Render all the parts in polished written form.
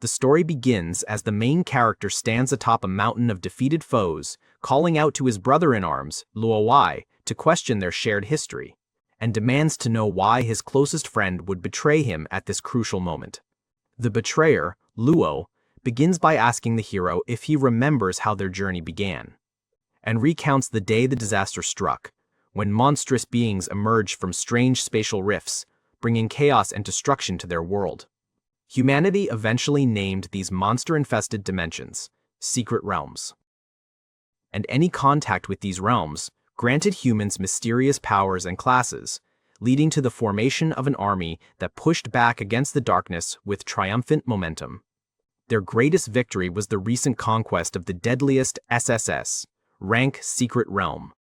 The story begins as the main character stands atop a mountain of defeated foes, calling out to his brother-in-arms, Luo, to question their shared history, and demands to know why his closest friend would betray him at this crucial moment. The betrayer, Luo, begins by asking the hero if he remembers how their journey began, and recounts the day the disaster struck, when monstrous beings emerged from strange spatial rifts, bringing chaos and destruction to their world. Humanity eventually named these monster-infested dimensions secret realms. And any contact with these realms granted humans mysterious powers and classes, leading to the formation of an army that pushed back against the darkness with triumphant momentum. Their greatest victory was the recent conquest of the deadliest SSS, rank Secret Realm.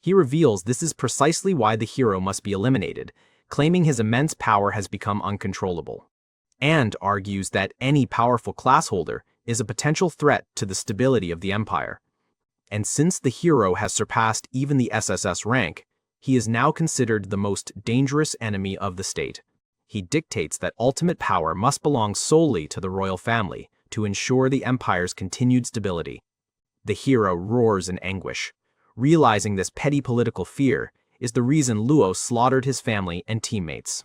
He reveals this is precisely why the hero must be eliminated, claiming his immense power has become uncontrollable, and argues that any powerful class holder is a potential threat to the stability of the empire. And since the hero has surpassed even the SSS rank, he is now considered the most dangerous enemy of the state. He dictates that ultimate power must belong solely to the royal family to ensure the empire's continued stability. The hero roars in anguish, realizing this petty political fear is the reason Luo slaughtered his family and teammates.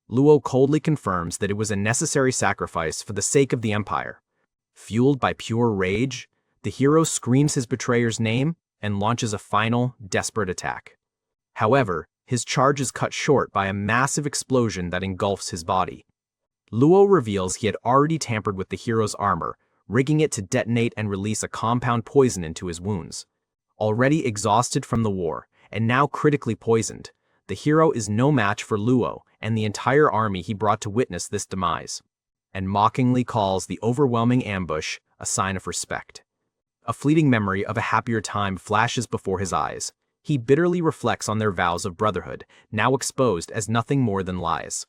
Luo coldly confirms that it was a necessary sacrifice for the sake of the empire. Fueled by pure rage, the hero screams his betrayer's name and launches a final, desperate attack. However, his charge is cut short by a massive explosion that engulfs his body. Luo reveals he had already tampered with the hero's armor, rigging it to detonate and release a compound poison into his wounds. Already exhausted from the war, and now critically poisoned, the hero is no match for Luo and the entire army he brought to witness this demise, and mockingly calls the overwhelming ambush a sign of respect. A fleeting memory of a happier time flashes before his eyes. He bitterly reflects on their vows of brotherhood, now exposed as nothing more than lies.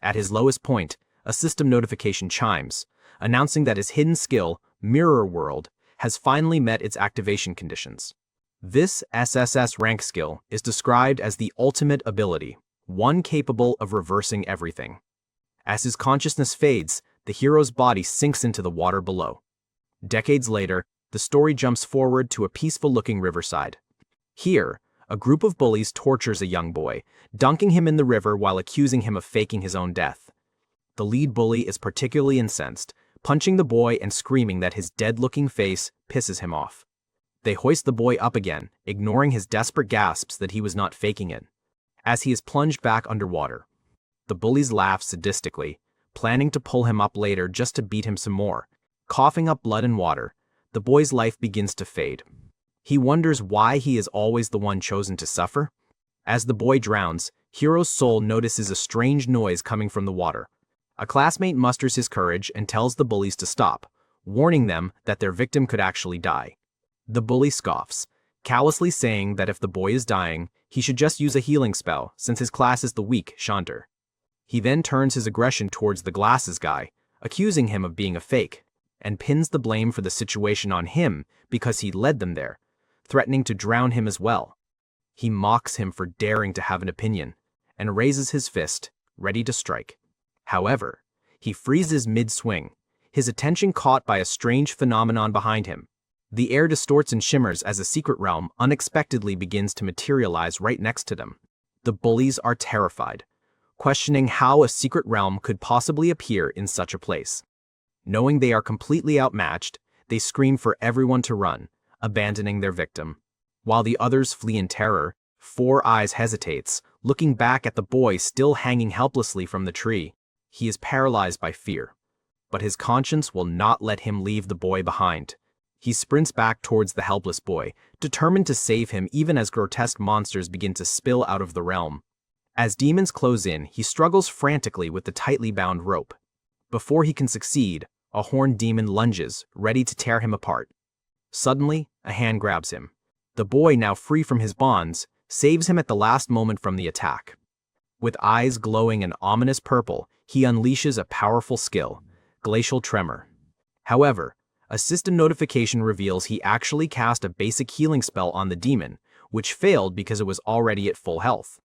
At his lowest point, a system notification chimes, announcing that his hidden skill, Mirror World, has finally met its activation conditions. This SSS rank skill is described as the ultimate ability, one capable of reversing everything. As his consciousness fades, the hero's body sinks into the water below. Decades later, the story jumps forward to a peaceful-looking riverside. Here, a group of bullies tortures a young boy, dunking him in the river while accusing him of faking his own death. The lead bully is particularly incensed, punching the boy and screaming that his dead-looking face pisses him off. They hoist the boy up again, ignoring his desperate gasps that he was not faking it. As he is plunged back underwater, the bullies laugh sadistically, planning to pull him up later just to beat him some more. Coughing up blood and water, the boy's life begins to fade. He wonders why he is always the one chosen to suffer. As the boy drowns, Hero's soul notices a strange noise coming from the water. A classmate musters his courage and tells the bullies to stop, warning them that their victim could actually die. The bully scoffs, callously saying that if the boy is dying, he should just use a healing spell since his class is the weak Chanter. He then turns his aggression towards the glasses guy, accusing him of being a fake, and pins the blame for the situation on him because he led them there, threatening to drown him as well. He mocks him for daring to have an opinion, and raises his fist, ready to strike. However, he freezes mid-swing, his attention caught by a strange phenomenon behind him. The air distorts and shimmers as a secret realm unexpectedly begins to materialize right next to them. The bullies are terrified, questioning how a secret realm could possibly appear in such a place. Knowing they are completely outmatched, they scream for everyone to run, abandoning their victim. While the others flee in terror, Four Eyes hesitates, looking back at the boy still hanging helplessly from the tree. He is paralyzed by fear, but his conscience will not let him leave the boy behind. He sprints back towards the helpless boy, determined to save him even as grotesque monsters begin to spill out of the realm. As demons close in, he struggles frantically with the tightly bound rope. Before he can succeed, a horned demon lunges, ready to tear him apart. Suddenly, a hand grabs him. The boy, now free from his bonds, saves him at the last moment from the attack. With eyes glowing an ominous purple, he unleashes a powerful skill, Glacial Tremor. However, a system notification reveals he actually cast a basic healing spell on the demon, which failed because it was already at full health.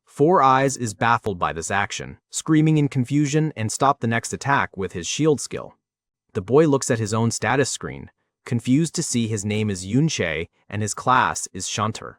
Four Eyes is baffled by this action, screaming in confusion and stops the next attack with his shield skill. The boy looks at his own status screen, confused to see his name is Yun Sha and his class is Shantar,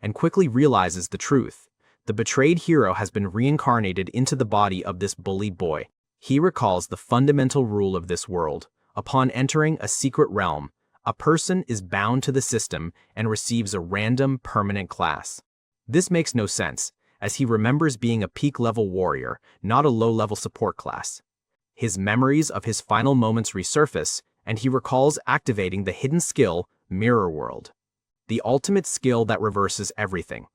and quickly realizes the truth. The betrayed hero has been reincarnated into the body of this bullied boy. He recalls the fundamental rule of this world. Upon entering a secret realm, a person is bound to the system and receives a random permanent class. This makes no sense, as he remembers being a peak-level warrior, not a low-level support class. His memories of his final moments resurface, and he recalls activating the hidden skill, Mirror World, the ultimate skill that reverses everything,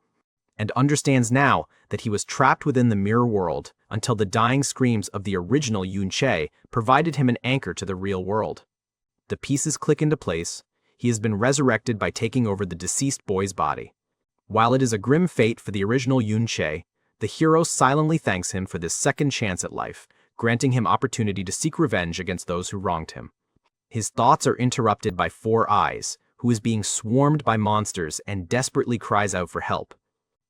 and understands now that he was trapped within the mirror world until the dying screams of the original Yun Sha provided him an anchor to the real world. The pieces click into place. He has been resurrected by taking over the deceased boy's body. While it is a grim fate for the original Yun Sha, the hero silently thanks him for this second chance at life, granting him opportunity to seek revenge against those who wronged him. His thoughts are interrupted by Four Eyes, who is being swarmed by monsters and desperately cries out for help.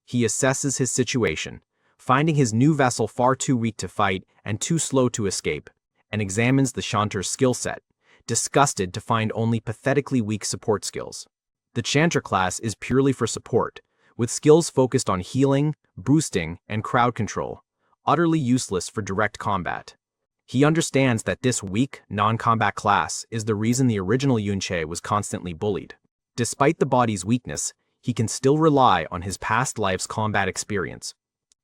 He assesses his situation, finding his new vessel far too weak to fight and too slow to escape, and examines the Shantar's skill set, disgusted to find only pathetically weak support skills. The Chanter class is purely for support, with skills focused on healing, boosting, and crowd control, utterly useless for direct combat. He understands that this weak, non-combat class is the reason the original Yun Sha was constantly bullied. Despite the body's weakness, he can still rely on his past life's combat experience.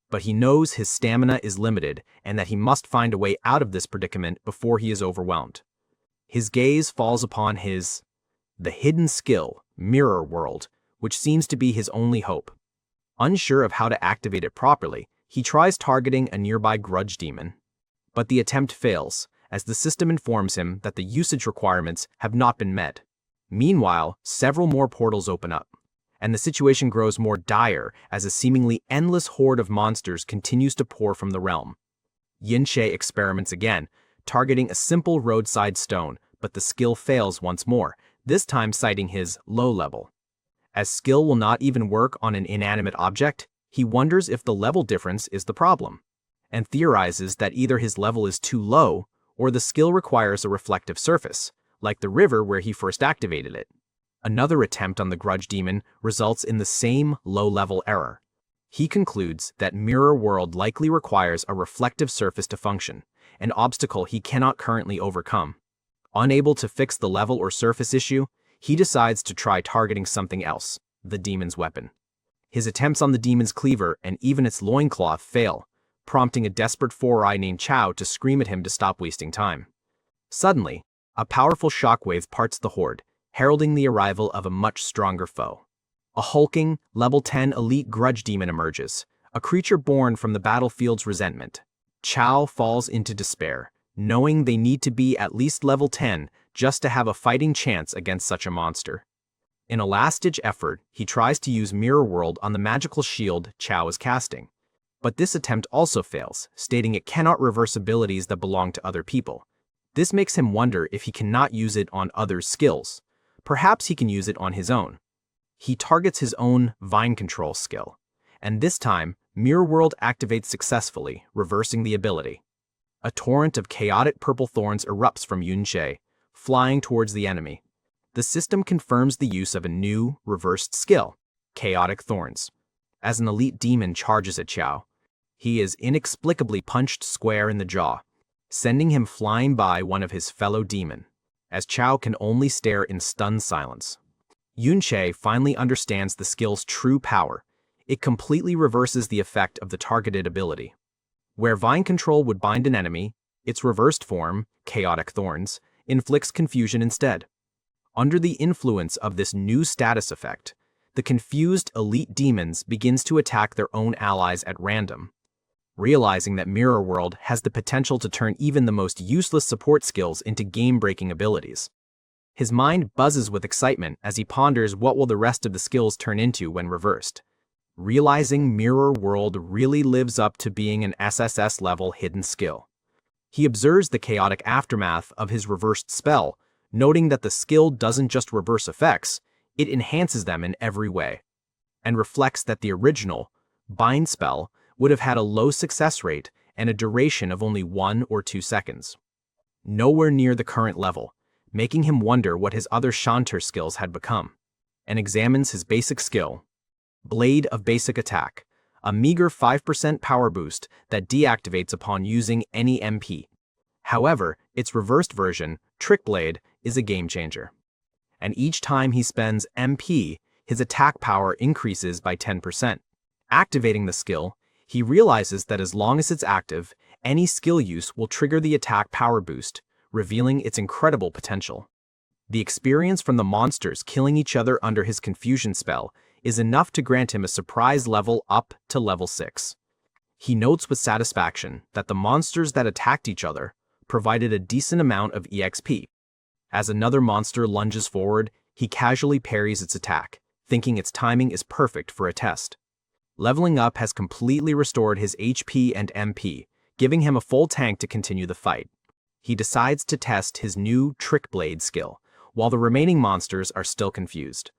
But he knows his stamina is limited and that he must find a way out of this predicament before he is overwhelmed. His gaze falls upon the hidden skill, Mirror World, which seems to be his only hope. Unsure of how to activate it properly, he tries targeting a nearby grudge demon. But the attempt fails, as the system informs him that the usage requirements have not been met. Meanwhile, several more portals open up, and the situation grows more dire as a seemingly endless horde of monsters continues to pour from the realm. Yun Sha experiments again, targeting a simple roadside stone, but the skill fails once more, this time citing his low level. As skill will not even work on an inanimate object, he wonders if the level difference is the problem, and theorizes that either his level is too low or the skill requires a reflective surface, like the river where he first activated it. Another attempt on the grudge demon results in the same low-level error. He concludes that Mirror World likely requires a reflective surface to function, an obstacle he cannot currently overcome. Unable to fix the level or surface issue, he decides to try targeting something else, the demon's weapon. His attempts on the demon's cleaver and even its loincloth fail, prompting a desperate Four-Eye named Chiao to scream at him to stop wasting time. Suddenly, a powerful shockwave parts the horde, heralding the arrival of a much stronger foe. A hulking, level 10 elite grudge demon emerges, a creature born from the battlefield's resentment. Chiao falls into despair, knowing they need to be at least level 10 just to have a fighting chance against such a monster. In a last-ditch effort, he tries to use Mirror World on the magical shield Chiao is casting. But this attempt also fails, stating it cannot reverse abilities that belong to other people. This makes him wonder if he cannot use it on others' skills. Perhaps he can use it on his own. He targets his own Vine Control skill, and this time, Mirror World activates successfully, reversing the ability. A torrent of chaotic purple thorns erupts from Yun Sha, flying towards the enemy. The system confirms the use of a new, reversed skill, Chaotic Thorns. As an elite demon charges at Chiao, he is inexplicably punched square in the jaw, sending him flying by one of his fellow demon, as Chiao can only stare in stunned silence. Yun Sha finally understands the skill's true power. It completely reverses the effect of the targeted ability. Where Vine Control would bind an enemy, its reversed form, Chaotic Thorns, inflicts confusion instead. Under the influence of this new status effect, the confused elite demons begins to attack their own allies at random. Realizing that Mirror World has the potential to turn even the most useless support skills into game-breaking abilities. His mind buzzes with excitement as he ponders what will the rest of the skills turn into when reversed. Realizing Mirror World really lives up to being an SSS-level hidden skill. He observes the chaotic aftermath of his reversed spell, noting that the skill doesn't just reverse effects, it enhances them in every way, and reflects that the original, Bind spell, would have had a low success rate and a duration of only 1 or 2 seconds. nowhere near the current level, making him wonder what his other Shanter skills had become, and examines his basic skill, Blade of Basic Attack, a meager 5% power boost that deactivates upon using any MP. However, its reversed version, Trick Blade, is a game changer. And each time he spends MP, his attack power increases by 10%. Activating the skill, he realizes that as long as it's active, any skill use will trigger the attack power boost, revealing its incredible potential. The experience from the monsters killing each other under his confusion spell is enough to grant him a surprise level up to level 6. He notes with satisfaction that the monsters that attacked each other provided a decent amount of EXP. As another monster lunges forward, he casually parries its attack, thinking its timing is perfect for a test. Leveling up has completely restored his HP and MP, giving him a full tank to continue the fight. He decides to test his new Trick Blade skill, while the remaining monsters are still confused.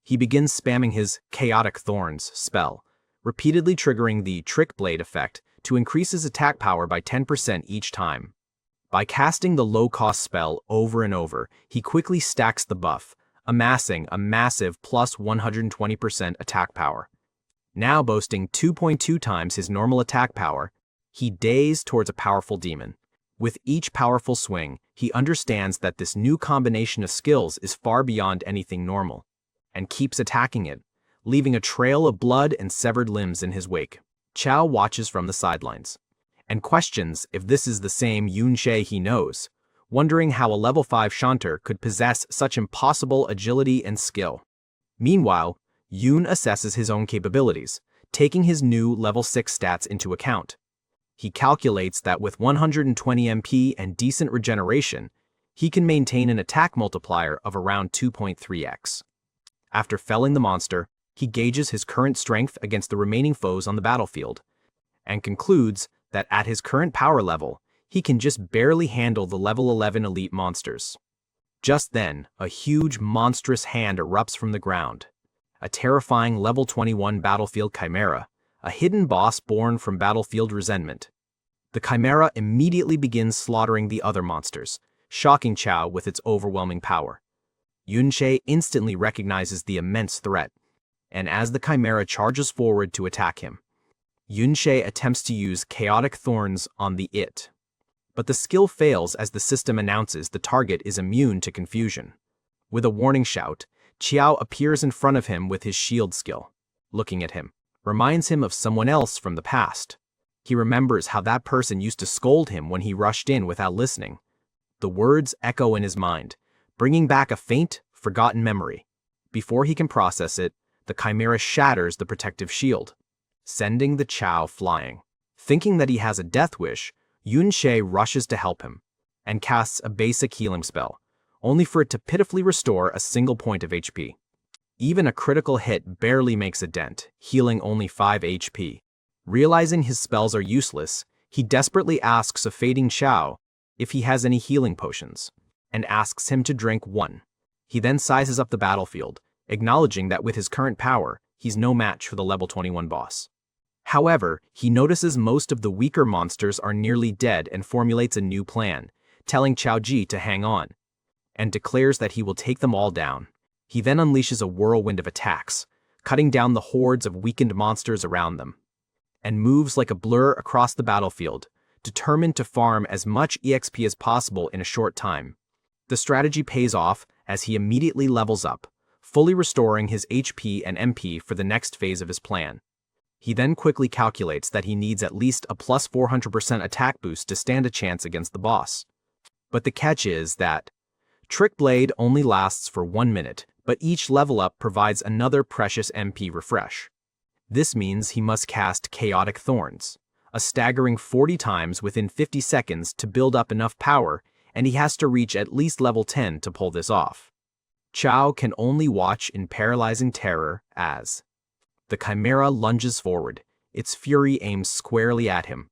He begins spamming his Chaotic Thorns spell, repeatedly triggering the Trick Blade effect to increase his attack power by 10% each time. By casting the low-cost spell over and over, he quickly stacks the buff, amassing a massive plus 120% attack power. Now boasting 2.2 times his normal attack power, he days towards a powerful demon. With each powerful swing, he understands that this new combination of skills is far beyond anything normal, and keeps attacking it, leaving a trail of blood and severed limbs in his wake. Chiao watches from the sidelines, and questions if this is the same Yun Sha he knows, wondering how a level 5 Shanter could possess such impossible agility and skill. Meanwhile, Yun assesses his own capabilities, taking his new level 6 stats into account. He calculates that with 120 MP and decent regeneration, he can maintain an attack multiplier of around 2.3x. After felling the monster, he gauges his current strength against the remaining foes on the battlefield, and concludes that at his current power level, he can just barely handle the level 11 elite monsters. Just then, a huge monstrous hand erupts from the ground. A terrifying level 21 battlefield chimera, a hidden boss born from battlefield resentment. The chimera immediately begins slaughtering the other monsters, shocking Chiao with its overwhelming power. Yun Sha instantly recognizes the immense threat, and as the chimera charges forward to attack him, Yun Sha attempts to use Chaotic Thorns on the it. But the skill fails as the system announces the target is immune to confusion. With a warning shout, Chiao appears in front of him with his shield skill. Looking at him, reminds him of someone else from the past. He remembers how that person used to scold him when he rushed in without listening. The words echo in his mind, bringing back a faint, forgotten memory. Before he can process it, the chimera shatters the protective shield, sending the Chiao flying. Thinking that he has a death wish, Yun Sha rushes to help him, and casts a basic healing spell, only for it to pitifully restore a single point of HP. Even a critical hit barely makes a dent, healing only 5 HP. Realizing his spells are useless, he desperately asks a fading Chiao if he has any healing potions, and asks him to drink one. He then sizes up the battlefield, acknowledging that with his current power, he's no match for the level 21 boss. However, he notices most of the weaker monsters are nearly dead and formulates a new plan, telling Chiao Ji to hang on, and declares that he will take them all down. He then unleashes a whirlwind of attacks, cutting down the hordes of weakened monsters around them, and moves like a blur across the battlefield, determined to farm as much EXP as possible in a short time. The strategy pays off as he immediately levels up, fully restoring his HP and MP for the next phase of his plan. He then quickly calculates that he needs at least a plus 400% attack boost to stand a chance against the boss. But the catch is that Trick Blade only lasts for 1 minute, but each level up provides another precious MP refresh. This means he must cast Chaotic Thorns, a staggering 40 times within 50 seconds to build up enough power, and he has to reach at least level 10 to pull this off. Chiao can only watch in paralyzing terror as the chimera lunges forward, its fury aims squarely at him.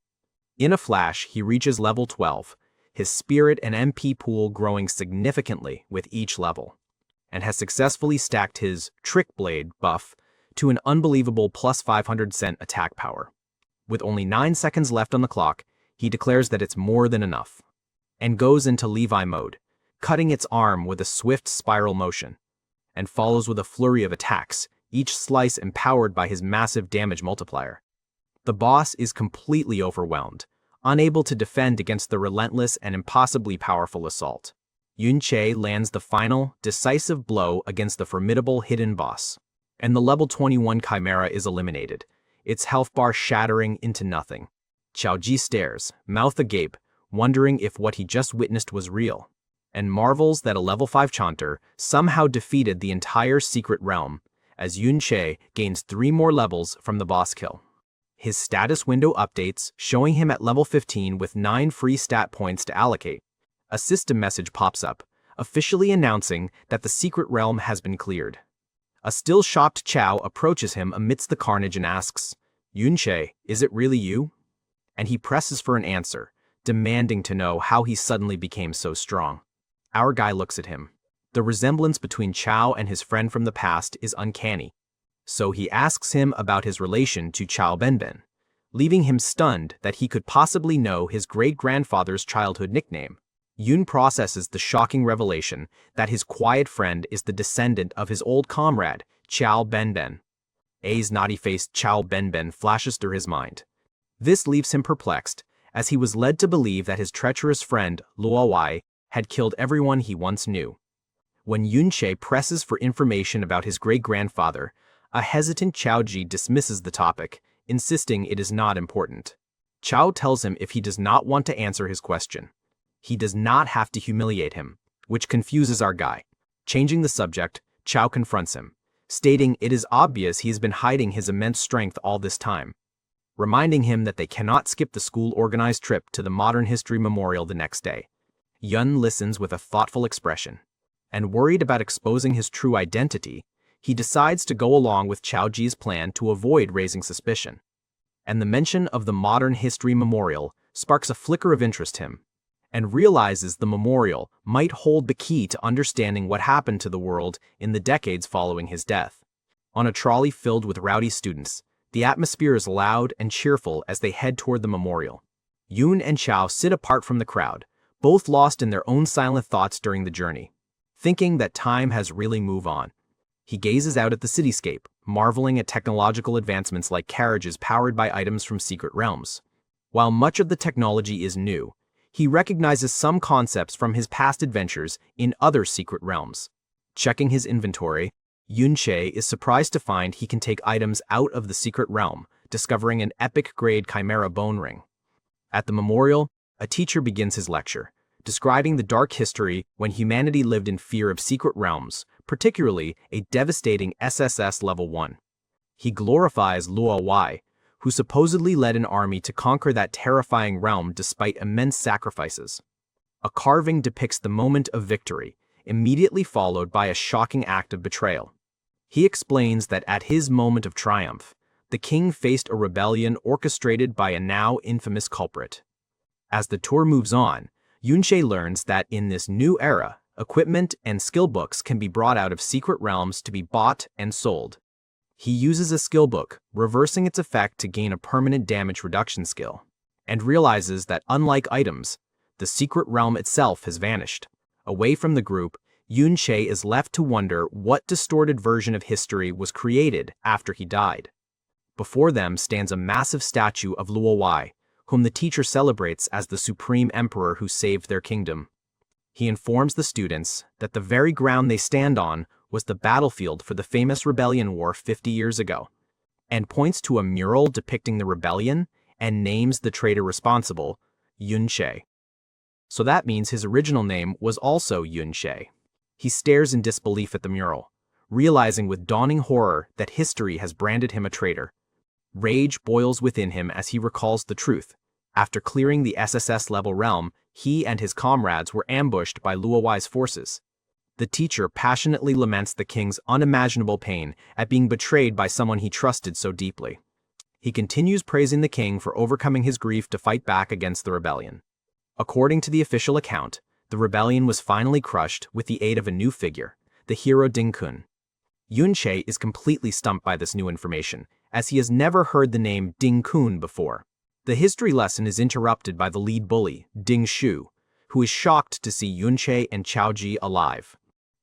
In a flash, he reaches level 12, his spirit and MP pool growing significantly with each level, and has successfully stacked his Trick Blade buff to an unbelievable plus 500% attack power. With only 9 seconds left on the clock, he declares that it's more than enough, and goes into Levi mode, cutting its arm with a swift spiral motion, and follows with a flurry of attacks, each slice empowered by his massive damage multiplier. The boss is completely overwhelmed, unable to defend against the relentless and impossibly powerful assault. Yun Sha lands the final, decisive blow against the formidable hidden boss, and the level 21 chimera is eliminated, its health bar shattering into nothing. Chiao stares, mouth agape, wondering if what he just witnessed was real, and marvels that a level 5 chanter somehow defeated the entire secret realm, as Yun Sha gains 3 more levels from the boss kill. His status window updates, showing him at level 15 with 9 free stat points to allocate. A system message pops up, officially announcing that the secret realm has been cleared. A still shocked Chiao approaches him amidst the carnage and asks, "Yun Sha, is it really you?" And he presses for an answer, demanding to know how he suddenly became so strong. Our guy looks at him. The resemblance between Chiao and his friend from the past is uncanny. So he asks him about his relation to Chiao Benben, leaving him stunned that he could possibly know his great-grandfather's childhood nickname. Yun processes the shocking revelation that his quiet friend is the descendant of his old comrade, Chiao Benben. A's naughty-faced Chiao Benben flashes through his mind. This leaves him perplexed, as he was led to believe that his treacherous friend, Luo had killed everyone he once knew. When Yun Sha presses for information about his great-grandfather, a hesitant Chiao dismisses the topic, insisting it is not important. Chiao tells him if he does not want to answer his question, he does not have to humiliate him, which confuses our guy. Changing the subject, Chiao confronts him, stating it is obvious he has been hiding his immense strength all this time, reminding him that they cannot skip the school-organized trip to the Modern History Memorial the next day. Yun listens with a thoughtful expression, and worried about exposing his true identity, he decides to go along with Chiao's plan to avoid raising suspicion. And the mention of the Modern History Memorial sparks a flicker of interest in him, and realizes the memorial might hold the key to understanding what happened to the world in the decades following his death. On a trolley filled with rowdy students, the atmosphere is loud and cheerful as they head toward the memorial. Yun and Chiao sit apart from the crowd, both lost in their own silent thoughts during the journey, thinking that time has really moved on. He gazes out at the cityscape, marveling at technological advancements like carriages powered by items from secret realms. While much of the technology is new, he recognizes some concepts from his past adventures in other secret realms. Checking his inventory, Yun Sha is surprised to find he can take items out of the secret realm, discovering an epic-grade chimera bone ring. At the memorial, a teacher begins his lecture, describing the dark history when humanity lived in fear of secret realms, particularly a devastating SSS Level 1. He glorifies Luo, who supposedly led an army to conquer that terrifying realm despite immense sacrifices. A carving depicts the moment of victory, immediately followed by a shocking act of betrayal. He explains that at his moment of triumph, the king faced a rebellion orchestrated by a now infamous culprit. As the tour moves on, Yun Sha learns that in this new era, equipment and skill books can be brought out of secret realms to be bought and sold. He uses a skill book, reversing its effect to gain a permanent damage reduction skill, and realizes that unlike items, the secret realm itself has vanished. Away from the group, Yun Sha is left to wonder what distorted version of history was created after he died. Before them stands a massive statue of Luo, whom the teacher celebrates as the supreme emperor who saved their kingdom. He informs the students that the very ground they stand on was the battlefield for the famous rebellion war 50 years ago, and points to a mural depicting the rebellion and names the traitor responsible, Yun Sha. So that means his original name was also Yun Sha. He stares in disbelief at the mural, realizing with dawning horror that history has branded him a traitor. Rage boils within him as he recalls the truth. After clearing the SSS-level realm, he and his comrades were ambushed by Luo's forces. The teacher passionately laments the king's unimaginable pain at being betrayed by someone he trusted so deeply. He continues praising the king for overcoming his grief to fight back against the rebellion. According to the official account, the rebellion was finally crushed with the aid of a new figure, the hero Dingun. Yun Sha is completely stumped by this new information, as he has never heard the name Dingun before. The history lesson is interrupted by the lead bully, Ding Shu, who is shocked to see Yun Sha and Chiao alive.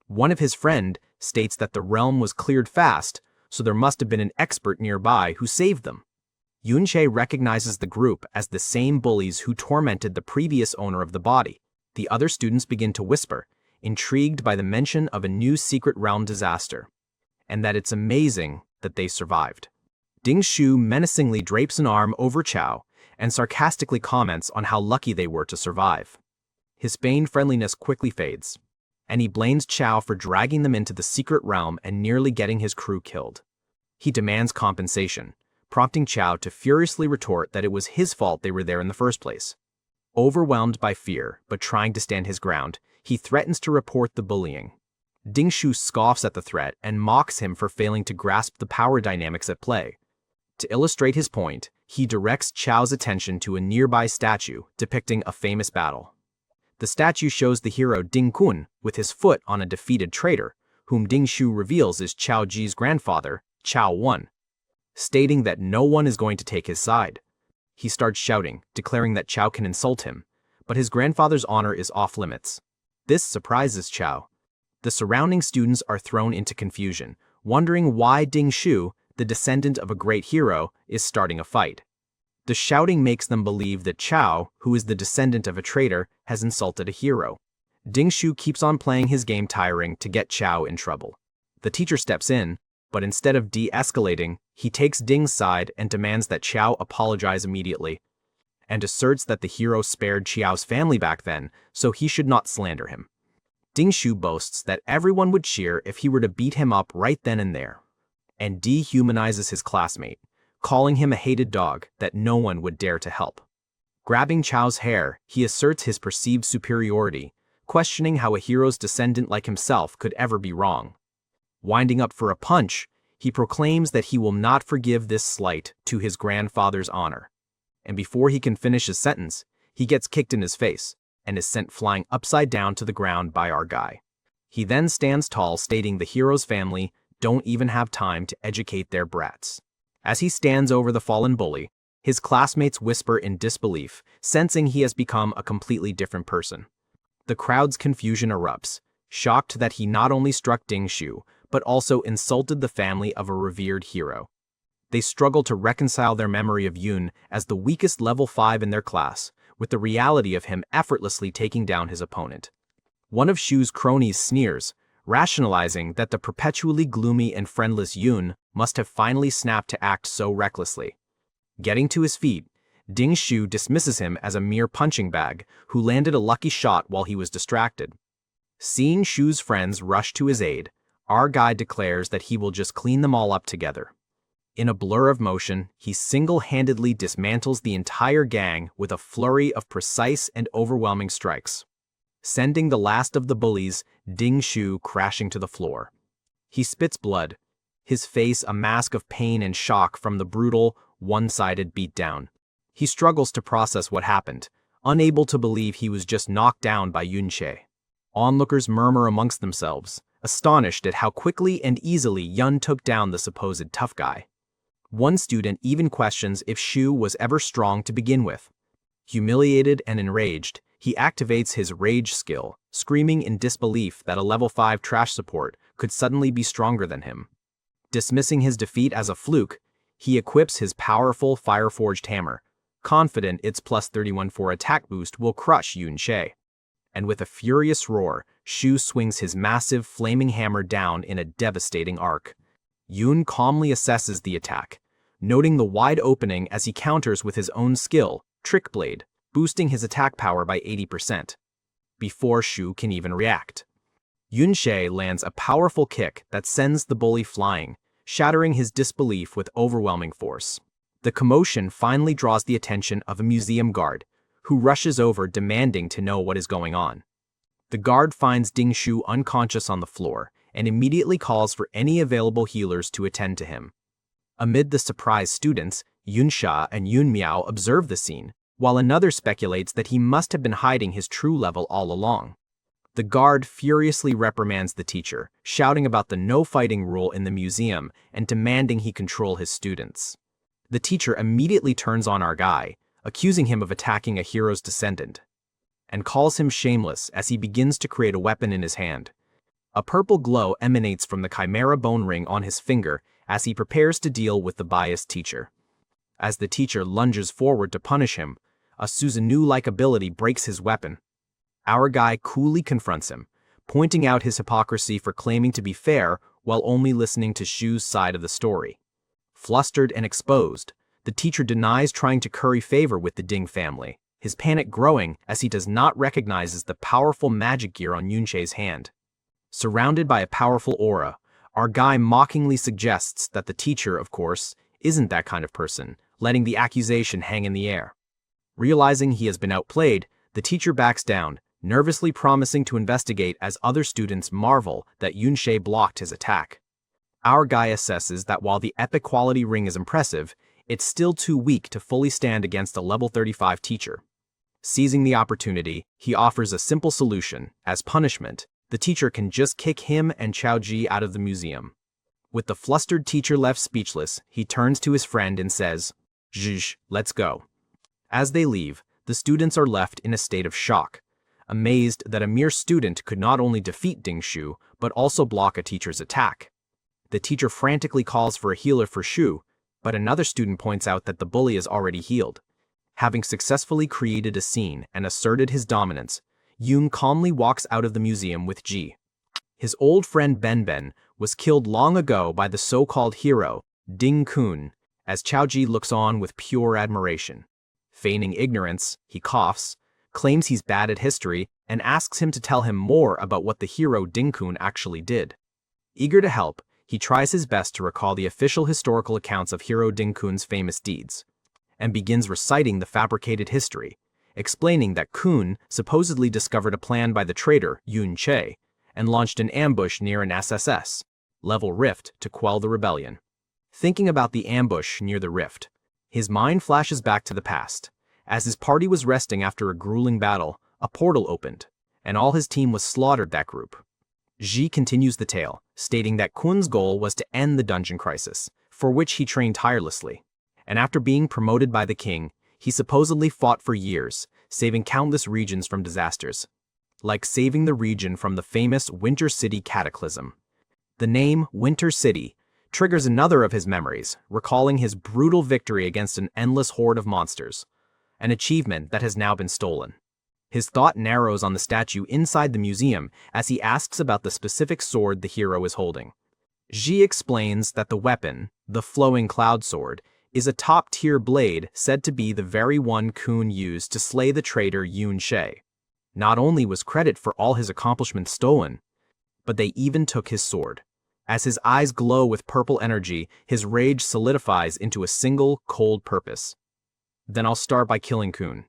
One of his friend states that the realm was cleared fast, so there must have been an expert nearby who saved them. Yun Sha recognizes the group as the same bullies who tormented the previous owner of the body. The other students begin to whisper, intrigued by the mention of a new secret realm disaster, and that it's amazing that they survived. Ding Shu menacingly drapes an arm over Chiao and sarcastically comments on how lucky they were to survive. His feigned friendliness quickly fades, and he blames Chiao for dragging them into the secret realm and nearly getting his crew killed. He demands compensation, prompting Chiao to furiously retort that it was his fault they were there in the first place. Overwhelmed by fear, but trying to stand his ground, he threatens to report the bullying. Ding Shu scoffs at the threat and mocks him for failing to grasp the power dynamics at play. To illustrate his point, he directs Chiao's attention to a nearby statue depicting a famous battle. The statue shows the hero Ding Kun with his foot on a defeated traitor, whom Ding Shu reveals is Chiao Ji's grandfather, Chiao 1, stating that no one is going to take his side. He starts shouting, declaring that Chiao can insult him, but his grandfather's honor is off limits. This surprises Chiao. The surrounding students are thrown into confusion, wondering why Ding Shu, the descendant of a great hero, is starting a fight. The shouting makes them believe that Chiao, who is the descendant of a traitor, has insulted a hero. Ding Shu keeps on playing his game tiring to get Chiao in trouble. The teacher steps in, but instead of de-escalating, he takes Ding's side and demands that Chiao apologize immediately, and asserts that the hero spared Chiao's family back then, so he should not slander him. Ding Shu boasts that everyone would cheer if he were to beat him up right then and there, and dehumanizes his classmate, calling him a hated dog that no one would dare to help. Grabbing Chiao's hair, he asserts his perceived superiority, questioning how a hero's descendant like himself could ever be wrong. Winding up for a punch, he proclaims that he will not forgive this slight to his grandfather's honor. And before he can finish his sentence, he gets kicked in his face and is sent flying upside down to the ground by our guy. He then stands tall, stating the hero's family don't even have time to educate their brats. As he stands over the fallen bully, his classmates whisper in disbelief, sensing he has become a completely different person. The crowd's confusion erupts, shocked that he not only struck Ding Shu, but also insulted the family of a revered hero. They struggle to reconcile their memory of Yun as the weakest level 5 in their class, with the reality of him effortlessly taking down his opponent. One of Shu's cronies sneers, rationalizing that the perpetually gloomy and friendless Yun must have finally snapped to act so recklessly. Getting to his feet, Ding Shu dismisses him as a mere punching bag who landed a lucky shot while he was distracted. Seeing Shu's friends rush to his aid, our guy declares that he will just clean them all up together. In a blur of motion, he single-handedly dismantles the entire gang with a flurry of precise and overwhelming strikes, sending the last of the bullies, Ding Shu, crashing to the floor. He spits blood, his face a mask of pain and shock from the brutal, one-sided beatdown. He struggles to process what happened, unable to believe he was just knocked down by Yun Sha. Onlookers murmur amongst themselves, astonished at how quickly and easily Yun took down the supposed tough guy. One student even questions if Shu was ever strong to begin with. Humiliated and enraged, he activates his rage skill, screaming in disbelief that a level 5 trash support could suddenly be stronger than him. Dismissing his defeat as a fluke, he equips his powerful fire-forged hammer, confident its plus 31 for attack boost will crush Yun Sha. And with a furious roar, Shu swings his massive flaming hammer down in a devastating arc. Yun calmly assesses the attack, noting the wide opening as he counters with his own skill, Trick Blade, boosting his attack power by 80%, before Shu can even react. Yun Sha lands a powerful kick that sends the bully flying, shattering his disbelief with overwhelming force. The commotion finally draws the attention of a museum guard, who rushes over demanding to know what is going on. The guard finds Ding Shu unconscious on the floor and immediately calls for any available healers to attend to him. Amid the surprised students, Yun Sha and Yun Miao observe the scene, while another speculates that he must have been hiding his true level all along. The guard furiously reprimands the teacher, shouting about the no-fighting rule in the museum and demanding he control his students. The teacher immediately turns on our guy, accusing him of attacking a hero's descendant. and calls him shameless as he begins to create a weapon in his hand. A purple glow emanates from the chimera bone ring on his finger as he prepares to deal with the biased teacher. As the teacher lunges forward to punish him, a Susanoo-like ability breaks his weapon. Our guy coolly confronts him, pointing out his hypocrisy for claiming to be fair while only listening to Shu's side of the story. Flustered and exposed, the teacher denies trying to curry favor with the Ding family, his panic growing as he does not recognize the powerful magic gear on Yun Sha's hand. Surrounded by a powerful aura, our guy mockingly suggests that the teacher, of course, isn't that kind of person, letting the accusation hang in the air. Realizing he has been outplayed, the teacher backs down, nervously promising to investigate as other students marvel that Yun Sha blocked his attack. Our guy assesses that while the epic quality ring is impressive, it's still too weak to fully stand against a level 35 teacher. Seizing the opportunity, he offers a simple solution. As punishment, the teacher can just kick him and Chiao out of the museum. With the flustered teacher left speechless, he turns to his friend and says, "Zhish, let's go." As they leave, the students are left in a state of shock, amazed that a mere student could not only defeat Ding Shu, but also block a teacher's attack. The teacher frantically calls for a healer for Shu, but another student points out that the bully is already healed. Having successfully created a scene and asserted his dominance, Yun calmly walks out of the museum with Ji. His old friend Ben was killed long ago by the so-called hero, Ding Kun, as Chiao looks on with pure admiration. Feigning ignorance, he coughs, claims he's bad at history, and asks him to tell him more about what the hero Ding Kun actually did. Eager to help, he tries his best to recall the official historical accounts of hero Ding Kun's famous deeds, and begins reciting the fabricated history, explaining that Kun supposedly discovered a plan by the traitor Yun Sha and launched an ambush near an SSS level rift to quell the rebellion. Thinking about the ambush near the rift, his mind flashes back to the past. As his party was resting after a grueling battle, a portal opened, and all his team was slaughtered that group. Ji continues the tale, stating that Kun's goal was to end the dungeon crisis, for which he trained tirelessly. And after being promoted by the king, he supposedly fought for years, saving countless regions from disasters, like saving the region from the famous Winter City cataclysm. The name Winter City triggers another of his memories, recalling his brutal victory against an endless horde of monsters, an achievement that has now been stolen. His thought narrows on the statue inside the museum as he asks about the specific sword the hero is holding. Ji explains that the weapon, the flowing cloud sword, is a top-tier blade said to be the very one Kun used to slay the traitor Yun Sha. Not only was credit for all his accomplishments stolen, but they even took his sword. As his eyes glow with purple energy, his rage solidifies into a single, cold purpose. Then I'll start by killing Kun.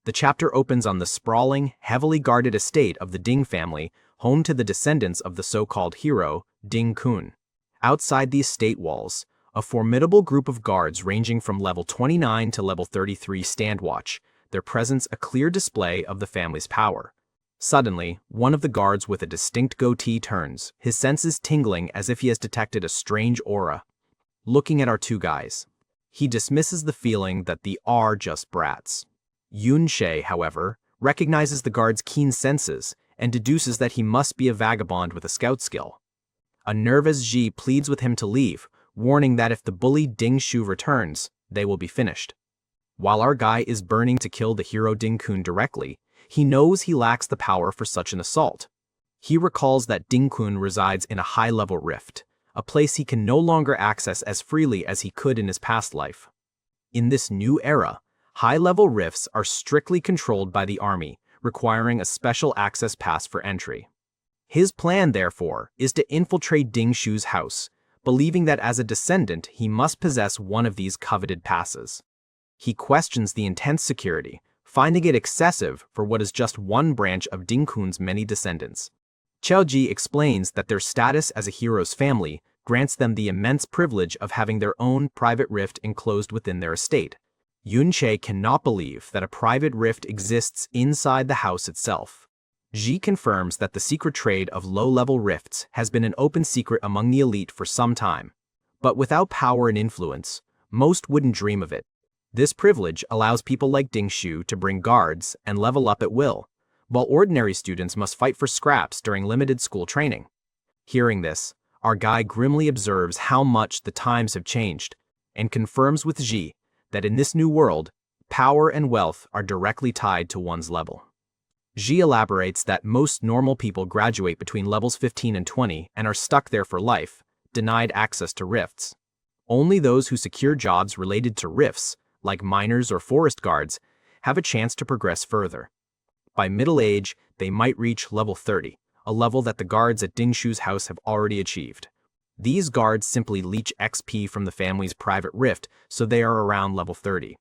The chapter opens on the sprawling, heavily guarded estate of the Ding family, home to the descendants of the so-called hero, Ding Kun. Outside the estate walls, a formidable group of guards ranging from level 29 to level 33 stand watch, their presence a clear display of the family's power. Suddenly, one of the guards with a distinct goatee turns, his senses tingling as if he has detected a strange aura. Looking at our two guys, he dismisses the feeling that they are just brats. Yun Sha, however, recognizes the guard's keen senses and deduces that he must be a vagabond with a scout skill. A nervous Ji pleads with him to leave, warning that if the bully Ding Shu returns, they will be finished. While our guy is burning to kill the hero Ding Kun directly, he knows he lacks the power for such an assault. He recalls that Ding Kun resides in a high-level rift, a place he can no longer access as freely as he could in his past life. In this new era, high-level rifts are strictly controlled by the army, requiring a special access pass for entry. His plan, therefore, is to infiltrate Ding Shu's house, believing that as a descendant he must possess one of these coveted passes. He questions the intense security, finding it excessive for what is just one branch of Ding Kun's many descendants. Chiao explains that their status as a hero's family grants them the immense privilege of having their own private rift enclosed within their estate. Yun Sha cannot believe that a private rift exists inside the house itself. Ji confirms that the secret trade of low-level rifts has been an open secret among the elite for some time, but without power and influence, most wouldn't dream of it. This privilege allows people like Ding Shu to bring guards and level up at will, while ordinary students must fight for scraps during limited school training. Hearing this, our guy grimly observes how much the times have changed and confirms with Ji that in this new world, power and wealth are directly tied to one's level. Ji elaborates that most normal people graduate between levels 15 and 20 and are stuck there for life, denied access to rifts. Only those who secure jobs related to rifts, like miners or forest guards, have a chance to progress further. By middle age, they might reach level 30, a level that the guards at Ding Shu's house have already achieved. These guards simply leech XP from the family's private rift, so they are around level 30.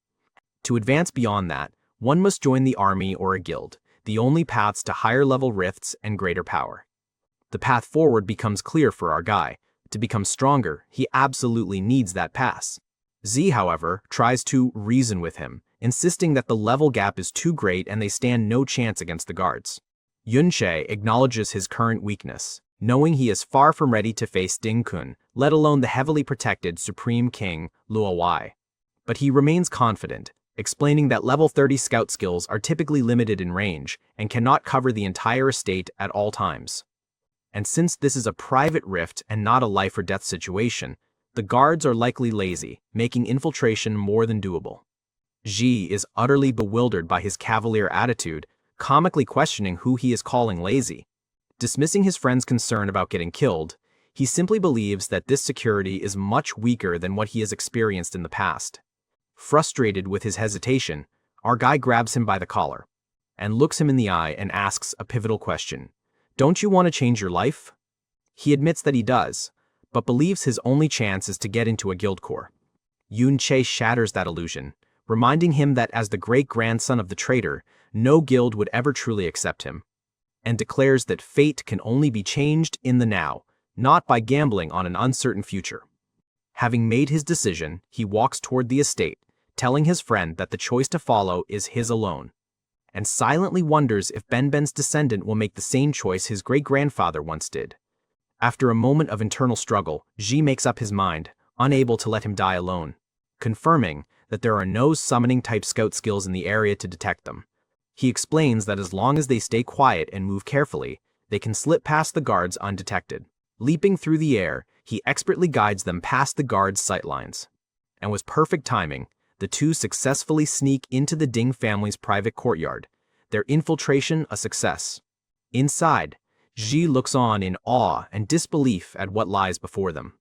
To advance beyond that, one must join the army or a guild, the only paths to higher level rifts and greater power. The path forward becomes clear for our guy. To become stronger, he absolutely needs that pass. Z, however, tries to reason with him, insisting that the level gap is too great and they stand no chance against the guards. Yun Sha acknowledges his current weakness, knowing he is far from ready to face Ding-kun, let alone the heavily protected Supreme King Luowai. But he remains confident, explaining that level 30 scout skills are typically limited in range and cannot cover the entire estate at all times. And since this is a private rift and not a life or death situation, the guards are likely lazy, making infiltration more than doable. Ji is utterly bewildered by his cavalier attitude, comically questioning who he is calling lazy. Dismissing his friend's concern about getting killed, he simply believes that this security is much weaker than what he has experienced in the past. Frustrated with his hesitation, our guy grabs him by the collar and looks him in the eye and asks a pivotal question. Don't you want to change your life? He admits that he does, but believes his only chance is to get into a guild corps. Yun Sha shatters that illusion, reminding him that as the great-grandson of the traitor, no guild would ever truly accept him, and declares that fate can only be changed in the now, not by gambling on an uncertain future. Having made his decision, he walks toward the estate, telling his friend that the choice to follow is his alone, and silently wonders if Benben's descendant will make the same choice his great-grandfather once did. After a moment of internal struggle, Ji makes up his mind, unable to let him die alone, confirming that there are no summoning-type scout skills in the area to detect them. He explains that as long as they stay quiet and move carefully, they can slip past the guards undetected. Leaping through the air, he expertly guides them past the guards' sightlines. And with perfect timing, the two successfully sneak into the Ding family's private courtyard, their infiltration a success. Inside, Ji looks on in awe and disbelief at what lies before them.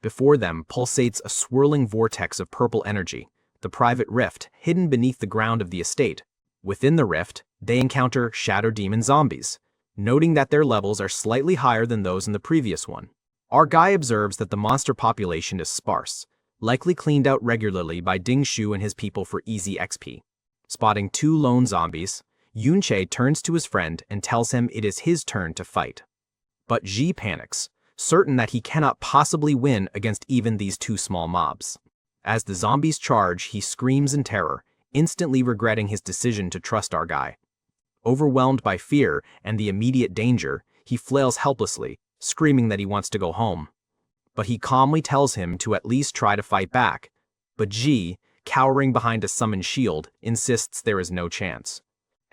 Before them pulsates a swirling vortex of purple energy, the private rift hidden beneath the ground of the estate. Within the rift, they encounter shadow demon zombies, noting that their levels are slightly higher than those in the previous one. Our guy observes that the monster population is sparse, likely cleaned out regularly by Ding Shu and his people for easy XP. Spotting two lone zombies, Yun Sha turns to his friend and tells him it is his turn to fight. But Ji panics, certain that he cannot possibly win against even these two small mobs. As the zombies charge, he screams in terror, instantly regretting his decision to trust our guy. Overwhelmed by fear and the immediate danger, he flails helplessly, screaming that he wants to go home. But he calmly tells him to at least try to fight back. But Ji, cowering behind a summoned shield, insists there is no chance,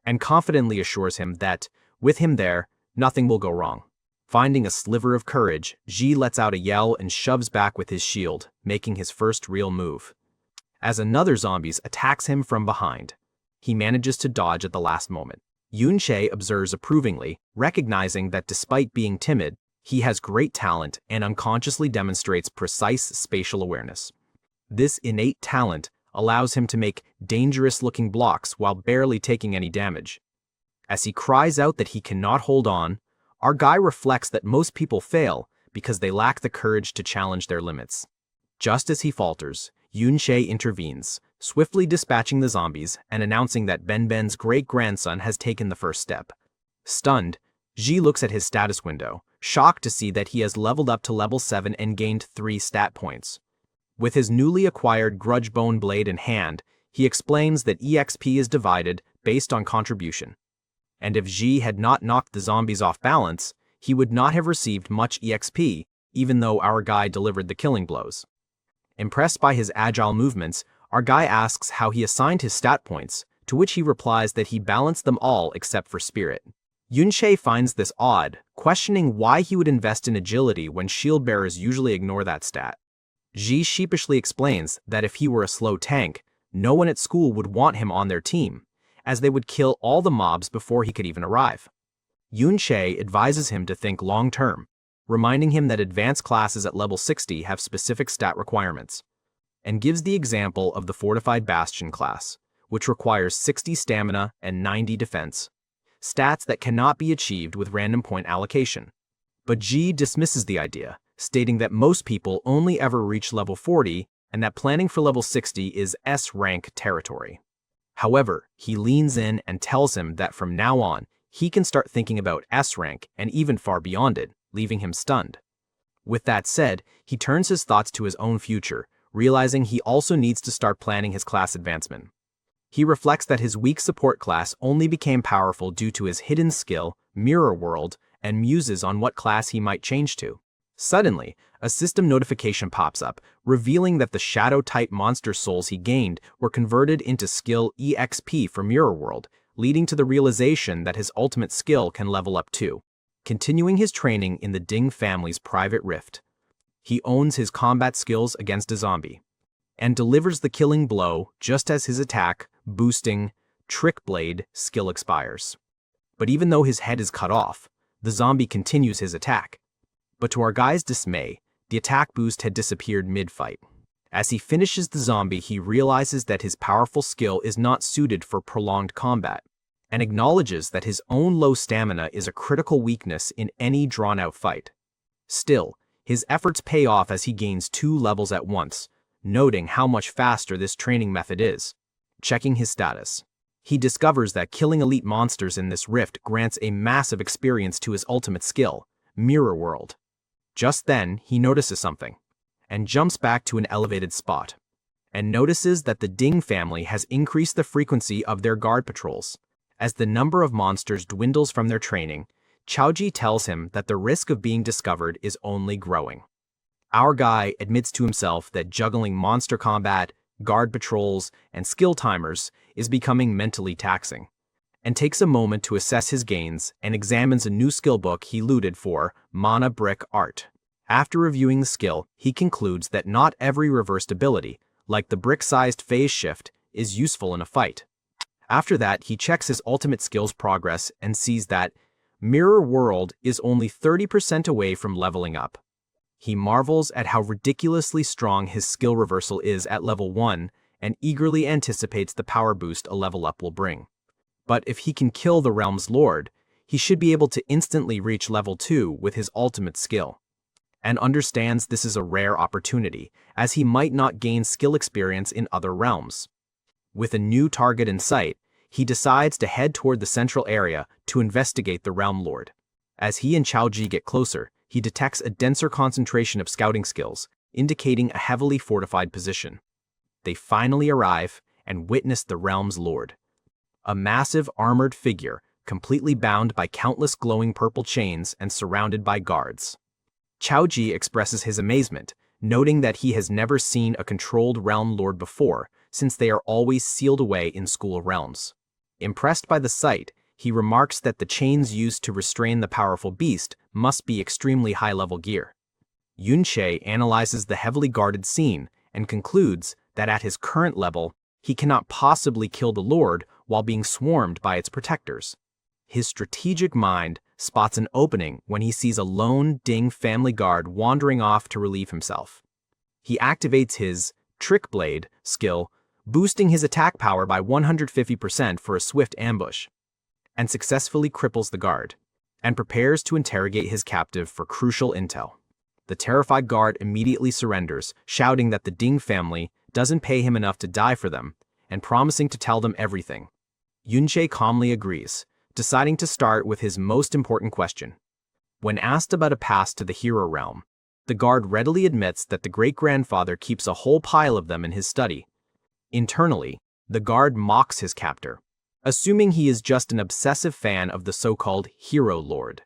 and confidently assures him that, with him there, nothing will go wrong. Finding a sliver of courage, Ji lets out a yell and shoves back with his shield, making his first real move. As another zombie attacks him from behind, he manages to dodge at the last moment. Yun Sha observes approvingly, recognizing that despite being timid, he has great talent and unconsciously demonstrates precise spatial awareness. This innate talent allows him to make dangerous-looking blocks while barely taking any damage. As he cries out that he cannot hold on, our guy reflects that most people fail because they lack the courage to challenge their limits. Just as he falters, Yun Sha intervenes, swiftly dispatching the zombies and announcing that Benben's great-grandson has taken the first step. Stunned, Ji looks at his status window, shocked to see that he has leveled up to level 7 and gained 3 stat points. With his newly acquired grudge bone blade in hand, he explains that EXP is divided based on contribution. And if Ji had not knocked the zombies off balance, he would not have received much EXP, even though our guy delivered the killing blows. Impressed by his agile movements, our guy asks how he assigned his stat points, to which he replies that he balanced them all except for spirit. Yun Sha finds this odd, questioning why he would invest in agility when shield bearers usually ignore that stat. Ji sheepishly explains that if he were a slow tank, no one at school would want him on their team, as they would kill all the mobs before he could even arrive. Yun Sha advises him to think long-term, reminding him that advanced classes at level 60 have specific stat requirements, and gives the example of the Fortified Bastion class, which requires 60 stamina and 90 defense, stats that cannot be achieved with random point allocation. But Ji dismisses the idea, stating that most people only ever reach level 40 and that planning for level 60 is S-rank territory. However, he leans in and tells him that from now on, he can start thinking about S-rank and even far beyond it, leaving him stunned. With that said, he turns his thoughts to his own future, realizing he also needs to start planning his class advancement. He reflects that his weak support class only became powerful due to his hidden skill, Mirror World, and muses on what class he might change to. Suddenly, a system notification pops up, revealing that the shadow-type monster souls he gained were converted into skill EXP for Mirror World, leading to the realization that his ultimate skill can level up too. Continuing his training in the Ding family's private rift, he owns his combat skills against a zombie, and delivers the killing blow just as his attack, boosting, Trick Blade skill expires. But even though his head is cut off, the zombie continues his attack. But to our guy's dismay, the attack boost had disappeared mid-fight. As he finishes the zombie, he realizes that his powerful skill is not suited for prolonged combat, and acknowledges that his own low stamina is a critical weakness in any drawn-out fight. Still, his efforts pay off as he gains 2 levels at once, noting how much faster this training method is. Checking his status, he discovers that killing elite monsters in this rift grants a massive experience to his ultimate skill, Mirror World. Just then, he notices something, and jumps back to an elevated spot, and notices that the Ding family has increased the frequency of their guard patrols. As the number of monsters dwindles from their training, Chaoji tells him that the risk of being discovered is only growing. Our guy admits to himself that juggling monster combat, guard patrols, and skill timers is becoming mentally taxing, and takes a moment to assess his gains and examines a new skill book he looted for Mana Brick Art. After reviewing the skill, he concludes that not every reversed ability, like the brick-sized phase shift, is useful in a fight. After that, he checks his ultimate skill's progress and sees that Mirror World is only 30% away from leveling up. He marvels at how ridiculously strong his skill reversal is at level 1 and eagerly anticipates the power boost a level up will bring. But if he can kill the realm's lord, he should be able to instantly reach level 2 with his ultimate skill, and understands this is a rare opportunity, as he might not gain skill experience in other realms. With a new target in sight, he decides to head toward the central area to investigate the realm lord. As he and Chaoji get closer, he detects a denser concentration of scouting skills, indicating a heavily fortified position. They finally arrive and witness the realm's lord, a massive armored figure, completely bound by countless glowing purple chains and surrounded by guards. Chaoji expresses his amazement, noting that he has never seen a controlled realm lord before, since they are always sealed away in school realms. Impressed by the sight, he remarks that the chains used to restrain the powerful beast must be extremely high-level gear. Yun Sha analyzes the heavily guarded scene and concludes that at his current level, he cannot possibly kill the lord while being swarmed by its protectors. His strategic mind spots an opening when he sees a lone Ding family guard wandering off to relieve himself. He activates his Trick Blade skill, boosting his attack power by 150% for a swift ambush, and successfully cripples the guard, and prepares to interrogate his captive for crucial intel. The terrified guard immediately surrenders, shouting that the Ding family doesn't pay him enough to die for them, and promising to tell them everything. Yun Sha calmly agrees, deciding to start with his most important question. When asked about a pass to the hero realm, the guard readily admits that the great-grandfather keeps a whole pile of them in his study. Internally, the guard mocks his captor, assuming he is just an obsessive fan of the so-called hero lord.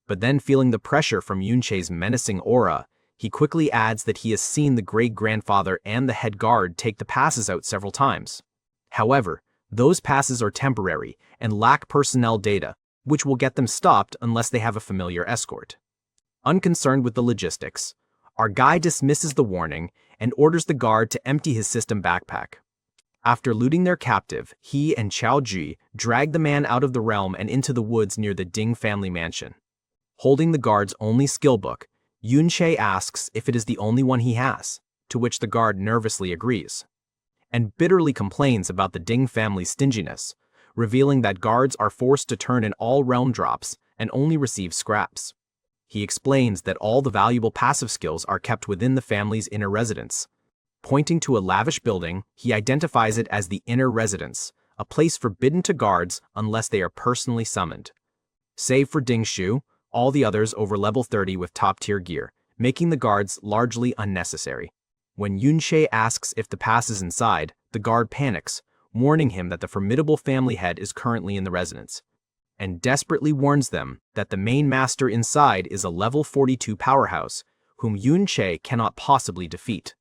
But then, feeling the pressure from Yun Sha's menacing aura, he quickly adds that he has seen the great-grandfather and the head guard take the passes out several times. However, Those passes are temporary and lack personnel data, which will get them stopped unless they have a familiar escort. Unconcerned with the logistics, our guy dismisses the warning and orders the guard to empty his system backpack. After looting their captive, he and Chiao drag the man out of the realm and into the woods near the Ding family mansion. Holding the guard's only skill book, Yun Sha asks if it is the only one he has, to which the guard nervously agrees, and bitterly complains about the Ding family's stinginess, revealing that guards are forced to turn in all realm drops and only receive scraps. He explains that all the valuable passive skills are kept within the family's inner residence. Pointing to a lavish building, he identifies it as the inner residence, a place forbidden to guards unless they are personally summoned. Save for Ding Shu, all the others over level 30 with top-tier gear, making the guards largely unnecessary. When Yun Sha asks if the pass is inside, the guard panics, warning him that the formidable family head is currently in the residence, and desperately warns them that the main master inside is a level 42 powerhouse, whom Yun Sha cannot possibly defeat.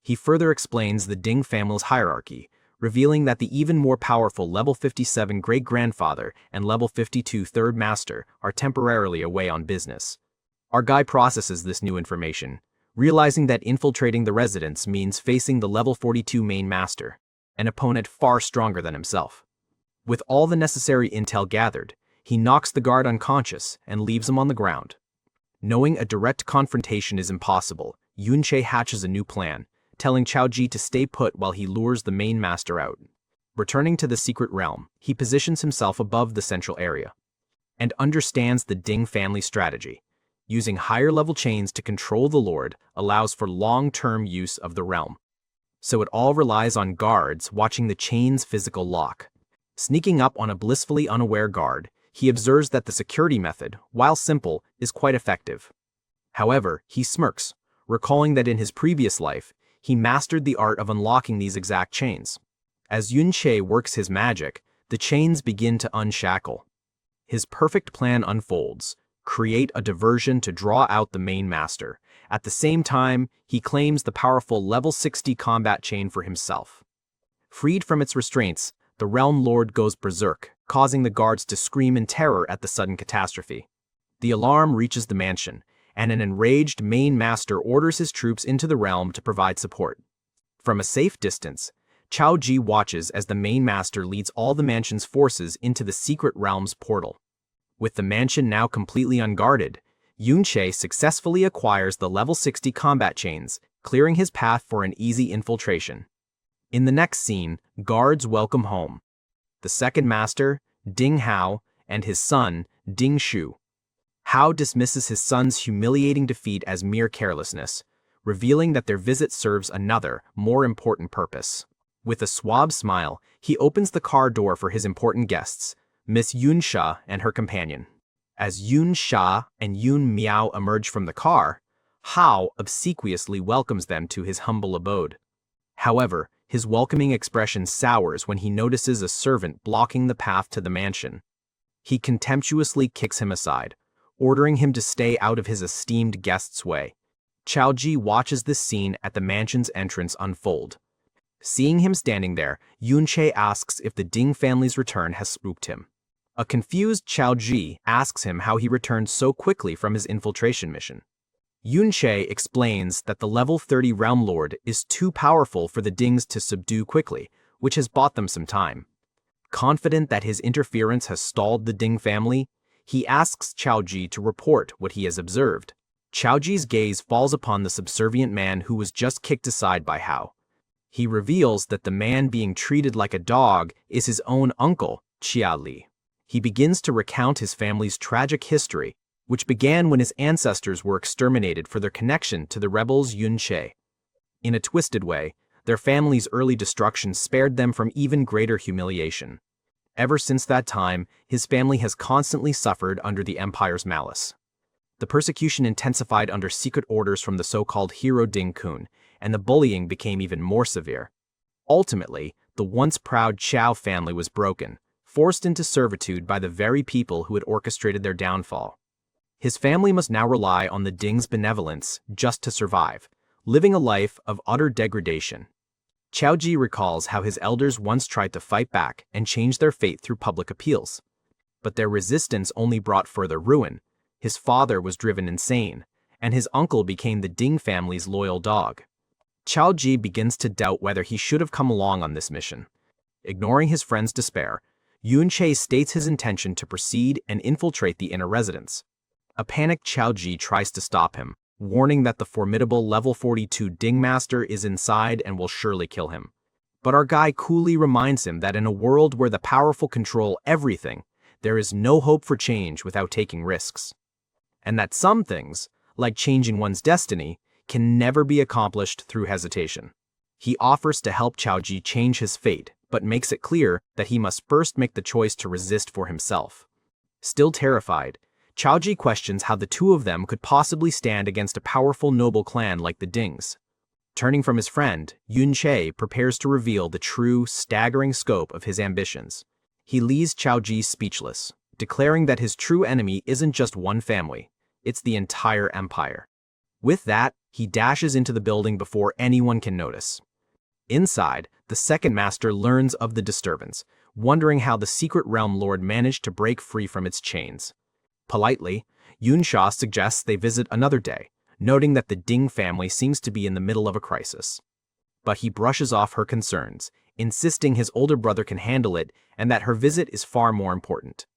He further explains the Ding family's hierarchy, revealing that the even more powerful level 57 great-grandfather and level 52 third master are temporarily away on business. Our guy processes this new information, realizing that infiltrating the residence means facing the level 42 main master, an opponent far stronger than himself. With all the necessary intel gathered, he knocks the guard unconscious and leaves him on the ground. Knowing a direct confrontation is impossible, Yun Sha hatches a new plan, telling Chiao to stay put while he lures the main master out. Returning to the secret realm, he positions himself above the central area and understands the Ding family strategy. Using higher-level chains to control the Lord allows for long-term use of the realm. So it all relies on guards watching the chain's physical lock. Sneaking up on a blissfully unaware guard, he observes that the security method, while simple, is quite effective. However, he smirks, recalling that in his previous life, he mastered the art of unlocking these exact chains. As Yun Sha works his magic, the chains begin to unshackle. His perfect plan unfolds: create a diversion to draw out the main master. At the same time, he claims the powerful level 60 combat chain for himself. Freed from its restraints, the Realm Lord goes berserk, causing the guards to scream in terror at the sudden catastrophe. The alarm reaches the mansion, and an enraged main master orders his troops into the realm to provide support. From a safe distance, Chiao watches as the main master leads all the mansion's forces into the secret realm's portal. With the mansion now completely unguarded, Yun Sha successfully acquires the level 60 combat chains, clearing his path for an easy infiltration. In the next scene, guards welcome home the second master, Ding Hao, and his son, Ding Shu. Hao dismisses his son's humiliating defeat as mere carelessness, revealing that their visit serves another, more important purpose. With a suave smile, he opens the car door for his important guests, Miss Yun Sha and her companion. As Yun Sha and Yun Miao emerge from the car, Hao obsequiously welcomes them to his humble abode. However, his welcoming expression sours when he notices a servant blocking the path to the mansion. He contemptuously kicks him aside, ordering him to stay out of his esteemed guest's way. Chiao watches this scene at the mansion's entrance unfold. Seeing him standing there, Yun Sha asks if the Ding family's return has spooked him. A confused Chiao asks him how he returned so quickly from his infiltration mission. Yun Sha explains that the level 30 Realm Lord is too powerful for the Dings to subdue quickly, which has bought them some time. Confident that his interference has stalled the Ding family, he asks Chiao to report what he has observed. Chiao-ji's gaze falls upon the subservient man who was just kicked aside by Hao. He reveals that the man being treated like a dog is his own uncle, Chiao. He begins to recount his family's tragic history, which began when his ancestors were exterminated for their connection to the rebels Yun Sha. In a twisted way, their family's early destruction spared them from even greater humiliation. Ever since that time, his family has constantly suffered under the Empire's malice. The persecution intensified under secret orders from the so-called hero Ding Kun, and the bullying became even more severe. Ultimately, the once proud Chiao family was broken, forced into servitude by the very people who had orchestrated their downfall. His family must now rely on the Ding's benevolence just to survive, living a life of utter degradation. Chiao recalls how his elders once tried to fight back and change their fate through public appeals. But their resistance only brought further ruin. His father was driven insane, and his uncle became the Ding family's loyal dog. Chiao begins to doubt whether he should have come along on this mission. Ignoring his friend's despair, Yun Sha states his intention to proceed and infiltrate the inner residence. A panicked Chiao tries to stop him, warning that the formidable level 42 Ding Master is inside and will surely kill him. But our guy coolly reminds him that in a world where the powerful control everything, there is no hope for change without taking risks. And that some things, like changing one's destiny, can never be accomplished through hesitation. He offers to help Chiao change his fate, but makes it clear that he must first make the choice to resist for himself. Still terrified, Chiao questions how the two of them could possibly stand against a powerful noble clan like the Dings. Turning from his friend, Yun Sha prepares to reveal the true, staggering scope of his ambitions. He leaves Chiao speechless, declaring that his true enemy isn't just one family, it's the entire empire. With that, he dashes into the building before anyone can notice. Inside, the second master learns of the disturbance, wondering how the secret realm lord managed to break free from its chains. Politely, Yun Sha suggests they visit another day, noting that the Ding family seems to be in the middle of a crisis. But he brushes off her concerns, insisting his older brother can handle it and that her visit is far more important.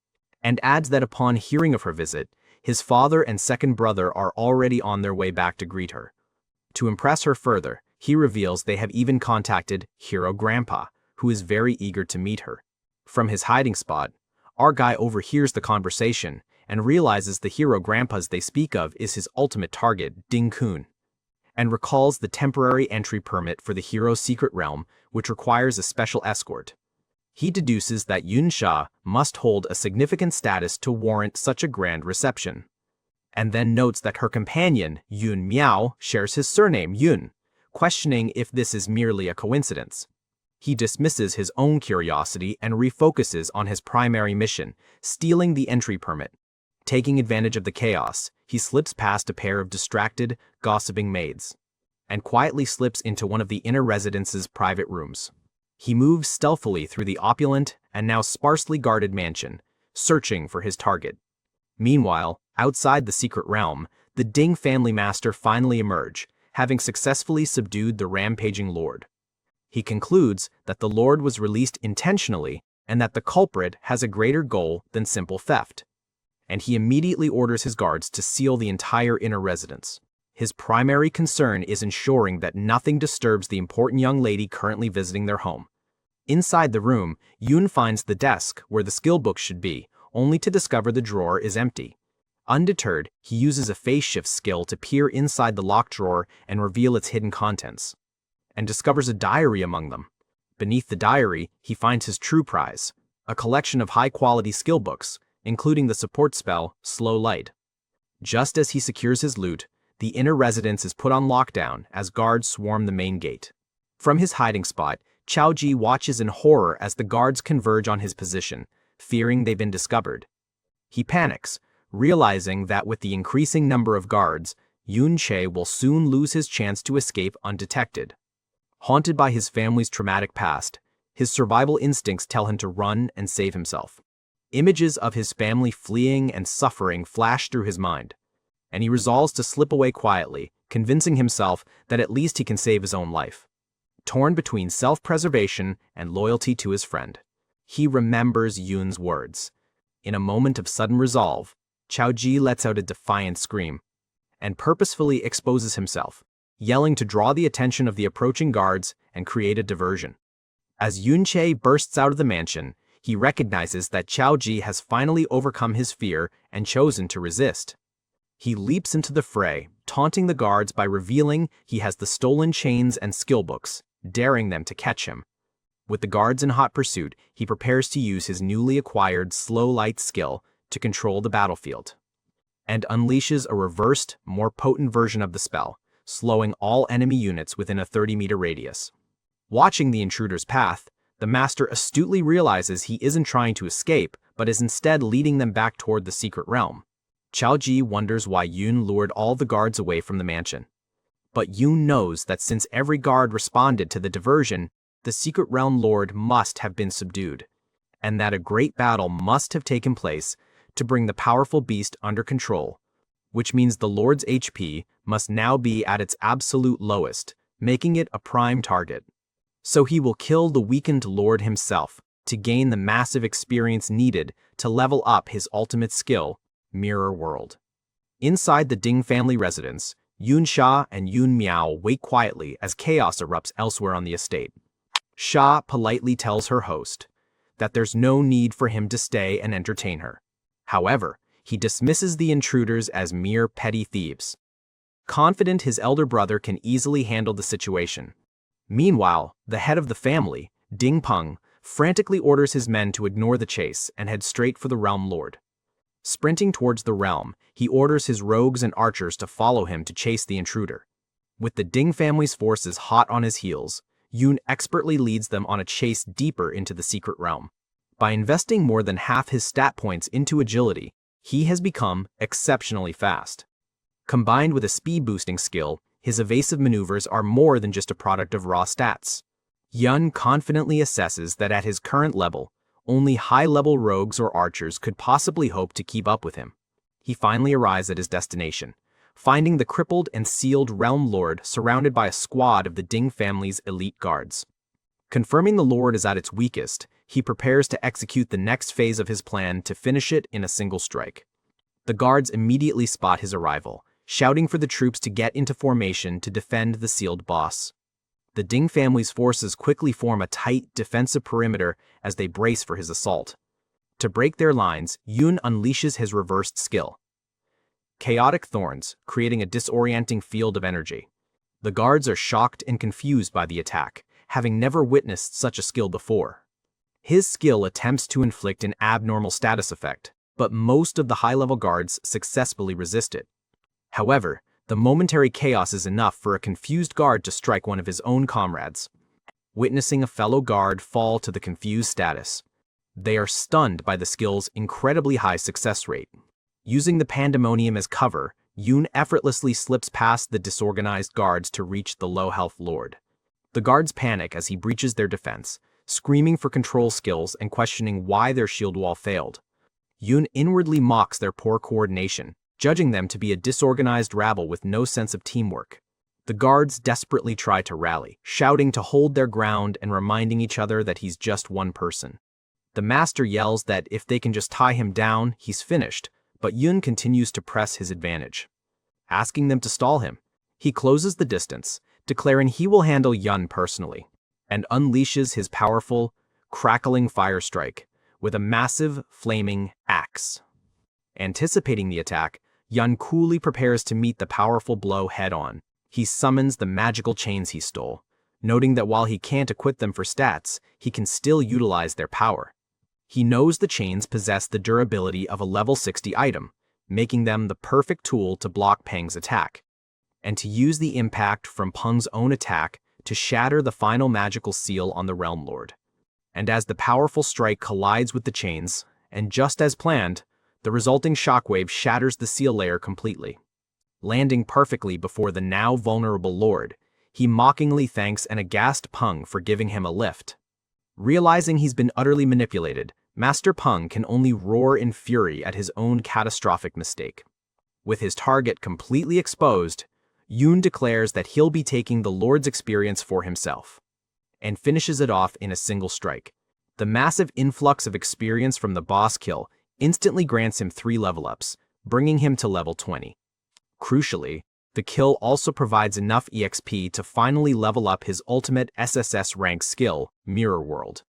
And adds that upon hearing of her visit, his father and second brother are already on their way back to greet her. To impress her further, he reveals they have even contacted Hero Grandpa, who is very eager to meet her. From his hiding spot, our guy overhears the conversation and realizes the Hero Grandpas they speak of is his ultimate target, Ding-kun, and recalls the temporary entry permit for the hero's secret realm, which requires a special escort. He deduces that Yun Sha must hold a significant status to warrant such a grand reception, and then notes that her companion, Yun Miao, shares his surname, Yun, questioning if this is merely a coincidence. He dismisses his own curiosity and refocuses on his primary mission, stealing the entry permit. Taking advantage of the chaos, he slips past a pair of distracted, gossiping maids, and quietly slips into one of the inner residence's private rooms. He moves stealthily through the opulent and now sparsely guarded mansion, searching for his target. Meanwhile, outside the secret realm, the Ding family master finally emerge, having successfully subdued the rampaging lord. He concludes that the lord was released intentionally and that the culprit has a greater goal than simple theft. And he immediately orders his guards to seal the entire inner residence. His primary concern is ensuring that nothing disturbs the important young lady currently visiting their home. Inside the room, Yun finds the desk where the skill book should be, only to discover the drawer is empty. Undeterred, he uses a phase shift skill to peer inside the locked drawer and reveal its hidden contents, and discovers a diary among them. Beneath the diary, he finds his true prize, a collection of high-quality skill books, including the support spell, Slow Light. Just as he secures his loot, the inner residence is put on lockdown as guards swarm the main gate. From his hiding spot, Chiao watches in horror as the guards converge on his position, fearing they've been discovered. He panics, realizing that with the increasing number of guards, Yun Sha will soon lose his chance to escape undetected. Haunted by his family's traumatic past, his survival instincts tell him to run and save himself. Images of his family fleeing and suffering flash through his mind, and he resolves to slip away quietly, convincing himself that at least he can save his own life. Torn between self-preservation and loyalty to his friend, he remembers Yun's words. In a moment of sudden resolve, Chiao lets out a defiant scream and purposefully exposes himself, yelling to draw the attention of the approaching guards and create a diversion. As Yun Sha bursts out of the mansion, he recognizes that Chiao has finally overcome his fear and chosen to resist. He leaps into the fray, taunting the guards by revealing he has the stolen chains and skill books, daring them to catch him. With the guards in hot pursuit, he prepares to use his newly acquired Slow Light skill to control the battlefield, and unleashes a reversed, more potent version of the spell, slowing all enemy units within a 30-meter radius. Watching the intruder's path, the master astutely realizes he isn't trying to escape, but is instead leading them back toward the secret realm. Chiao wonders why Yun lured all the guards away from the mansion. But Yun knows that since every guard responded to the diversion, the Secret Realm Lord must have been subdued, and that a great battle must have taken place to bring the powerful beast under control, which means the Lord's HP must now be at its absolute lowest, making it a prime target. So he will kill the weakened Lord himself to gain the massive experience needed to level up his ultimate skill, Mirror World. Inside the Ding family residence, Yun Sha and Yun Miao wait quietly as chaos erupts elsewhere on the estate. Sha politely tells her host that there's no need for him to stay and entertain her. However, he dismisses the intruders as mere petty thieves, confident his elder brother can easily handle the situation. Meanwhile, the head of the family, Ding Peng, frantically orders his men to ignore the chase and head straight for the Realm Lord. Sprinting towards the realm, he orders his rogues and archers to follow him to chase the intruder. With the Ding family's forces hot on his heels, Yun expertly leads them on a chase deeper into the secret realm. By investing more than half his stat points into agility, he has become exceptionally fast. Combined with a speed-boosting skill, his evasive maneuvers are more than just a product of raw stats. Yun confidently assesses that at his current level, only high-level rogues or archers could possibly hope to keep up with him. He finally arrives at his destination, finding the crippled and sealed Realm Lord surrounded by a squad of the Ding family's elite guards. Confirming the Lord is at its weakest, he prepares to execute the next phase of his plan to finish it in a single strike. The guards immediately spot his arrival, shouting for the troops to get into formation to defend the sealed boss. The Ding family's forces quickly form a tight, defensive perimeter as they brace for his assault. To break their lines, Yun unleashes his reversed skill, Chaotic Thorns, creating a disorienting field of energy. The guards are shocked and confused by the attack, having never witnessed such a skill before. His skill attempts to inflict an abnormal status effect, but most of the high-level guards successfully resist it. However, the momentary chaos is enough for a confused guard to strike one of his own comrades. Witnessing a fellow guard fall to the confused status, they are stunned by the skill's incredibly high success rate. Using the pandemonium as cover, Yun effortlessly slips past the disorganized guards to reach the low-health Lord. The guards panic as he breaches their defense, screaming for control skills and questioning why their shield wall failed. Yun inwardly mocks their poor coordination, judging them to be a disorganized rabble with no sense of teamwork. The guards desperately try to rally, shouting to hold their ground and reminding each other that he's just one person. The master yells that if they can just tie him down, he's finished, but Yun continues to press his advantage. Asking them to stall him, he closes the distance, declaring he will handle Yun personally, and unleashes his powerful, crackling fire strike with a massive, flaming axe. Anticipating the attack, Yun coolly prepares to meet the powerful blow head-on. He summons the magical chains he stole, noting that while he can't equip them for stats, he can still utilize their power. He knows the chains possess the durability of a level 60 item, making them the perfect tool to block Peng's attack, and to use the impact from Peng's own attack to shatter the final magical seal on the Realm Lord. And as the powerful strike collides with the chains, and just as planned, the resulting shockwave shatters the seal layer completely. Landing perfectly before the now vulnerable Lord, he mockingly thanks an aghast Peng for giving him a lift. Realizing he's been utterly manipulated, Master Peng can only roar in fury at his own catastrophic mistake. With his target completely exposed, Yun declares that he'll be taking the Lord's experience for himself, and finishes it off in a single strike. The massive influx of experience from the boss kill instantly grants him 3 level-ups, bringing him to level 20. Crucially, the kill also provides enough EXP to finally level up his ultimate SSS rank skill, Mirror World.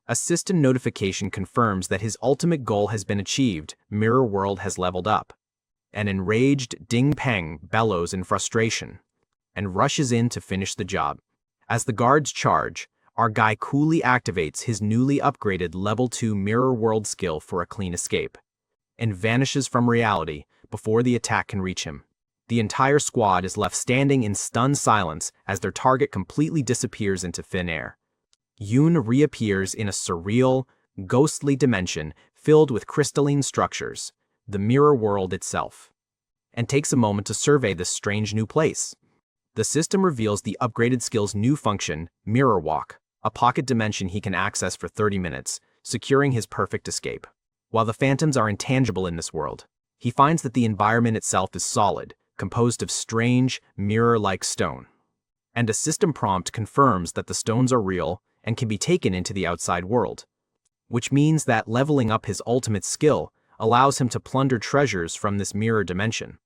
A system notification confirms that his ultimate goal has been achieved. Mirror World has leveled up. An enraged Ding Peng bellows in frustration and rushes in to finish the job. As the guards charge, our guy coolly activates his newly upgraded level 2 Mirror World skill for a clean escape, and vanishes from reality before the attack can reach him. The entire squad is left standing in stunned silence as their target completely disappears into thin air. Yun reappears in a surreal, ghostly dimension filled with crystalline structures, the Mirror World itself, and takes a moment to survey this strange new place. The system reveals the upgraded skill's new function, Mirror Walk, a pocket dimension he can access for 30 minutes, securing his perfect escape. While the phantoms are intangible in this world, he finds that the environment itself is solid, composed of strange, mirror-like stone. And a system prompt confirms that the stones are real and can be taken into the outside world, which means that leveling up his ultimate skill allows him to plunder treasures from this mirror dimension.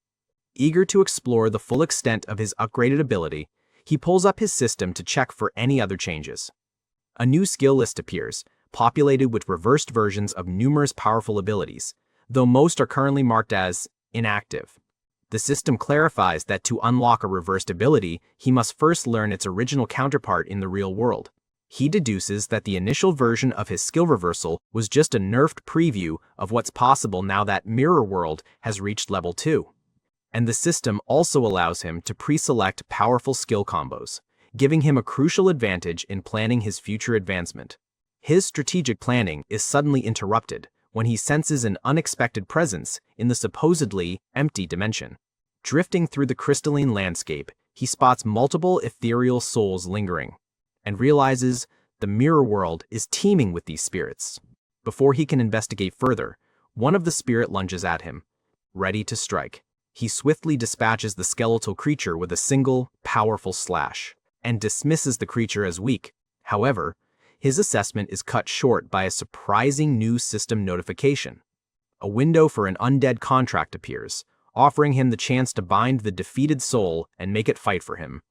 Eager to explore the full extent of his upgraded ability, he pulls up his system to check for any other changes. A new skill list appears, populated with reversed versions of numerous powerful abilities, though most are currently marked as inactive. The system clarifies that to unlock a reversed ability, he must first learn its original counterpart in the real world. He deduces that the initial version of his skill reversal was just a nerfed preview of what's possible now that Mirror World has reached level 2. And the system also allows him to pre-select powerful skill combos, giving him a crucial advantage in planning his future advancement. His strategic planning is suddenly interrupted when he senses an unexpected presence in the supposedly empty dimension. Drifting through the crystalline landscape, he spots multiple ethereal souls lingering, and realizes the mirror world is teeming with these spirits. Before he can investigate further, one of the spirit lunges at him, ready to strike. He swiftly dispatches the skeletal creature with a single, powerful slash, and dismisses the creature as weak. However, his assessment is cut short by a surprising new system notification. A window for an undead contract appears, offering him the chance to bind the defeated soul and make it fight for him.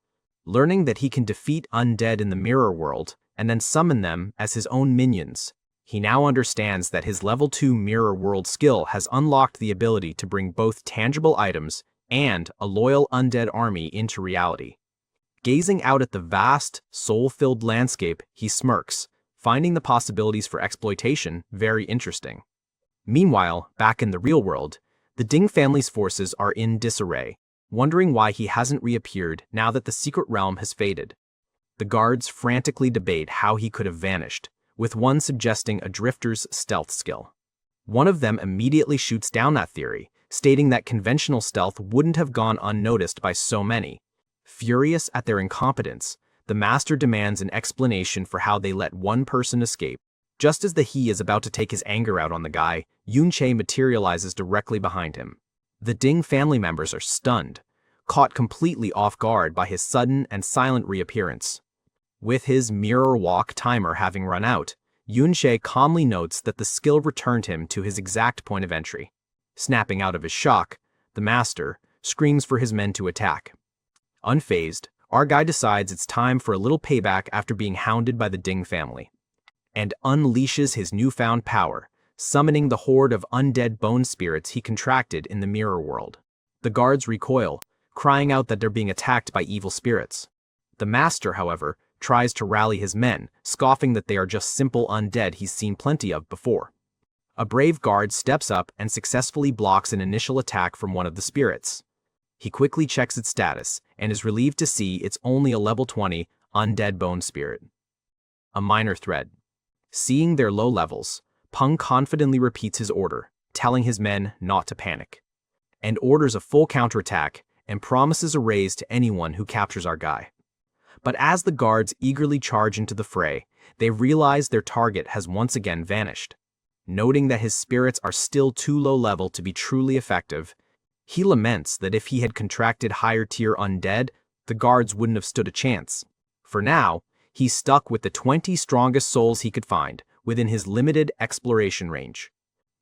Learning that he can defeat undead in the mirror world and then summon them as his own minions, he now understands that his level 2 mirror world skill has unlocked the ability to bring both tangible items and a loyal undead army into reality. Gazing out at the vast, soul-filled landscape, he smirks, finding the possibilities for exploitation very interesting. Meanwhile, back in the real world, the Ding family's forces are in disarray, wondering why he hasn't reappeared now that the secret realm has faded. The guards frantically debate how he could have vanished, with one suggesting a drifter's stealth skill. One of them immediately shoots down that theory, stating that conventional stealth wouldn't have gone unnoticed by so many. Furious at their incompetence, the master demands an explanation for how they let one person escape. Just as he is about to take his anger out on the guy, Yun Sha materializes directly behind him. The Ding family members are stunned, caught completely off guard by his sudden and silent reappearance. With his mirror walk timer having run out, Yun Sha calmly notes that the skill returned him to his exact point of entry. Snapping out of his shock, the master screams for his men to attack. Unfazed, our guy decides it's time for a little payback after being hounded by the Ding family, and unleashes his newfound power, summoning the horde of undead bone spirits he contracted in the mirror world. The guards recoil, crying out that they're being attacked by evil spirits. The master, however, tries to rally his men, scoffing that they are just simple undead he's seen plenty of before. A brave guard steps up and successfully blocks an initial attack from one of the spirits. He quickly checks its status and is relieved to see it's only a level 20 undead bone spirit. A minor threat. Seeing their low levels, Peng confidently repeats his order, telling his men not to panic, and orders a full counterattack and promises a raise to anyone who captures our guy. But as the guards eagerly charge into the fray, they realize their target has once again vanished. Noting that his spirits are still too low level to be truly effective, he laments that if he had contracted higher tier undead, the guards wouldn't have stood a chance. For now, he's stuck with the 20 strongest souls he could find within his limited exploration range,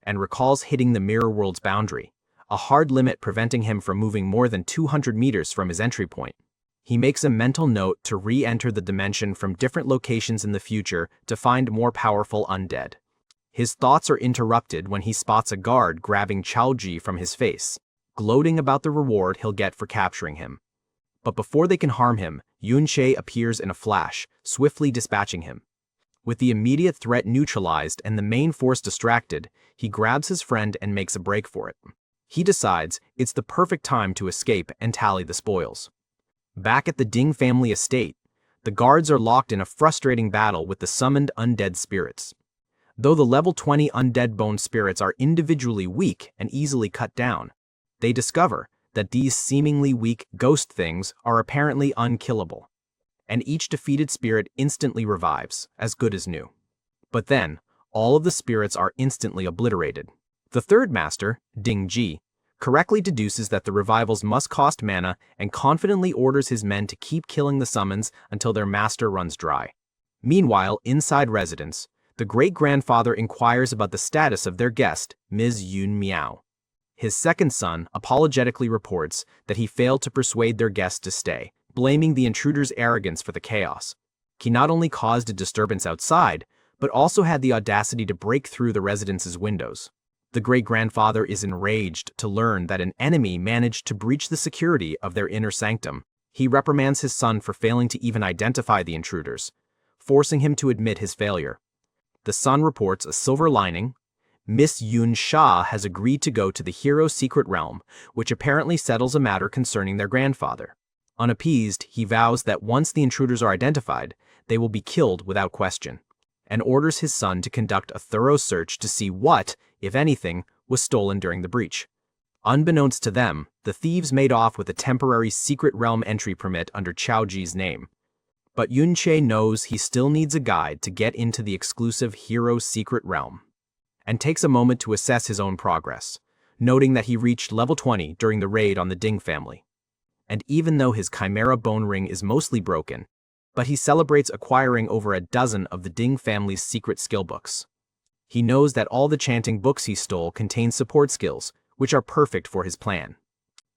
and recalls hitting the mirror world's boundary, a hard limit preventing him from moving more than 200 meters from his entry point. He makes a mental note to re-enter the dimension from different locations in the future to find more powerful undead. His thoughts are interrupted when he spots a guard grabbing Chiao from his face, gloating about the reward he'll get for capturing him. But before they can harm him, Yun Sha appears in a flash, swiftly dispatching him. With the immediate threat neutralized and the main force distracted, he grabs his friend and makes a break for it. He decides it's the perfect time to escape and tally the spoils. Back at the Ding family estate, the guards are locked in a frustrating battle with the summoned undead spirits. Though the level 20 undead bone spirits are individually weak and easily cut down, they discover that these seemingly weak ghost things are apparently unkillable, and each defeated spirit instantly revives, as good as new. But then, all of the spirits are instantly obliterated. The third master, Ding Ji, correctly deduces that the revivals must cost mana and confidently orders his men to keep killing the summons until their master runs dry. Meanwhile, inside residence, the great-grandfather inquires about the status of their guest, Ms. Yun Miao. His second son apologetically reports that he failed to persuade their guest to stay, blaming the intruder's arrogance for the chaos. He not only caused a disturbance outside, but also had the audacity to break through the residence's windows. The great-grandfather is enraged to learn that an enemy managed to breach the security of their inner sanctum. He reprimands his son for failing to even identify the intruders, forcing him to admit his failure. The son reports a silver lining. Miss Yun Sha has agreed to go to the hero's secret realm, which apparently settles a matter concerning their grandfather. Unappeased, he vows that once the intruders are identified, they will be killed without question, and orders his son to conduct a thorough search to see what, if anything, was stolen during the breach. Unbeknownst to them, the thieves made off with a temporary secret realm entry permit under Chiao Ji's name. But Yun Sha knows he still needs a guide to get into the exclusive hero's secret realm, and takes a moment to assess his own progress, noting that he reached level 20 during the raid on the Ding family. And even though his chimera bone ring is mostly broken, but he celebrates acquiring over a dozen of the Ding family's secret skill books. He knows that all the chanting books he stole contain support skills, which are perfect for his plan.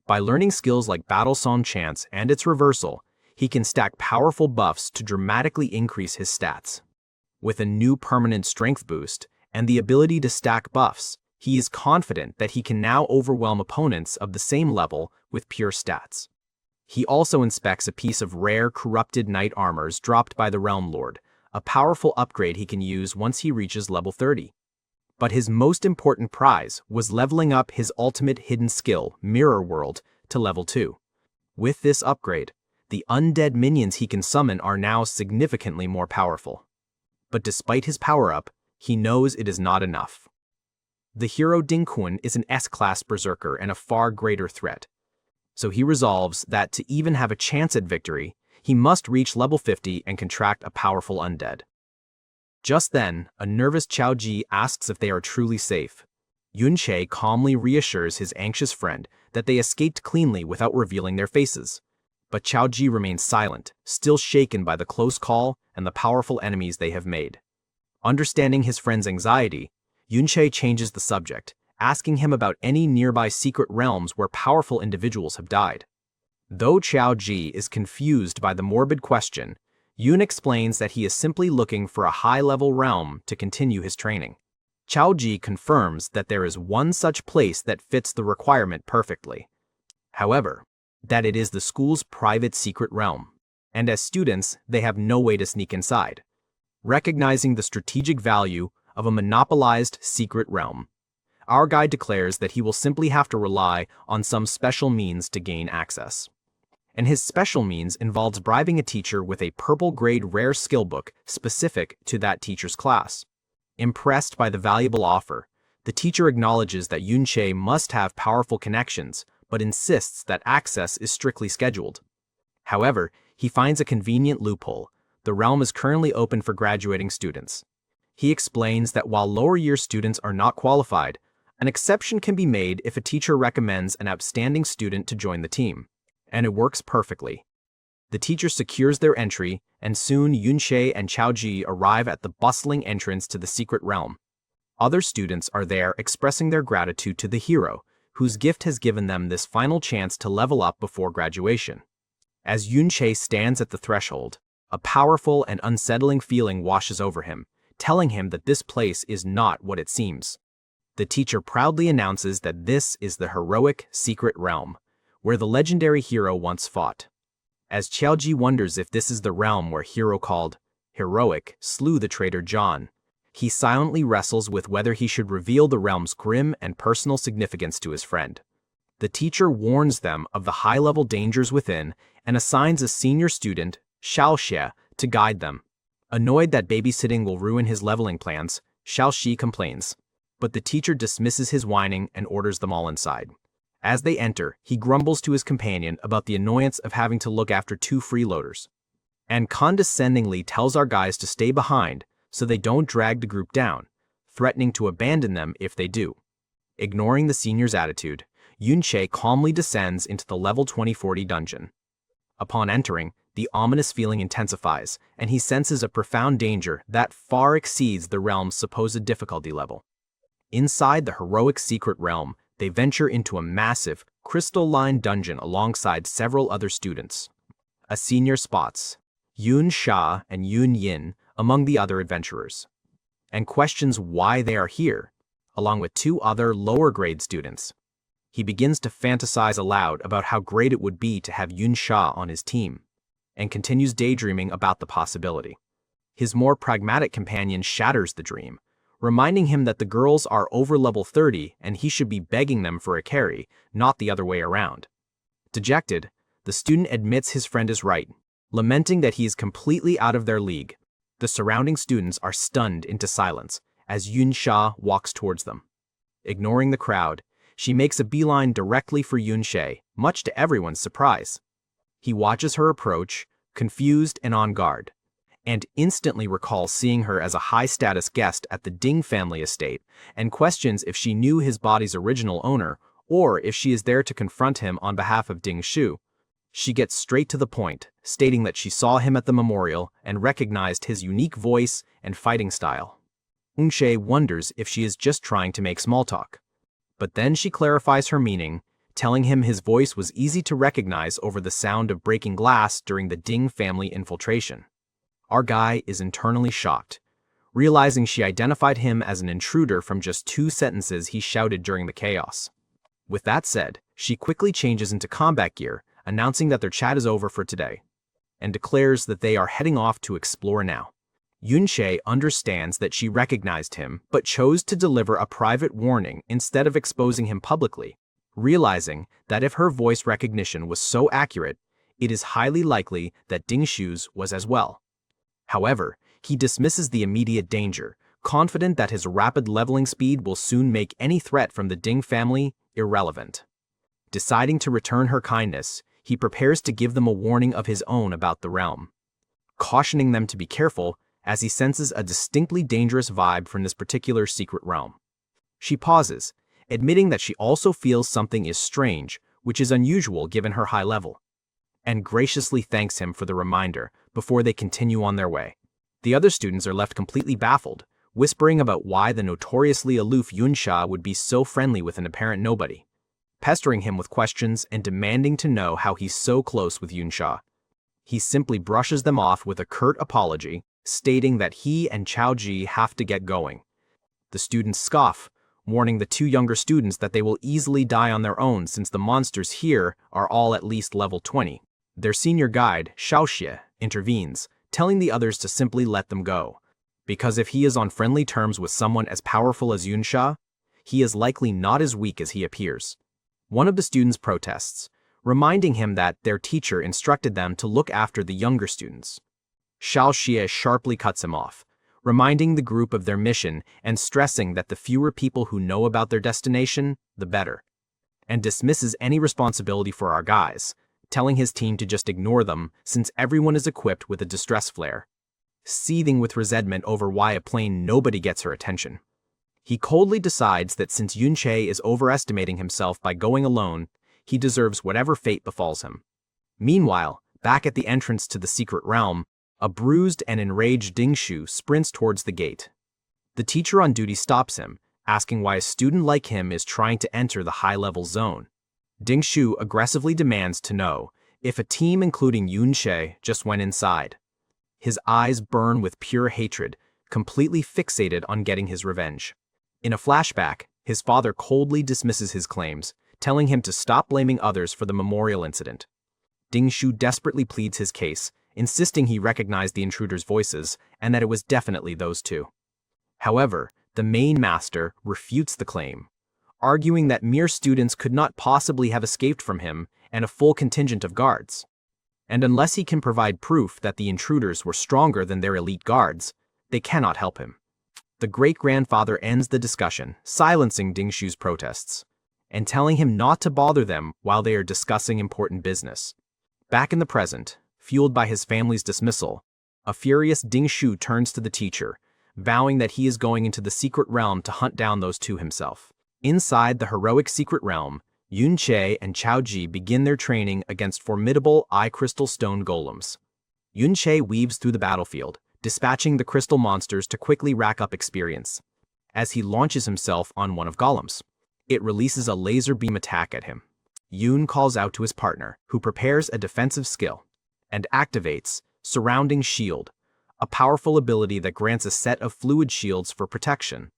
By learning skills like Battle Song Chants and its reversal, he can stack powerful buffs to dramatically increase his stats. With a new permanent strength boost and the ability to stack buffs, he is confident that he can now overwhelm opponents of the same level with pure stats. He also inspects a piece of rare corrupted knight armors dropped by the Realm Lord, a powerful upgrade he can use once he reaches level 30. But his most important prize was leveling up his ultimate hidden skill, Mirror World, to level 2. With this upgrade, the undead minions he can summon are now significantly more powerful. But despite his power-up, he knows it is not enough. The hero Dingkun is an S-class berserker and a far greater threat. So he resolves that to even have a chance at victory, he must reach level 50 and contract a powerful undead. Just then, a nervous Chiao Ji asks if they are truly safe. Yun Sha calmly reassures his anxious friend that they escaped cleanly without revealing their faces. But Chiao Ji remains silent, still shaken by the close call and the powerful enemies they have made. Understanding his friend's anxiety, Yun Sha changes the subject, asking him about any nearby secret realms where powerful individuals have died. Though Chiao Ji is confused by the morbid question, Yun explains that he is simply looking for a high-level realm to continue his training. Chiao Ji confirms that there is one such place that fits the requirement perfectly. However, that it is the school's private secret realm, and as students, they have no way to sneak inside. Recognizing the strategic value of a monopolized secret realm, our guide declares that he will simply have to rely on some special means to gain access. And his special means involves bribing a teacher with a purple-grade rare skill book specific to that teacher's class. Impressed by the valuable offer, the teacher acknowledges that Yun Sha must have powerful connections, but insists that access is strictly scheduled. However, he finds a convenient loophole. The realm is currently open for graduating students. He explains that while lower-year students are not qualified, an exception can be made if a teacher recommends an outstanding student to join the team. And it works perfectly. The teacher secures their entry, and soon Yun Sha and Chiao Ji arrive at the bustling entrance to the secret realm. Other students are there expressing their gratitude to the hero, whose gift has given them this final chance to level up before graduation. As Yun Sha stands at the threshold, a powerful and unsettling feeling washes over him, telling him that this place is not what it seems. The teacher proudly announces that this is the heroic secret realm, where the legendary hero once fought. As Chiao Ji wonders if this is the realm where hero called Heroic slew the traitor John, he silently wrestles with whether he should reveal the realm's grim and personal significance to his friend. The teacher warns them of the high-level dangers within and assigns a senior student, Xiaoxie, to guide them. Annoyed that babysitting will ruin his leveling plans, Xiaoxie complains, but the teacher dismisses his whining and orders them all inside. As they enter, he grumbles to his companion about the annoyance of having to look after two freeloaders, and condescendingly tells our guys to stay behind so they don't drag the group down, threatening to abandon them if they do. Ignoring the senior's attitude, Yun Sha calmly descends into the level 2040 dungeon. Upon entering, the ominous feeling intensifies, and he senses a profound danger that far exceeds the realm's supposed difficulty level. Inside the heroic secret realm, they venture into a massive, crystal-lined dungeon alongside several other students. A senior spots Yun Sha and Yun Yin among the other adventurers, and questions why they are here, along with two other lower-grade students. He begins to fantasize aloud about how great it would be to have Yun Sha on his team, and continues daydreaming about the possibility. His more pragmatic companion shatters the dream, reminding him that the girls are over level 30 and he should be begging them for a carry, not the other way around. Dejected, the student admits his friend is right, lamenting that he is completely out of their league. The surrounding students are stunned into silence as Yun Sha walks towards them. Ignoring the crowd, she makes a beeline directly for Yun Sha, much to everyone's surprise. He watches her approach, confused and on guard, and instantly recalls seeing her as a high-status guest at the Ding family estate and questions if she knew his body's original owner or if she is there to confront him on behalf of Ding Shu. She gets straight to the point, stating that she saw him at the memorial and recognized his unique voice and fighting style. Yun Sha wonders if she is just trying to make small talk. But then she clarifies her meaning, telling him his voice was easy to recognize over the sound of breaking glass during the Ding family infiltration. Our guy is internally shocked, realizing she identified him as an intruder from just 2 sentences he shouted during the chaos. With that said, she quickly changes into combat gear, announcing that their chat is over for today, and declares that they are heading off to explore now. Yun Sha understands that she recognized him but chose to deliver a private warning instead of exposing him publicly, realizing that if her voice recognition was so accurate, it is highly likely that Ding Shu's was as well. However, he dismisses the immediate danger, confident that his rapid leveling speed will soon make any threat from the Ding family irrelevant. Deciding to return her kindness, he prepares to give them a warning of his own about the realm, cautioning them to be careful as he senses a distinctly dangerous vibe from this particular secret realm. She pauses, admitting that she also feels something is strange, which is unusual given her high level, and graciously thanks him for the reminder before they continue on their way. The other students are left completely baffled, whispering about why the notoriously aloof Yun Sha would be so friendly with an apparent nobody, pestering him with questions and demanding to know how he's so close with Yun Sha. He simply brushes them off with a curt apology, stating that he and Chiao have to get going. The students scoff, warning the 2 younger students that they will easily die on their own since the monsters here are all at least level 20. Their senior guide, Shao intervenes, telling the others to simply let them go, because if he is on friendly terms with someone as powerful as Yun Sha, he is likely not as weak as he appears. One of the students protests, reminding him that their teacher instructed them to look after the younger students. Shao sharply cuts him off, reminding the group of their mission and stressing that the fewer people who know about their destination, the better, and dismisses any responsibility for our guys, telling his team to just ignore them since everyone is equipped with a distress flare. Seething with resentment over why a plain nobody gets her attention, he coldly decides that since Yun Sha is overestimating himself by going alone, he deserves whatever fate befalls him. Meanwhile, back at the entrance to the secret realm, a bruised and enraged Ding Shu sprints towards the gate. The teacher on duty stops him, asking why a student like him is trying to enter the high-level zone. Ding Shu aggressively demands to know if a team including Yun Sha just went inside. His eyes burn with pure hatred, completely fixated on getting his revenge. In a flashback, his father coldly dismisses his claims, telling him to stop blaming others for the memorial incident. Ding Shu desperately pleads his case, insisting he recognized the intruders' voices and that it was definitely those 2. However, the main master refutes the claim, arguing that mere students could not possibly have escaped from him and a full contingent of guards. And unless he can provide proof that the intruders were stronger than their elite guards, they cannot help him. The great-grandfather ends the discussion, silencing Ding Shu's protests, and telling him not to bother them while they are discussing important business. Back in the present, fueled by his family's dismissal, a furious Ding Shu turns to the teacher, vowing that he is going into the secret realm to hunt down those two himself. Inside the heroic secret realm, Yun Sha and Chiao begin their training against formidable eye crystal stone golems. Yun Sha weaves through the battlefield, dispatching the crystal monsters to quickly rack up experience. As he launches himself on one of golems, it releases a laser beam attack at him. Yun calls out to his partner, who prepares a defensive skill, and activates Surrounding Shield, a powerful ability that grants a set of fluid shields for protection.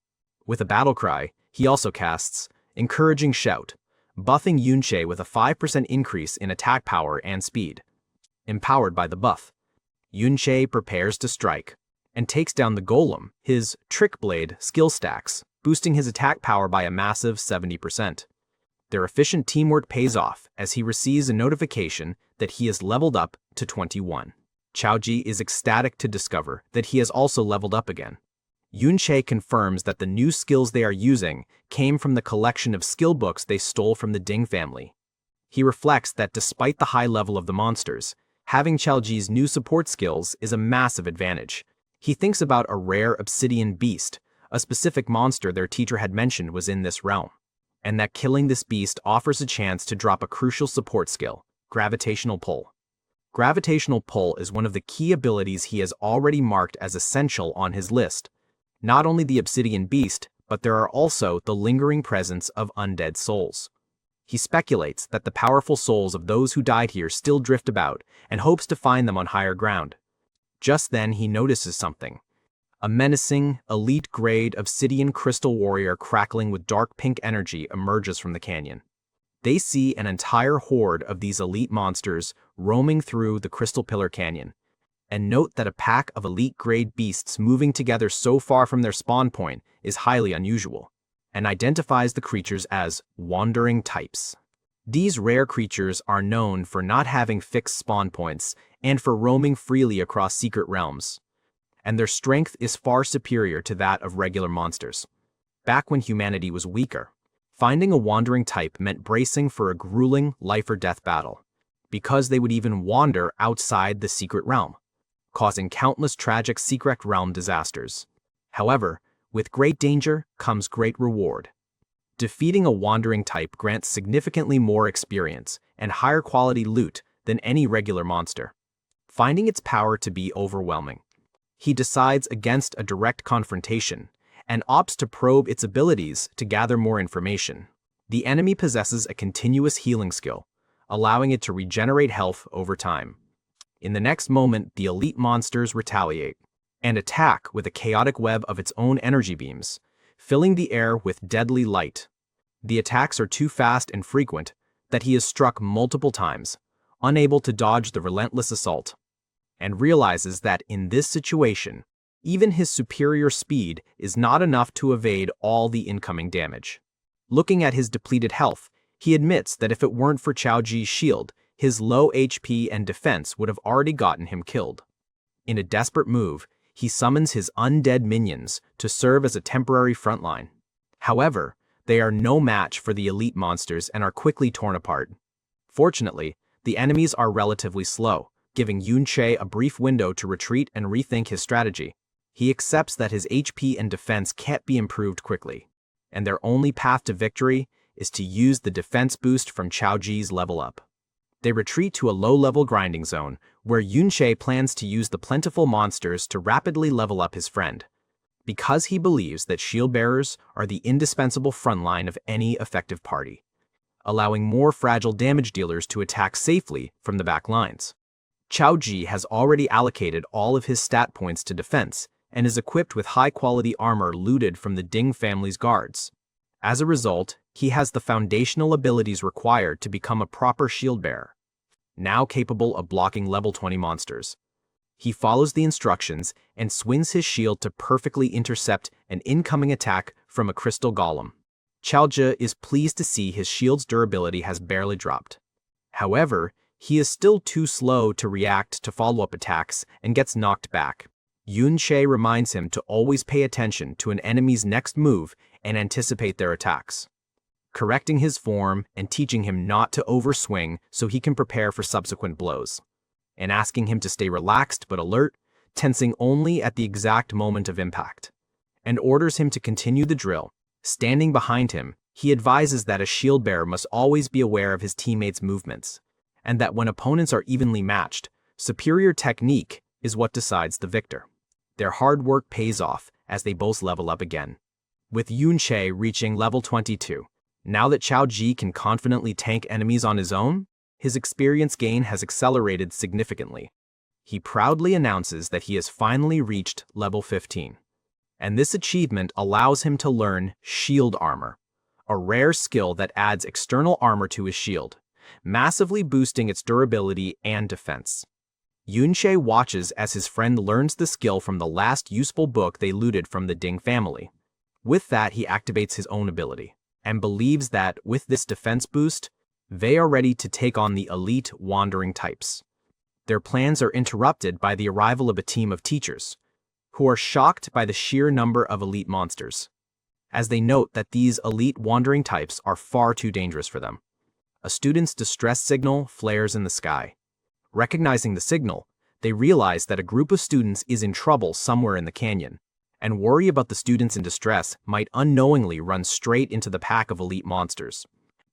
With a battle cry, he also casts Encouraging Shout, buffing Yun Sha with a 5% increase in attack power and speed. Empowered by the buff, Yun Sha prepares to strike, and takes down the golem. His Trick Blade skill stacks, boosting his attack power by a massive 70%. Their efficient teamwork pays off as he receives a notification that he is leveled up to 21. Chiao is ecstatic to discover that he has also leveled up again. Yun Sha confirms that the new skills they are using came from the collection of skill books they stole from the Ding family. He reflects that despite the high level of the monsters, having Chiao's new support skills is a massive advantage. He thinks about a rare obsidian beast, a specific monster their teacher had mentioned was in this realm, and that killing this beast offers a chance to drop a crucial support skill, Gravitational Pull. Gravitational Pull is one of the key abilities he has already marked as essential on his list. Not only the obsidian beast, but there are also the lingering presence of undead souls. He speculates that the powerful souls of those who died here still drift about and hopes to find them on higher ground. Just then he notices something. A menacing, elite-grade obsidian crystal warrior crackling with dark pink energy emerges from the canyon. They see an entire horde of these elite monsters roaming through the Crystal Pillar Canyon, and note that a pack of elite-grade beasts moving together so far from their spawn point is highly unusual, and identifies the creatures as wandering types. These rare creatures are known for not having fixed spawn points and for roaming freely across secret realms, and their strength is far superior to that of regular monsters. Back when humanity was weaker, finding a wandering type meant bracing for a grueling life-or-death battle, because they would even wander outside the secret realm, causing countless tragic secret realm disasters. However, with great danger comes great reward. Defeating a wandering type grants significantly more experience and higher quality loot than any regular monster, finding its power to be overwhelming. He decides against a direct confrontation and opts to probe its abilities to gather more information. The enemy possesses a continuous healing skill, allowing it to regenerate health over time. In the next moment, the elite monsters retaliate and attack with a chaotic web of its own energy beams, filling the air with deadly light. The attacks are too fast and frequent that he is struck multiple times, unable to dodge the relentless assault, and realizes that in this situation, even his superior speed is not enough to evade all the incoming damage. Looking at his depleted health, he admits that if it weren't for Chiao Ji's shield, his low HP and defense would have already gotten him killed. In a desperate move, he summons his undead minions to serve as a temporary frontline. However, they are no match for the elite monsters and are quickly torn apart. Fortunately, the enemies are relatively slow, giving Yun Sha a brief window to retreat and rethink his strategy. He accepts that his HP and defense can't be improved quickly, and their only path to victory is to use the defense boost from Chiao Ji's level up. They retreat to a low-level grinding zone, where Yun Sha plans to use the plentiful monsters to rapidly level up his friend, because he believes that shield bearers are the indispensable frontline of any effective party, allowing more fragile damage dealers to attack safely from the back lines. Chiao Ji has already allocated all of his stat points to defense, and is equipped with high-quality armor looted from the Ding family's guards. As a result, he has the foundational abilities required to become a proper shield bearer, now capable of blocking level 20 monsters. He follows the instructions and swings his shield to perfectly intercept an incoming attack from a crystal golem. Chiao Ji is pleased to see his shield's durability has barely dropped. However, he is still too slow to react to follow-up attacks and gets knocked back. Yun Sha reminds him to always pay attention to an enemy's next move and anticipate their attacks. correcting his form and teaching him not to overswing so he can prepare for subsequent blows, and asking him to stay relaxed but alert, tensing only at the exact moment of impact, and orders him to continue the drill. Standing behind him, he advises that a shield bearer must always be aware of his teammates' movements, and that when opponents are evenly matched, superior technique is what decides the victor. Their hard work pays off as they both level up again, with Yun Sha reaching level 22. Now that Chiao can confidently tank enemies on his own, his experience gain has accelerated significantly. He proudly announces that he has finally reached level 15, and this achievement allows him to learn shield armor, a rare skill that adds external armor to his shield, massively boosting its durability and defense. Yun Sha watches as his friend learns the skill from the last useful book they looted from the Ding family. With that, he activates his own ability, and believes that, with this defense boost, they are ready to take on the elite wandering types. Their plans are interrupted by the arrival of a team of teachers, who are shocked by the sheer number of elite monsters, as they note that these elite wandering types are far too dangerous for them. A student's distress signal flares in the sky. Recognizing the signal, they realize that a group of students is in trouble somewhere in the canyon, and worry about the students in distress might unknowingly run straight into the pack of elite monsters.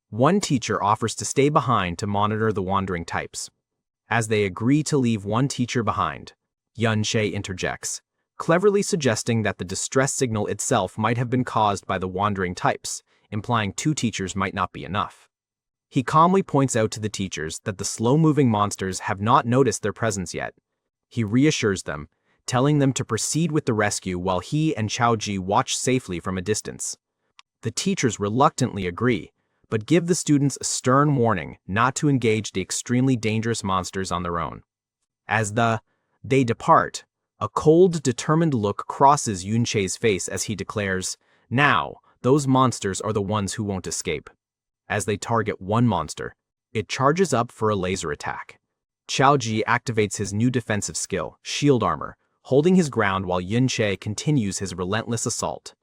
One teacher offers to stay behind to monitor the wandering types. As they agree to leave one teacher behind, Yun Sha interjects, cleverly suggesting that the distress signal itself might have been caused by the wandering types, implying 2 teachers might not be enough. He calmly points out to the teachers that the slow-moving monsters have not noticed their presence yet. He reassures them, telling them to proceed with the rescue while he and Chiao watch safely from a distance. The teachers reluctantly agree, but give the students a stern warning not to engage the extremely dangerous monsters on their own. As they depart, a cold, determined look crosses Yun Sha's face as he declares, "Now, those monsters are the ones who won't escape." As they target one monster, it charges up for a laser attack. Chiao activates his new defensive skill, shield armor, holding his ground while Yun Sha continues his relentless assault.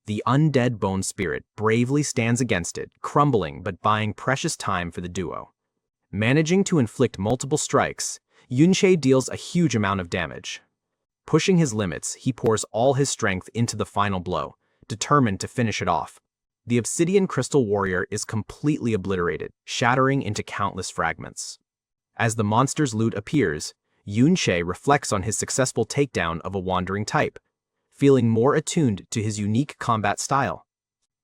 The undead bone spirit bravely stands against it, crumbling but buying precious time for the duo. Managing to inflict multiple strikes, Yun Sha deals a huge amount of damage. Pushing his limits, he pours all his strength into the final blow, determined to finish it off. The obsidian crystal warrior is completely obliterated, shattering into countless fragments. As the monster's loot appears, Yun Sha reflects on his successful takedown of a wandering type, feeling more attuned to his unique combat style.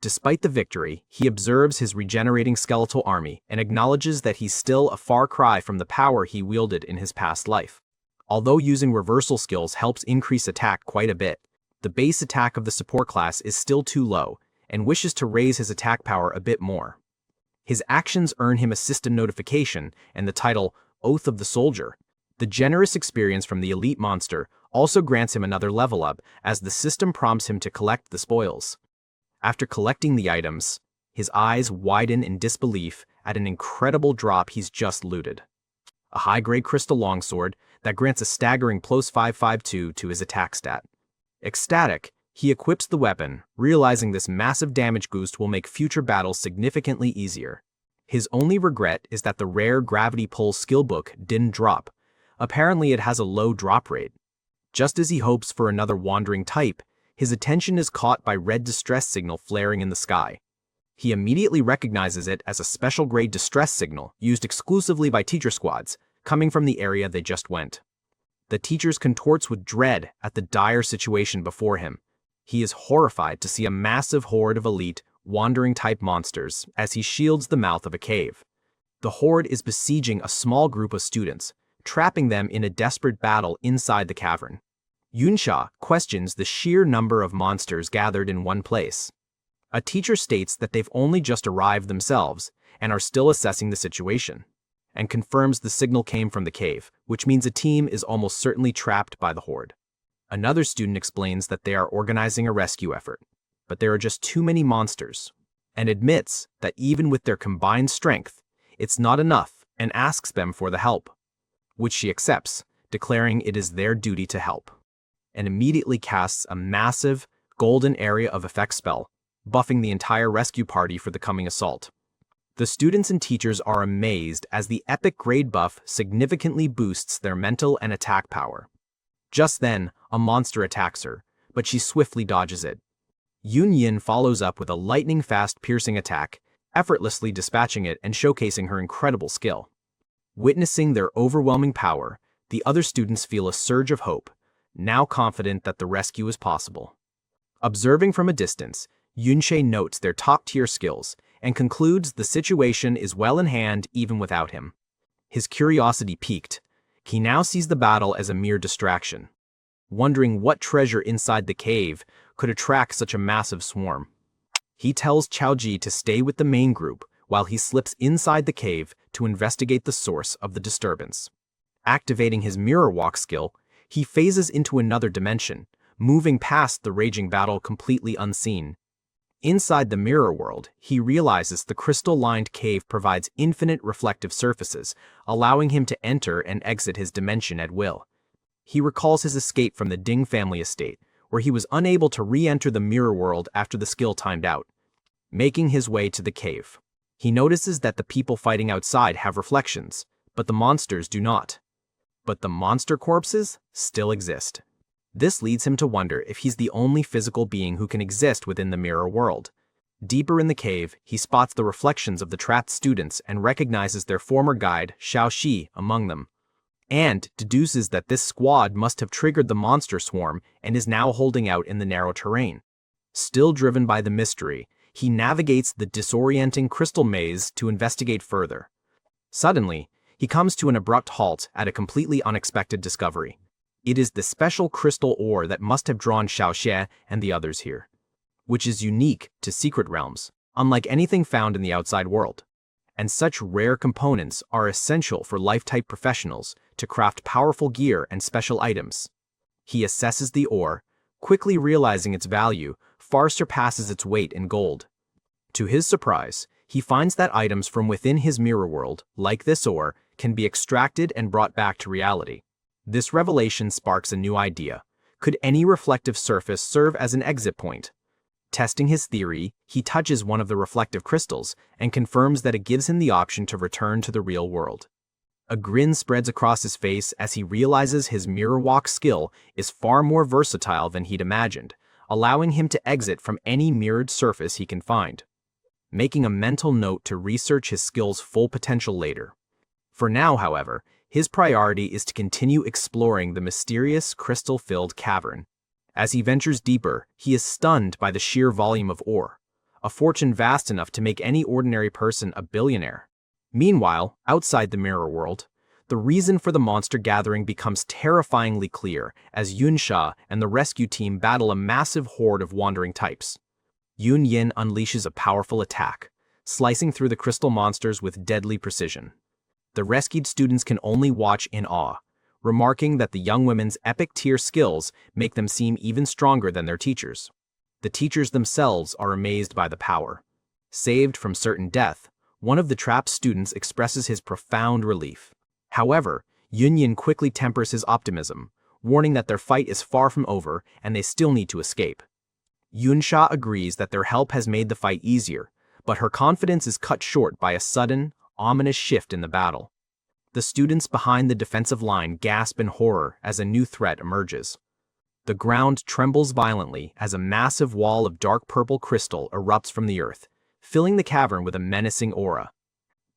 Despite the victory, he observes his regenerating skeletal army and acknowledges that he's still a far cry from the power he wielded in his past life. Although using reversal skills helps increase attack quite a bit, the base attack of the support class is still too low, and wishes to raise his attack power a bit more. His actions earn him a system notification and the title Oath of the Soldier. The generous experience from the elite monster also grants him another level up as the system prompts him to collect the spoils. After collecting the items, his eyes widen in disbelief at an incredible drop he's just looted. A high-grade crystal longsword that grants a staggering +552 to his attack stat. Ecstatic, he equips the weapon, realizing this massive damage boost will make future battles significantly easier. His only regret is that the rare Gravity Pull skill book didn't drop. Apparently it has a low drop rate. Just as he hopes for another wandering type, his attention is caught by red distress signal flaring in the sky. He immediately recognizes it as a special grade distress signal used exclusively by teacher squads, coming from the area they just went. The teachers contorts with dread at the dire situation before him. He is horrified to see a massive horde of elite, wandering-type monsters as he shields the mouth of a cave. The horde is besieging a small group of students, trapping them in a desperate battle inside the cavern. Yun Sha questions the sheer number of monsters gathered in one place. A teacher states that they've only just arrived themselves and are still assessing the situation, and confirms the signal came from the cave, which means a team is almost certainly trapped by the horde. Another student explains that they are organizing a rescue effort, but there are just too many monsters, and admits that even with their combined strength, it's not enough and asks them for the help, which she accepts, declaring it is their duty to help, and immediately casts a massive golden area of effect spell, buffing the entire rescue party for the coming assault. The students and teachers are amazed as the epic grade buff significantly boosts their mental and attack power. Just then, a monster attacks her, but she swiftly dodges it. Yun follows up with a lightning-fast piercing attack, effortlessly dispatching it and showcasing her incredible skill. Witnessing their overwhelming power, the other students feel a surge of hope, now confident that the rescue is possible. Observing from a distance, Yun Sha notes their top-tier skills and concludes the situation is well in hand even without him. His curiosity piqued. He now sees the battle as a mere distraction, wondering what treasure inside the cave could attract such a massive swarm. He tells Chiao to stay with the main group while he slips inside the cave to investigate the source of the disturbance. Activating his mirror walk skill, he phases into another dimension, moving past the raging battle completely unseen. Inside the mirror world, he realizes the crystal-lined cave provides infinite reflective surfaces, allowing him to enter and exit his dimension at will. He recalls his escape from the Ding family estate, where he was unable to re-enter the mirror world after the skill timed out. Making his way to the cave, he notices that the people fighting outside have reflections, but the monsters do not. But the monster corpses still exist. This leads him to wonder if he's the only physical being who can exist within the mirror world. Deeper in the cave, he spots the reflections of the trapped students and recognizes their former guide, Shao among them, and deduces that this squad must have triggered the monster swarm and is now holding out in the narrow terrain. Still driven by the mystery, he navigates the disorienting crystal maze to investigate further. Suddenly, he comes to an abrupt halt at a completely unexpected discovery. It is the special crystal ore that must have drawn Shao and the others here, which is unique to secret realms, unlike anything found in the outside world. And such rare components are essential for life-type professionals to craft powerful gear and special items. He assesses the ore, quickly realizing its value far surpasses its weight in gold. To his surprise, he finds that items from within his mirror world, like this ore, can be extracted and brought back to reality. This revelation sparks a new idea. Could any reflective surface serve as an exit point? Testing his theory, he touches one of the reflective crystals and confirms that it gives him the option to return to the real world. A grin spreads across his face as he realizes his mirror walk skill is far more versatile than he'd imagined, allowing him to exit from any mirrored surface he can find. Making a mental note to research his skill's full potential later. For now, however, his priority is to continue exploring the mysterious crystal-filled cavern. As he ventures deeper, he is stunned by the sheer volume of ore, a fortune vast enough to make any ordinary person a billionaire. Meanwhile, outside the mirror world, the reason for the monster gathering becomes terrifyingly clear as Yun Sha and the rescue team battle a massive horde of wandering types. Yun unleashes a powerful attack, slicing through the crystal monsters with deadly precision. The rescued students can only watch in awe, remarking that the young women's epic tier skills make them seem even stronger than their teachers. The teachers themselves are amazed by the power. Saved from certain death, one of the trapped students expresses his profound relief. However, Yun quickly tempers his optimism, warning that their fight is far from over and they still need to escape. Yun Sha agrees that their help has made the fight easier, but her confidence is cut short by a sudden, ominous shift in the battle. The students behind the defensive line gasp in horror as a new threat emerges. The ground trembles violently as a massive wall of dark purple crystal erupts from the earth, filling the cavern with a menacing aura.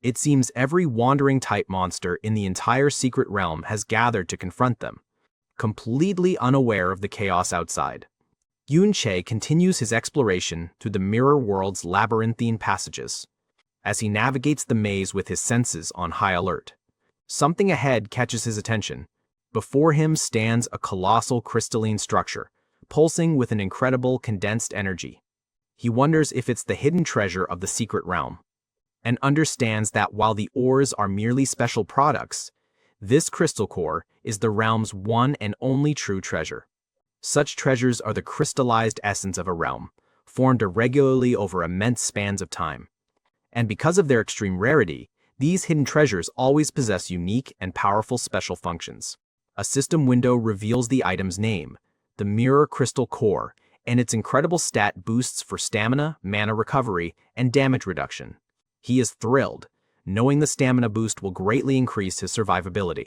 It seems every wandering type monster in the entire secret realm has gathered to confront them, completely unaware of the chaos outside. Yun Sha continues his exploration through the mirror world's labyrinthine passages. As he navigates the maze with his senses on high alert, something ahead catches his attention. Before him stands a colossal crystalline structure, pulsing with an incredible condensed energy. He wonders if it's the hidden treasure of the secret realm, and understands that while the ores are merely special products, this crystal core is the realm's one and only true treasure. Such treasures are the crystallized essence of a realm, formed irregularly over immense spans of time. And because of their extreme rarity, these hidden treasures always possess unique and powerful special functions. A system window reveals the item's name, the Mirror Crystal Core, and its incredible stat boosts for stamina, mana recovery, and damage reduction. He is thrilled, knowing the stamina boost will greatly increase his survivability.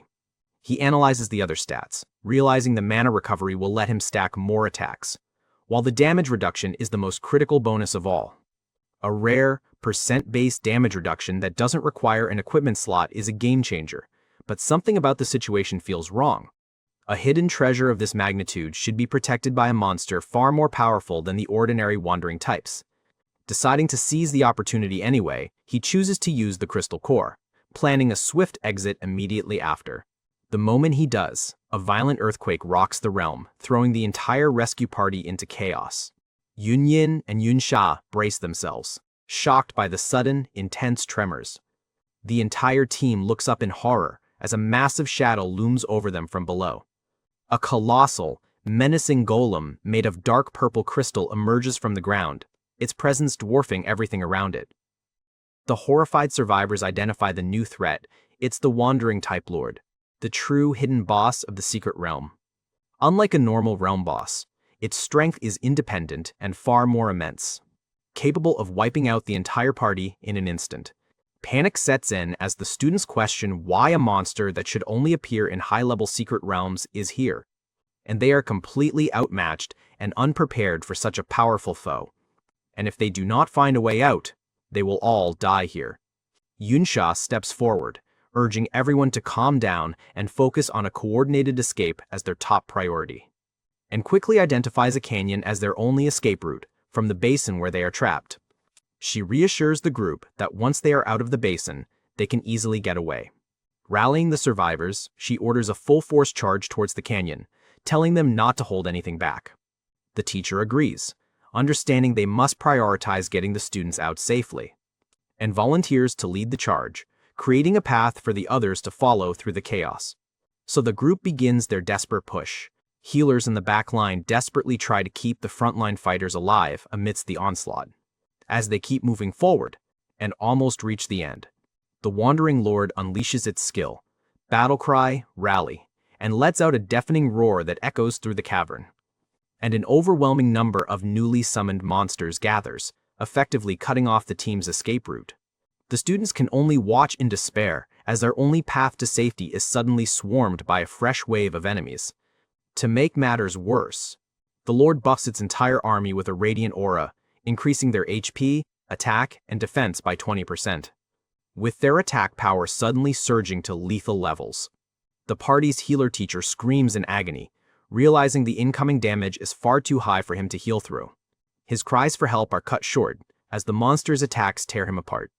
He analyzes the other stats, realizing the mana recovery will let him stack more attacks, while the damage reduction is the most critical bonus of all. A rare, percent-based damage reduction that doesn't require an equipment slot is a game changer, but something about the situation feels wrong. A hidden treasure of this magnitude should be protected by a monster far more powerful than the ordinary wandering types. Deciding to seize the opportunity anyway, he chooses to use the crystal core, planning a swift exit immediately after. The moment he does, a violent earthquake rocks the realm, throwing the entire rescue party into chaos. Yun and Yun Sha brace themselves, shocked by the sudden, intense tremors. The entire team looks up in horror as a massive shadow looms over them from below. A colossal, menacing golem made of dark purple crystal emerges from the ground, its presence dwarfing everything around it. The horrified survivors identify the new threat. It's the Wandering Type Lord, the true hidden boss of the secret realm. Unlike a normal realm boss, its strength is independent and far more immense, capable of wiping out the entire party in an instant. Panic sets in as the students question why a monster that should only appear in high-level secret realms is here, and they are completely outmatched and unprepared for such a powerful foe. And if they do not find a way out, they will all die here. Yun Sha steps forward, urging everyone to calm down and focus on a coordinated escape as their top priority, and quickly identifies a canyon as their only escape route from the basin where they are trapped. She reassures the group that once they are out of the basin, they can easily get away. Rallying the survivors, she orders a full-force charge towards the canyon, telling them not to hold anything back. The teacher agrees, understanding they must prioritize getting the students out safely, and volunteers to lead the charge, creating a path for the others to follow through the chaos. So the group begins their desperate push. Healers in the back line desperately try to keep the frontline fighters alive amidst the onslaught. As they keep moving forward, and almost reach the end, the Wandering Lord unleashes its skill, battle cry, rally, and lets out a deafening roar that echoes through the cavern. And an overwhelming number of newly summoned monsters gathers, effectively cutting off the team's escape route. The students can only watch in despair as their only path to safety is suddenly swarmed by a fresh wave of enemies. To make matters worse, the Lord buffs its entire army with a radiant aura, increasing their HP, attack, and defense by 20%. With their attack power suddenly surging to lethal levels. The party's healer teacher screams in agony, realizing the incoming damage is far too high for him to heal through. His cries for help are cut short as the monster's attacks tear him apart.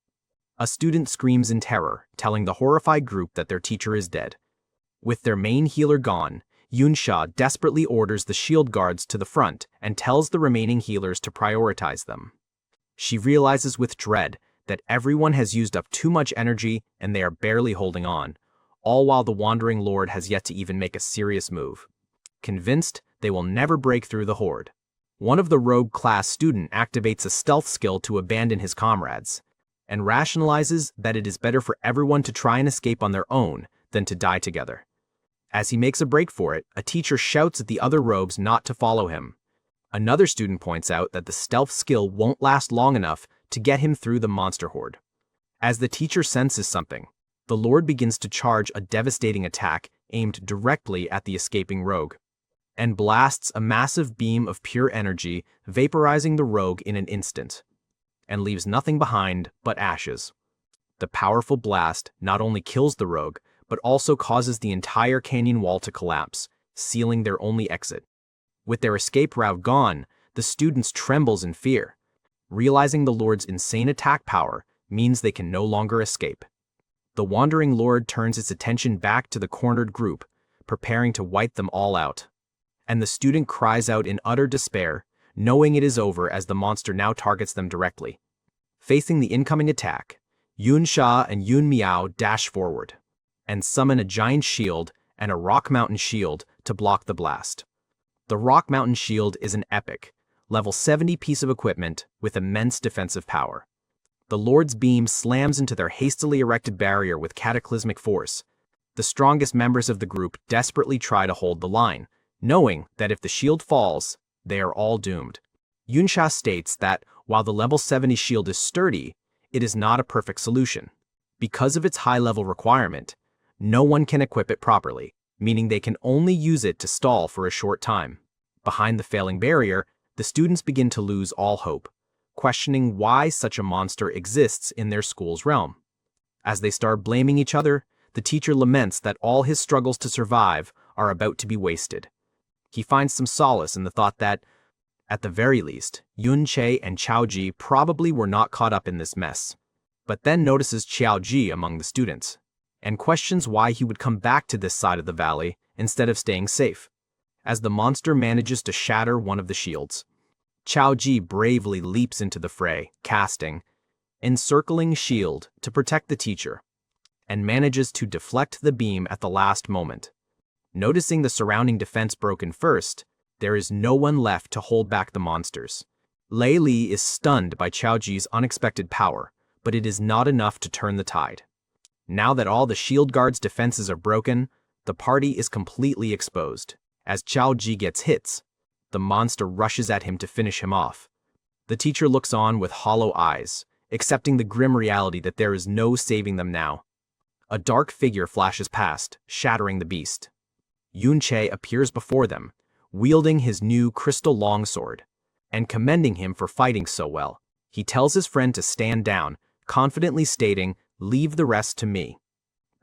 A student screams in terror, telling the horrified group that their teacher is dead. With their main healer gone, Yun Sha desperately orders the shield guards to the front and tells the remaining healers to prioritize them. She realizes with dread that everyone has used up too much energy and they are barely holding on, all while the Wandering Lord has yet to even make a serious move. Convinced they will never break through the horde, one of the rogue class student activates a stealth skill to abandon his comrades, and rationalizes that it is better for everyone to try and escape on their own than to die together. As he makes a break for it, a teacher shouts at the other rogues not to follow him. Another student points out that the stealth skill won't last long enough to get him through the monster horde. As the teacher senses something, the Lord begins to charge a devastating attack aimed directly at the escaping rogue, and blasts a massive beam of pure energy, vaporizing the rogue in an instant, and leaves nothing behind but ashes. The powerful blast not only kills the rogue, but also causes the entire canyon wall to collapse, sealing their only exit. With their escape route gone, the students trembles in fear, realizing the Lord's insane attack power means they can no longer escape. The Wandering Lord turns its attention back to the cornered group, preparing to wipe them all out. And the student cries out in utter despair, knowing it is over as the monster now targets them directly. Facing the incoming attack, Yun Sha and Yun Miao dash forward and summon a giant shield and a Rock Mountain shield to block the blast. The Rock Mountain shield is an epic, level 70 piece of equipment with immense defensive power. The Lord's beam slams into their hastily erected barrier with cataclysmic force. The strongest members of the group desperately try to hold the line, knowing that if the shield falls, They are all doomed. Yun Sha states that while the level 70 shield is sturdy, it is not a perfect solution. Because of its high-level requirement, no one can equip it properly, meaning they can only use it to stall for a short time. Behind the failing barrier, the students begin to lose all hope, questioning why such a monster exists in their school's realm. As they start blaming each other, the teacher laments that all his struggles to survive are about to be wasted. He finds some solace in the thought that, at the very least, Yun Che and Chiao Ji probably were not caught up in this mess, but then notices Chiao Ji among the students, and questions why he would come back to this side of the valley instead of staying safe. As the monster manages to shatter one of the shields, Chiao Ji bravely leaps into the fray, casting Encircling Shield to protect the teacher, and manages to deflect the beam at the last moment. Noticing the surrounding defense broken first, there is no one left to hold back the monsters. Lei Li is stunned by Chiao Ji's unexpected power, but it is not enough to turn the tide. Now that all the shield guard's defenses are broken, the party is completely exposed. As Chiao Ji gets hits, the monster rushes at him to finish him off. The teacher looks on with hollow eyes, accepting the grim reality that there is no saving them now. A dark figure flashes past, shattering the beast. Yun Che appears before them, wielding his new crystal longsword, and commending him for fighting so well. He tells his friend to stand down, confidently stating, "Leave the rest to me."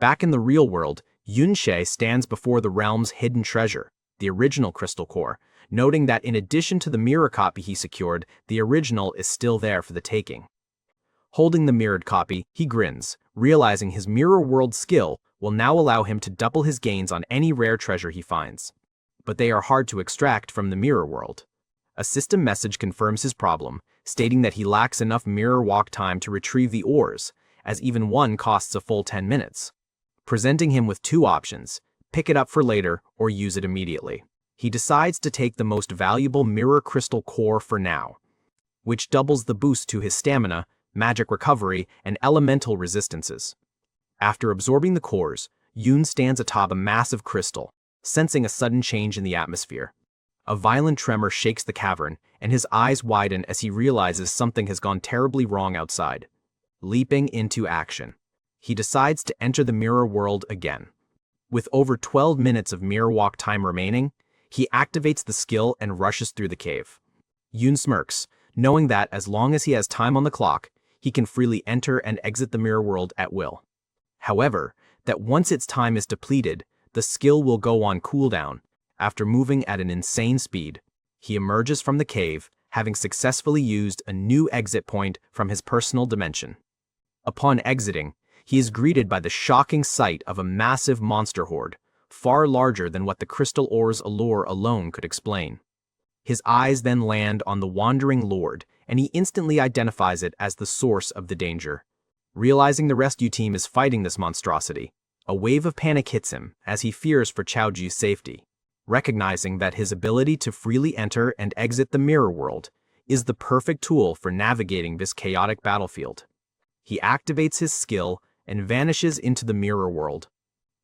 Back in the real world, Yun She stands before the realm's hidden treasure, the original crystal core, noting that in addition to the mirror copy he secured, the original is still there for the taking. Holding the mirrored copy, he grins, realizing his mirror world skill will now allow him to double his gains on any rare treasure he finds. But they are hard to extract from the mirror world. A system message confirms his problem, stating that he lacks enough mirror walk time to retrieve the ores, as even one costs a full 10 minutes. Presenting him with two options: pick it up for later or use it immediately. He decides to take the most valuable mirror crystal core for now, which doubles the boost to his stamina, magic recovery, and elemental resistances. After absorbing the cores, Yun stands atop a massive crystal, sensing a sudden change in the atmosphere. A violent tremor shakes the cavern, and his eyes widen as he realizes something has gone terribly wrong outside. Leaping into action, he decides to enter the mirror world again. With over 12 minutes of mirror walk time remaining, he activates the skill and rushes through the cave. Yun smirks, knowing that as long as he has time on the clock, he can freely enter and exit the mirror world at will. However, that once its time is depleted, the skill will go on cooldown. After moving at an insane speed, he emerges from the cave, having successfully used a new exit point from his personal dimension. Upon exiting, he is greeted by the shocking sight of a massive monster horde, far larger than what the crystal ore's allure alone could explain. His eyes then land on the wandering lord, and he instantly identifies it as the source of the danger. Realizing the rescue team is fighting this monstrosity, a wave of panic hits him as he fears for Chiao Ji's safety. Recognizing that his ability to freely enter and exit the mirror world is the perfect tool for navigating this chaotic battlefield, he activates his skill and vanishes into the mirror world,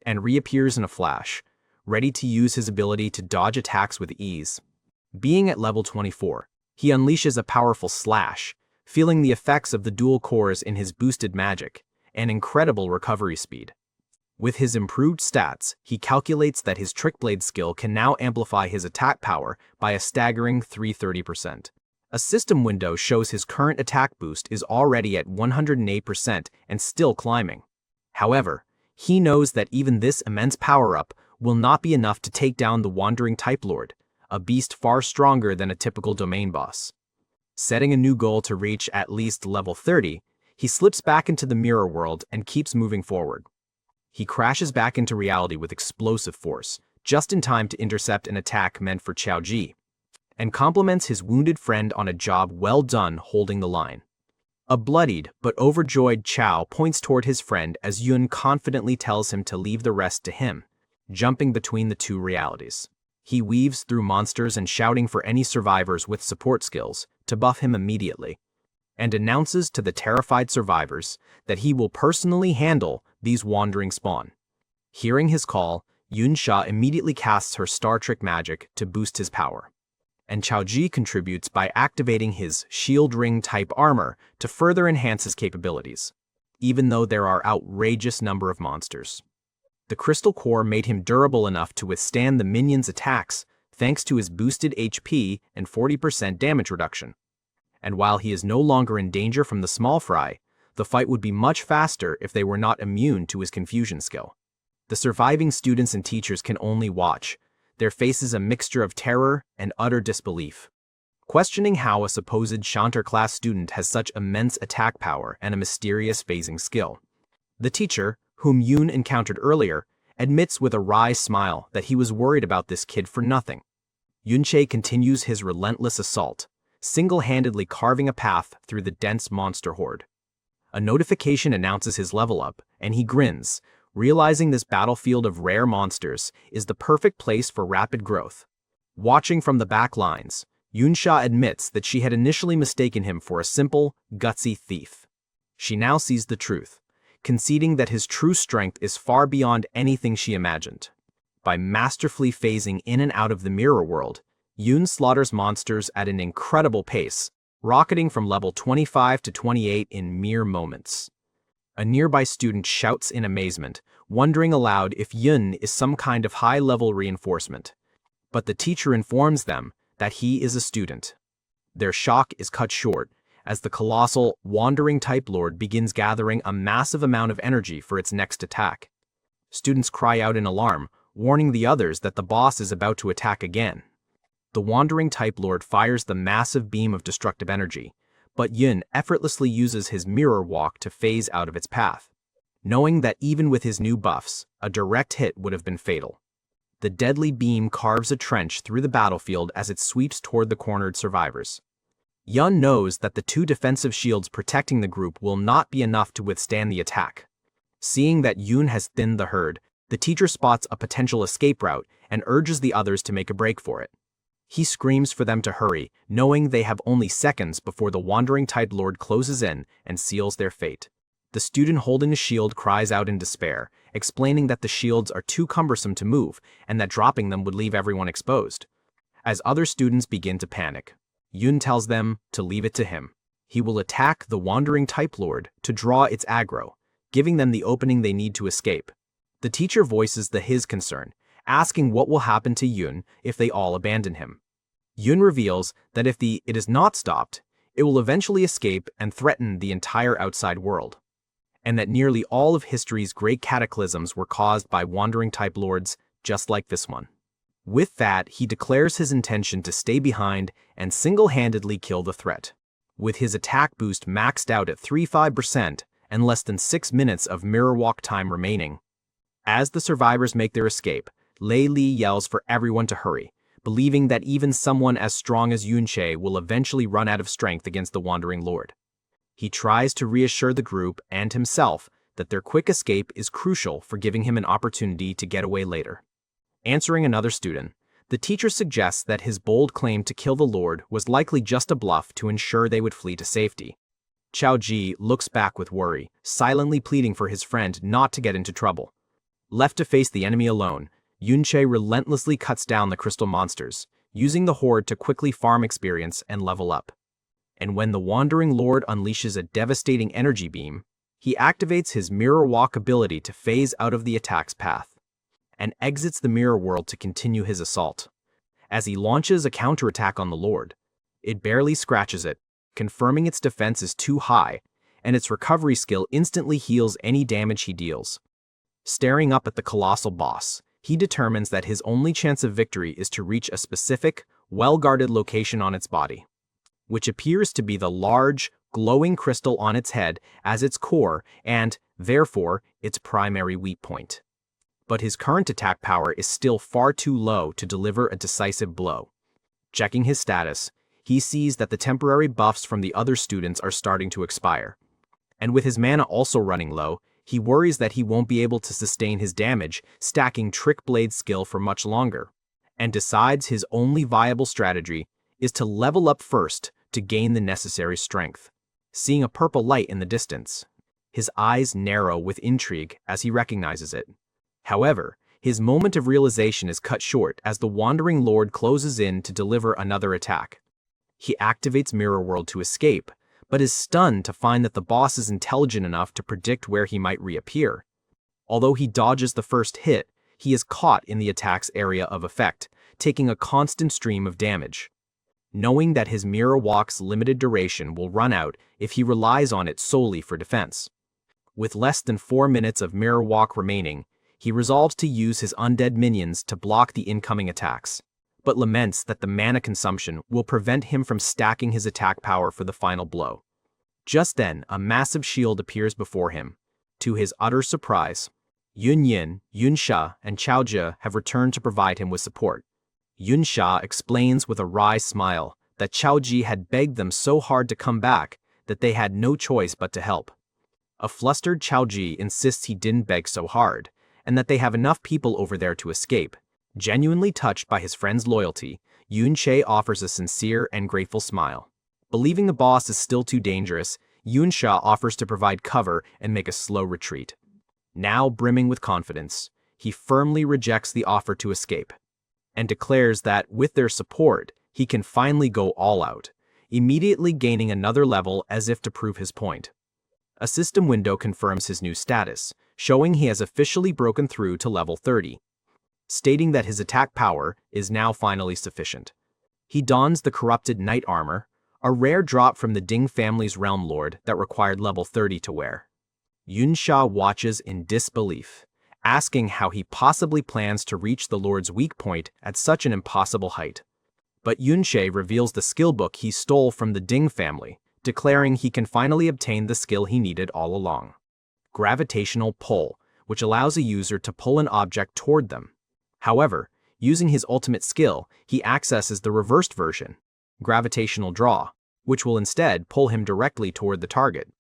and reappears in a flash, ready to use his ability to dodge attacks with ease. Being at level 24, he unleashes a powerful slash, feeling the effects of the dual cores in his boosted magic and incredible recovery speed. With his improved stats, he calculates that his Trick Blade skill can now amplify his attack power by a staggering 330%. A system window shows his current attack boost is already at 108% and still climbing. However, he knows that even this immense power-up will not be enough to take down the Wandering Type Lord, a beast far stronger than a typical domain boss. Setting a new goal to reach at least level 30, he slips back into the mirror world and keeps moving forward. He crashes back into reality with explosive force, just in time to intercept an attack meant for Chiao Ji, and compliments his wounded friend on a job well done holding the line. A bloodied but overjoyed Chiao points toward his friend as Yun confidently tells him to leave the rest to him, jumping between the two realities. He weaves through monsters and shouting for any survivors with support skills to buff him immediately, and announces to the terrified survivors that he will personally handle these wandering spawn. Hearing his call, Yun Sha immediately casts her Star Trick magic to boost his power. and Chaoji contributes by activating his shield ring type armor to further enhance his capabilities, even though there are outrageous number of monsters. The crystal core made him durable enough to withstand the minions' attacks thanks to his boosted HP and 40% damage reduction. And while he is no longer in danger from the small fry, the fight would be much faster if they were not immune to his confusion skill. The surviving students and teachers can only watch, their faces a mixture of terror and utter disbelief, questioning how a supposed Shantar-class student has such immense attack power and a mysterious phasing skill. The teacher, whom Yun encountered earlier, admits with a wry smile that he was worried about this kid for nothing. Yun Sha continues his relentless assault, single-handedly carving a path through the dense monster horde. A notification announces his level up, and he grins, realizing this battlefield of rare monsters is the perfect place for rapid growth. Watching from the back lines, Yun Sha admits that she had initially mistaken him for a simple, gutsy thief. She now sees the truth, conceding that his true strength is far beyond anything she imagined. By masterfully phasing in and out of the mirror world, Yun slaughters monsters at an incredible pace, rocketing from level 25 to 28 in mere moments. A nearby student shouts in amazement, wondering aloud if Yun is some kind of high-level reinforcement. But the teacher informs them that he is a student. Their shock is cut short, as the colossal, wandering Type Lord begins gathering a massive amount of energy for its next attack. Students cry out in alarm, warning the others that the boss is about to attack again. The wandering Type Lord fires the massive beam of destructive energy, but Yun effortlessly uses his mirror walk to phase out of its path, knowing that even with his new buffs, a direct hit would have been fatal. The deadly beam carves a trench through the battlefield as it sweeps toward the cornered survivors. Yun knows that the two defensive shields protecting the group will not be enough to withstand the attack. Seeing that Yun has thinned the herd, the teacher spots a potential escape route and urges the others to make a break for it. He screams for them to hurry, knowing they have only seconds before the wandering Type Lord closes in and seals their fate. The student holding a shield cries out in despair, explaining that the shields are too cumbersome to move and that dropping them would leave everyone exposed. As other students begin to panic, Yun tells them to leave it to him. He will attack the wandering Type Lord to draw its aggro, giving them the opening they need to escape. The teacher voices his concern, asking what will happen to Yun if they all abandon him. Yun reveals that if it is not stopped, it will eventually escape and threaten the entire outside world, and that nearly all of history's great cataclysms were caused by wandering Type Lords just like this one. With that, he declares his intention to stay behind and single-handedly kill the threat. With his attack boost maxed out at 35% and less than 6 minutes of mirror walk time remaining. As the survivors make their escape, Lei Li yells for everyone to hurry, believing that even someone as strong as Yun Sha will eventually run out of strength against the Wandering Lord. He tries to reassure the group and himself that their quick escape is crucial for giving him an opportunity to get away later. Answering another student, the teacher suggests that his bold claim to kill the Lord was likely just a bluff to ensure they would flee to safety. Chaoji looks back with worry, silently pleading for his friend not to get into trouble. Left to face the enemy alone, Yun Sha relentlessly cuts down the crystal monsters, using the horde to quickly farm experience and level up. And when the Wandering Lord unleashes a devastating energy beam, he activates his mirror walk ability to phase out of the attack's path, and exits the mirror world to continue his assault. As he launches a counterattack on the Lord, it barely scratches it, confirming its defense is too high, and its recovery skill instantly heals any damage he deals. Staring up at the colossal boss, he determines that his only chance of victory is to reach a specific, well-guarded location on its body, which appears to be the large, glowing crystal on its head as its core and, therefore, its primary weak point. But his current attack power is still far too low to deliver a decisive blow. Checking his status, he sees that the temporary buffs from the other students are starting to expire. And with his mana also running low, he worries that he won't be able to sustain his damage, stacking Trick Blade skill for much longer, and decides his only viable strategy is to level up first to gain the necessary strength. Seeing a purple light in the distance, his eyes narrow with intrigue as he recognizes it. However, His moment of realization is cut short as the Wandering Lord closes in to deliver another attack. He activates Mirror World to escape, but is stunned to find that the boss is intelligent enough to predict where he might reappear. Although he dodges the first hit, he is caught in the attack's area of effect, taking a constant stream of damage. Knowing that his Mirror Walk's limited duration will run out if he relies on it solely for defense. With less than 4 minutes of Mirror Walk remaining, he resolves to use his undead minions to block the incoming attacks, but laments that the mana consumption will prevent him from stacking his attack power for the final blow. Just then, a massive shield appears before him. To his utter surprise, Yun Sha, and Chiao have returned to provide him with support. Yun Sha explains with a wry smile that Chiao had begged them so hard to come back that they had no choice but to help. A flustered Chiao insists he didn't beg so hard, and that they have enough people over there to escape. Genuinely touched by his friend's loyalty, Yun Sha offers a sincere and grateful smile. Believing the boss is still too dangerous, Yun Sha offers to provide cover and make a slow retreat. Now brimming with confidence, he firmly rejects the offer to escape, and declares that with their support, he can finally go all out, immediately gaining another level as if to prove his point. A system window confirms his new status, showing he has officially broken through to level 30, stating that his attack power is now finally sufficient. He dons the corrupted knight armor, a rare drop from the Ding family's realm lord that required level 30 to wear. Yun Sha watches in disbelief, asking how he possibly plans to reach the lord's weak point at such an impossible height. But Yun Sha reveals the skill book he stole from the Ding family, declaring he can finally obtain the skill he needed all along. Gravitational pull, which allows a user to pull an object toward them. However, using his ultimate skill, he accesses the reversed version, gravitational draw, which will instead pull him directly toward the target.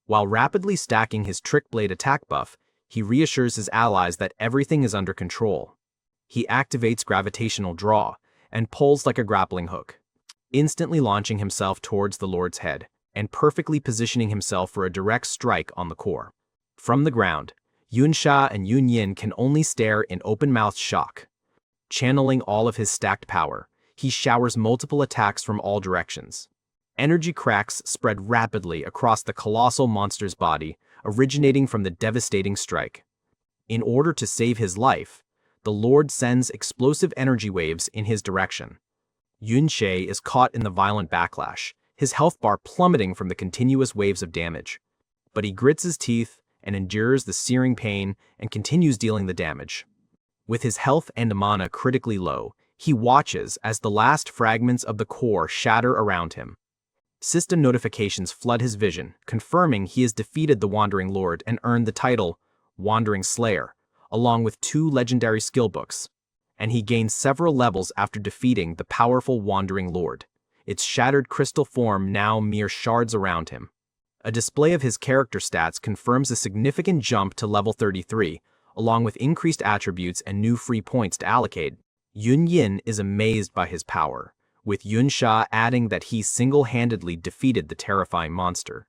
While rapidly stacking his trick blade attack buff, he reassures his allies that everything is under control. He activates gravitational draw and pulls like a grappling hook, instantly launching himself towards the Lord's head and perfectly positioning himself for a direct strike on the core. From the ground, Yun Sha and Yun Yin can only stare in open-mouthed shock. Channeling all of his stacked power, he showers multiple attacks from all directions. Energy cracks spread rapidly across the colossal monster's body, originating from the devastating strike. In order to save his life, the Lord sends explosive energy waves in his direction. Yun Sha is caught in the violent backlash, his health bar plummeting from the continuous waves of damage. But he grits his teeth and endures the searing pain and continues dealing the damage. With his health and mana critically low, he watches as the last fragments of the core shatter around him. System notifications flood his vision, confirming he has defeated the Wandering Lord and earned the title Wandering Slayer, along with 2 legendary skill books. And he gains several levels after defeating the powerful Wandering Lord, its shattered crystal form now mere shards around him. A display of his character stats confirms a significant jump to level 33, along with increased attributes and new free points to allocate. Yun Yin is amazed by his power, with Yun Sha adding that he single-handedly defeated the terrifying monster.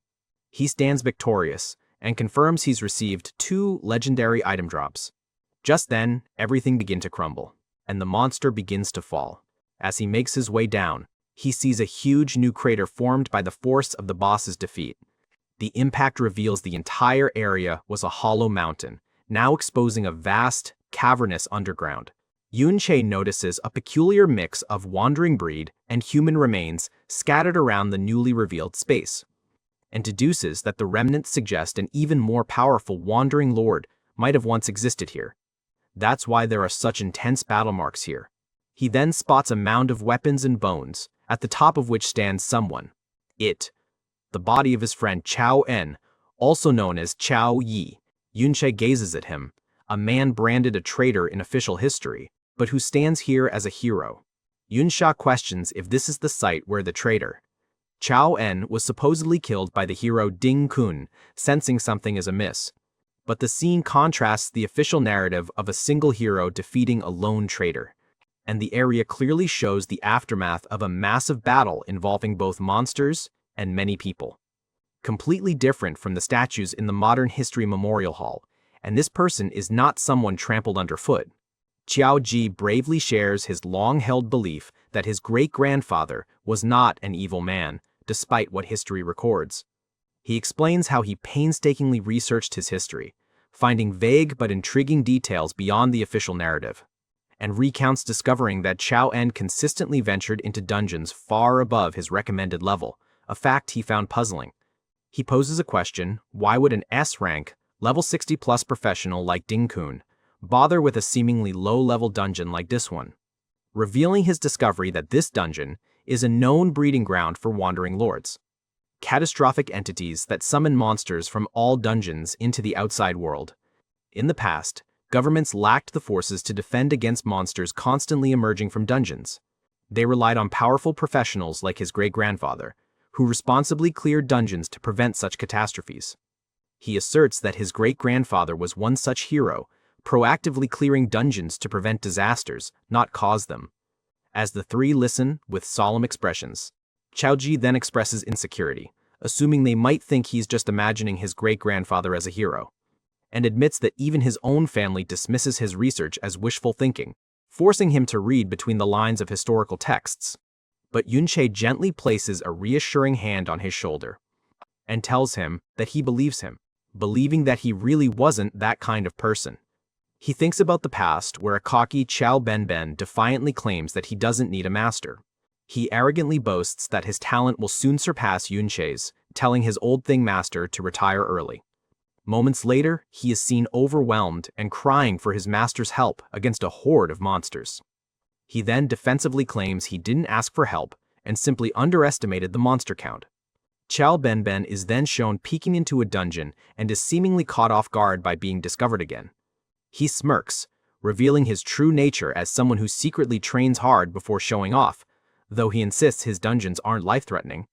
He stands victorious and confirms he's received 2 legendary item drops. Just then, everything begins to crumble, and the monster begins to fall. As he makes his way down, he sees a huge new crater formed by the force of the boss's defeat. The impact reveals the entire area was a hollow mountain, now exposing a vast, cavernous underground. Yun Sha notices a peculiar mix of wandering breed and human remains scattered around the newly revealed space, and deduces that the remnants suggest an even more powerful Wandering Lord might have once existed here. That's why there are such intense battle marks here. He then spots a mound of weapons and bones, at the top of which stands someone. The body of his friend Chiao, also known as Chiao Yi. Yun Sha gazes at him, a man branded a traitor in official history, but who stands here as a hero. Yun Sha questions if this is the site where the traitor, Chiao was supposedly killed by the hero Ding Kun, sensing something is amiss. But the scene contrasts the official narrative of a single hero defeating a lone traitor, and the area clearly shows the aftermath of a massive battle involving both monsters and many people. Completely different from the statues in the Modern History Memorial Hall, and this person is not someone trampled underfoot, Chiao bravely shares his long-held belief that his great-grandfather was not an evil man, despite what history records. He explains how he painstakingly researched his history, finding vague but intriguing details beyond the official narrative, and recounts discovering that Chiao consistently ventured into dungeons far above his recommended level, a fact he found puzzling. He poses a question: why would an S-rank, level 60+ professional like Dingun bother with a seemingly low-level dungeon like this one? Revealing his discovery that this dungeon is a known breeding ground for wandering lords, catastrophic entities that summon monsters from all dungeons into the outside world. In the past, governments lacked the forces to defend against monsters constantly emerging from dungeons. They relied on powerful professionals like his great-grandfather, who responsibly cleared dungeons to prevent such catastrophes. He asserts that his great-grandfather was one such hero, proactively clearing dungeons to prevent disasters, not cause them. As the three listen with solemn expressions, Chiao then expresses insecurity, assuming they might think he's just imagining his great-grandfather as a hero, and admits that even his own family dismisses his research as wishful thinking, forcing him to read between the lines of historical texts. But Yun Sha gently places a reassuring hand on his shoulder and tells him that he believes him, believing that he really wasn't that kind of person. He thinks about the past where a cocky Chiao defiantly claims that he doesn't need a master. He arrogantly boasts that his talent will soon surpass Yun Sha's, telling his old thing master to retire early. Moments later, he is seen overwhelmed and crying for his master's help against a horde of monsters. He then defensively claims he didn't ask for help and simply underestimated the monster count. Chiao is then shown peeking into a dungeon and is seemingly caught off guard by being discovered again. He smirks, revealing his true nature as someone who secretly trains hard before showing off, though he insists his dungeons aren't life-threatening.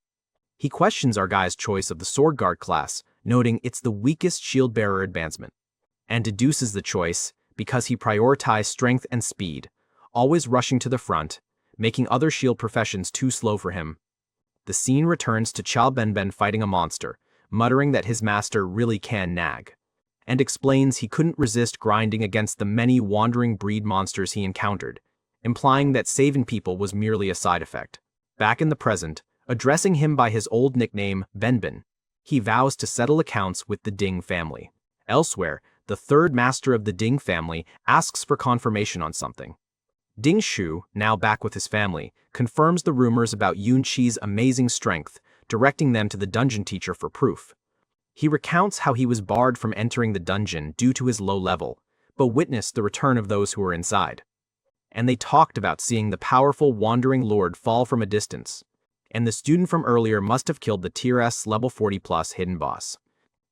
He questions our guy's choice of the Sword Guard class, noting it's the weakest shield-bearer advancement, and deduces the choice because he prioritized strength and speed, always rushing to the front, making other shield professions too slow for him. The scene returns to Chiao fighting a monster, muttering that his master really can nag, and explains he couldn't resist grinding against the many wandering breed monsters he encountered, implying that saving people was merely a side effect. Back in the present, addressing him by his old nickname, Benben, he vows to settle accounts with the Ding family. Elsewhere, the third master of the Ding family asks for confirmation on something. Ding Shu, now back with his family, confirms the rumors about Yun Sha's amazing strength, directing them to the dungeon teacher for proof. He recounts how he was barred from entering the dungeon due to his low level, but witnessed the return of those who were inside. And they talked about seeing the powerful wandering lord fall from a distance, and the student from earlier must have killed the Tier S level 40+ hidden boss.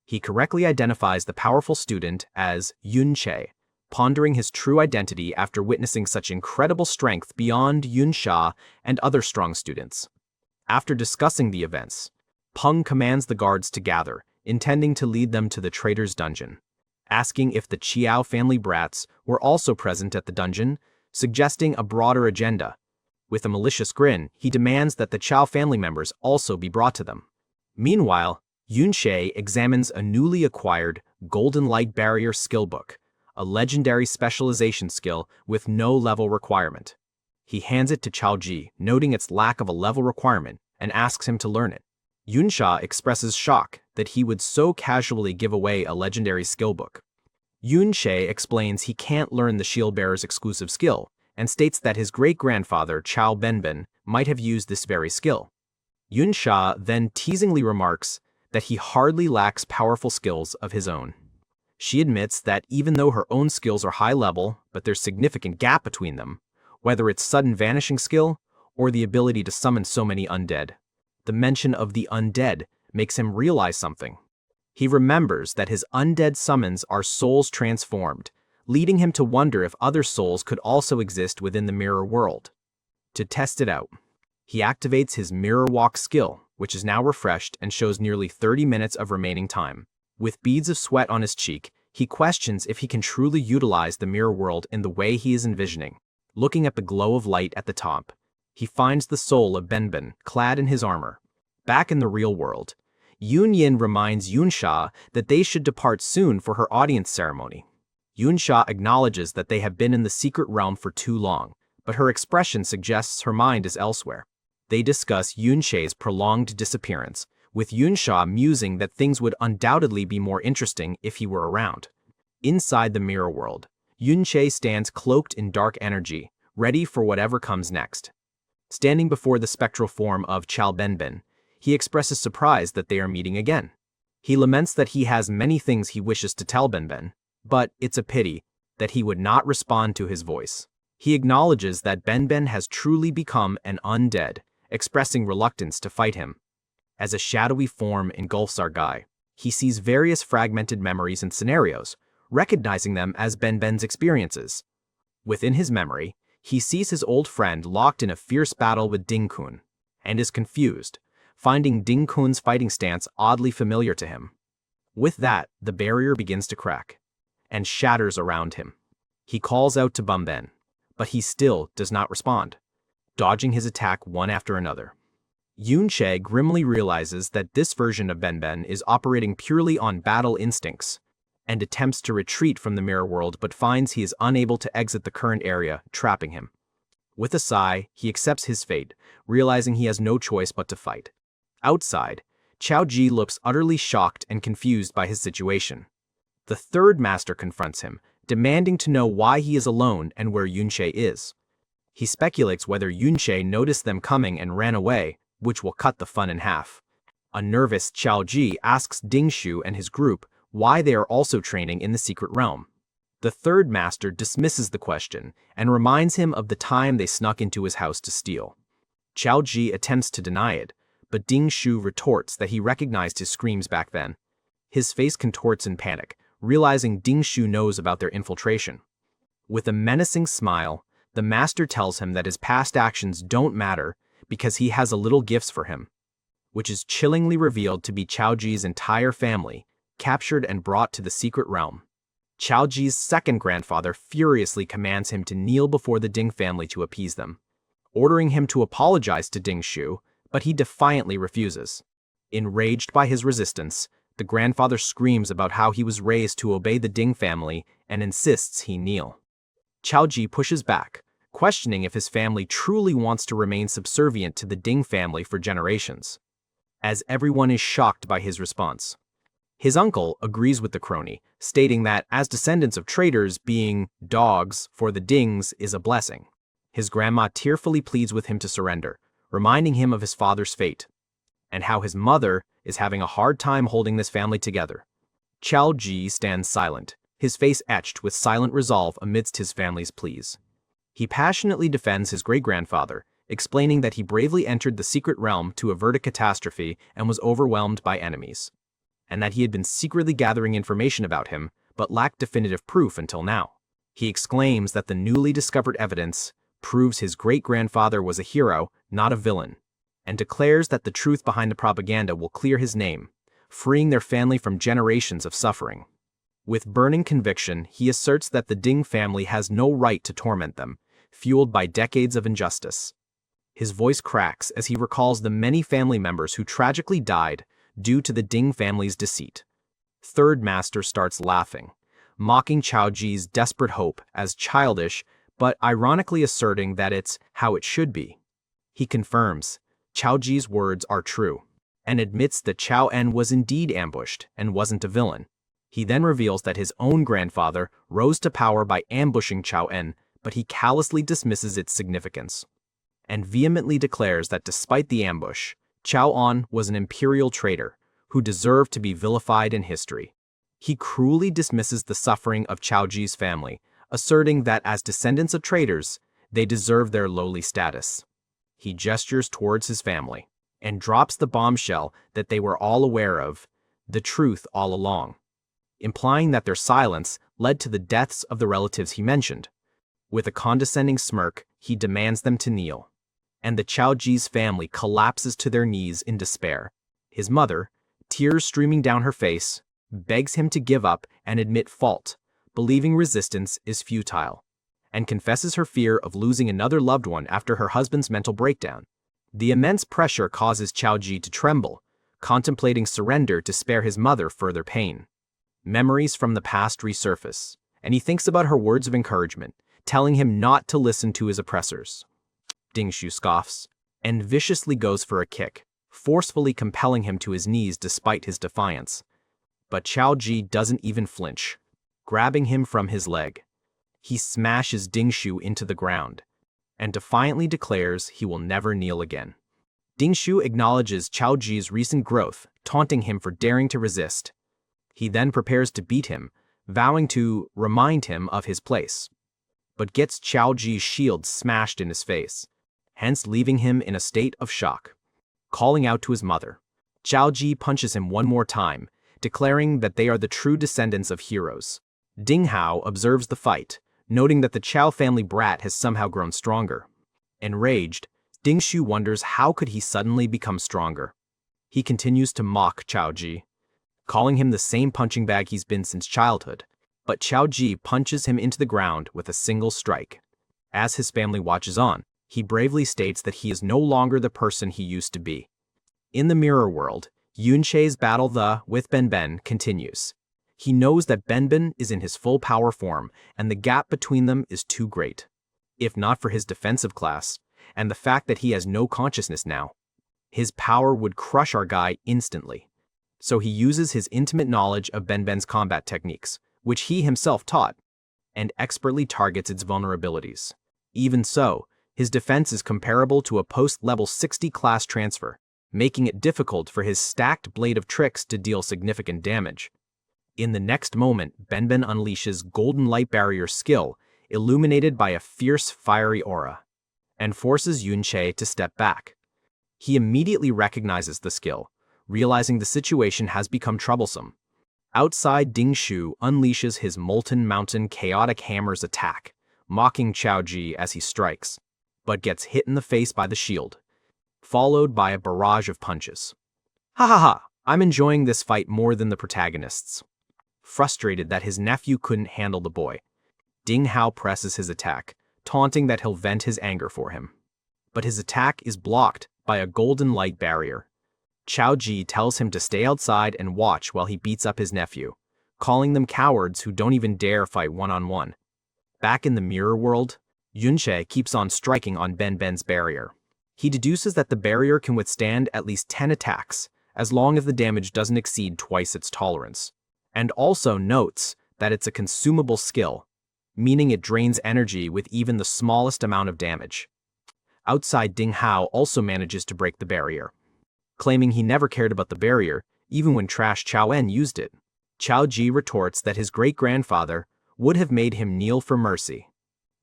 He correctly identifies the powerful student as Yun Sha, pondering his true identity after witnessing such incredible strength beyond Yun Sha and other strong students. After discussing the events, Peng commands the guards to gather, intending to lead them to the traitor's dungeon, asking if the Chiao family brats were also present at the dungeon, suggesting a broader agenda. With a malicious grin, he demands that the Chiao family members also be brought to them. Meanwhile, Yun Sha examines a newly acquired Golden Light Barrier skill book, a legendary specialization skill with no level requirement. He hands it to Chiao, noting its lack of a level requirement, and asks him to learn it. Yun Sha expresses shock that he would so casually give away a legendary skill book. Yun Sha explains he can't learn the shield bearer's exclusive skill, and states that his great-grandfather Chiao might have used this very skill. Yun Sha then teasingly remarks that he hardly lacks powerful skills of his own. She admits that even though her own skills are high level, but there's significant gap between them, whether it's sudden vanishing skill or the ability to summon so many undead. The mention of the undead makes him realize something. He remembers that his undead summons are souls transformed, leading him to wonder if other souls could also exist within the mirror world. To test it out, he activates his mirror walk skill, which is now refreshed and shows nearly 30 minutes of remaining time. With beads of sweat on his cheek, he questions if he can truly utilize the mirror world in the way he is envisioning. Looking at the glow of light at the top, he finds the soul of Benben clad in his armor. Back in the real world, Yun Yin reminds Yun Sha that they should depart soon for her audience ceremony. Yun Sha acknowledges that they have been in the secret realm for too long, but her expression suggests her mind is elsewhere. They discuss Yun Sha's prolonged disappearance, with Yun Sha musing that things would undoubtedly be more interesting if he were around. Inside the mirror world, Yun Sha stands cloaked in dark energy, ready for whatever comes next. Standing before the spectral form of Chao Benben, he expresses surprise that they are meeting again. He laments that he has many things he wishes to tell Benben, but it's a pity that he would not respond to his voice. He acknowledges that Benben has truly become an undead, expressing reluctance to fight him. As a shadowy form engulfs our guy, he sees various fragmented memories and scenarios, recognizing them as Benben's experiences. Within his memory, he sees his old friend locked in a fierce battle with Ding-kun, and is confused, finding Ding-kun's fighting stance oddly familiar to him. With that, the barrier begins to crack, and shatters around him. He calls out to Benben, but he still does not respond, dodging his attack one after another. Yun Sha grimly realizes that this version of Benben is operating purely on battle instincts, and attempts to retreat from the mirror world but finds he is unable to exit the current area, trapping him. With a sigh, he accepts his fate, realizing he has no choice but to fight. Outside, Chao Ji looks utterly shocked and confused by his situation. The third master confronts him, demanding to know why he is alone and where Yun Sha is. He speculates whether Yun Sha noticed them coming and ran away, which will cut the fun in half. A nervous Chao Ji asks Ding Shu and his group why they are also training in the secret realm. The third master dismisses the question and reminds him of the time they snuck into his house to steal. Chao Ji attempts to deny it, but Ding Shu retorts that he recognized his screams back then. His face contorts in panic, realizing Ding Shu knows about their infiltration. With a menacing smile, the master tells him that his past actions don't matter because he has a little gifts for him, which is chillingly revealed to be Chao Ji's entire family, captured and brought to the secret realm. Chao Ji's second grandfather furiously commands him to kneel before the Ding family to appease them, ordering him to apologize to Ding Shu, but he defiantly refuses. Enraged by his resistance, the grandfather screams about how he was raised to obey the Ding family and insists he kneel. Chao Ji pushes back, questioning if his family truly wants to remain subservient to the Ding family for generations, as everyone is shocked by his response. His uncle agrees with the crony, stating that as descendants of traitors, being dogs for the Dings is a blessing. His grandma tearfully pleads with him to surrender, reminding him of his father's fate, and how his mother is having a hard time holding this family together. Chao Ji stands silent, his face etched with silent resolve amidst his family's pleas. He passionately defends his great-grandfather, explaining that he bravely entered the secret realm to avert a catastrophe and was overwhelmed by enemies, and that he had been secretly gathering information about him, but lacked definitive proof until now. He exclaims that the newly discovered evidence proves his great-grandfather was a hero, not a villain, and declares that the truth behind the propaganda will clear his name, freeing their family from generations of suffering. With burning conviction, he asserts that the Ding family has no right to torment them, fueled by decades of injustice. His voice cracks as he recalls the many family members who tragically died due to the Ding family's deceit. Third Master starts laughing, mocking Chao Ji's desperate hope as childish, but ironically asserting that it's how it should be. He confirms Chao Ji's words are true, and admits that Chao En was indeed ambushed and wasn't a villain. He then reveals that his own grandfather rose to power by ambushing Chao En, but he callously dismisses its significance, and vehemently declares that despite the ambush, Chao En was an imperial traitor who deserved to be vilified in history. He cruelly dismisses the suffering of Chao Ji's family, asserting that as descendants of traitors, they deserve their lowly status. He gestures towards his family and drops the bombshell that they were all aware of, the truth all along, implying that their silence led to the deaths of the relatives he mentioned. With a condescending smirk, he demands them to kneel, and the Chao Ji's family collapses to their knees in despair. His mother, tears streaming down her face, begs him to give up and admit fault, believing resistance is futile, and confesses her fear of losing another loved one after her husband's mental breakdown. The immense pressure causes Chao Ji to tremble, contemplating surrender to spare his mother further pain. Memories from the past resurface, and he thinks about her words of encouragement, telling him not to listen to his oppressors. Dingshu scoffs and viciously goes for a kick, forcefully compelling him to his knees despite his defiance. But Chiao Ji doesn't even flinch, grabbing him from his leg. He smashes Dingshu into the ground and defiantly declares he will never kneel again. Dingshu acknowledges Chiao Ji's recent growth, taunting him for daring to resist. He then prepares to beat him, vowing to remind him of his place, but gets Chiao Ji's shield smashed in his face, hence leaving him in a state of shock. Calling out to his mother, Chiao Ji punches him one more time, declaring that they are the true descendants of heroes. Ding Hao observes the fight, noting that the Chiao family brat has somehow grown stronger. Enraged, Dingshu wonders how could he suddenly become stronger. He continues to mock Chiao Ji, calling him the same punching bag he's been since childhood, but Chiao Ji punches him into the ground with a single strike. As his family watches on, he bravely states that he is no longer the person he used to be. In the mirror world, Yun Sha's battle with Ben continues. He knows that Ben is in his full power form, and the gap between them is too great. If not for his defensive class, and the fact that he has no consciousness now, his power would crush our guy instantly. So he uses his intimate knowledge of Ben's combat techniques, which he himself taught, and expertly targets its vulnerabilities. Even so, his defense is comparable to a post-level 60 class transfer, making it difficult for his stacked blade of tricks to deal significant damage. In the next moment, Ben unleashes Golden Light Barrier skill, illuminated by a fierce fiery aura, and forces Yun Sha to step back. He immediately recognizes the skill, realizing the situation has become troublesome. Outside, Dingshu unleashes his Molten Mountain Chaotic Hammer's attack, mocking Chiao Ji as he strikes, but gets hit in the face by the shield, followed by a barrage of punches. Ha ha ha, I'm enjoying this fight more than the protagonists. Frustrated that his nephew couldn't handle the boy, Ding Hao presses his attack, taunting that he'll vent his anger for him. But his attack is blocked by a golden light barrier. Chiao Ji tells him to stay outside and watch while he beats up his nephew, calling them cowards who don't even dare fight one-on-one. Back in the mirror world, Yun Sha keeps on striking on Ben's barrier. He deduces that the barrier can withstand at least 10 attacks, as long as the damage doesn't exceed twice its tolerance, and also notes that it's a consumable skill, meaning it drains energy with even the smallest amount of damage. Outside, Ding Hao also manages to break the barrier, claiming he never cared about the barrier, even when Trash Chiao En used it. Chiao Ji retorts that his great-grandfather would have made him kneel for mercy.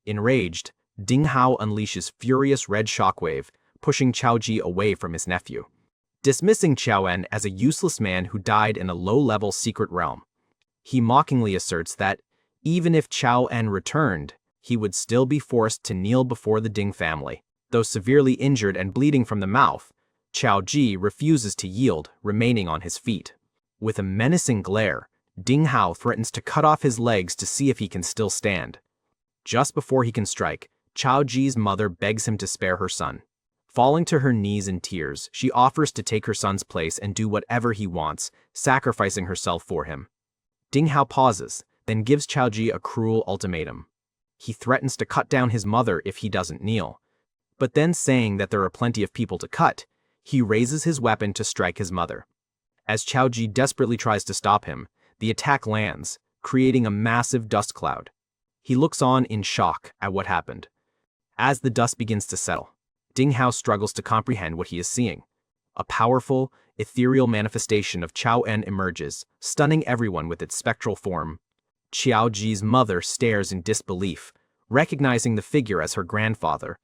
Enraged, Ding Hao unleashes furious red shockwave, pushing Chiao Ji away from his nephew, dismissing Chiao En as a useless man who died in a low-level secret realm. He mockingly asserts that, even if Chiao En returned, he would still be forced to kneel before the Ding family. Though severely injured and bleeding from the mouth, Chiao Ji refuses to yield, remaining on his feet. With a menacing glare, Ding Hao threatens to cut off his legs to see if he can still stand. Just before he can strike, Chiao Ji's mother begs him to spare her son. Falling to her knees in tears, she offers to take her son's place and do whatever he wants, sacrificing herself for him. Ding Hao pauses, then gives Chiao Ji a cruel ultimatum. He threatens to cut down his mother if he doesn't kneel. But then, saying that there are plenty of people to cut, he raises his weapon to strike his mother. As Chiao Ji desperately tries to stop him, the attack lands, creating a massive dust cloud. He looks on in shock at what happened. As the dust begins to settle, Ding Hao struggles to comprehend what he is seeing. A powerful, ethereal manifestation of Chiao En emerges, stunning everyone with its spectral form. Chiao Ji's mother stares in disbelief, recognizing the figure as her grandfather.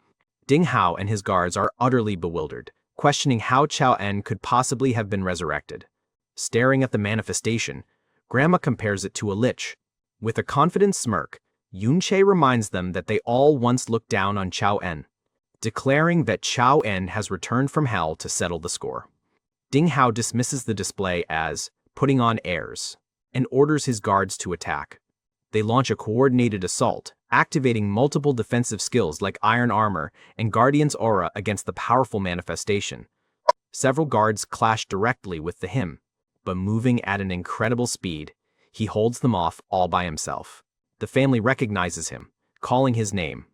Ding Hao and his guards are utterly bewildered, questioning how Chiao En could possibly have been resurrected. Staring at the manifestation, Grandma compares it to a lich. With a confident smirk, Yun Sha reminds them that they all once looked down on Chiao En, declaring that Chiao En has returned from hell to settle the score. Ding Hao dismisses the display as putting on airs and orders his guards to attack. They launch a coordinated assault, activating multiple defensive skills like Iron Armor and Guardian's Aura against the powerful manifestation. Several guards clash directly with the him, but moving at an incredible speed, he holds them off all by himself. The family recognizes him, calling his name.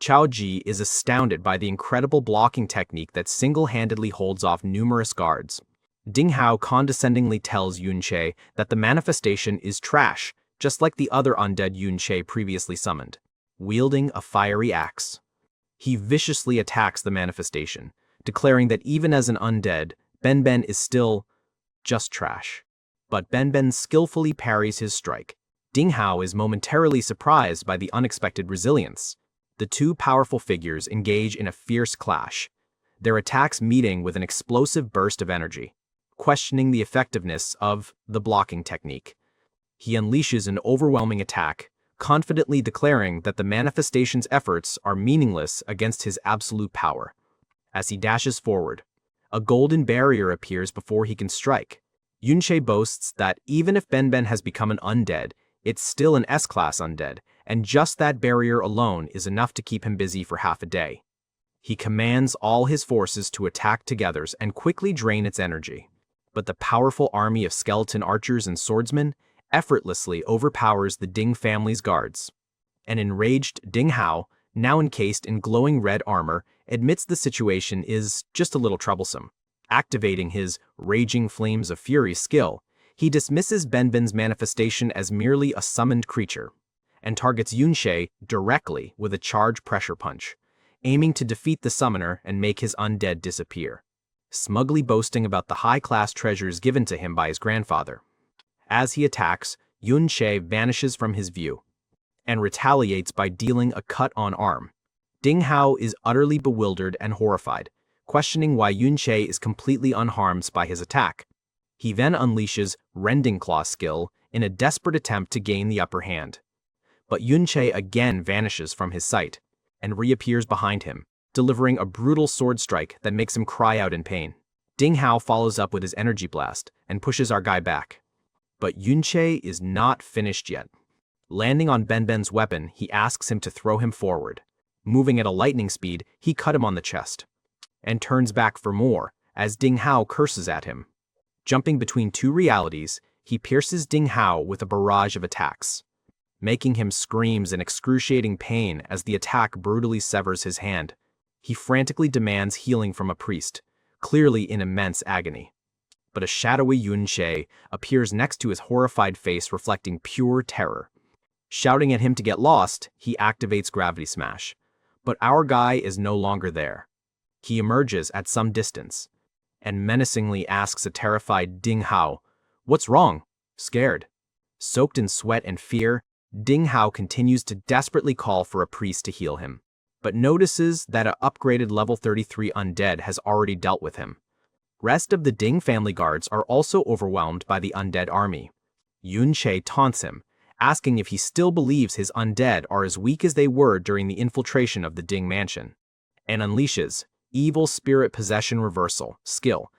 Chiao is astounded by the incredible blocking technique that single-handedly holds off numerous guards. Ding Hao condescendingly tells Yun Sha that the manifestation is trash, just like the other undead Yun Sha previously summoned, wielding a fiery axe. He viciously attacks the manifestation, declaring that even as an undead, Ben is still just trash. But Ben skillfully parries his strike. Ding Hao is momentarily surprised by the unexpected resilience. The two powerful figures engage in a fierce clash, their attacks meeting with an explosive burst of energy. Questioning the effectiveness of the blocking technique, he unleashes an overwhelming attack, confidently declaring that the manifestation's efforts are meaningless against his absolute power. As he dashes forward, a golden barrier appears before he can strike. Yun Sha boasts that even if Ben has become an undead, it's still an S-class undead, and just that barrier alone is enough to keep him busy for half a day. He commands all his forces to attack together and quickly drain its energy. But the powerful army of skeleton archers and swordsmen effortlessly overpowers the Ding family's guards. An enraged Ding Hao, now encased in glowing red armor, admits the situation is just a little troublesome. Activating his Raging Flames of Fury skill, he dismisses Ben's manifestation as merely a summoned creature, and targets Yun Sha directly with a charge pressure punch, aiming to defeat the summoner and make his undead disappear, smugly boasting about the high-class treasures given to him by his grandfather. As he attacks, Yun Sha vanishes from his view, and retaliates by dealing a cut on arm. Ding Hao is utterly bewildered and horrified, questioning why Yun Sha is completely unharmed by his attack. He then unleashes Rending Claw skill in a desperate attempt to gain the upper hand. But Yun Sha again vanishes from his sight, and reappears behind him, delivering a brutal sword strike that makes him cry out in pain. Ding Hao follows up with his energy blast and pushes our guy back. But Yun Sha is not finished yet. Landing on Ben's weapon, he asks him to throw him forward. Moving at a lightning speed, he cut him on the chest, and turns back for more as Ding Hao curses at him. Jumping between two realities, he pierces Ding Hao with a barrage of attacks, making him screams in excruciating pain as the attack brutally severs his hand. He frantically demands healing from a priest, clearly in immense agony. But a shadowy Yun Sha appears next to his horrified face, reflecting pure terror. Shouting at him to get lost, he activates Gravity Smash. But our guy is no longer there. He emerges at some distance, and menacingly asks a terrified Ding Hao, "What's wrong?" Scared. Soaked in sweat and fear, Ding Hao continues to desperately call for a priest to heal him, but notices that an upgraded level 33 undead has already dealt with him. Rest of the Ding family guards are also overwhelmed by the undead army. Yun Sha taunts him, asking if he still believes his undead are as weak as they were during the infiltration of the Ding mansion, and unleashes Evil Spirit Possession Reversal skill,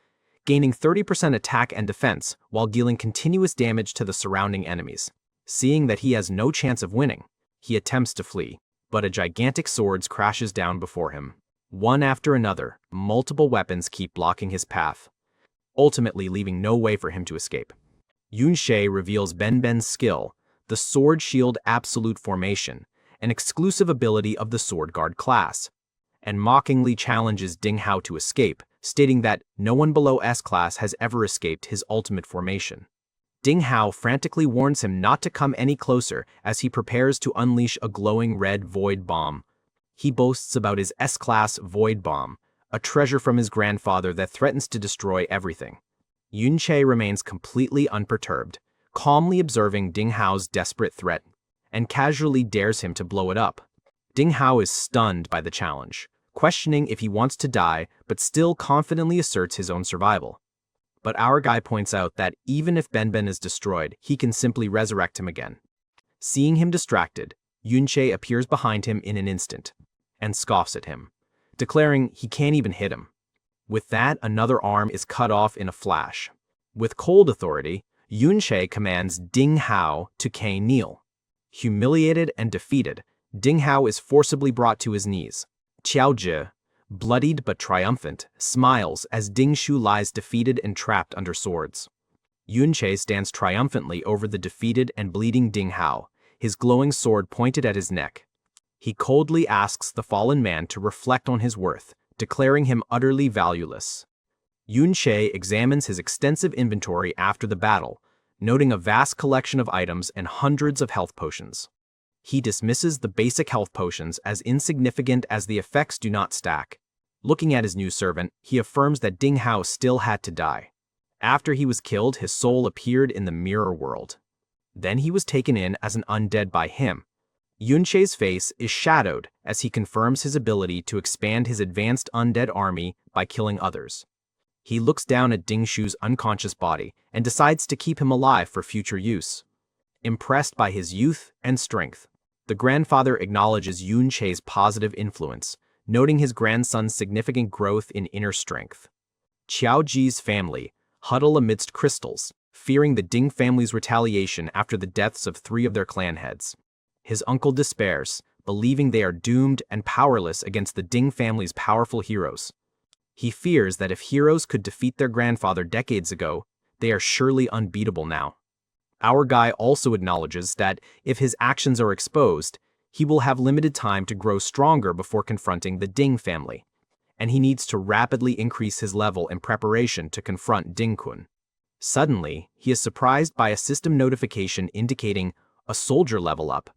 gaining 30% attack and defense while dealing continuous damage to the surrounding enemies. Seeing that he has no chance of winning, he attempts to flee, but a gigantic sword crashes down before him. One after another, multiple weapons keep blocking his path, ultimately leaving no way for him to escape. Yun Sha reveals Ben's skill, the Sword Shield Absolute Formation, an exclusive ability of the Sword Guard class, and mockingly challenges Ding Hao to escape, stating that no one below S-class has ever escaped his ultimate formation. Ding Hao frantically warns him not to come any closer as he prepares to unleash a glowing red Void Bomb. He boasts about his S-class Void Bomb, a treasure from his grandfather that threatens to destroy everything. Yun Sha remains completely unperturbed, calmly observing Ding Hao's desperate threat, and casually dares him to blow it up. Ding Hao is stunned by the challenge, questioning if he wants to die, but still confidently asserts his own survival. But our guy points out that even if Ben is destroyed, he can simply resurrect him again. Seeing him distracted, Yun Sha appears behind him in an instant, and scoffs at him, declaring he can't even hit him. With that, another arm is cut off in a flash. With cold authority, Yun Sha commands Ding Hao to kneel. Humiliated and defeated, Ding Hao is forcibly brought to his knees. Chiao, bloodied but triumphant, smiles as Ding Shu lies defeated and trapped under swords. Yun Sha stands triumphantly over the defeated and bleeding Ding Hao, his glowing sword pointed at his neck. He coldly asks the fallen man to reflect on his worth, declaring him utterly valueless. Yun Sha examines his extensive inventory after the battle, noting a vast collection of items and hundreds of health potions. He dismisses the basic health potions as insignificant as the effects do not stack. Looking at his new servant, he affirms that Ding Hao still had to die. After he was killed, his soul appeared in the mirror world. Then he was taken in as an undead by him. Yun Sha's face is shadowed as he confirms his ability to expand his advanced undead army by killing others. He looks down at Ding Shu's unconscious body and decides to keep him alive for future use. Impressed by his youth and strength, the grandfather acknowledges Yun Sha's positive influence, noting his grandson's significant growth in inner strength. Chiao Ji's family huddle amidst crystals, fearing the Ding family's retaliation after the deaths of 3 of their clan heads. His uncle despairs, believing they are doomed and powerless against the Ding family's powerful heroes. He fears that if heroes could defeat their grandfather decades ago, they are surely unbeatable now. Our guy also acknowledges that if his actions are exposed, he will have limited time to grow stronger before confronting the Ding family, and he needs to rapidly increase his level in preparation to confront Ding-kun. Suddenly, he is surprised by a system notification indicating a soldier level up.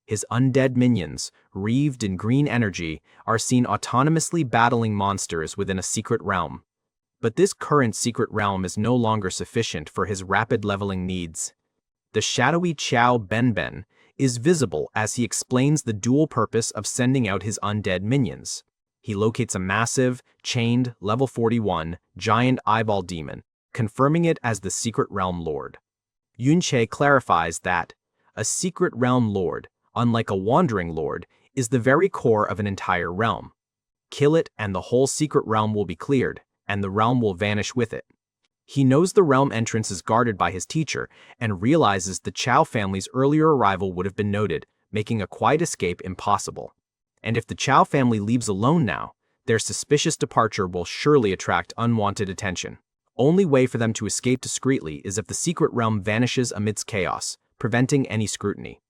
His undead minions, wreathed in green energy, are seen autonomously battling monsters within a secret realm. But this current secret realm is no longer sufficient for his rapid leveling needs. The shadowy Chiao Benben is visible as he explains the dual purpose of sending out his undead minions. He locates a massive, chained, level 41, giant eyeball demon, confirming it as the secret realm lord. Yun Sha clarifies that a secret realm lord, unlike a wandering lord, is the very core of an entire realm. Kill it and the whole secret realm will be cleared, and the realm will vanish with it. He knows the realm entrance is guarded by his teacher and realizes the Chiao family's earlier arrival would have been noted, making a quiet escape impossible. And if the Chiao family leaves alone now, their suspicious departure will surely attract unwanted attention. Only way for them to escape discreetly is if the secret realm vanishes amidst chaos, preventing any scrutiny.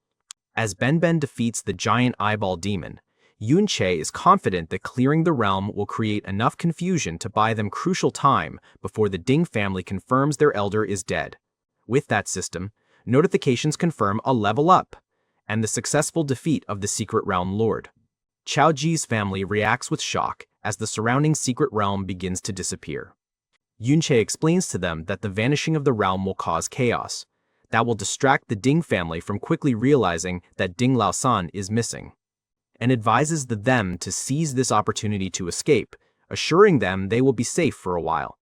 As Benben defeats the giant eyeball demon, Yun Sha is confident that clearing the realm will create enough confusion to buy them crucial time before the Ding family confirms their elder is dead. With that system, notifications confirm a level up, and the successful defeat of the secret realm lord. Chiao Ji's family reacts with shock as the surrounding secret realm begins to disappear. Yun Sha explains to them that the vanishing of the realm will cause chaos, that will distract the Ding family from quickly realizing that Ding Laosan is missing, and advises them to seize this opportunity to escape, assuring them they will be safe for a while.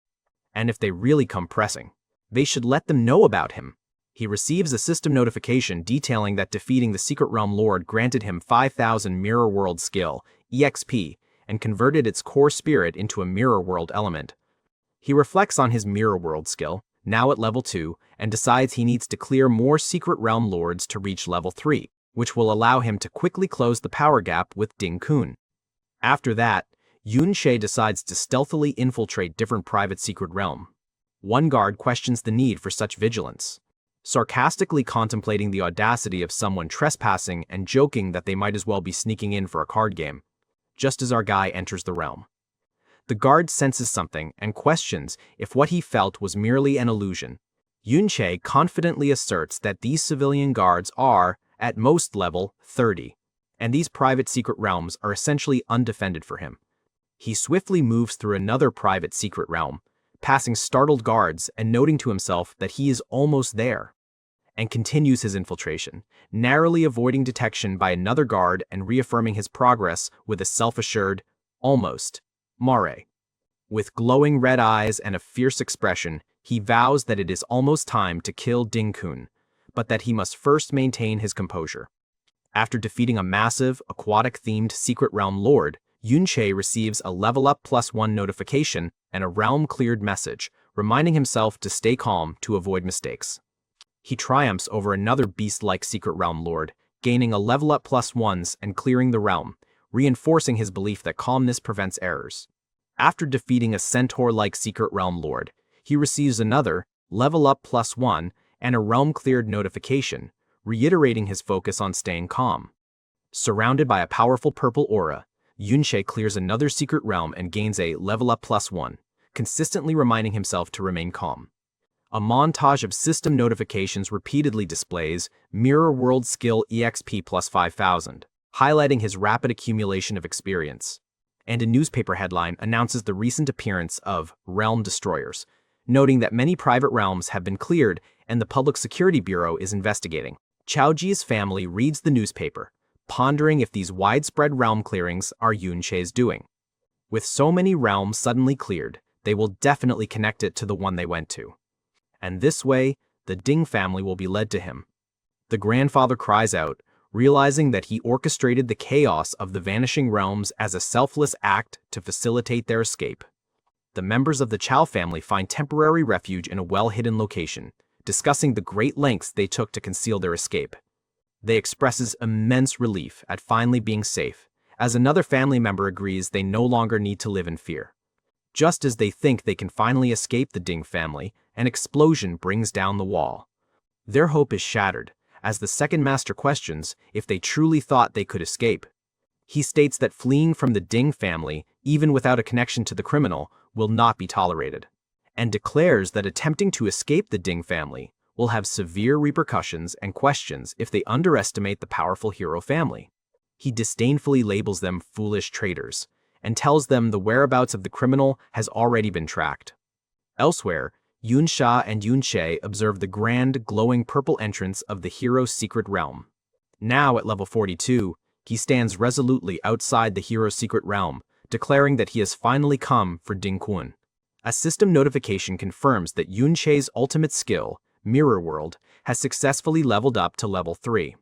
And if they really come pressing, they should let them know about him. He receives a system notification detailing that defeating the Secret Realm Lord granted him 5,000 Mirror World skill, EXP, and converted its core spirit into a Mirror World element. He reflects on his Mirror World skill, now at level 2, and decides he needs to clear more Secret Realm Lords to reach level 3, which will allow him to quickly close the power gap with Ding-kun. After that, Yun Sha decides to stealthily infiltrate different private secret realm. One guard questions the need for such vigilance, sarcastically contemplating the audacity of someone trespassing and joking that they might as well be sneaking in for a card game, just as our guy enters the realm. The guard senses something and questions if what he felt was merely an illusion. Yun Sha confidently asserts that these civilian guards are, at most, level 30, and these private secret realms are essentially undefended for him. He swiftly moves through another private secret realm, passing startled guards and noting to himself that he is almost there, and continues his infiltration, narrowly avoiding detection by another guard and reaffirming his progress with a self-assured, almost, mare. With glowing red eyes and a fierce expression, he vows that it is almost time to kill Ding-kun, but that he must first maintain his composure. After defeating a massive, aquatic-themed secret realm lord, Yun Sha receives a level up +1 notification and a realm-cleared message, reminding himself to stay calm to avoid mistakes. He triumphs over another beast-like secret realm lord, gaining a level up +1s and clearing the realm, reinforcing his belief that calmness prevents errors. After defeating a centaur-like secret realm lord, he receives another level up +1 and a realm-cleared notification, reiterating his focus on staying calm. Surrounded by a powerful purple aura, Yun Sha clears another secret realm and gains a level up +1, consistently reminding himself to remain calm. A montage of system notifications repeatedly displays Mirror World Skill EXP +5000, highlighting his rapid accumulation of experience. And a newspaper headline announces the recent appearance of realm destroyers, noting that many private realms have been cleared and the Public Security Bureau is investigating. Chaoji's family reads the newspaper, pondering if these widespread realm clearings are Yun Sha's doing. With so many realms suddenly cleared, they will definitely connect it to the one they went to. And this way, the Ding family will be led to him. The grandfather cries out, realizing that he orchestrated the chaos of the vanishing realms as a selfless act to facilitate their escape. The members of the Chiao family find temporary refuge in a well-hidden location, discussing the great lengths they took to conceal their escape. They expresses immense relief at finally being safe, as another family member agrees they no longer need to live in fear. Just as they think they can finally escape the Ding family, an explosion brings down the wall. Their hope is shattered, as the second master questions if they truly thought they could escape. He states that fleeing from the Ding family, even without a connection to the criminal, will not be tolerated, and declares that attempting to escape the Ding family will have severe repercussions and questions if they underestimate the powerful hero family. He disdainfully labels them foolish traitors, and tells them the whereabouts of the criminal has already been tracked. Elsewhere, Yun Sha and Yun Sha observe the grand, glowing purple entrance of the hero's secret realm. Now at level 42, he stands resolutely outside the hero's secret realm, declaring that he has finally come for Dingun. A system notification confirms that Yun Sha's ultimate skill, Mirror World, has successfully leveled up to level 3.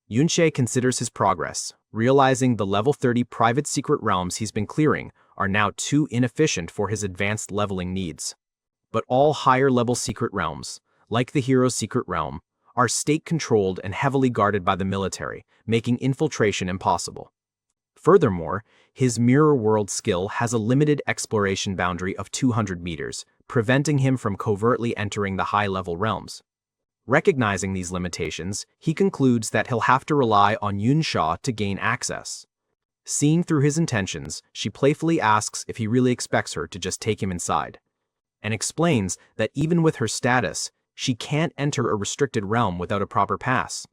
Yun Sha considers his progress, realizing the level 30 private secret realms he's been clearing are now too inefficient for his advanced leveling needs. But all higher-level secret realms, like the hero's secret realm, are state-controlled and heavily guarded by the military, making infiltration impossible. Furthermore, his Mirror World skill has a limited exploration boundary of 200 meters, preventing him from covertly entering the high-level realms. Recognizing these limitations, he concludes that he'll have to rely on Yun Sha to gain access. Seeing through his intentions, she playfully asks if he really expects her to just take him inside, and explains that even with her status, she can't enter a restricted realm without a proper pass.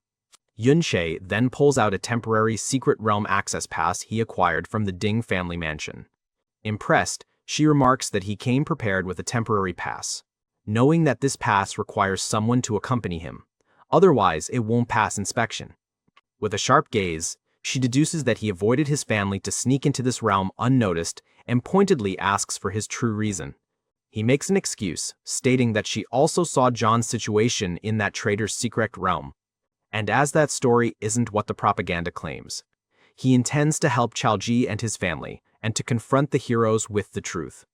Yun Sha then pulls out a temporary secret realm access pass he acquired from the Ding family mansion. Impressed, she remarks that he came prepared with a temporary pass, knowing that this pass requires someone to accompany him, otherwise it won't pass inspection. With a sharp gaze, she deduces that he avoided his family to sneak into this realm unnoticed and pointedly asks for his true reason. He makes an excuse, stating that she also saw John's situation in that traitor's secret realm. And as that story isn't what the propaganda claims, he intends to help Chaoji and his family, and to confront the heroes with the truth.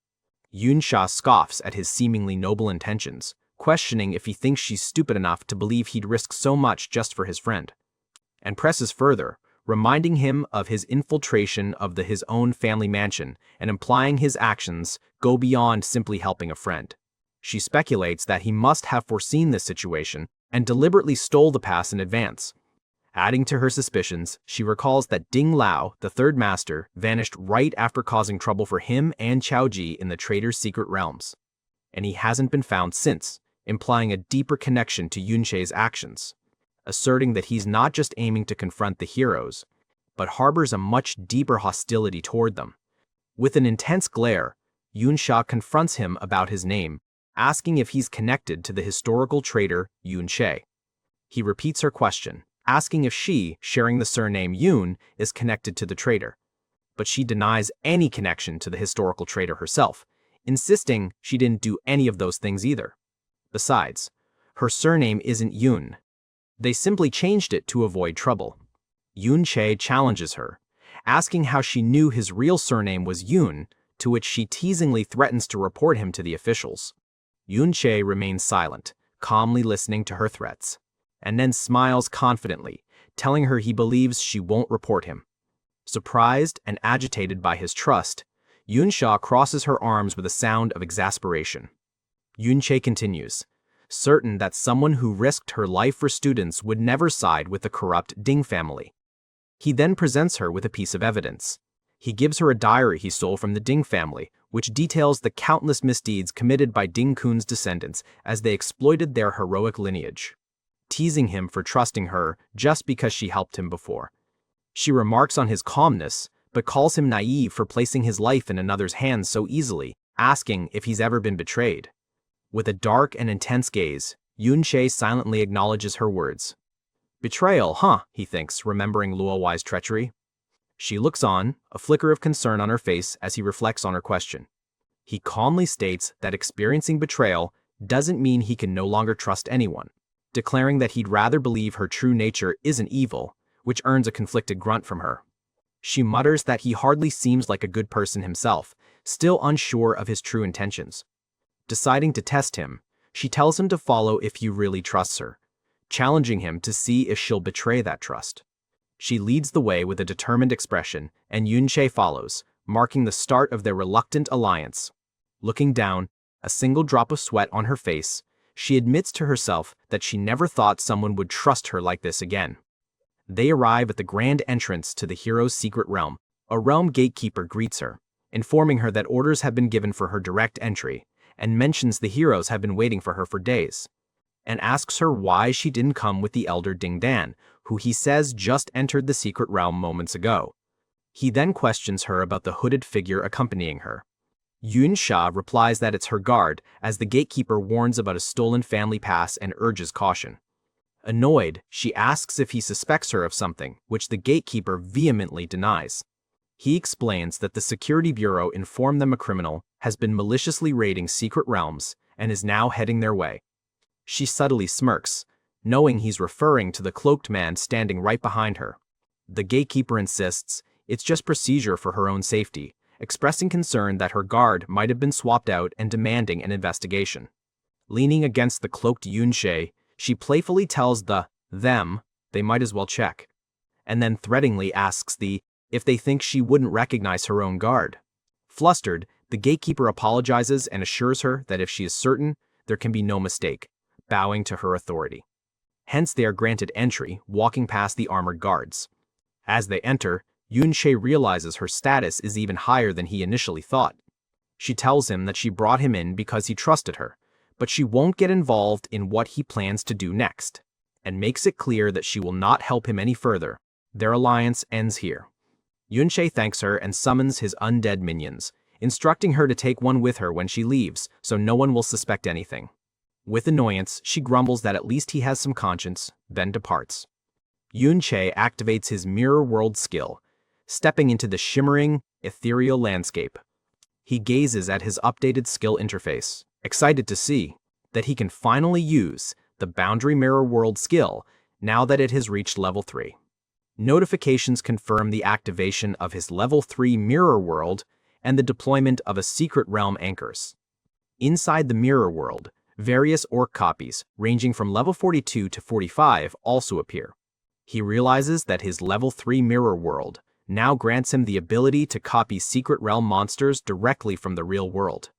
Yun Sha scoffs at his seemingly noble intentions, questioning if he thinks she's stupid enough to believe he'd risk so much just for his friend, and presses further, reminding him of his infiltration of his own family mansion and implying his actions go beyond simply helping a friend. She speculates that he must have foreseen this situation and deliberately stole the pass in advance. Adding to her suspicions, she recalls that Ding Lao, the third master, vanished right after causing trouble for him and Chaoji in the traitor's secret realms, and he hasn't been found since, implying a deeper connection to Yun Sha's actions, asserting that he's not just aiming to confront the heroes, but harbors a much deeper hostility toward them. With an intense glare, Yun Sha confronts him about his name, asking if he's connected to the historical traitor Yun Sha. He repeats her question, asking if she, sharing the surname Yun, is connected to the traitor. But she denies any connection to the historical traitor herself, insisting she didn't do any of those things either. Besides, her surname isn't Yun. They simply changed it to avoid trouble. Yun Sha challenges her, asking how she knew his real surname was Yun, to which she teasingly threatens to report him to the officials. Yun Sha remains silent, calmly listening to her threats, and then smiles confidently, telling her he believes she won't report him. Surprised and agitated by his trust, Yun Sha crosses her arms with a sound of exasperation. Yun Sha continues, certain that someone who risked her life for students would never side with the corrupt Ding family. He then presents her with a piece of evidence. He gives her a diary he stole from the Ding family, which details the countless misdeeds committed by Ding Kun's descendants as they exploited their heroic lineage, teasing him for trusting her just because she helped him before. She remarks on his calmness, but calls him naive for placing his life in another's hands so easily, asking if he's ever been betrayed. With a dark and intense gaze, Yun Sha silently acknowledges her words. Betrayal, huh, he thinks, remembering Luowai's treachery. She looks on, a flicker of concern on her face as he reflects on her question. He calmly states that experiencing betrayal doesn't mean he can no longer trust anyone, declaring that he'd rather believe her true nature isn't evil, which earns a conflicted grunt from her. She mutters that he hardly seems like a good person himself, still unsure of his true intentions. Deciding to test him, she tells him to follow if he really trusts her, challenging him to see if she'll betray that trust. She leads the way with a determined expression, and Yun Sha follows, marking the start of their reluctant alliance. Looking down, a single drop of sweat on her face, she admits to herself that she never thought someone would trust her like this again. They arrive at the grand entrance to the hero's secret realm. A realm gatekeeper greets her, informing her that orders have been given for her direct entry, and mentions the heroes have been waiting for her for days, and asks her why she didn't come with the elder Ding Dan, who he says just entered the secret realm moments ago. He then questions her about the hooded figure accompanying her. Yun Sha replies that it's her guard, as the gatekeeper warns about a stolen family pass and urges caution. Annoyed, she asks if he suspects her of something, which the gatekeeper vehemently denies. He explains that the security bureau informed them a criminal has been maliciously raiding secret realms and is now heading their way. She subtly smirks, knowing he's referring to the cloaked man standing right behind her. The gatekeeper insists it's just procedure for her own safety, expressing concern that her guard might have been swapped out and demanding an investigation. Leaning against the cloaked Yun Sha, she playfully tells them they might as well check, and then threateningly asks if they think she wouldn't recognize her own guard. Flustered, the gatekeeper apologizes and assures her that if she is certain, there can be no mistake, bowing to her authority. Hence they are granted entry, walking past the armored guards. As they enter, Yun Sha realizes her status is even higher than he initially thought. She tells him that she brought him in because he trusted her, but she won't get involved in what he plans to do next, and makes it clear that she will not help him any further. Their alliance ends here. Yun Sha thanks her and summons his undead minions, instructing her to take one with her when she leaves so no one will suspect anything. With annoyance, she grumbles that at least he has some conscience, then departs. Yun Sha activates his mirror world skill, stepping into the shimmering, ethereal landscape. He gazes at his updated skill interface, excited to see that he can finally use the Boundary Mirror World skill now that it has reached level 3. Notifications confirm the activation of his level 3 Mirror World and the deployment of a secret realm anchors. Inside the Mirror World, various orc copies, ranging from level 42 to 45, also appear. He realizes that his level 3 Mirror World now grants him the ability to copy secret realm monsters directly from the real world,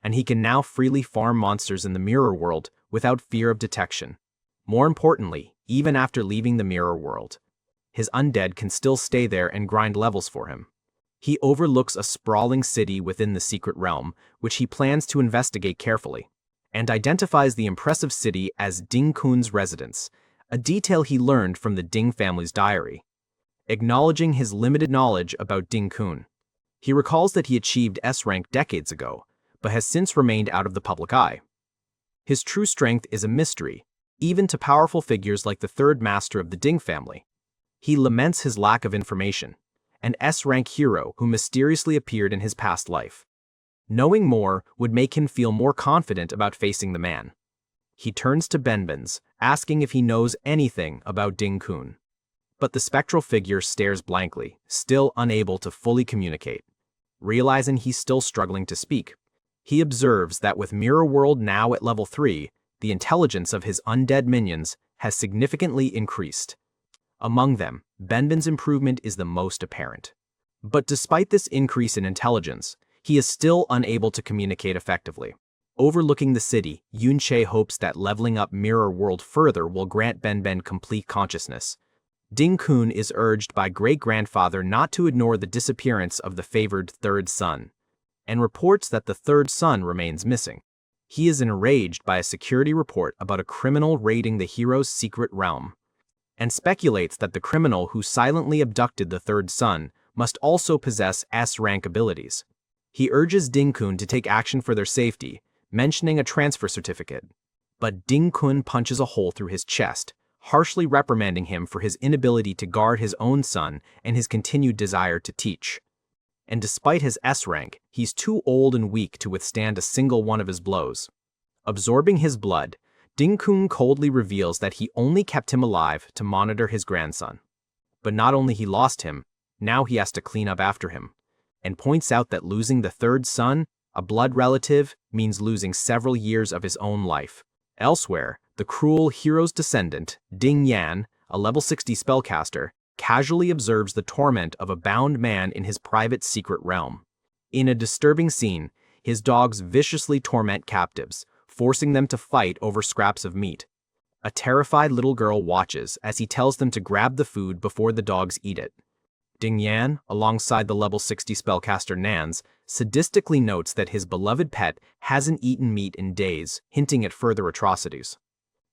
and he can now freely farm monsters in the Mirror World without fear of detection. More importantly, even after leaving the Mirror World, his undead can still stay there and grind levels for him. He overlooks a sprawling city within the secret realm, which he plans to investigate carefully, and identifies the impressive city as Ding Kun's residence, a detail he learned from the Ding family's diary. Acknowledging his limited knowledge about Ding Kun, he recalls that he achieved S rank decades ago, but has since remained out of the public eye. His true strength is a mystery, even to powerful figures like the third master of the Ding family. He laments his lack of information, an S-rank hero who mysteriously appeared in his past life. Knowing more would make him feel more confident about facing the man. He turns to Benbens, asking if he knows anything about Ding Kun. But the spectral figure stares blankly, still unable to fully communicate. Realizing he's still struggling to speak, he observes that with Mirror World now at level 3, the intelligence of his undead minions has significantly increased. Among them, Benben's improvement is the most apparent. But despite this increase in intelligence, he is still unable to communicate effectively. Overlooking the city, Yun Sha hopes that leveling up Mirror World further will grant Ben complete consciousness. Dingun is urged by great-grandfather not to ignore the disappearance of the favored third son, and reports that the third son remains missing. He is enraged by a security report about a criminal raiding the hero's secret realm, and speculates that the criminal who silently abducted the third son must also possess S-rank abilities. He urges Dingun to take action for their safety, mentioning a transfer certificate. But Dingun punches a hole through his chest, harshly reprimanding him for his inability to guard his own son and his continued desire to teach. And despite his S-rank, he's too old and weak to withstand a single one of his blows. Absorbing his blood, Dingun coldly reveals that he only kept him alive to monitor his grandson. But not only he lost him, now he has to clean up after him, and points out that losing the third son, a blood relative, means losing several years of his own life. Elsewhere, the cruel hero's descendant, Ding Yan, a level 60 spellcaster, casually observes the torment of a bound man in his private secret realm. In a disturbing scene, his dogs viciously torment captives, forcing them to fight over scraps of meat. A terrified little girl watches as he tells them to grab the food before the dogs eat it. Ding Yan, alongside the level 60 spellcaster Nans, sadistically notes that his beloved pet hasn't eaten meat in days, hinting at further atrocities.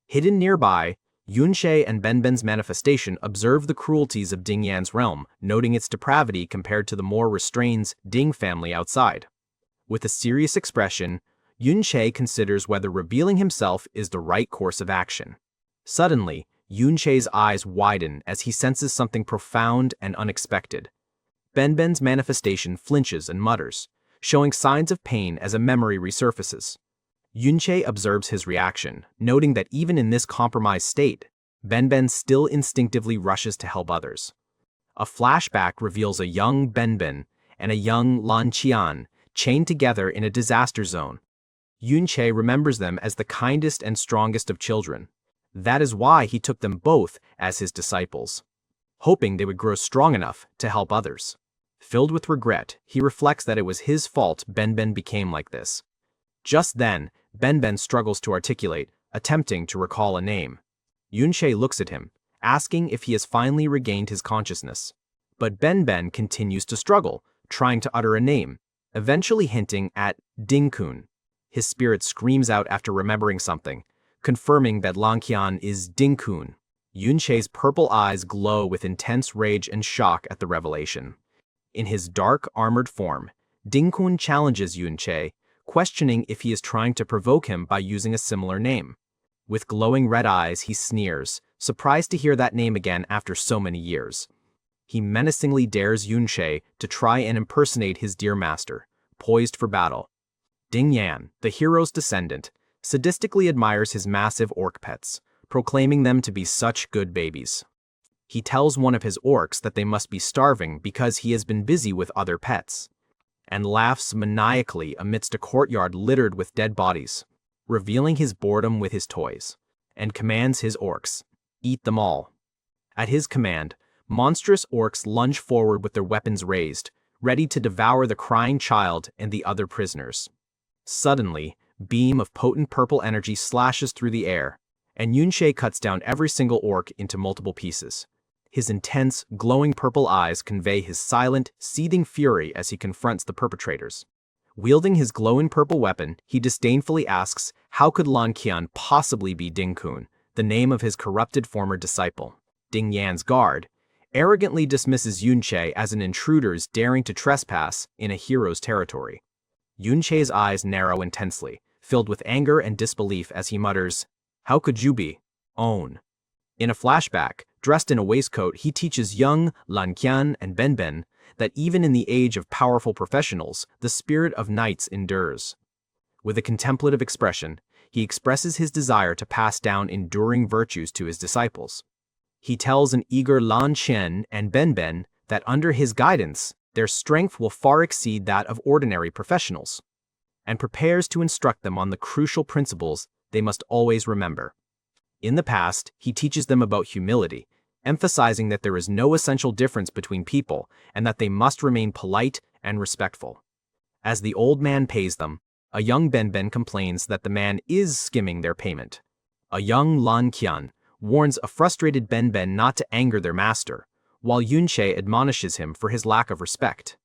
Hidden nearby, Yun Sha and Ben's manifestation observe the cruelties of Ding Yan's realm, noting its depravity compared to the more restrained Ding family outside. With a serious expression, Yun Sha considers whether revealing himself is the right course of action. Suddenly, Yun Sha's eyes widen as he senses something profound and unexpected. Ben's manifestation flinches and mutters, showing signs of pain as a memory resurfaces. Yun Sha observes his reaction, noting that even in this compromised state, Ben still instinctively rushes to help others. A flashback reveals a young Ben and a young Lan Qian chained together in a disaster zone. Yun Sha remembers them as the kindest and strongest of children. That is why he took them both as his disciples, hoping they would grow strong enough to help others. Filled with regret, he reflects that it was his fault Ben became like this. Just then, Ben struggles to articulate, attempting to recall a name. Yun Sha looks at him, asking if he has finally regained his consciousness. But Ben continues to struggle, trying to utter a name, eventually hinting at Dingun. His spirit screams out after remembering something, confirming that Lan Qian is Dingun. Yun Sha's purple eyes glow with intense rage and shock at the revelation. In his dark, armored form, Dingun challenges Yun Sha, questioning if he is trying to provoke him by using a similar name. With glowing red eyes, he sneers, surprised to hear that name again after so many years. He menacingly dares Yun Sha to try and impersonate his dear master, poised for battle. Ding Yan, the hero's descendant, sadistically admires his massive orc pets, proclaiming them to be such good babies. He tells one of his orcs that they must be starving because he has been busy with other pets, and laughs maniacally amidst a courtyard littered with dead bodies, revealing his boredom with his toys, and commands his orcs, "Eat them all." At his command, monstrous orcs lunge forward with their weapons raised, ready to devour the crying child and the other prisoners. Suddenly, a beam of potent purple energy slashes through the air, and Yun Sha cuts down every single orc into multiple pieces. His intense, glowing purple eyes convey his silent, seething fury as he confronts the perpetrators. Wielding his glowing purple weapon, he disdainfully asks, how could Lan Qian possibly be Dingun, the name of his corrupted former disciple? Ding Yan's guard arrogantly dismisses Yun Sha as an intruder's daring to trespass in a hero's territory. Yun Sha's eyes narrow intensely, filled with anger and disbelief as he mutters, "How could you be? Own." In a flashback, dressed in a waistcoat, he teaches young Lan Qian and Ben that even in the age of powerful professionals, the spirit of knights endures. With a contemplative expression, he expresses his desire to pass down enduring virtues to his disciples. He tells an eager Lan Qian and Ben that under his guidance, their strength will far exceed that of ordinary professionals, and prepares to instruct them on the crucial principles they must always remember. In the past, he teaches them about humility, emphasizing that there is no essential difference between people and that they must remain polite and respectful. As the old man pays them, A young Benben complains that the man is skimming their payment. A young Lan Qian warns a frustrated Benben not to anger their master, while Yun Sha admonishes him for his lack of respect,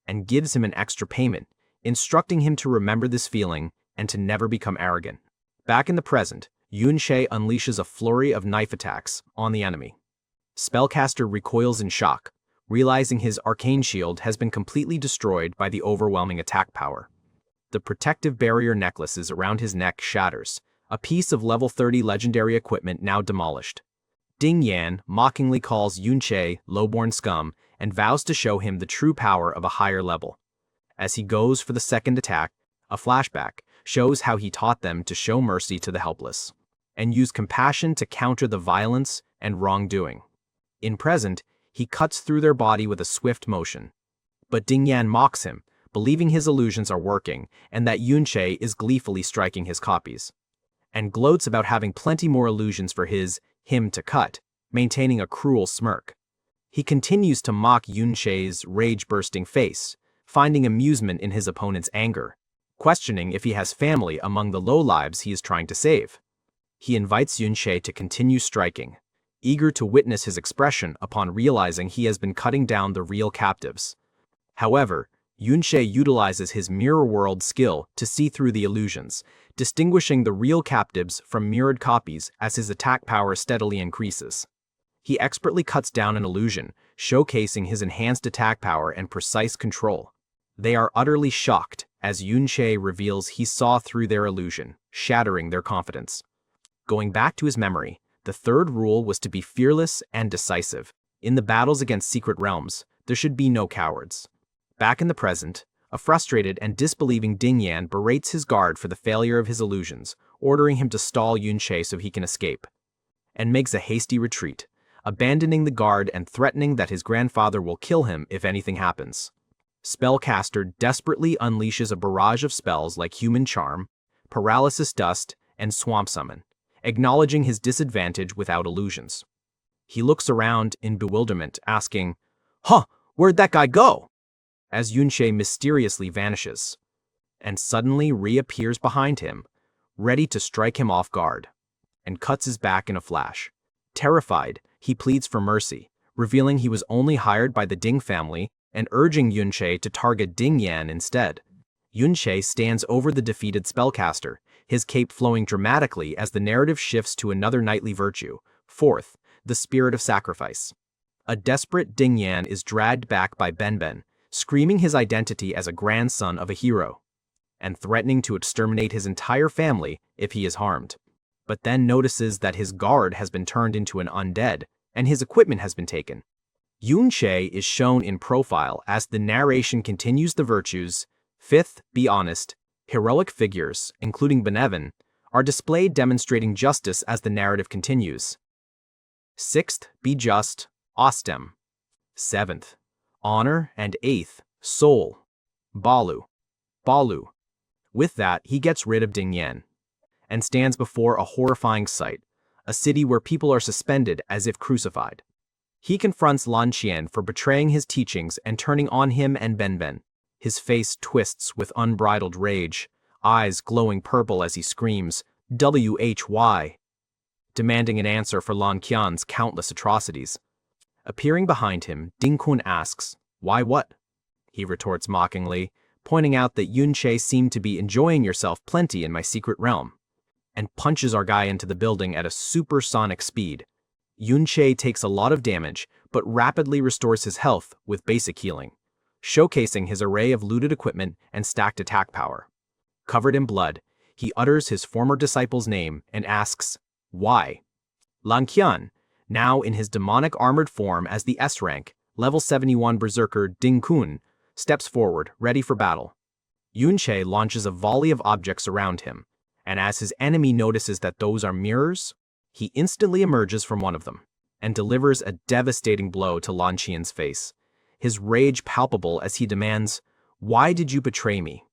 and gives him an extra payment, instructing him to remember this feeling and to never become arrogant. Back in the present, Yun Sha unleashes a flurry of knife attacks on the enemy. Spellcaster recoils in shock, realizing his arcane shield has been completely destroyed by the overwhelming attack power. The protective barrier necklaces around his neck shatters, a piece of level 30 legendary equipment now demolished. Ding Yan mockingly calls Yun Sha lowborn scum and vows to show him the true power of a higher level. As he goes for the second attack, a flashback shows how he taught them to show mercy to the helpless, and use compassion to counter the violence and wrongdoing. In present, he cuts through their body with a swift motion. But Ding Yan mocks him, believing his illusions are working and that Yun Sha is gleefully striking his copies, and gloats about having plenty more illusions for him to cut, maintaining a cruel smirk. He continues to mock Yun Sha's rage-bursting face, finding amusement in his opponent's anger, questioning if he has family among the lowlives he is trying to save. He invites Yun Sha to continue striking, eager to witness his expression upon realizing he has been cutting down the real captives. However, Yun Sha utilizes his mirror world skill to see through the illusions, distinguishing the real captives from mirrored copies as his attack power steadily increases. He expertly cuts down an illusion, showcasing his enhanced attack power and precise control. They are utterly shocked as Yun Sha reveals he saw through their illusion, shattering their confidence. Going back to his memory, the third rule was to be fearless and decisive. In the battles against secret realms, there should be no cowards. Back in the present, a frustrated and disbelieving Ding Yan berates his guard for the failure of his illusions, ordering him to stall Yun Sha so he can escape, and makes a hasty retreat, abandoning the guard and threatening that his grandfather will kill him if anything happens. Spellcaster desperately unleashes a barrage of spells like Human Charm, Paralysis Dust, and Swamp Summon, acknowledging his disadvantage without illusions. He looks around in bewilderment, asking, where'd that guy go?" as Yun Sha mysteriously vanishes, and suddenly reappears behind him, ready to strike him off guard, and cuts his back in a flash. Terrified, he pleads for mercy, revealing he was only hired by the Ding family and urging Yun Sha to target Ding Yan instead. Yun Sha stands over the defeated spellcaster, his cape flowing dramatically as the narrative shifts to another knightly virtue. Fourth, the spirit of sacrifice. A desperate Ding Yan is dragged back by Benben, screaming his identity as a grandson of a hero, and threatening to exterminate his entire family if he is harmed. But then notices that his guard has been turned into an undead, and his equipment has been taken. Yun Sha is shown in profile as the narration continues the virtues. Fifth, be honest. Heroic figures, including Benevan, are displayed demonstrating justice as the narrative continues. Sixth, be just. Ostem. Seventh, honor, and eighth, soul. Balu. With that, he gets rid of Ding Yan, and stands before a horrifying sight, a city where people are suspended as if crucified. He confronts Lan Qian for betraying his teachings and turning on him and Benben. His face twists with unbridled rage, eyes glowing purple as he screams, "WHY?" demanding an answer for Lan Qian's countless atrocities. Appearing behind him, Ding Kun asks, "Why what?" He retorts mockingly, pointing out that Yun Sha seemed to be enjoying yourself plenty in my secret realm, and punches our guy into the building at a supersonic speed. Yun Sha takes a lot of damage, but rapidly restores his health with basic healing, showcasing his array of looted equipment and stacked attack power. Covered in blood, he utters his former disciple's name and asks, "Why?" Lan Qian, now in his demonic armored form as the S-rank, level 71 berserker Ding Kun, steps forward, ready for battle. Yun Sha launches a volley of objects around him, and as his enemy notices that those are mirrors, he instantly emerges from one of them, and delivers a devastating blow to Lan Qian's face, his rage palpable as he demands, "Why did you betray me?"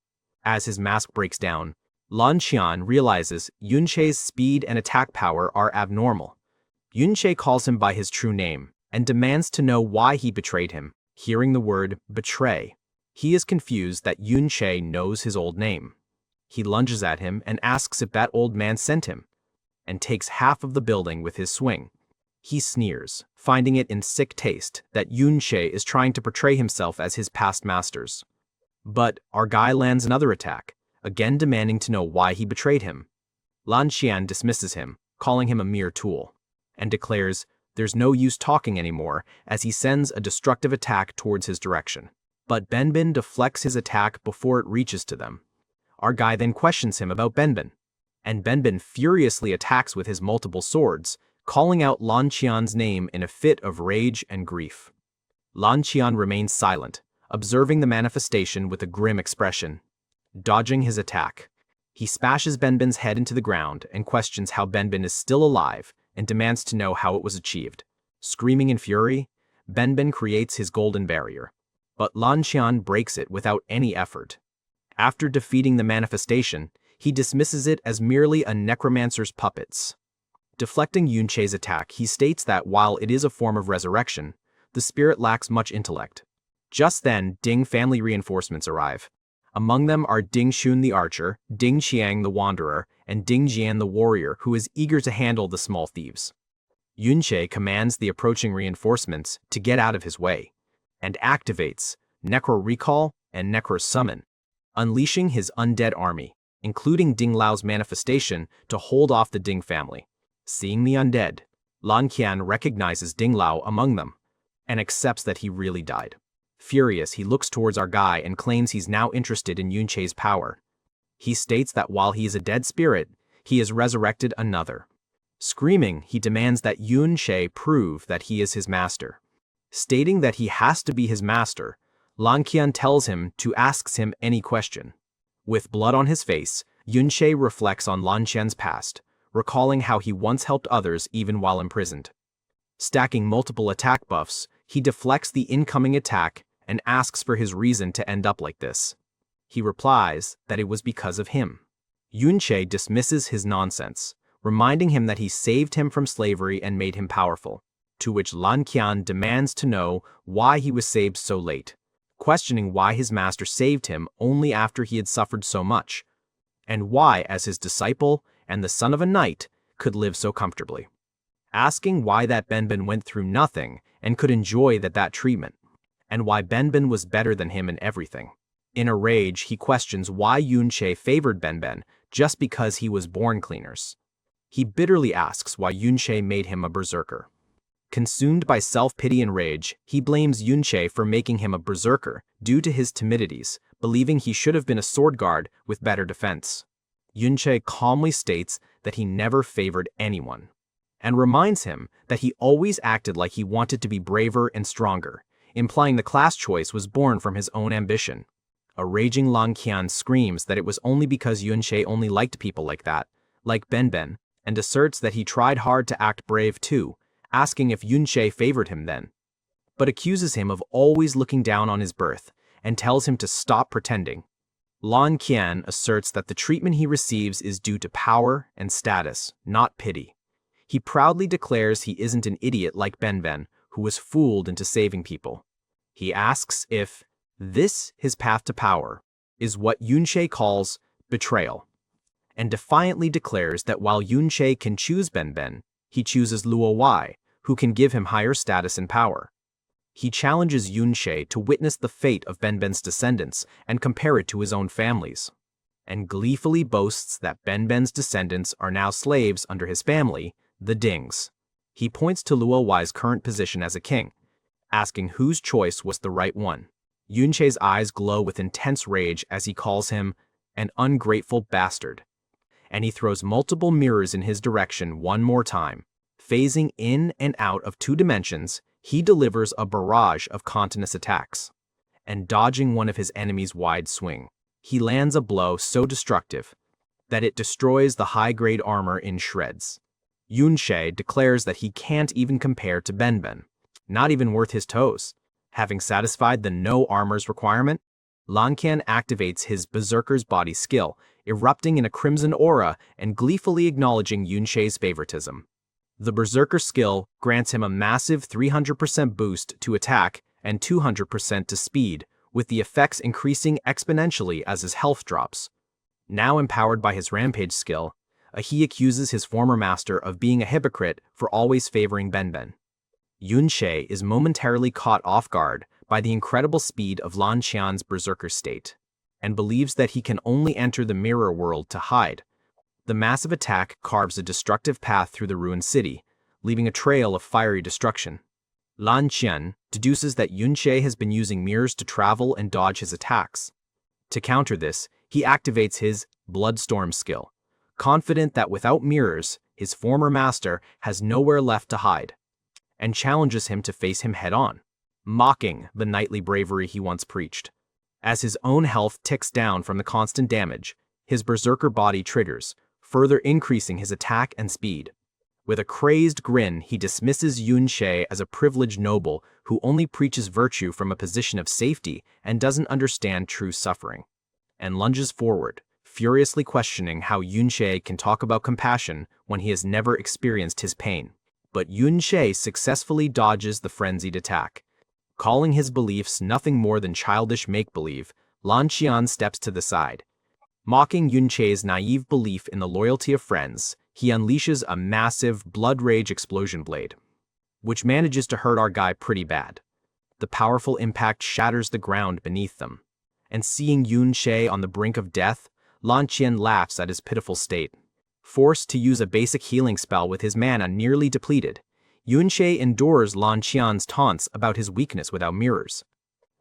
As his mask breaks down, Lan Qian realizes Yun Sha's speed and attack power are abnormal. Yun Sha calls him by his true name, and demands to know why he betrayed him. Hearing the word betray, he is confused that Yun Sha knows his old name. He lunges at him and asks if that old man sent him, and takes half of the building with his swing. He sneers, finding it in sick taste that Yun Sha is trying to portray himself as his past masters. But our guy lands another attack, again demanding to know why he betrayed him. Lan Qian dismisses him, calling him a mere tool, and declares there's no use talking anymore as he sends a destructive attack towards his direction. But Benbin deflects his attack before it reaches to them. Our guy then questions him about Benbin, and Benbin furiously attacks with his multiple swords, calling out Lan Qian's name in a fit of rage and grief. Lan Qian remains silent, observing the manifestation with a grim expression. Dodging his attack, he smashes Benbin's head into the ground and questions how Benbin is still alive and demands to know how it was achieved. Screaming in fury, Benbin creates his golden barrier, but Lan Qian breaks it without any effort. After defeating the manifestation, he dismisses it as merely a necromancer's puppets. Deflecting Yun Sha's attack, he states that while it is a form of resurrection, the spirit lacks much intellect. Just then, Ding family reinforcements arrive. Among them are Ding Shun the archer, Ding Qiang the wanderer, and Ding Jian the warrior, who is eager to handle the small thieves. Yun Sha commands the approaching reinforcements to get out of his way, and activates Necro Recall and Necro Summon, unleashing his undead army, including Ding Lao's manifestation, to hold off the Ding family. Seeing the undead, Lan Qian recognizes Ding Lao among them, and accepts that he really died. Furious, he looks towards our guy and claims he's now interested in Yun Sha's power. He states that while he is a dead spirit, he has resurrected another. Screaming, he demands that Yun Sha prove that he is his master. Stating that he has to be his master, Lan Qian tells him to ask him any question. With blood on his face, Yun Sha reflects on Lan Qian's past, recalling how he once helped others even while imprisoned. Stacking multiple attack buffs, he deflects the incoming attack and asks for his reason to end up like this. He replies that it was because of him. Yun Sha dismisses his nonsense, reminding him that he saved him from slavery and made him powerful, to which Lan Qian demands to know why he was saved so late, questioning why his master saved him only after he had suffered so much, and why, as his disciple and the son of a knight, could live so comfortably. Asking why that Benbin went through nothing and could enjoy that treatment, and why Benbin was better than him in everything. In a rage, he questions why Yun Sha favored Benbin just because he was born cleaners. He bitterly asks why Yun Sha made him a berserker. Consumed by self-pity and rage, he blames Yun Sha for making him a berserker due to his timidities, believing he should have been a sword guard with better defense. Yun Sha calmly states that he never favored anyone, and reminds him that he always acted like he wanted to be braver and stronger, implying the class choice was born from his own ambition. A raging Lan Qian screams that it was only because Yun Sha only liked people like that, like Benbin, and asserts that he tried hard to act brave too, asking if Yun Sha favored him then, but accuses him of always looking down on his birth and tells him to stop pretending. Lan Qian asserts that the treatment he receives is due to power and status, not pity. He proudly declares he isn't an idiot like Benben, who was fooled into saving people. He asks if this, his path to power, is what Yun Sha calls betrayal, and defiantly declares that while Yun Sha can choose Benben, he chooses Luo Wai, who can give him higher status and power. He challenges Yun Sha to witness the fate of Benben's descendants and compare it to his own family's, and gleefully boasts that Benben's descendants are now slaves under his family, the Dings. He points to Luo Wai's current position as a king, asking whose choice was the right one. Yun Sha's eyes glow with intense rage as he calls him an ungrateful bastard, and he throws multiple mirrors in his direction one more time. Phasing in and out of 2 dimensions, he delivers a barrage of continuous attacks, and dodging one of his enemy's wide swing, he lands a blow so destructive that it destroys the high-grade armor in shreds. Yun Sha declares that he can't even compare to Benben, not even worth his toes. Having satisfied the no armors requirement, Lan Qian activates his berserker's body skill, erupting in a crimson aura and gleefully acknowledging Yun Sha's favoritism. The berserker skill grants him a massive 300% boost to attack and 200% to speed, with the effects increasing exponentially as his health drops. Now empowered by his rampage skill, he accuses his former master of being a hypocrite for always favoring Benben. Yun Sha is momentarily caught off guard by the incredible speed of Lan Qian's berserker state, and believes that he can only enter the mirror world to hide. The massive attack carves a destructive path through the ruined city, leaving a trail of fiery destruction. Lan Qian deduces that Yun Sha has been using mirrors to travel and dodge his attacks. To counter this, he activates his Bloodstorm skill, confident that without mirrors, his former master has nowhere left to hide, and challenges him to face him head-on, mocking the knightly bravery he once preached. As his own health ticks down from the constant damage, his berserker body triggers, further increasing his attack and speed. With a crazed grin, he dismisses Yun Sha as a privileged noble who only preaches virtue from a position of safety and doesn't understand true suffering, and lunges forward, furiously questioning how Yun Sha can talk about compassion when he has never experienced his pain. But Yun Sha successfully dodges the frenzied attack. Calling his beliefs nothing more than childish make-believe, Lan Qian steps to the side. Mocking Yun Sha's naive belief in the loyalty of friends, he unleashes a massive blood rage explosion blade, which manages to hurt our guy pretty bad. The powerful impact shatters the ground beneath them, and seeing Yun Sha on the brink of death, Lan Qian laughs at his pitiful state. Forced to use a basic healing spell with his mana nearly depleted, Yun Sha endures Lan Qian's taunts about his weakness without mirrors.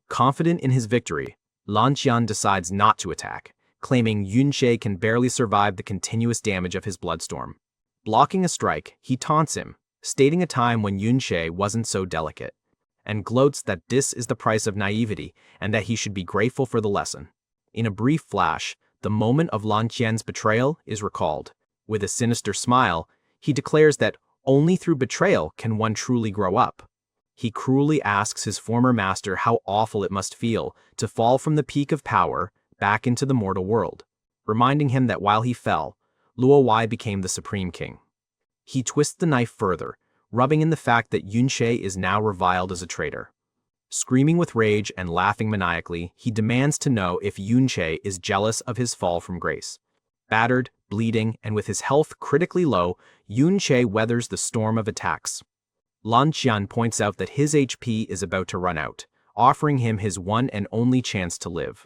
Confident in his victory, Lan Qian decides not to attack, claiming Yun Sha can barely survive the continuous damage of his bloodstorm. Blocking a strike, he taunts him, stating a time when Yun Sha wasn't so delicate, and gloats that this is the price of naivety and that he should be grateful for the lesson. In a brief flash, the moment of Lan Qian's betrayal is recalled. With a sinister smile, he declares that only through betrayal can one truly grow up. He cruelly asks his former master how awful it must feel to fall from the peak of power back into the mortal world, reminding him that while he fell, Luo became the supreme king. He twists the knife further, rubbing in the fact that Yun Sha is now reviled as a traitor. Screaming with rage and laughing maniacally, he demands to know if Yun Sha is jealous of his fall from grace. Battered, bleeding, and with his health critically low, Yun Sha weathers the storm of attacks. Lan Qian points out that his HP is about to run out, offering him his one and only chance to live,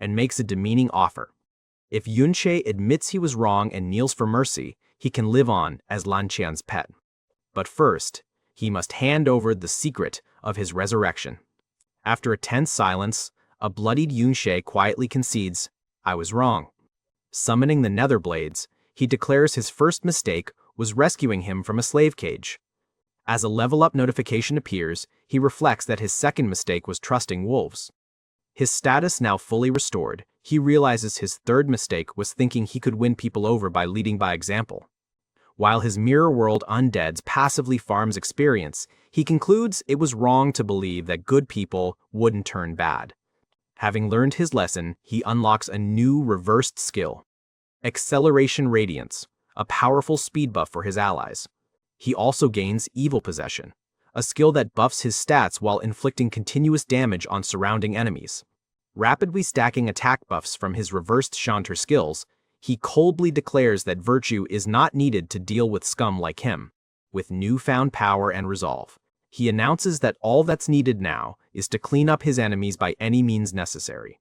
and makes a demeaning offer. If Yun Sha admits he was wrong and kneels for mercy, he can live on as Lan Qian's pet. But first, he must hand over the secret of his resurrection. After a tense silence, a bloodied Yun Sha quietly concedes, "I was wrong." Summoning the Nether Blades, he declares his first mistake was rescuing him from a slave cage. As a level-up notification appears, he reflects that his second mistake was trusting wolves. His status now fully restored, he realizes his third mistake was thinking he could win people over by leading by example. While his mirror world undeads passively farms experience, he concludes it was wrong to believe that good people wouldn't turn bad. Having learned his lesson, he unlocks a new reversed skill, Acceleration Radiance, a powerful speed buff for his allies. He also gains Evil Possession, a skill that buffs his stats while inflicting continuous damage on surrounding enemies. Rapidly stacking attack buffs from his reversed Chanter skills, he coldly declares that virtue is not needed to deal with scum like him. With newfound power and resolve, he announces that all that's needed now is to clean up his enemies by any means necessary.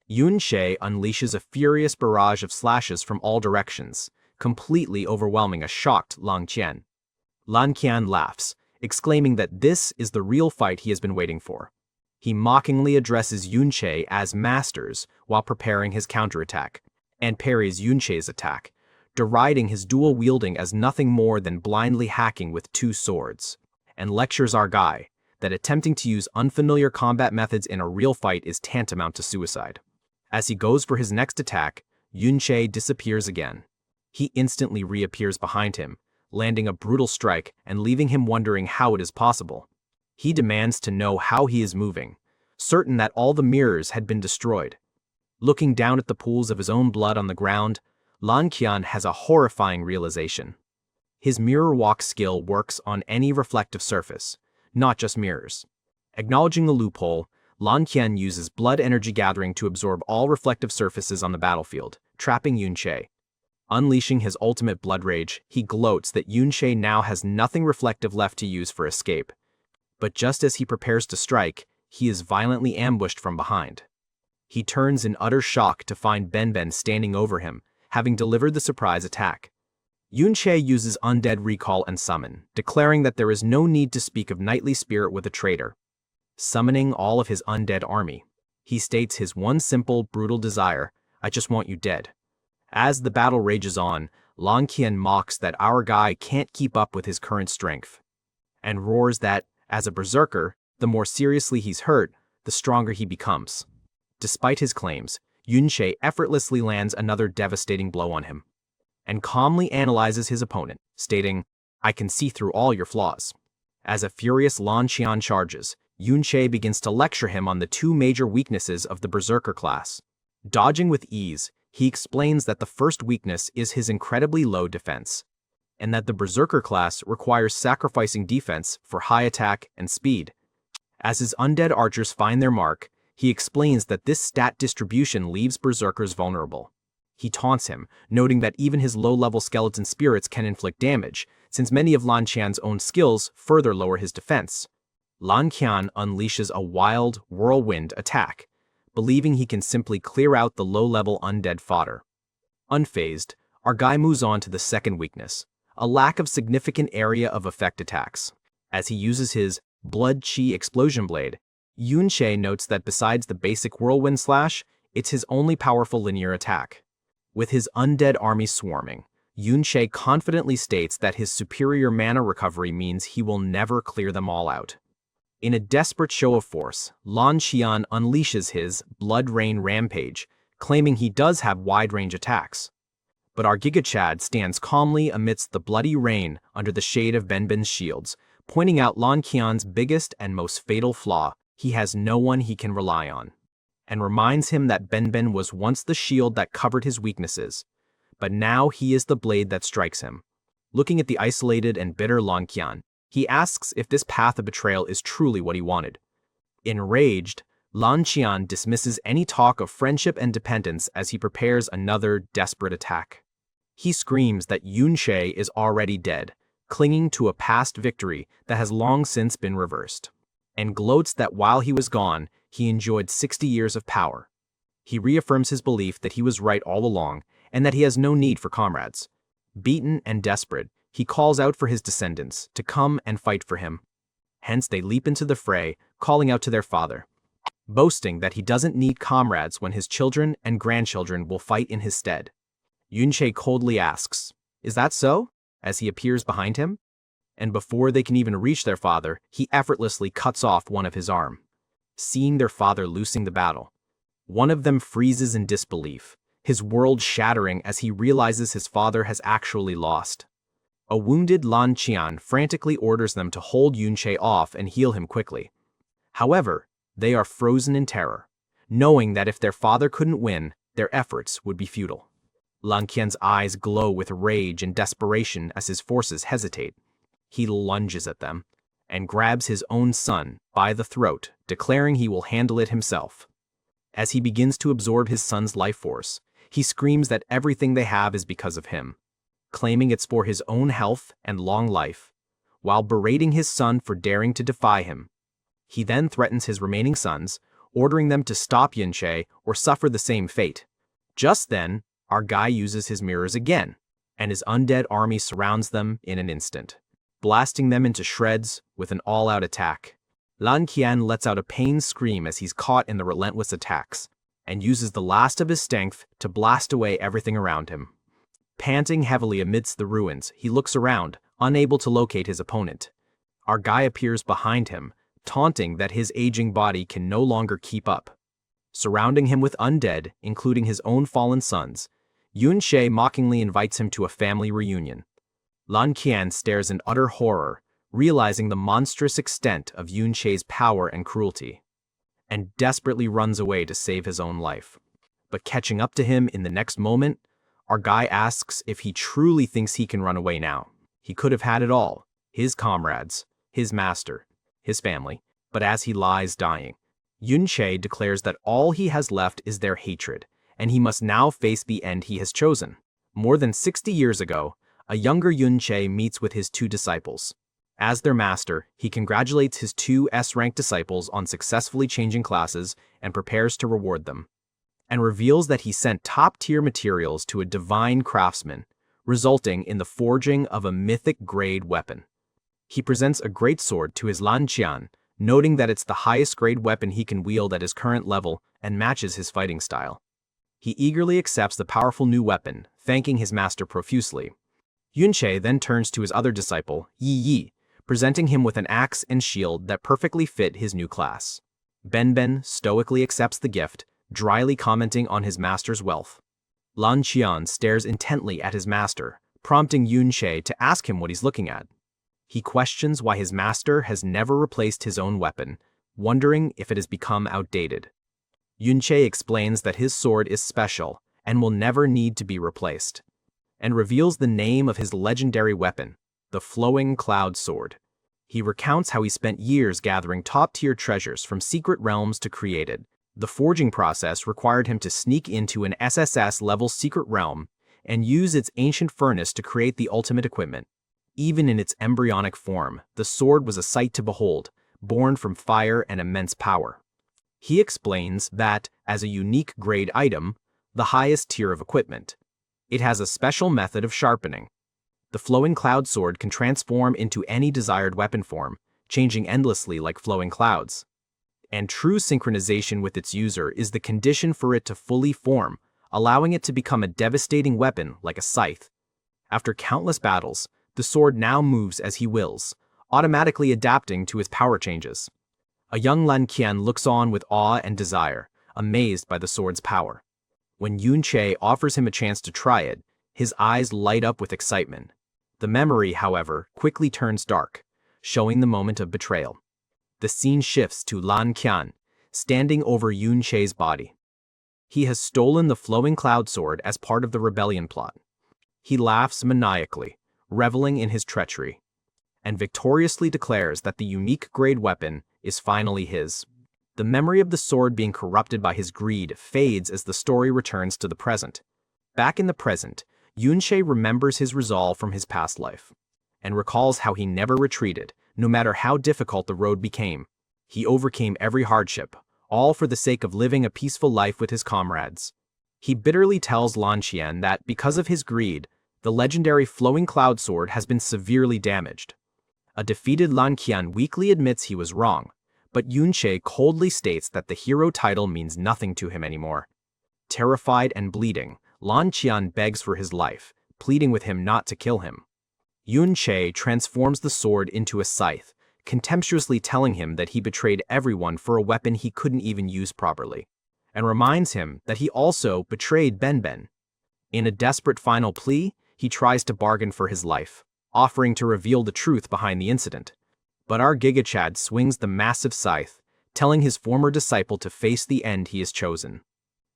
Yun Sha unleashes a furious barrage of slashes from all directions, completely overwhelming a shocked Lan Qian. Lan Qian laughs, exclaiming that this is the real fight he has been waiting for. He mockingly addresses Yun Sha as masters while preparing his counterattack, and parries Yun Sha's attack, deriding his dual wielding as nothing more than blindly hacking with two swords, and lectures our guy that attempting to use unfamiliar combat methods in a real fight is tantamount to suicide. As he goes for his next attack, Yun Sha disappears again. He instantly reappears behind him, landing a brutal strike and leaving him wondering how it is possible. He demands to know how he is moving, certain that all the mirrors had been destroyed. Looking down at the pools of his own blood on the ground, Lan Qian has a horrifying realization. His mirror walk skill works on any reflective surface, not just mirrors. Acknowledging the loophole, Lan Qian uses blood energy gathering to absorb all reflective surfaces on the battlefield, trapping Yun Sha. Unleashing his ultimate blood rage, he gloats that Yun Sha now has nothing reflective left to use for escape. But just as he prepares to strike, he is violently ambushed from behind. He turns in utter shock to find Ben standing over him, having delivered the surprise attack. Yun Sha uses undead recall and summon, declaring that there is no need to speak of knightly spirit with a traitor. Summoning all of his undead army, he states his one simple, brutal desire: I just want you dead. As the battle rages on, Lan Qian mocks that our guy can't keep up with his current strength, and roars that, as a berserker, the more seriously he's hurt, the stronger he becomes. Despite his claims, Yun Sha effortlessly lands another devastating blow on him, and calmly analyzes his opponent, stating, I can see through all your flaws. As a furious Lan Qian charges, Yun Sha begins to lecture him on the two major weaknesses of the berserker class. Dodging with ease, he explains that the first weakness is his incredibly low defense, and that the berserker class requires sacrificing defense for high attack and speed. As his undead archers find their mark, he explains that this stat distribution leaves berserkers vulnerable. He taunts him, noting that even his low-level skeleton spirits can inflict damage, since many of Lan Qian's own skills further lower his defense. Lan Qian unleashes a wild, whirlwind attack, believing he can simply clear out the low-level undead fodder. Unfazed, our guy moves on to the second weakness, a lack of significant area of effect attacks. As he uses his Blood Chi Explosion Blade, Yun Sha notes that besides the basic whirlwind slash, it's his only powerful linear attack. With his undead army swarming, Yun Sha confidently states that his superior mana recovery means he will never clear them all out. In a desperate show of force, Lan Qian unleashes his Blood Rain Rampage, claiming he does have wide-range attacks. But our Giga Chad stands calmly amidst the bloody rain under the shade of Ben's shields, pointing out Lan Qian's biggest and most fatal flaw: he has no one he can rely on, and reminds him that Ben was once the shield that covered his weaknesses, but now he is the blade that strikes him. Looking at the isolated and bitter Lan Qian, he asks if this path of betrayal is truly what he wanted. Enraged, Lan Qian dismisses any talk of friendship and dependence as he prepares another desperate attack. He screams that Yun Sha is already dead, clinging to a past victory that has long since been reversed, and gloats that while he was gone, he enjoyed 60 years of power. He reaffirms his belief that he was right all along, and that he has no need for comrades. Beaten and desperate, he calls out for his descendants to come and fight for him. Hence they leap into the fray, calling out to their father, boasting that he doesn't need comrades when his children and grandchildren will fight in his stead. Yun Sha coldly asks, "Is that so?" as he appears behind him. And before they can even reach their father, he effortlessly cuts off one of his arm. Seeing their father losing the battle, one of them freezes in disbelief, his world shattering as he realizes his father has actually lost. A wounded Lan Qian frantically orders them to hold Yun Sha off and heal him quickly. However, they are frozen in terror, knowing that if their father couldn't win, their efforts would be futile. Lan Qian's eyes glow with rage and desperation as his forces hesitate. He lunges at them and grabs his own son by the throat, declaring he will handle it himself. As he begins to absorb his son's life force, he screams that everything they have is because of him, claiming it's for his own health and long life, while berating his son for daring to defy him. He then threatens his remaining sons, ordering them to stop Yun Sha or suffer the same fate. Just then, our guy uses his mirrors again, and his undead army surrounds them in an instant, blasting them into shreds with an all-out attack. Lan Qian lets out a pained scream as he's caught in the relentless attacks, and uses the last of his strength to blast away everything around him. Panting heavily amidst the ruins, he looks around, unable to locate his opponent. Our guy appears behind him, taunting that his aging body can no longer keep up. Surrounding him with undead, including his own fallen sons, Yun Sha mockingly invites him to a family reunion. Lan Qian stares in utter horror, realizing the monstrous extent of Yun Sha's power and cruelty, and desperately runs away to save his own life. But catching up to him in the next moment, our guy asks if he truly thinks he can run away now. He could have had it all: his comrades, his master, his family. But as he lies dying, Yun Sha declares that all he has left is their hatred, and he must now face the end he has chosen. More than 60 years ago, a younger Yun Sha meets with his two disciples. As their master, he congratulates his two S-rank disciples on successfully changing classes and prepares to reward them, and reveals that he sent top-tier materials to a divine craftsman, resulting in the forging of a mythic-grade weapon. He presents a greatsword to his Lan Qian, noting that it's the highest-grade weapon he can wield at his current level and matches his fighting style. He eagerly accepts the powerful new weapon, thanking his master profusely. Yun Sha then turns to his other disciple, Yi Yi, presenting him with an axe and shield that perfectly fit his new class. Ben stoically accepts the gift, dryly commenting on his master's wealth. Lan Qian stares intently at his master, prompting Yun Sha to ask him what he's looking at. He questions why his master has never replaced his own weapon, wondering if it has become outdated. Yun Sha explains that his sword is special and will never need to be replaced, and reveals the name of his legendary weapon, the Flowing Cloud Sword. He recounts how he spent years gathering top-tier treasures from secret realms to create it. The forging process required him to sneak into an SSS-level secret realm and use its ancient furnace to create the ultimate equipment. Even in its embryonic form, the sword was a sight to behold, born from fire and immense power. He explains that, as a unique grade item, the highest tier of equipment, it has a special method of sharpening. The Flowing Cloud Sword can transform into any desired weapon form, changing endlessly like flowing clouds. And true synchronization with its user is the condition for it to fully form, allowing it to become a devastating weapon like a scythe. After countless battles, the sword now moves as he wills, automatically adapting to his power changes. A young Lan Qian looks on with awe and desire, amazed by the sword's power. When Yun Sha offers him a chance to try it, his eyes light up with excitement. The memory, however, quickly turns dark, showing the moment of betrayal. The scene shifts to Lan Qian, standing over Yun Sha's body. He has stolen the Flowing Cloud Sword as part of the rebellion plot. He laughs maniacally, reveling in his treachery, and victoriously declares that the unique grade weapon is finally his. The memory of the sword being corrupted by his greed fades as the story returns to the present. Back in the present, Yun Sha remembers his resolve from his past life, and recalls how he never retreated, no matter how difficult the road became. He overcame every hardship, all for the sake of living a peaceful life with his comrades. He bitterly tells Lan Qian that, because of his greed, the legendary Flowing Cloud Sword has been severely damaged. A defeated Lan Qian weakly admits he was wrong, but Yun Sha coldly states that the hero title means nothing to him anymore. Terrified and bleeding, Lan Qian begs for his life, pleading with him not to kill him. Yun Sha transforms the sword into a scythe, contemptuously telling him that he betrayed everyone for a weapon he couldn't even use properly, and reminds him that he also betrayed Ben. In a desperate final plea, he tries to bargain for his life, offering to reveal the truth behind the incident. But our Gigachad swings the massive scythe, telling his former disciple to face the end he has chosen.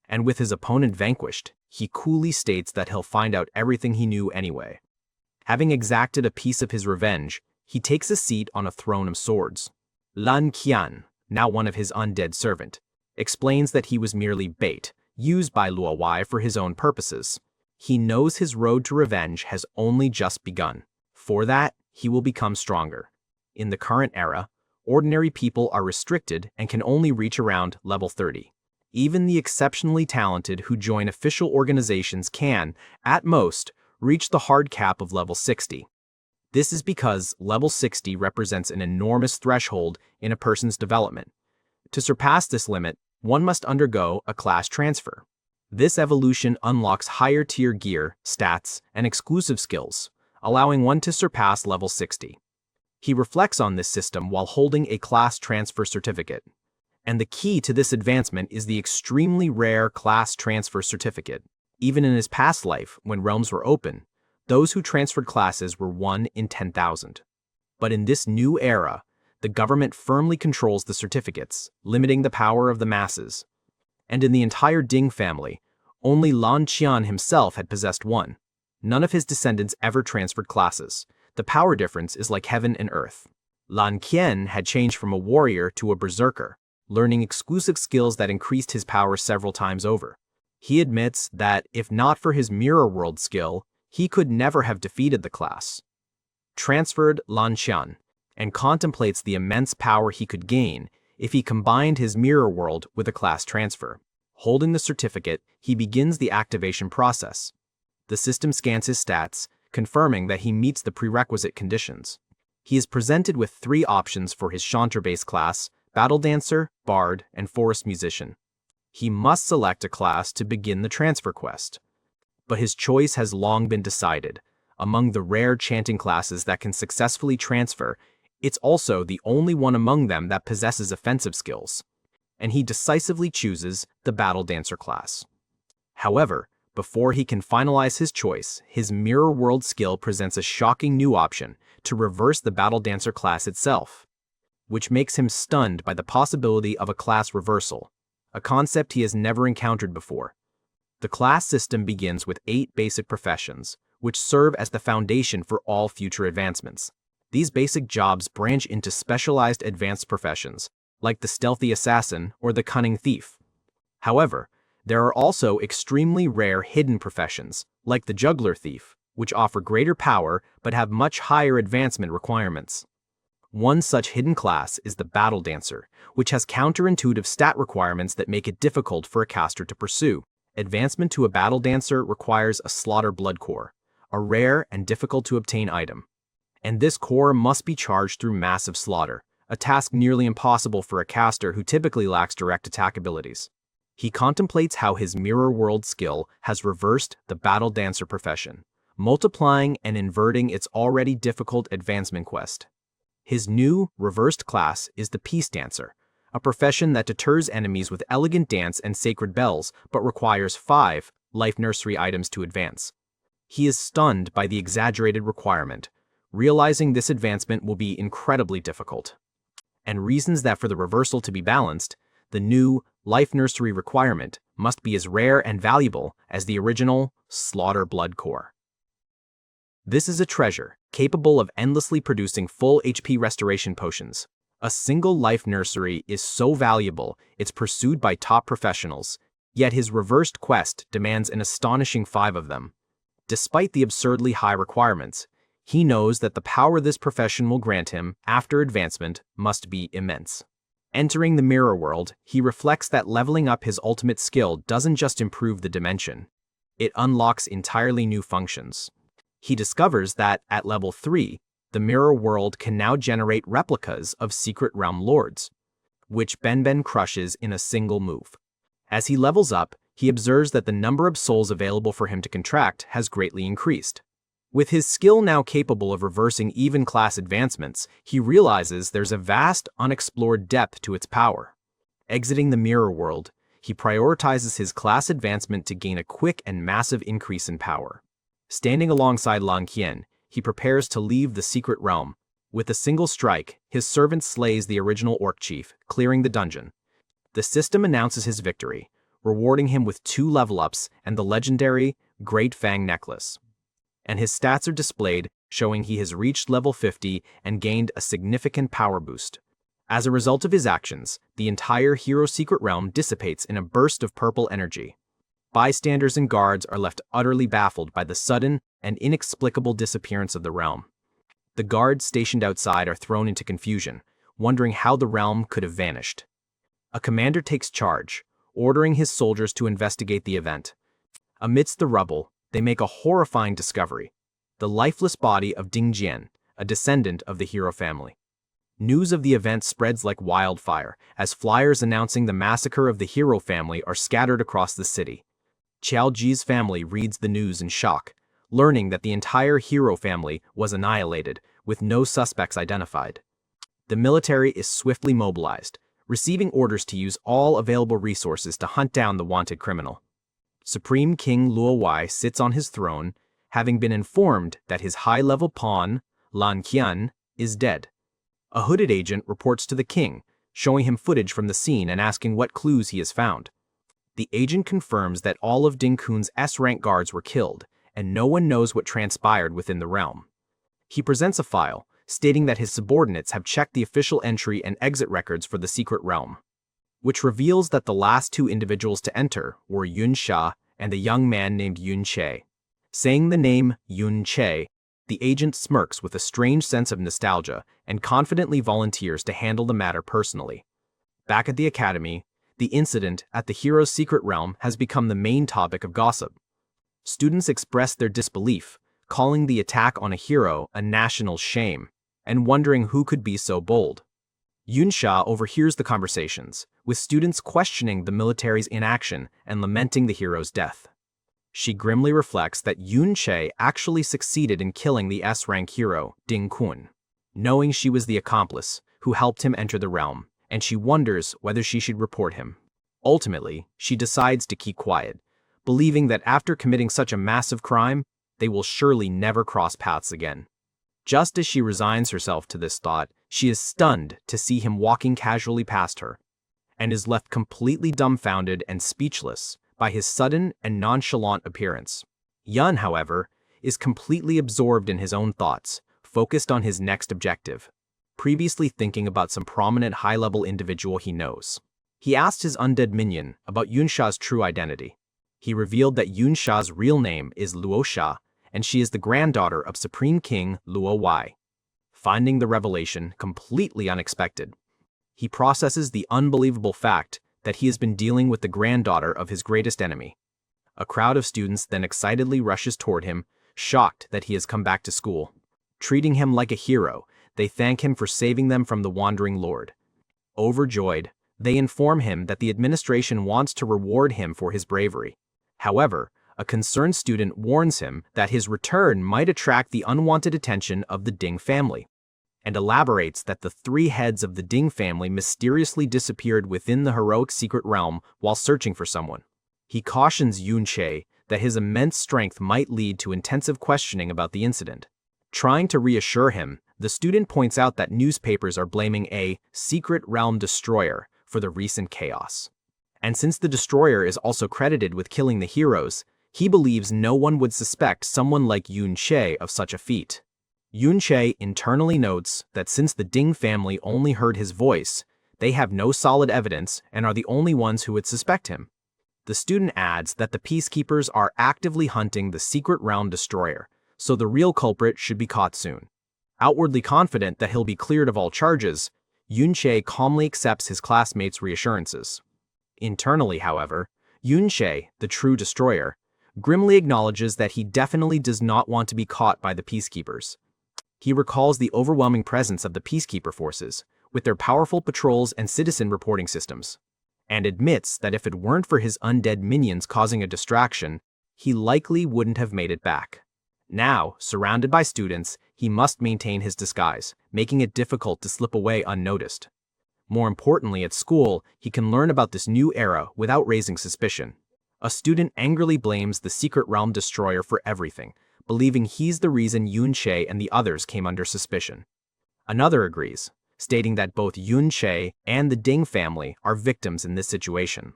And with his opponent vanquished, he coolly states that he'll find out everything he knew anyway. Having exacted a piece of his revenge, he takes a seat on a throne of swords. Lan Qian, now one of his undead servant, explains that he was merely bait, used by Luo Wai for his own purposes. He knows his road to revenge has only just begun. For that, he will become stronger. In the current era, ordinary people are restricted and can only reach around level 30. Even the exceptionally talented who join official organizations can, at most, reach the hard cap of level 60. This is because level 60 represents an enormous threshold in a person's development. To surpass this limit, one must undergo a class transfer. This evolution unlocks higher-tier gear, stats, and exclusive skills, allowing one to surpass level 60. He reflects on this system while holding a class transfer certificate. And the key to this advancement is the extremely rare class transfer certificate. Even in his past life, when realms were open, those who transferred classes were 1 in 10,000. But in this new era, the government firmly controls the certificates, limiting the power of the masses. And in the entire Ding family, only Lan Qian himself had possessed one. None of his descendants ever transferred classes. The power difference is like heaven and earth. Lan Qian had changed from a warrior to a berserker, learning exclusive skills that increased his power several times over. He admits that, if not for his mirror world skill, he could never have defeated the class. Transferred Lan Qian, and contemplates the immense power he could gain if he combined his mirror world with a class transfer. Holding the certificate, he begins the activation process. The system scans his stats, confirming that he meets the prerequisite conditions. He is presented with 3 options for his Chantre-based class: Battle Dancer, Bard, and Forest Musician. He must select a class to begin the transfer quest. But his choice has long been decided. Among the rare chanting classes that can successfully transfer, it's also the only one among them that possesses offensive skills. And he decisively chooses the Battle Dancer class. However, before he can finalize his choice, his mirror world skill presents a shocking new option to reverse the Battle Dancer class itself, which makes him stunned by the possibility of a class reversal, a concept he has never encountered before. The class system begins with 8 basic professions, which serve as the foundation for all future advancements. These basic jobs branch into specialized advanced professions, like the stealthy assassin or the cunning thief. However, there are also extremely rare hidden professions, like the juggler thief, which offer greater power but have much higher advancement requirements. One such hidden class is the Battle Dancer, which has counterintuitive stat requirements that make it difficult for a caster to pursue. Advancement to a Battle Dancer requires a Slaughter Blood Core, a rare and difficult to obtain item. And this core must be charged through massive slaughter, a task nearly impossible for a caster who typically lacks direct attack abilities. He contemplates how his mirror world skill has reversed the Battle Dancer profession, multiplying and inverting its already difficult advancement quest. His new, reversed class is the Peace Dancer, a profession that deters enemies with elegant dance and sacred bells, but requires 5 life nursery items to advance. He is stunned by the exaggerated requirement, realizing this advancement will be incredibly difficult, and reasons that for the reversal to be balanced, the new life nursery requirement must be as rare and valuable as the original Slaughter Blood Core. This is a treasure, capable of endlessly producing full HP restoration potions. A single life nursery is so valuable it's pursued by top professionals, yet his reversed quest demands an astonishing 5 of them. Despite the absurdly high requirements, he knows that the power this profession will grant him after advancement must be immense. Entering the mirror world, he reflects that leveling up his ultimate skill doesn't just improve the dimension, it unlocks entirely new functions. He discovers that, at level 3, the mirror world can now generate replicas of Secret Realm Lords, which Ben crushes in a single move. As he levels up, he observes that the number of souls available for him to contract has greatly increased. With his skill now capable of reversing even class advancements, he realizes there's a vast, unexplored depth to its power. Exiting the mirror world, he prioritizes his class advancement to gain a quick and massive increase in power. Standing alongside Lan Qian, he prepares to leave the secret realm. With a single strike, his servant slays the original orc chief, clearing the dungeon. The system announces his victory, rewarding him with 2 level-ups and the legendary Great Fang Necklace. And his stats are displayed, showing he has reached level 50 and gained a significant power boost. As a result of his actions, the entire Hero Secret Realm dissipates in a burst of purple energy. Bystanders and guards are left utterly baffled by the sudden and inexplicable disappearance of the realm. The guards stationed outside are thrown into confusion, wondering how the realm could have vanished. A commander takes charge, ordering his soldiers to investigate the event. Amidst the rubble, they make a horrifying discovery: the lifeless body of Ding Jian, a descendant of the hero family. News of the event spreads like wildfire, as flyers announcing the massacre of the hero family are scattered across the city. Chiao Ji's family reads the news in shock, learning that the entire hero family was annihilated, with no suspects identified. The military is swiftly mobilized, receiving orders to use all available resources to hunt down the wanted criminal. Supreme King Luowai sits on his throne, having been informed that his high-level pawn, Lan Qian, is dead. A hooded agent reports to the king, showing him footage from the scene and asking what clues he has found. The agent confirms that all of Ding Kun's S-rank guards were killed, and no one knows what transpired within the realm. He presents a file, stating that his subordinates have checked the official entry and exit records for the secret realm. which reveals that the last two individuals to enter were Yun Sha and a young man named Yun Che. Saying the name Yun Che, the agent smirks with a strange sense of nostalgia and confidently volunteers to handle the matter personally. Back at the academy, the incident at the hero's secret realm has become the main topic of gossip. Students express their disbelief, calling the attack on a hero a national shame, and wondering who could be so bold. Yun Sha overhears the conversations, with students questioning the military's inaction and lamenting the hero's death. She grimly reflects that Yun Che actually succeeded in killing the S-rank hero, Ding Kun, knowing she was the accomplice who helped him enter the realm, and she wonders whether she should report him. Ultimately, she decides to keep quiet, believing that after committing such a massive crime, they will surely never cross paths again. Just as she resigns herself to this thought, she is stunned to see him walking casually past her, and is left completely dumbfounded and speechless by his sudden and nonchalant appearance. Yun, however, is completely absorbed in his own thoughts, focused on his next objective, previously thinking about some prominent high-level individual he knows. He asked his undead minion about Yun Sha's true identity. He revealed that Yun Sha's real name is Luo Sha, and she is the granddaughter of Supreme King Luo Wei. Finding the revelation completely unexpected, he processes the unbelievable fact that he has been dealing with the granddaughter of his greatest enemy. A crowd of students then excitedly rushes toward him, shocked that he has come back to school. Treating him like a hero, they thank him for saving them from the Wandering Lord. Overjoyed, they inform him that the administration wants to reward him for his bravery. However, a concerned student warns him that his return might attract the unwanted attention of the Ding family, and elaborates that the three heads of the Ding family mysteriously disappeared within the heroic secret realm while searching for someone. He cautions Yun Che that his immense strength might lead to intensive questioning about the incident. Trying to reassure him, the student points out that newspapers are blaming a secret realm destroyer for the recent chaos. And since the destroyer is also credited with killing the heroes, he believes no one would suspect someone like Yun Che of such a feat. Yun Che internally notes that since the Ding family only heard his voice, they have no solid evidence and are the only ones who would suspect him. The student adds that the peacekeepers are actively hunting the secret realm destroyer, so the real culprit should be caught soon. Outwardly confident that he'll be cleared of all charges, Yun Che calmly accepts his classmates' reassurances. Internally, however, Yun Che, the true destroyer, grimly acknowledges that he definitely does not want to be caught by the peacekeepers. He recalls the overwhelming presence of the peacekeeper forces, with their powerful patrols and citizen reporting systems, and admits that if it weren't for his undead minions causing a distraction, he likely wouldn't have made it back. Now, surrounded by students, he must maintain his disguise, making it difficult to slip away unnoticed. More importantly, at school, he can learn about this new era without raising suspicion. A student angrily blames the secret realm destroyer for everything, believing he's the reason Yun Che and the others came under suspicion. Another agrees, stating that both Yun Che and the Ding family are victims in this situation.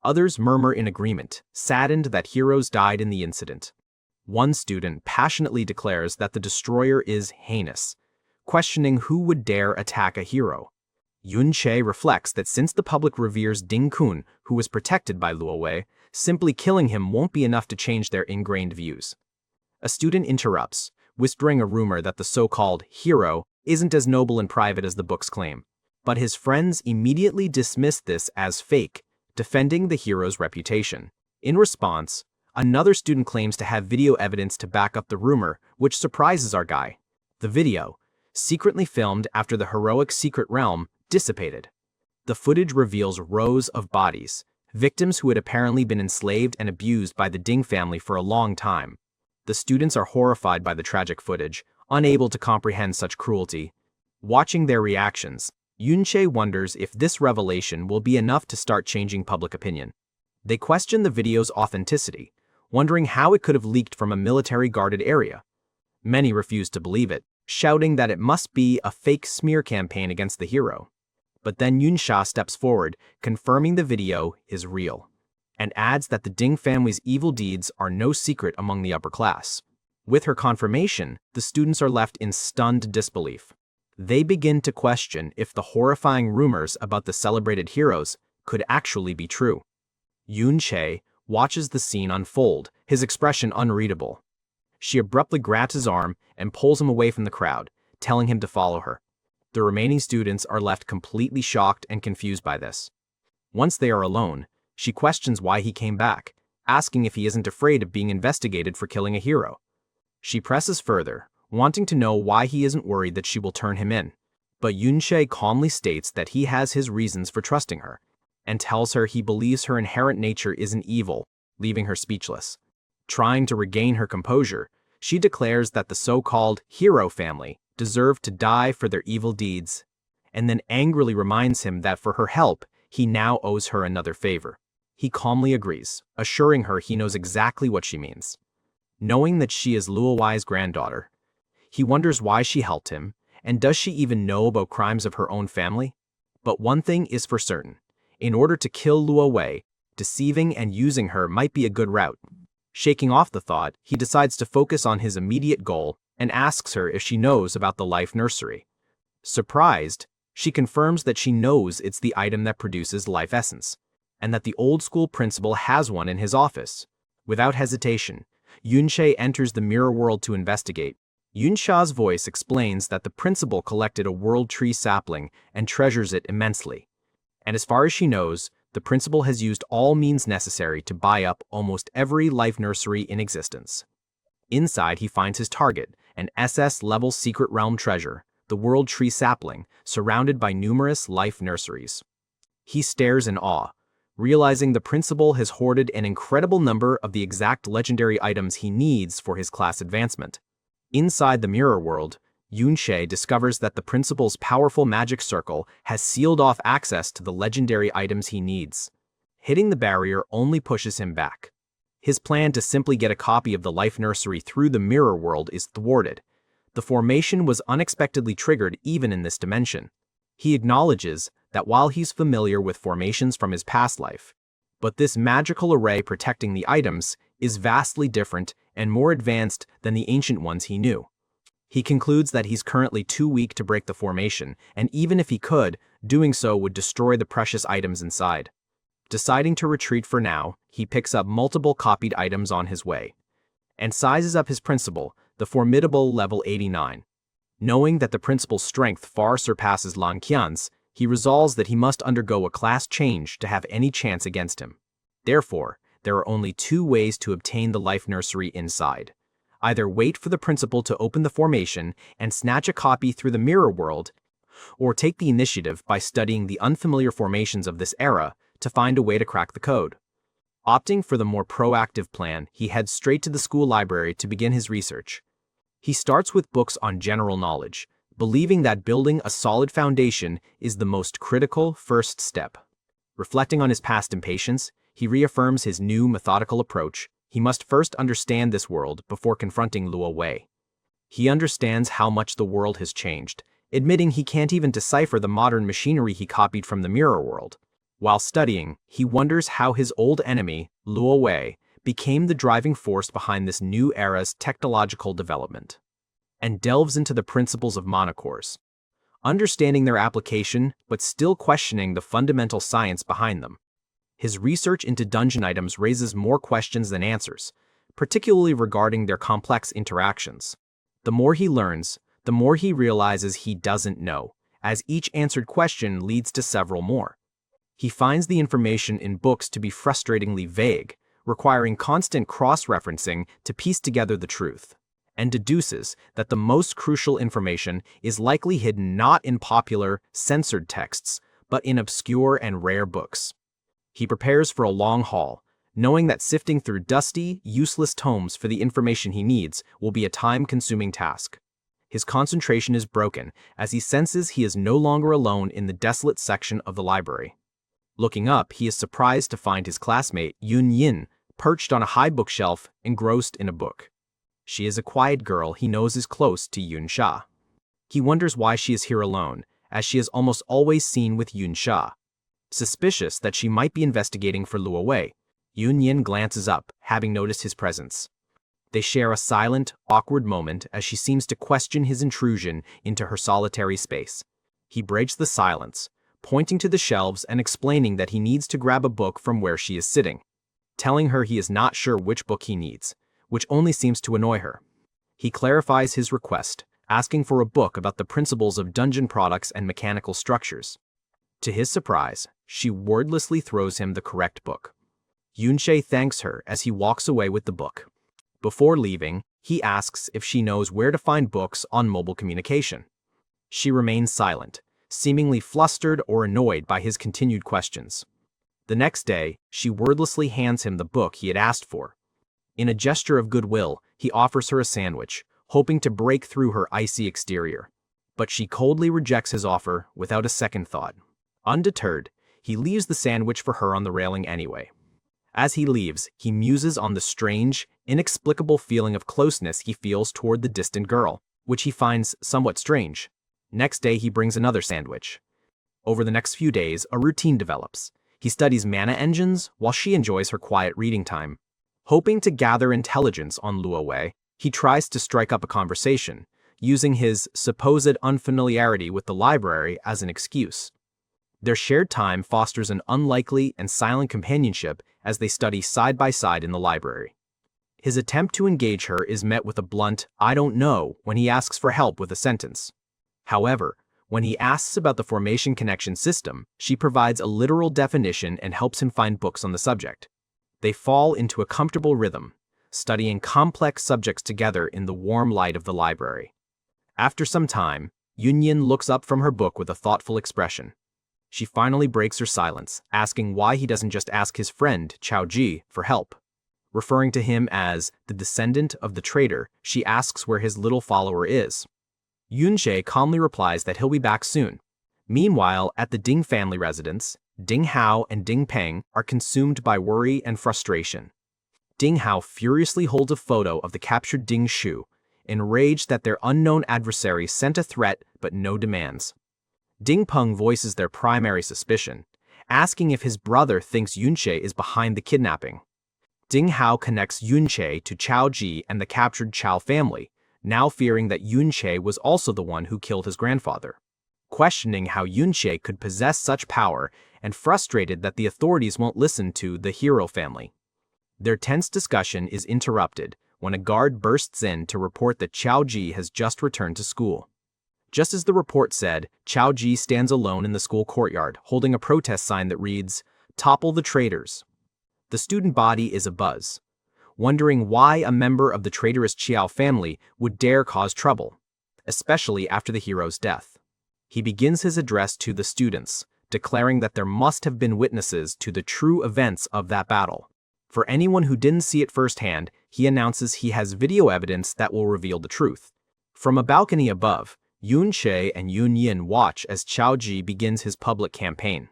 Others murmur in agreement, saddened that heroes died in the incident. One student passionately declares that the destroyer is heinous, questioning who would dare attack a hero. Yun Che reflects that since the public reveres Ding Kun, who was protected by Luo Wei, simply killing him won't be enough to change their ingrained views. A student interrupts, whispering a rumor that the so-called hero isn't as noble and private as the books claim, but his friends immediately dismiss this as fake, defending the hero's reputation. In response, another student claims to have video evidence to back up the rumor, which surprises our guy. The video, secretly filmed after the heroic secret realm, dissipated. The footage reveals rows of bodies, victims who had apparently been enslaved and abused by the Ding family for a long time. The students are horrified by the tragic footage, unable to comprehend such cruelty. Watching their reactions, Yun Che wonders if this revelation will be enough to start changing public opinion. They question the video's authenticity, wondering how it could have leaked from a military-guarded area. Many refuse to believe it, shouting that it must be a fake smear campaign against the hero. But then Yun Sha steps forward, confirming the video is real, and adds that the Ding family's evil deeds are no secret among the upper class. With her confirmation, the students are left in stunned disbelief. They begin to question if the horrifying rumors about the celebrated heroes could actually be true. Yun Sha watches the scene unfold, his expression unreadable. She abruptly grabs his arm and pulls him away from the crowd, telling him to follow her. The remaining students are left completely shocked and confused by this. Once they are alone, she questions why he came back, asking if he isn't afraid of being investigated for killing a hero. She presses further, wanting to know why he isn't worried that she will turn him in. But Yun Sha calmly states that he has his reasons for trusting her, and tells her he believes her inherent nature isn't evil, leaving her speechless. Trying to regain her composure, she declares that the so-called hero family deserve to die for their evil deeds, and then angrily reminds him that for her help, he now owes her another favor. He calmly agrees, assuring her he knows exactly what she means. Knowing that she is Luowai's granddaughter, he wonders why she helped him, and does she even know about crimes of her own family? But one thing is for certain. In order to kill Luowai, deceiving and using her might be a good route. Shaking off the thought, he decides to focus on his immediate goal and asks her if she knows about the life nursery. Surprised, she confirms that she knows it's the item that produces life essence, and that the old-school principal has one in his office. Without hesitation, Yun Sha enters the mirror world to investigate. Yun Sha's voice explains that the principal collected a world tree sapling and treasures it immensely. And as far as she knows, the principal has used all means necessary to buy up almost every life nursery in existence. Inside, he finds his target, an SS-level secret realm treasure, the world tree sapling, surrounded by numerous life nurseries. He stares in awe, realizing the principal has hoarded an incredible number of the exact legendary items he needs for his class advancement. Inside the mirror world, Yun Sha discovers that the principal's powerful magic circle has sealed off access to the legendary items he needs. Hitting the barrier only pushes him back. His plan to simply get a copy of the life nursery through the mirror world is thwarted. The formation was unexpectedly triggered even in this dimension. He acknowledges that while he's familiar with formations from his past life, but this magical array protecting the items is vastly different and more advanced than the ancient ones he knew. He concludes that he's currently too weak to break the formation, and even if he could, doing so would destroy the precious items inside. Deciding to retreat for now, he picks up multiple copied items on his way, and sizes up his principal, the formidable level 89. Knowing that the principal's strength far surpasses Lan Qian's, he resolves that he must undergo a class change to have any chance against him. Therefore, there are only two ways to obtain the life nursery inside. Either wait for the principal to open the formation and snatch a copy through the mirror world, or take the initiative by studying the unfamiliar formations of this era to find a way to crack the code. Opting for the more proactive plan, he heads straight to the school library to begin his research. He starts with books on general knowledge, believing that building a solid foundation is the most critical first step. Reflecting on his past impatience, he reaffirms his new methodical approach. He must first understand this world before confronting Luowai. He understands how much the world has changed, admitting he can't even decipher the modern machinery he copied from the mirror world. While studying, he wonders how his old enemy, Luowai, became the driving force behind this new era's technological development, and delves into the principles of monochores, understanding their application but still questioning the fundamental science behind them. His research into dungeon items raises more questions than answers, particularly regarding their complex interactions. The more he learns, the more he realizes he doesn't know, as each answered question leads to several more. He finds the information in books to be frustratingly vague, requiring constant cross-referencing to piece together the truth, and deduces that the most crucial information is likely hidden not in popular, censored texts, but in obscure and rare books. He prepares for a long haul, knowing that sifting through dusty, useless tomes for the information he needs will be a time-consuming task. His concentration is broken as he senses he is no longer alone in the desolate section of the library. Looking up, he is surprised to find his classmate, Yin, perched on a high bookshelf, engrossed in a book. She is a quiet girl he knows is close to Yun Sha. He wonders why she is here alone, as she is almost always seen with Yun Sha. Suspicious that she might be investigating for Luowai, Yun glances up, having noticed his presence. They share a silent, awkward moment as she seems to question his intrusion into her solitary space. He breaks the silence, pointing to the shelves and explaining that he needs to grab a book from where she is sitting, telling her he is not sure which book he needs, which only seems to annoy her. He clarifies his request, asking for a book about the principles of dungeon products and mechanical structures. To his surprise, she wordlessly throws him the correct book. Yun Sha thanks her as he walks away with the book. Before leaving, he asks if she knows where to find books on mobile communication. She remains silent, seemingly flustered or annoyed by his continued questions. The next day, she wordlessly hands him the book he had asked for. In a gesture of goodwill, he offers her a sandwich, hoping to break through her icy exterior. But she coldly rejects his offer without a second thought. Undeterred, he leaves the sandwich for her on the railing anyway. As he leaves, he muses on the strange, inexplicable feeling of closeness he feels toward the distant girl, which he finds somewhat strange. Next day, he brings another sandwich. Over the next few days, a routine develops. He studies mana engines while she enjoys her quiet reading time. Hoping to gather intelligence on Luowei, he tries to strike up a conversation, using his supposed unfamiliarity with the library as an excuse. Their shared time fosters an unlikely and silent companionship as they study side by side in the library. His attempt to engage her is met with a blunt, "I don't know," when he asks for help with a sentence. However, when he asks about the formation connection system, she provides a literal definition and helps him find books on the subject. They fall into a comfortable rhythm, studying complex subjects together in the warm light of the library. After some time, Yunyin looks up from her book with a thoughtful expression. She finally breaks her silence, asking why he doesn't just ask his friend, Chiao for help. Referring to him as the descendant of the traitor, she asks where his little follower is. Yun Sha calmly replies that he'll be back soon. Meanwhile, at the Ding family residence, Ding Hao and Ding Peng are consumed by worry and frustration. Ding Hao furiously holds a photo of the captured Ding Shu, enraged that their unknown adversary sent a threat but no demands. Ding Peng voices their primary suspicion, asking if his brother thinks Yun Sha is behind the kidnapping. Ding Hao connects Yun Sha to Chiao and the captured Chiao family, now fearing that Yun Sha was also the one who killed his grandfather. Questioning how Yun Sha could possess such power and frustrated that the authorities won't listen to the hero family. Their tense discussion is interrupted when a guard bursts in to report that Chiao has just returned to school. Just as the report said, Chiao stands alone in the school courtyard, holding a protest sign that reads, "Topple the traitors." The student body is abuzz, wondering why a member of the traitorous Chiao family would dare cause trouble, especially after the hero's death. He begins his address to the students, declaring that there must have been witnesses to the true events of that battle. For anyone who didn't see it firsthand, he announces he has video evidence that will reveal the truth. From a balcony above, Yun Sha and Yun Yin watch as Chiao begins his public campaign.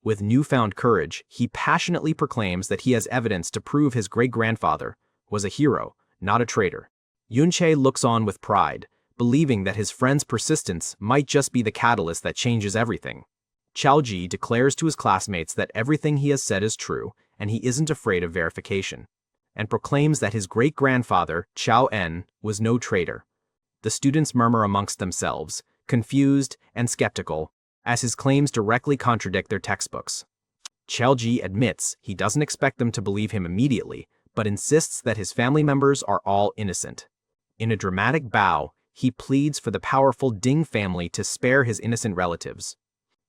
With newfound courage, he passionately proclaims that he has evidence to prove his great-grandfather was a hero, not a traitor. Yun Sha looks on with pride, believing that his friend's persistence might just be the catalyst that changes everything. Chiao declares to his classmates that everything he has said is true, and he isn't afraid of verification, and proclaims that his great-grandfather, Chiao was no traitor. The students murmur amongst themselves, confused and skeptical, as his claims directly contradict their textbooks. Chiao admits he doesn't expect them to believe him immediately, but insists that his family members are all innocent. In a dramatic bow, he pleads for the powerful Ding family to spare his innocent relatives.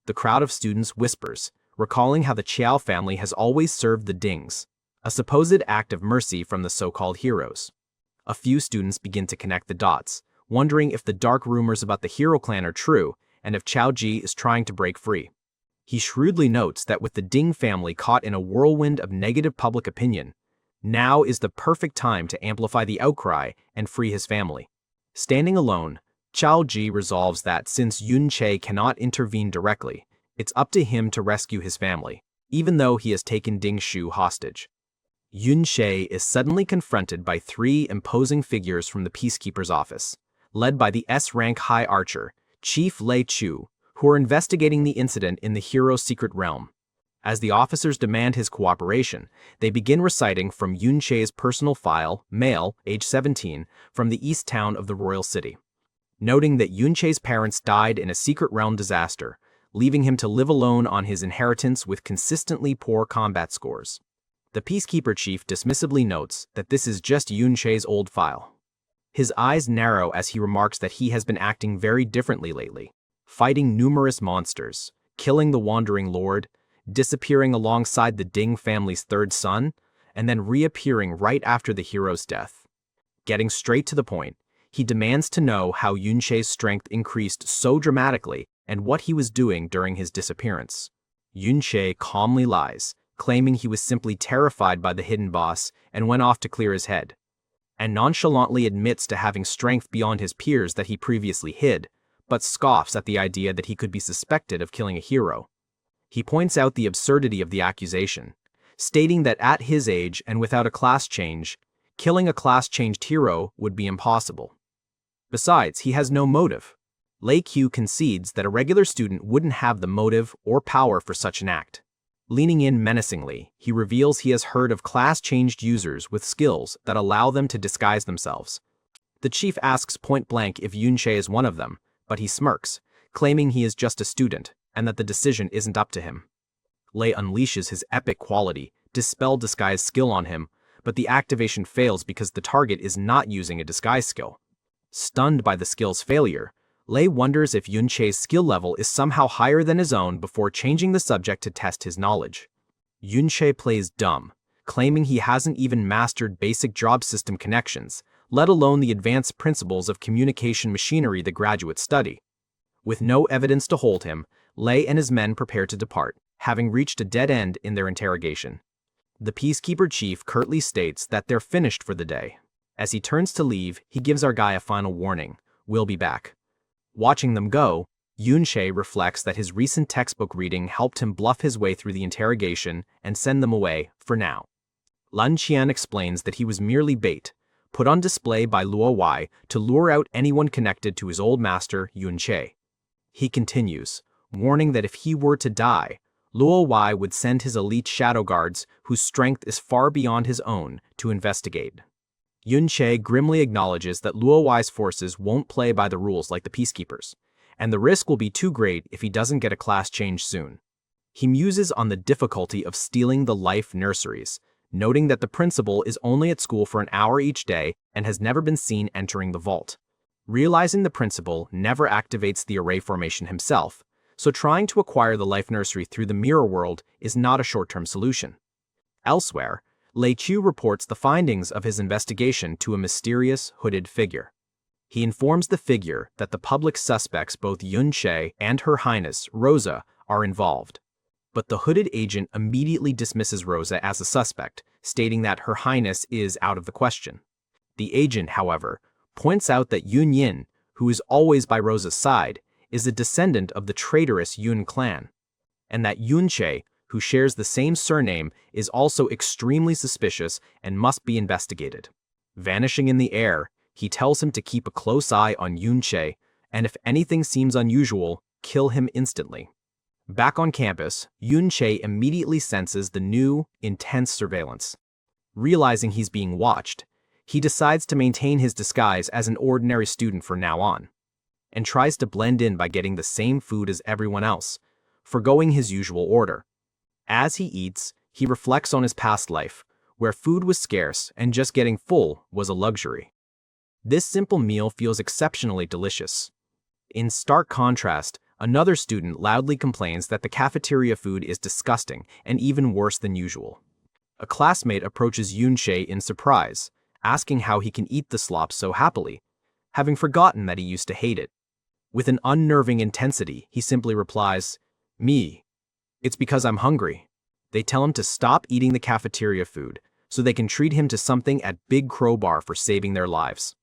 The crowd of students whispers, recalling how the Chiao family has always served the Dings, a supposed act of mercy from the so-called heroes. A few students begin to connect the dots, wondering if the dark rumors about the hero clan are true and if Chiao is trying to break free. He shrewdly notes that with the Ding family caught in a whirlwind of negative public opinion, now is the perfect time to amplify the outcry and free his family. Standing alone, Chiao resolves that since Yun Sha cannot intervene directly, it's up to him to rescue his family, even though he has taken Ding Shu hostage. Yun Sha is suddenly confronted by three imposing figures from the Peacekeeper's office, led by the S-rank High Archer, Chief Lei Chu, who are investigating the incident in the hero's secret realm. As the officers demand his cooperation, they begin reciting from Yun Sha's personal file, male, age 17, from the east town of the royal city. Noting that Yun Sha's parents died in a secret realm disaster, leaving him to live alone on his inheritance with consistently poor combat scores. The Peacekeeper chief dismissively notes that this is just Yun Sha's old file. His eyes narrow as he remarks that he has been acting very differently lately, fighting numerous monsters, killing the Wandering Lord, disappearing alongside the Ding family's third son, and then reappearing right after the hero's death. Getting straight to the point, he demands to know how Yun Sha's strength increased so dramatically and what he was doing during his disappearance. Yun Sha calmly lies, claiming he was simply terrified by the hidden boss and went off to clear his head, and nonchalantly admits to having strength beyond his peers that he previously hid, but scoffs at the idea that he could be suspected of killing a hero. He points out the absurdity of the accusation, stating that at his age and without a class change, killing a class-changed hero would be impossible. Besides, he has no motive. Lei Q concedes that a regular student wouldn't have the motive or power for such an act. Leaning in menacingly, he reveals he has heard of class-changed users with skills that allow them to disguise themselves. The chief asks point-blank if Yun Sha is one of them, but he smirks, claiming he is just a student and that the decision isn't up to him. Lei unleashes his epic quality, Dispel Disguise skill on him, but the activation fails because the target is not using a disguise skill. Stunned by the skill's failure, Lei wonders if Yun Sha's skill level is somehow higher than his own before changing the subject to test his knowledge. Yun Sha plays dumb, claiming he hasn't even mastered basic job system connections, let alone the advanced principles of communication machinery the graduates study. With no evidence to hold him, Lei and his men prepare to depart, having reached a dead end in their interrogation. The Peacekeeper chief curtly states that they're finished for the day. As he turns to leave, he gives our guy a final warning: "We'll be back." Watching them go, Yun Sha reflects that his recent textbook reading helped him bluff his way through the interrogation and send them away, for now. Lan Qian explains that he was merely bait, put on display by Luo Wai to lure out anyone connected to his old master, Yun Sha. He continues, warning that if he were to die, Luo Wai would send his elite shadow guards, whose strength is far beyond his own, to investigate. Yun Sha grimly acknowledges that Luo Wai's forces won't play by the rules like the Peacekeepers, and the risk will be too great if he doesn't get a class change soon. He muses on the difficulty of stealing the life nurseries, noting that the principal is only at school for an hour each day and has never been seen entering the vault. Realizing the principal never activates the array formation himself, so trying to acquire the life nursery through the mirror world is not a short-term solution. Elsewhere, Lei Chu reports the findings of his investigation to a mysterious, hooded figure. He informs the figure that the public suspects, both Yun Sha and Her Highness, Rosa, are involved. But the hooded agent immediately dismisses Rosa as a suspect, stating that Her Highness is out of the question. The agent, however, points out that Yun Yin, who is always by Rosa's side, is a descendant of the traitorous Yun clan, and that Yun Sha, who shares the same surname, is also extremely suspicious and must be investigated. Vanishing in the air, he tells him to keep a close eye on Yun Sha, and if anything seems unusual, kill him instantly. Back on campus, Yun Sha immediately senses the new, intense surveillance. Realizing he's being watched, he decides to maintain his disguise as an ordinary student from now on, and tries to blend in by getting the same food as everyone else, forgoing his usual order. As he eats, he reflects on his past life, where food was scarce and just getting full was a luxury. This simple meal feels exceptionally delicious. In stark contrast, another student loudly complains that the cafeteria food is disgusting and even worse than usual. A classmate approaches Yun Sha in surprise, asking how he can eat the slop so happily, having forgotten that he used to hate it. With an unnerving intensity, he simply replies, "Me. It's because I'm hungry." They tell him to stop eating the cafeteria food so they can treat him to something at Big Crow Bar for saving their lives.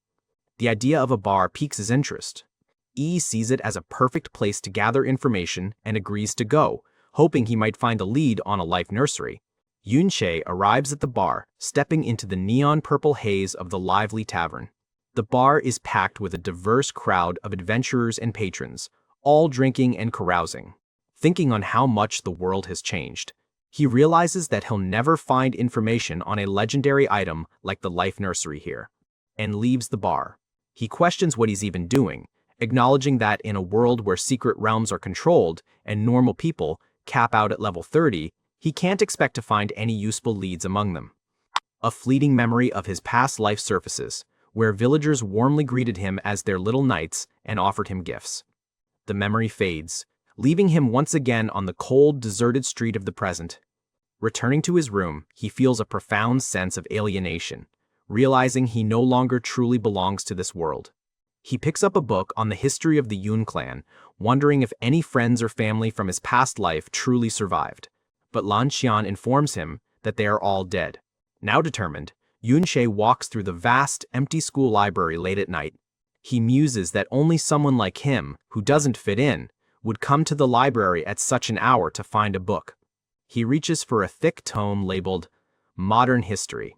The idea of a bar piques his interest. E sees it as a perfect place to gather information and agrees to go, hoping he might find a lead on a life nursery. Yun Sha arrives at the bar, stepping into the neon purple haze of the lively tavern. The bar is packed with a diverse crowd of adventurers and patrons, all drinking and carousing. Thinking on how much the world has changed, he realizes that he'll never find information on a legendary item like the life nursery here, and leaves the bar. He questions what he's even doing, acknowledging that in a world where secret realms are controlled and normal people cap out at level 30, he can't expect to find any useful leads among them. A fleeting memory of his past life surfaces, where villagers warmly greeted him as their little knights and offered him gifts. The memory fades, leaving him once again on the cold, deserted street of the present. Returning to his room, he feels a profound sense of alienation, realizing he no longer truly belongs to this world. He picks up a book on the history of the Yun clan, wondering if any friends or family from his past life truly survived. But Lan Xian informs him that they are all dead. Now determined, Yun Sha walks through the vast, empty school library late at night. He muses that only someone like him, who doesn't fit in, would come to the library at such an hour to find a book. He reaches for a thick tome labeled Modern History.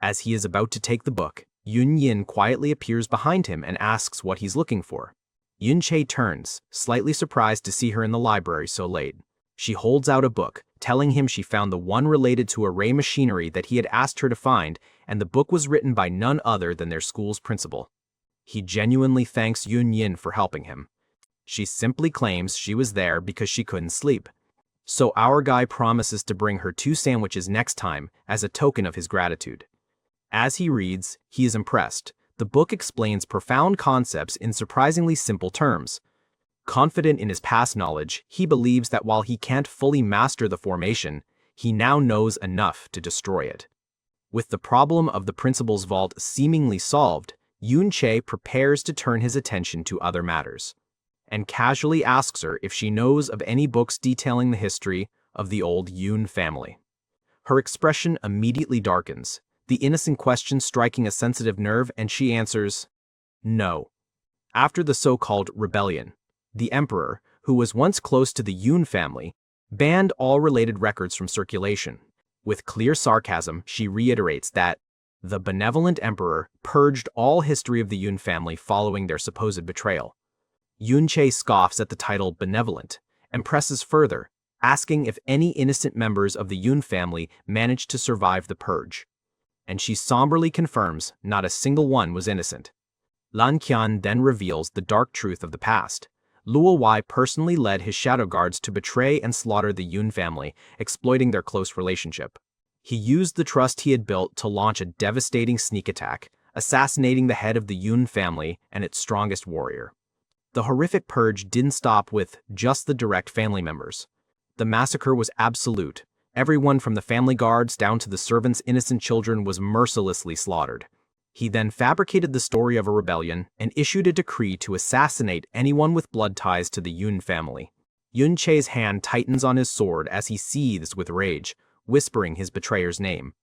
As he is about to take the book, Yun Yin quietly appears behind him and asks what he's looking for. Yun Sha turns, slightly surprised to see her in the library so late. She holds out a book, telling him she found the one related to array machinery that he had asked her to find, and the book was written by none other than their school's principal. He genuinely thanks Yun Yin for helping him. She simply claims she was there because she couldn't sleep. So our guy promises to bring her 2 sandwiches next time as a token of his gratitude. As he reads, he is impressed. The book explains profound concepts in surprisingly simple terms. Confident in his past knowledge, he believes that while he can't fully master the formation, he now knows enough to destroy it. With the problem of the principal's vault seemingly solved, Yun Sha prepares to turn his attention to other matters, and casually asks her if she knows of any books detailing the history of the old Yun family. Her expression immediately darkens, the innocent question striking a sensitive nerve, and she answers, no. After the so-called rebellion, the emperor, who was once close to the Yun family, banned all related records from circulation. With clear sarcasm, she reiterates that the benevolent emperor purged all history of the Yun family following their supposed betrayal. Yun Sha scoffs at the title benevolent and presses further, asking if any innocent members of the Yun family managed to survive the purge. And she somberly confirms not a single one was innocent. Lan Qian then reveals the dark truth of the past. Luo Wei personally led his shadow guards to betray and slaughter the Yun family, exploiting their close relationship. He used the trust he had built to launch a devastating sneak attack, assassinating the head of the Yun family and its strongest warrior. The horrific purge didn't stop with just the direct family members. The massacre was absolute. Everyone from the family guards down to the servants' innocent children was mercilessly slaughtered. He then fabricated the story of a rebellion and issued a decree to assassinate anyone with blood ties to the Yun family. Yun Cha's hand tightens on his sword as he seethes with rage, whispering his betrayer's name.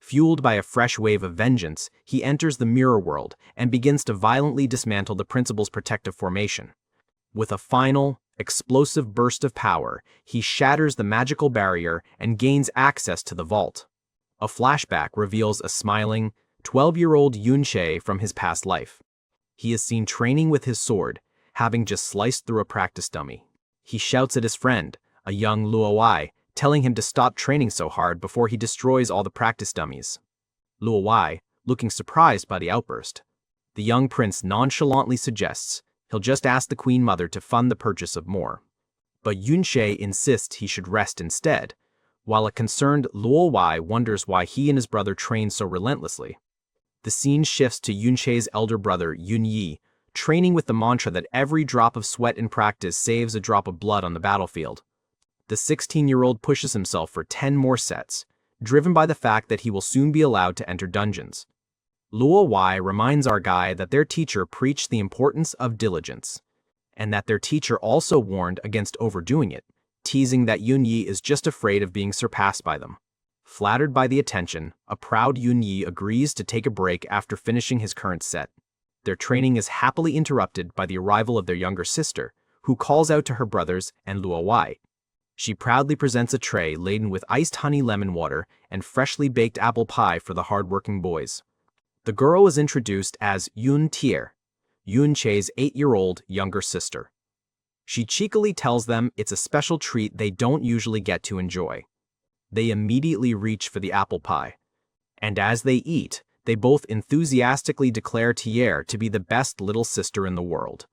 Fueled by a fresh wave of vengeance, he enters the mirror world and begins to violently dismantle the principal's protective formation. With a final, explosive burst of power, he shatters the magical barrier and gains access to the vault. A flashback reveals a smiling, 12-year-old Yun Sha from his past life. He is seen training with his sword, having just sliced through a practice dummy. He shouts at his friend, a young Luo Wei, telling him to stop training so hard before he destroys all the practice dummies. Luo Wei, looking surprised by the outburst. The young prince nonchalantly suggests he'll just ask the queen mother to fund the purchase of more. But Yun Sha insists he should rest instead, while a concerned Luo Wei wonders why he and his brother train so relentlessly. The scene shifts to Yun Sha's elder brother, Yun Yi, training with the mantra that every drop of sweat in practice saves a drop of blood on the battlefield. The 16-year-old pushes himself for 10 more sets, driven by the fact that he will soon be allowed to enter dungeons. Luo Wei reminds our guy that their teacher preached the importance of diligence, and that their teacher also warned against overdoing it, teasing that Yun Yi is just afraid of being surpassed by them. Flattered by the attention, a proud Yun Yi agrees to take a break after finishing his current set. Their training is happily interrupted by the arrival of their younger sister, who calls out to her brothers and Luo Wei. She proudly presents a tray laden with iced honey lemon water and freshly baked apple pie for the hard-working boys. The girl is introduced as Yun Tier, Yun Cha's 8-year-old younger sister. She cheekily tells them it's a special treat they don't usually get to enjoy. They immediately reach for the apple pie. And as they eat, they both enthusiastically declare Tier to be the best little sister in the world.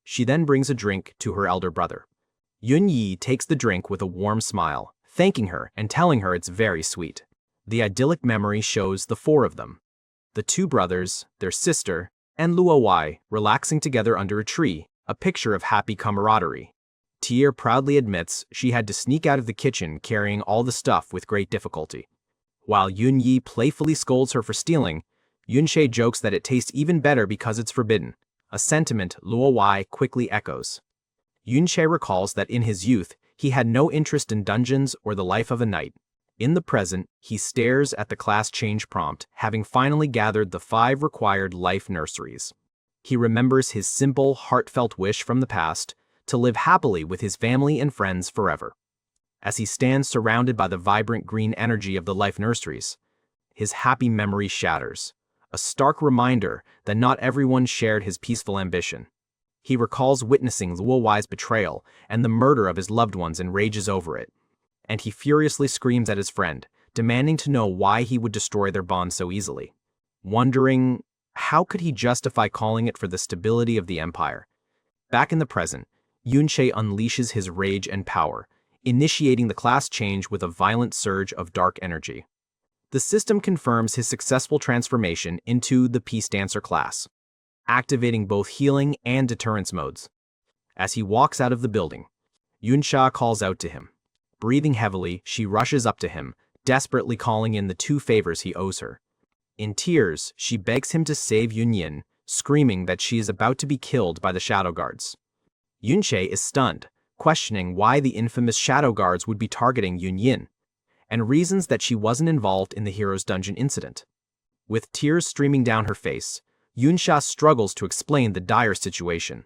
She then brings a drink to her elder brother. Yun Yi takes the drink with a warm smile, thanking her and telling her it's very sweet. The idyllic memory shows the four of them. The two brothers, their sister, and Luo Wai relaxing together under a tree, a picture of happy camaraderie. Tier proudly admits she had to sneak out of the kitchen carrying all the stuff with great difficulty. While Yun Yi playfully scolds her for stealing, Yun Sha jokes that it tastes even better because it's forbidden, a sentiment Luo Wai quickly echoes. Yun Sha recalls that in his youth, he had no interest in dungeons or the life of a knight. In the present, he stares at the class change prompt, having finally gathered the 5 required life nurseries. He remembers his simple, heartfelt wish from the past to live happily with his family and friends forever. As he stands surrounded by the vibrant green energy of the life nurseries, his happy memory shatters, a stark reminder that not everyone shared his peaceful ambition. He recalls witnessing Luo Wai's betrayal and the murder of his loved ones and rages over it. And he furiously screams at his friend, demanding to know why he would destroy their bond so easily. Wondering, how could he justify calling it for the stability of the empire? Back in the present, Yun Sha unleashes his rage and power, initiating the class change with a violent surge of dark energy. The system confirms his successful transformation into the Peace Dancer class, activating both healing and deterrence modes. As he walks out of the building, Yun Sha calls out to him. Breathing heavily, she rushes up to him, desperately calling in the 2 favors he owes her. In tears, she begs him to save Yun Yin, screaming that she is about to be killed by the Shadow Guards. Yun Sha is stunned, questioning why the infamous Shadow Guards would be targeting Yun Yin, and reasons that she wasn't involved in the hero's dungeon incident. With tears streaming down her face, Yun Sha struggles to explain the dire situation,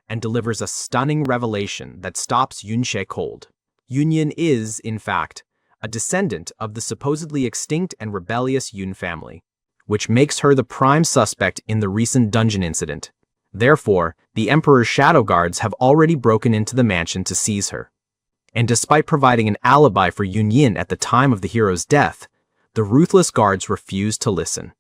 and delivers a stunning revelation that stops Yun Sha cold. Yun Yin is, in fact, a descendant of the supposedly extinct and rebellious Yun family, which makes her the prime suspect in the recent dungeon incident. Therefore, the Emperor's Shadow Guards have already broken into the mansion to seize her. And despite providing an alibi for Yun Yin at the time of the hero's death, the ruthless guards refuse to listen.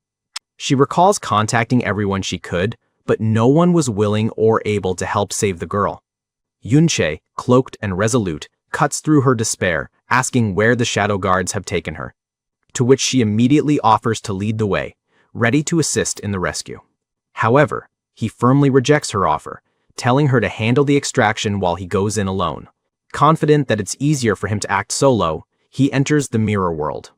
She recalls contacting everyone she could, but no one was willing or able to help save the girl. Yun Sha, cloaked and resolute, cuts through her despair, asking where the Shadow Guards have taken her, to which she immediately offers to lead the way, ready to assist in the rescue. However, he firmly rejects her offer, telling her to handle the extraction while he goes in alone. Confident that it's easier for him to act solo, he enters the mirror world.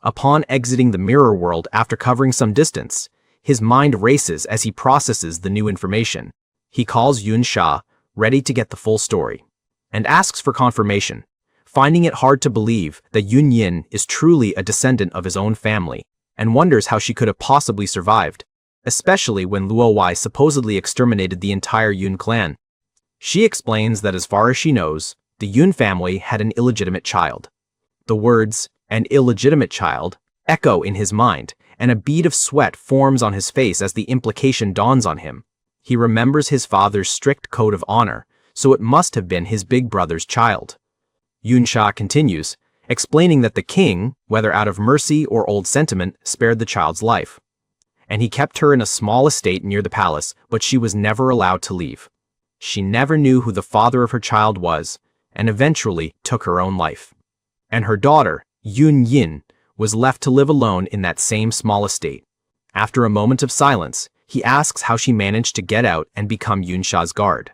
Upon exiting the mirror world after covering some distance, his mind races as he processes the new information. He calls Yun Sha, ready to get the full story, and asks for confirmation, finding it hard to believe that Yun Yin is truly a descendant of his own family, and wonders how she could have possibly survived, especially when Luo Wai supposedly exterminated the entire Yun clan. She explains that as far as she knows, the Yun family had an illegitimate child. The words, "an illegitimate child," echo in his mind, and a bead of sweat forms on his face as the implication dawns on him. He remembers his father's strict code of honor, so it must have been his big brother's child. Yun Sha continues, explaining that the king, whether out of mercy or old sentiment, spared the child's life. And he kept her in a small estate near the palace, but she was never allowed to leave. She never knew who the father of her child was, and eventually took her own life. And her daughter, Yun Yin, was left to live alone in that same small estate. After a moment of silence, he asks how she managed to get out and become Yun Sha's guard.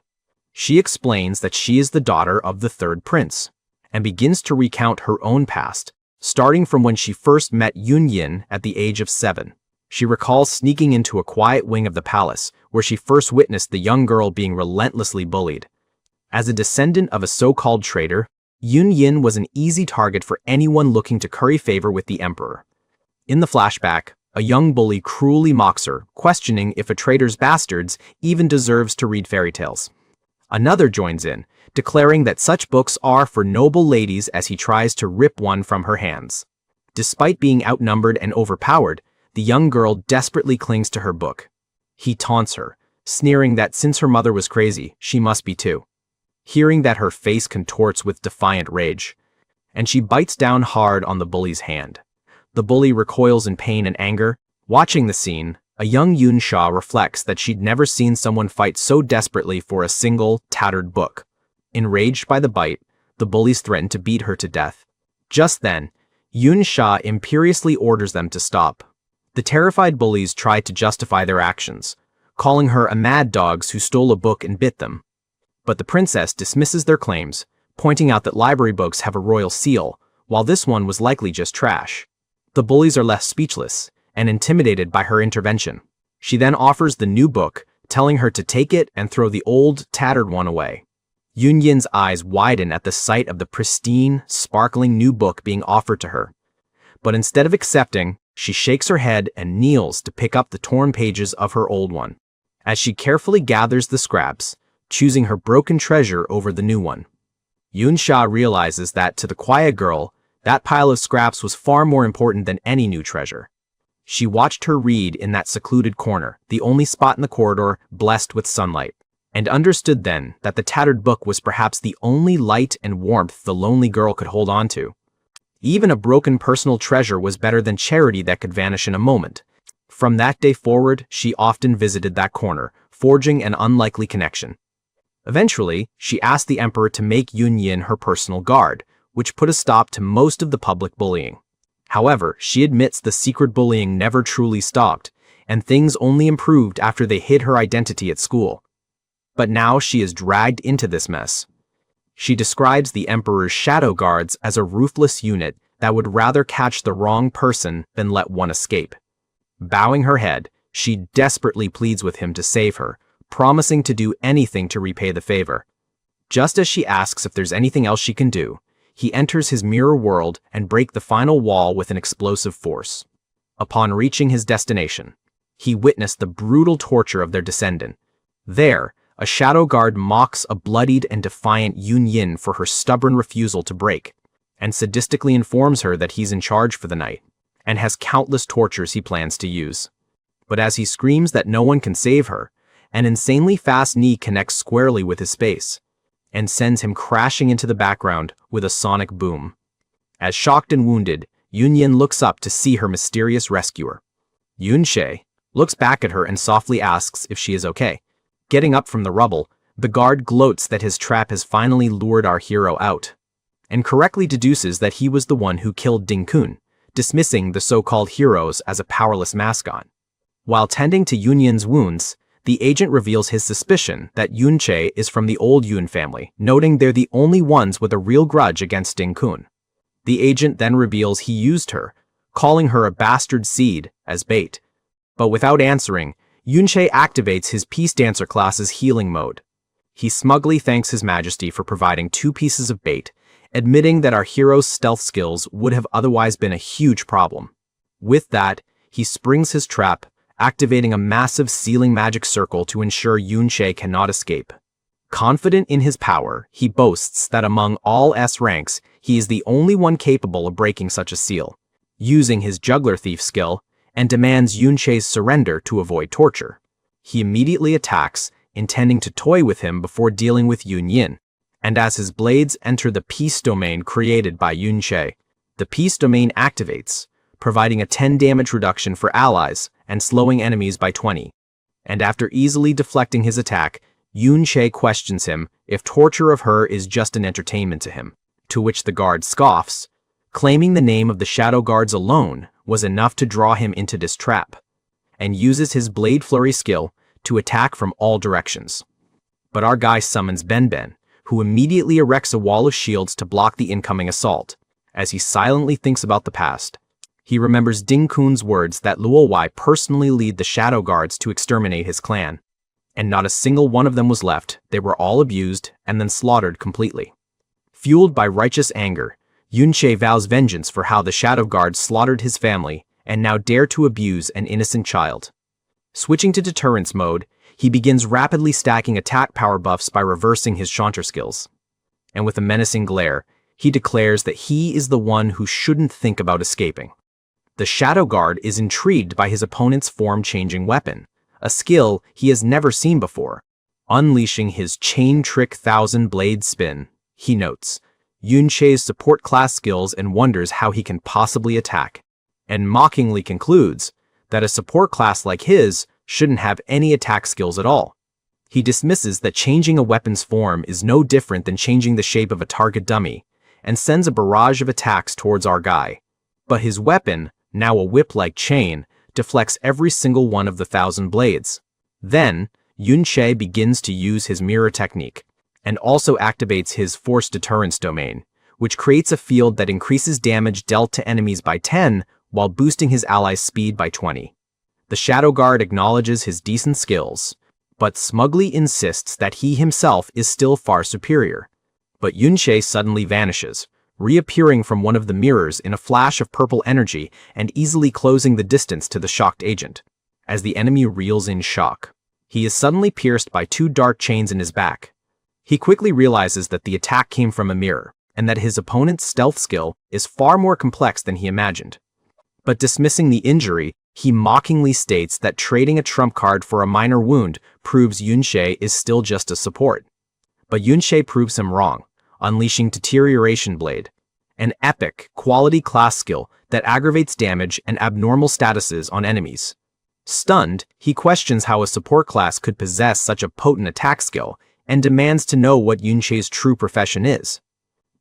She explains that she is the daughter of the third prince, and begins to recount her own past, starting from when she first met Yun Yin at the age of 7. She recalls sneaking into a quiet wing of the palace, where she first witnessed the young girl being relentlessly bullied. As a descendant of a so-called traitor, Yun Yin was an easy target for anyone looking to curry favor with the emperor. In the flashback, a young bully cruelly mocks her, questioning if a traitor's bastards even deserves to read fairy tales. Another joins in, declaring that such books are for noble ladies as he tries to rip one from her hands. Despite being outnumbered and overpowered, the young girl desperately clings to her book. He taunts her, sneering that since her mother was crazy, she must be too. Hearing that, her face contorts with defiant rage, and she bites down hard on the bully's hand. The bully recoils in pain and anger. Watching the scene, a young Yun Sha reflects that she'd never seen someone fight so desperately for a single, tattered book. Enraged by the bite, the bullies threaten to beat her to death. Just then, Yun Sha imperiously orders them to stop. The terrified bullies try to justify their actions, calling her a mad dog who stole a book and bit them. But the princess dismisses their claims, pointing out that library books have a royal seal, while this one was likely just trash. The bullies are left speechless and intimidated by her intervention. She then offers the new book, telling her to take it and throw the old, tattered one away. Yun Yin's eyes widen at the sight of the pristine, sparkling new book being offered to her. But instead of accepting, she shakes her head and kneels to pick up the torn pages of her old one. As she carefully gathers the scraps, choosing her broken treasure over the new one. Yun Sha realizes that, to the quiet girl, that pile of scraps was far more important than any new treasure. She watched her read in that secluded corner, the only spot in the corridor blessed with sunlight, and understood then that the tattered book was perhaps the only light and warmth the lonely girl could hold on to. Even a broken personal treasure was better than charity that could vanish in a moment. From that day forward, she often visited that corner, forging an unlikely connection. Eventually, she asked the emperor to make Yun Yin her personal guard, which put a stop to most of the public bullying. However, she admits the secret bullying never truly stopped, and things only improved after they hid her identity at school. But now she is dragged into this mess. She describes the emperor's shadow guards as a ruthless unit that would rather catch the wrong person than let one escape. Bowing her head, she desperately pleads with him to save her, promising to do anything to repay the favor. Just as she asks if there's anything else she can do, he enters his mirror world and breaks the final wall with an explosive force. Upon reaching his destination, he witnessed the brutal torture of their descendant. There, a shadow guard mocks a bloodied and defiant Yun Yin for her stubborn refusal to break, and sadistically informs her that he's in charge for the night, and has countless tortures he plans to use. But as he screams that no one can save her, an insanely fast knee connects squarely with his space, and sends him crashing into the background with a sonic boom. As shocked and wounded, Yun Yin looks up to see her mysterious rescuer. Yun Sha looks back at her and softly asks if she is okay. Getting up from the rubble, the guard gloats that his trap has finally lured our hero out, and correctly deduces that he was the one who killed Dingun, dismissing the so-called heroes as a powerless mascot. While tending to Yun Yin's wounds, the agent reveals his suspicion that Yun Sha is from the old Yun family, noting they're the only ones with a real grudge against Dingun. The agent then reveals he used her, calling her a bastard seed, as bait. But without answering, Yun Sha activates his Peace Dancer class's healing mode. He smugly thanks His Majesty for providing 2 pieces of bait, admitting that our hero's stealth skills would have otherwise been a huge problem. With that, he springs his trap, activating a massive sealing magic circle to ensure Yun Sha cannot escape. Confident in his power, he boasts that among all S ranks, he is the only one capable of breaking such a seal, using his juggler thief skill, and demands Yun Sha's surrender to avoid torture. He immediately attacks, intending to toy with him before dealing with Yun Yin, and as his blades enter the peace domain created by Yun Sha, the peace domain activates, providing a 10 damage reduction for allies and slowing enemies by 20. And after easily deflecting his attack, Yun Sha questions him if torture of her is just an entertainment to him, to which the guard scoffs, claiming the name of the shadow guards alone was enough to draw him into this trap, and uses his blade flurry skill to attack from all directions. But our guy summons Ben, who immediately erects a wall of shields to block the incoming assault. As he silently thinks about the past, he remembers Dingun's words that Luowai personally lead the shadow guards to exterminate his clan, and not a single one of them was left. They were all abused and then slaughtered completely. Fueled by righteous anger, Yun Sha vows vengeance for how the shadow guards slaughtered his family and now dare to abuse an innocent child. Switching to deterrence mode, he begins rapidly stacking attack power buffs by reversing his chanter skills. And with a menacing glare, he declares that he is the one who shouldn't think about escaping. The shadow guard is intrigued by his opponent's form-changing weapon, a skill he has never seen before. Unleashing his chain trick 1,000-blade spin, he notes Yun Sha's support class skills and wonders how he can possibly attack, and mockingly concludes that a support class like his shouldn't have any attack skills at all. He dismisses that changing a weapon's form is no different than changing the shape of a target dummy, and sends a barrage of attacks towards our guy. But his weapon, now a whip-like chain, deflects every single one of the 1,000 blades. Then, Yun Sha begins to use his mirror technique, and also activates his force deterrence domain, which creates a field that increases damage dealt to enemies by 10 while boosting his allies' speed by 20. The Shadow Guard acknowledges his decent skills, but smugly insists that he himself is still far superior. But Yun Sha suddenly vanishes, reappearing from one of the mirrors in a flash of purple energy and easily closing the distance to the shocked agent. As the enemy reels in shock, he is suddenly pierced by 2 dark chains in his back. He quickly realizes that the attack came from a mirror, and that his opponent's stealth skill is far more complex than he imagined. But dismissing the injury, he mockingly states that trading a trump card for a minor wound proves Yun Sha is still just a support. But Yun Sha proves him wrong, unleashing Deterioration Blade, an epic, quality class skill that aggravates damage and abnormal statuses on enemies. Stunned, he questions how a support class could possess such a potent attack skill, and demands to know what Yun Sha's true profession is.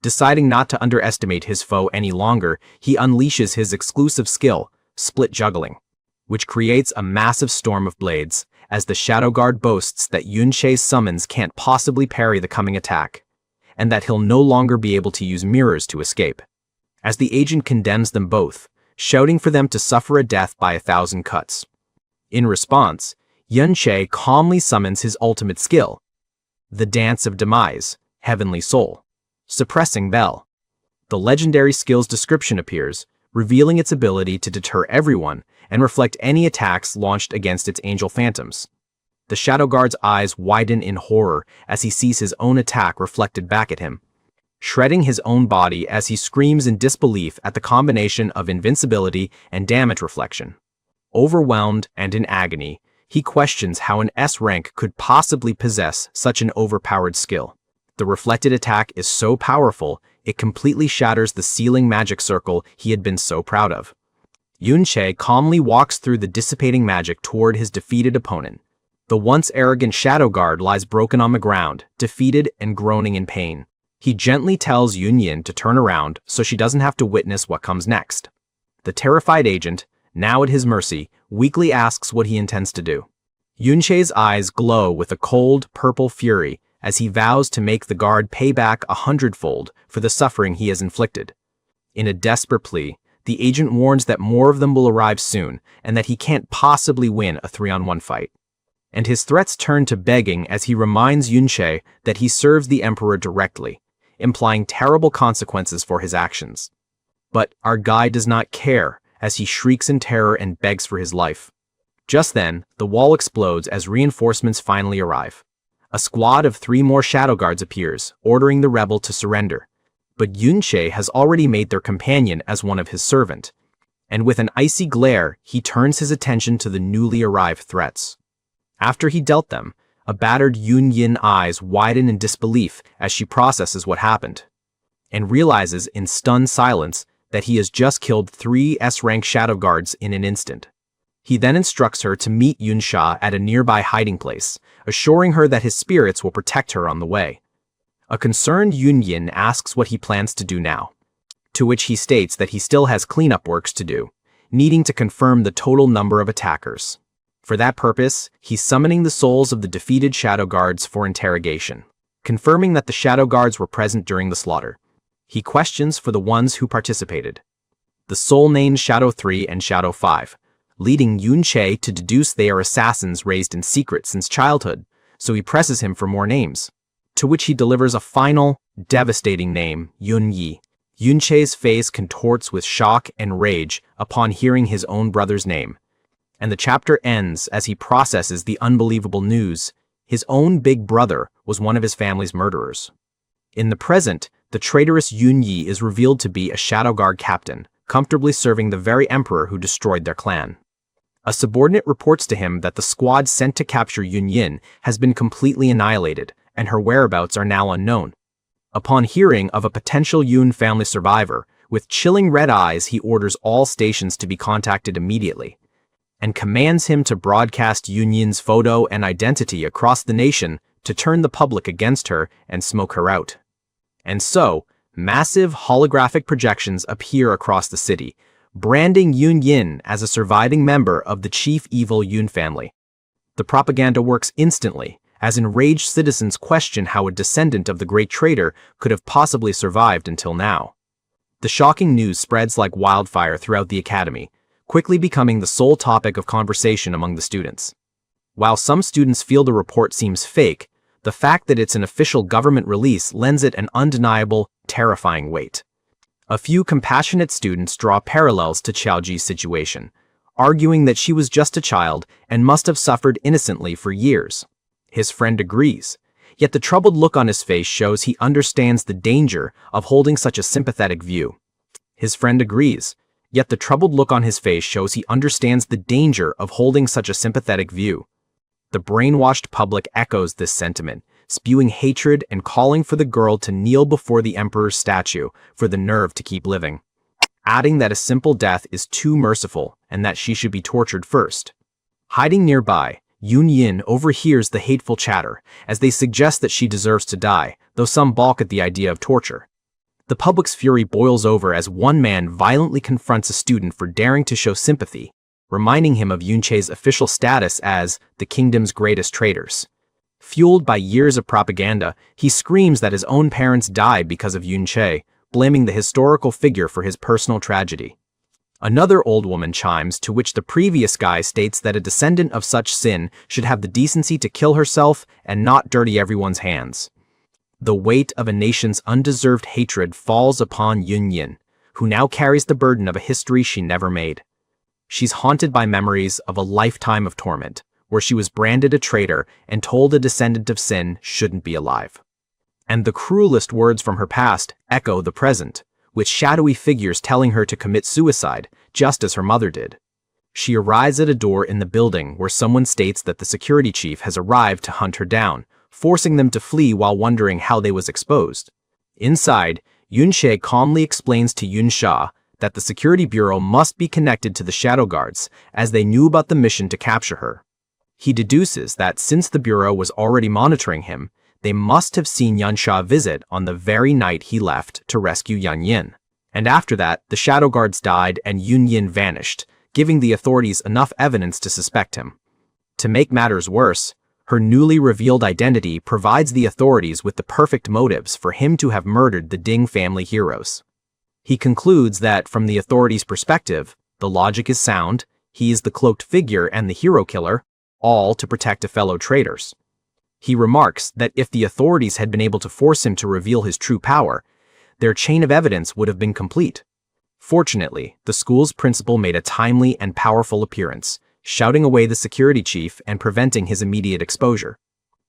Deciding not to underestimate his foe any longer, he unleashes his exclusive skill, Split Juggling, which creates a massive storm of blades, as the Shadow Guard boasts that Yun Sha's summons can't possibly parry the coming attack, and that he'll no longer be able to use mirrors to escape. As the agent condemns them both, shouting for them to suffer a death by 1,000 cuts. In response, Yun Sha calmly summons his ultimate skill, the Dance of Demise, Heavenly Soul, Suppressing Bell. The legendary skill's description appears, revealing its ability to deter everyone and reflect any attacks launched against its angel phantoms. The Shadow Guard's eyes widen in horror as he sees his own attack reflected back at him, shredding his own body as he screams in disbelief at the combination of invincibility and damage reflection. Overwhelmed and in agony, he questions how an S rank could possibly possess such an overpowered skill. The reflected attack is so powerful, it completely shatters the sealing magic circle he had been so proud of. Yun Sha calmly walks through the dissipating magic toward his defeated opponent. The once arrogant Shadow Guard lies broken on the ground, defeated and groaning in pain. He gently tells Yun Yin to turn around so she doesn't have to witness what comes next. The terrified agent, now at his mercy, weakly asks what he intends to do. Yun Sha's eyes glow with a cold, purple fury as he vows to make the guard pay back 100-fold for the suffering he has inflicted. In a desperate plea, the agent warns that more of them will arrive soon and that he can't possibly win a 3-on-1 fight. And his threats turn to begging as he reminds Yun Sha that he serves the Emperor directly, implying terrible consequences for his actions. But our guy does not care as he shrieks in terror and begs for his life. Just then, the wall explodes as reinforcements finally arrive. A squad of 3 more Shadow Guards appears, ordering the rebel to surrender. But Yun Sha has already made their companion as one of his servant, and with an icy glare, he turns his attention to the newly arrived threats. After he dealt them, a battered Yun Yin eyes widen in disbelief as she processes what happened, and realizes in stunned silence that he has just killed 3 S-rank Shadow Guards in an instant. He then instructs her to meet Yun Sha at a nearby hiding place, assuring her that his spirits will protect her on the way. A concerned Yun Yin asks what he plans to do now, to which he states that he still has cleanup works to do, needing to confirm the total number of attackers. For that purpose, he's summoning the souls of the defeated Shadow Guards for interrogation, confirming that the Shadow Guards were present during the slaughter. He questions for the ones who participated, the soul named Shadow 3 and Shadow 5, leading Yun Sha to deduce they are assassins raised in secret since childhood, so he presses him for more names, to which he delivers a final, devastating name, Yun Yi. Yun Sha's face contorts with shock and rage upon hearing his own brother's name, and the chapter ends as he processes the unbelievable news. His own big brother was one of his family's murderers. In the present, the traitorous Yun Yi is revealed to be a Shadow Guard captain, comfortably serving the very emperor who destroyed their clan. A subordinate reports to him that the squad sent to capture Yun Yin has been completely annihilated, and her whereabouts are now unknown. Upon hearing of a potential Yun family survivor, with chilling red eyes he orders all stations to be contacted immediately. and commands him to broadcast Yun's photo and identity across the nation to turn the public against her and smoke her out. And so, massive holographic projections appear across the city, branding Yun as a surviving member of the chief evil Yun family. The propaganda works instantly, as enraged citizens question how a descendant of the great traitor could have possibly survived until now. The shocking news spreads like wildfire throughout the academy, quickly becoming the sole topic of conversation among the students. While some students feel the report seems fake, the fact that it's an official government release lends it an undeniable, terrifying weight. A few compassionate students draw parallels to Chiao's situation, arguing that she was just a child and must have suffered innocently for years. His friend agrees, yet the troubled look on his face shows he understands the danger of holding such a sympathetic view. His friend agrees, yet the troubled look on his face shows he understands the danger of holding such a sympathetic view. The brainwashed public echoes this sentiment, spewing hatred and calling for the girl to kneel before the emperor's statue for the nerve to keep living, adding that a simple death is too merciful and that she should be tortured first. Hiding nearby, Yun overhears the hateful chatter as they suggest that she deserves to die, though some balk at the idea of torture. The public's fury boils over as one man violently confronts a student for daring to show sympathy, reminding him of Yun Sha's official status as the kingdom's greatest traitors. Fueled by years of propaganda, he screams that his own parents died because of Yun Sha, blaming the historical figure for his personal tragedy. Another old woman chimes, to which the previous guy states that a descendant of such sin should have the decency to kill herself and not dirty everyone's hands. The weight of a nation's undeserved hatred falls upon Yun, who now carries the burden of a history she never made. She's haunted by memories of a lifetime of torment, where she was branded a traitor and told a descendant of sin shouldn't be alive. And the cruelest words from her past echo the present, with shadowy figures telling her to commit suicide, just as her mother did. She arrives at a door in the building where someone states that the security chief has arrived to hunt her down, forcing them to flee while wondering how they was exposed. Inside, Yun Sha calmly explains to Yun Sha that the security bureau must be connected to the shadow guards, as they knew about the mission to capture her. He deduces that since the bureau was already monitoring him, they must have seen Yun Sha visit on the very night he left to rescue Yun. And after that, the shadow guards died and Yun vanished, giving the authorities enough evidence to suspect him. To make matters worse, her newly revealed identity provides the authorities with the perfect motives for him to have murdered the Ding family heroes. He concludes that, from the authorities' perspective, the logic is sound, he is the cloaked figure and the hero killer, all to protect a fellow traitors. He remarks that if the authorities had been able to force him to reveal his true power, their chain of evidence would have been complete. Fortunately, the school's principal made a timely and powerful appearance, shouting away the security chief and preventing his immediate exposure.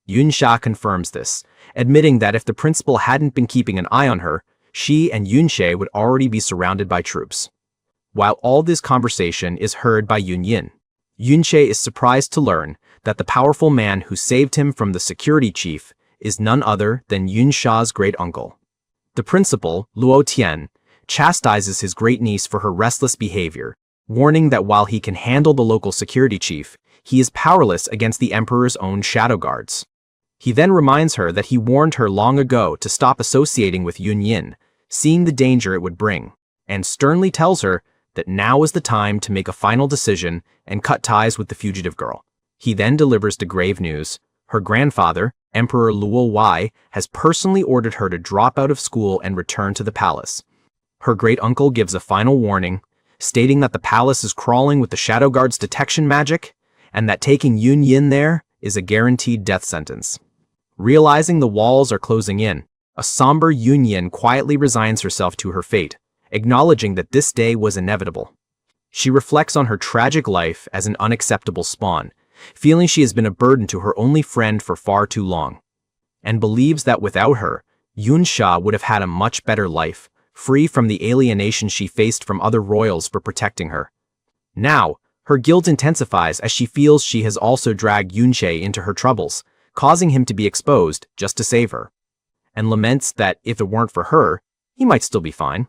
Yun Sha confirms this, admitting that if the principal hadn't been keeping an eye on her, she and Yun Sha would already be surrounded by troops. While all this conversation is heard by Yun Sha is surprised to learn that the powerful man who saved him from the security chief is none other than Yun Sha's great uncle. The principal, Luo Tian, chastises his great niece for her restless behavior, warning that while he can handle the local security chief, he is powerless against the emperor's own shadow guards. He then reminds her that he warned her long ago to stop associating with Yun, seeing the danger it would bring, and sternly tells her that now is the time to make a final decision and cut ties with the fugitive girl. He then delivers the grave news. Her grandfather, Emperor Luo Wei, has personally ordered her to drop out of school and return to the palace. Her great-uncle gives a final warning, stating that the palace is crawling with the Shadow Guard's detection magic, and that taking Yun there is a guaranteed death sentence. Realizing the walls are closing in, a somber Yun quietly resigns herself to her fate, acknowledging that this day was inevitable. She reflects on her tragic life as an unacceptable spawn, feeling she has been a burden to her only friend for far too long, and believes that without her, Yun Sha would have had a much better life, free from the alienation she faced from other royals for protecting her. Now, her guilt intensifies as she feels she has also dragged Yun Sha into her troubles, causing him to be exposed just to save her, and laments that if it weren't for her, he might still be fine.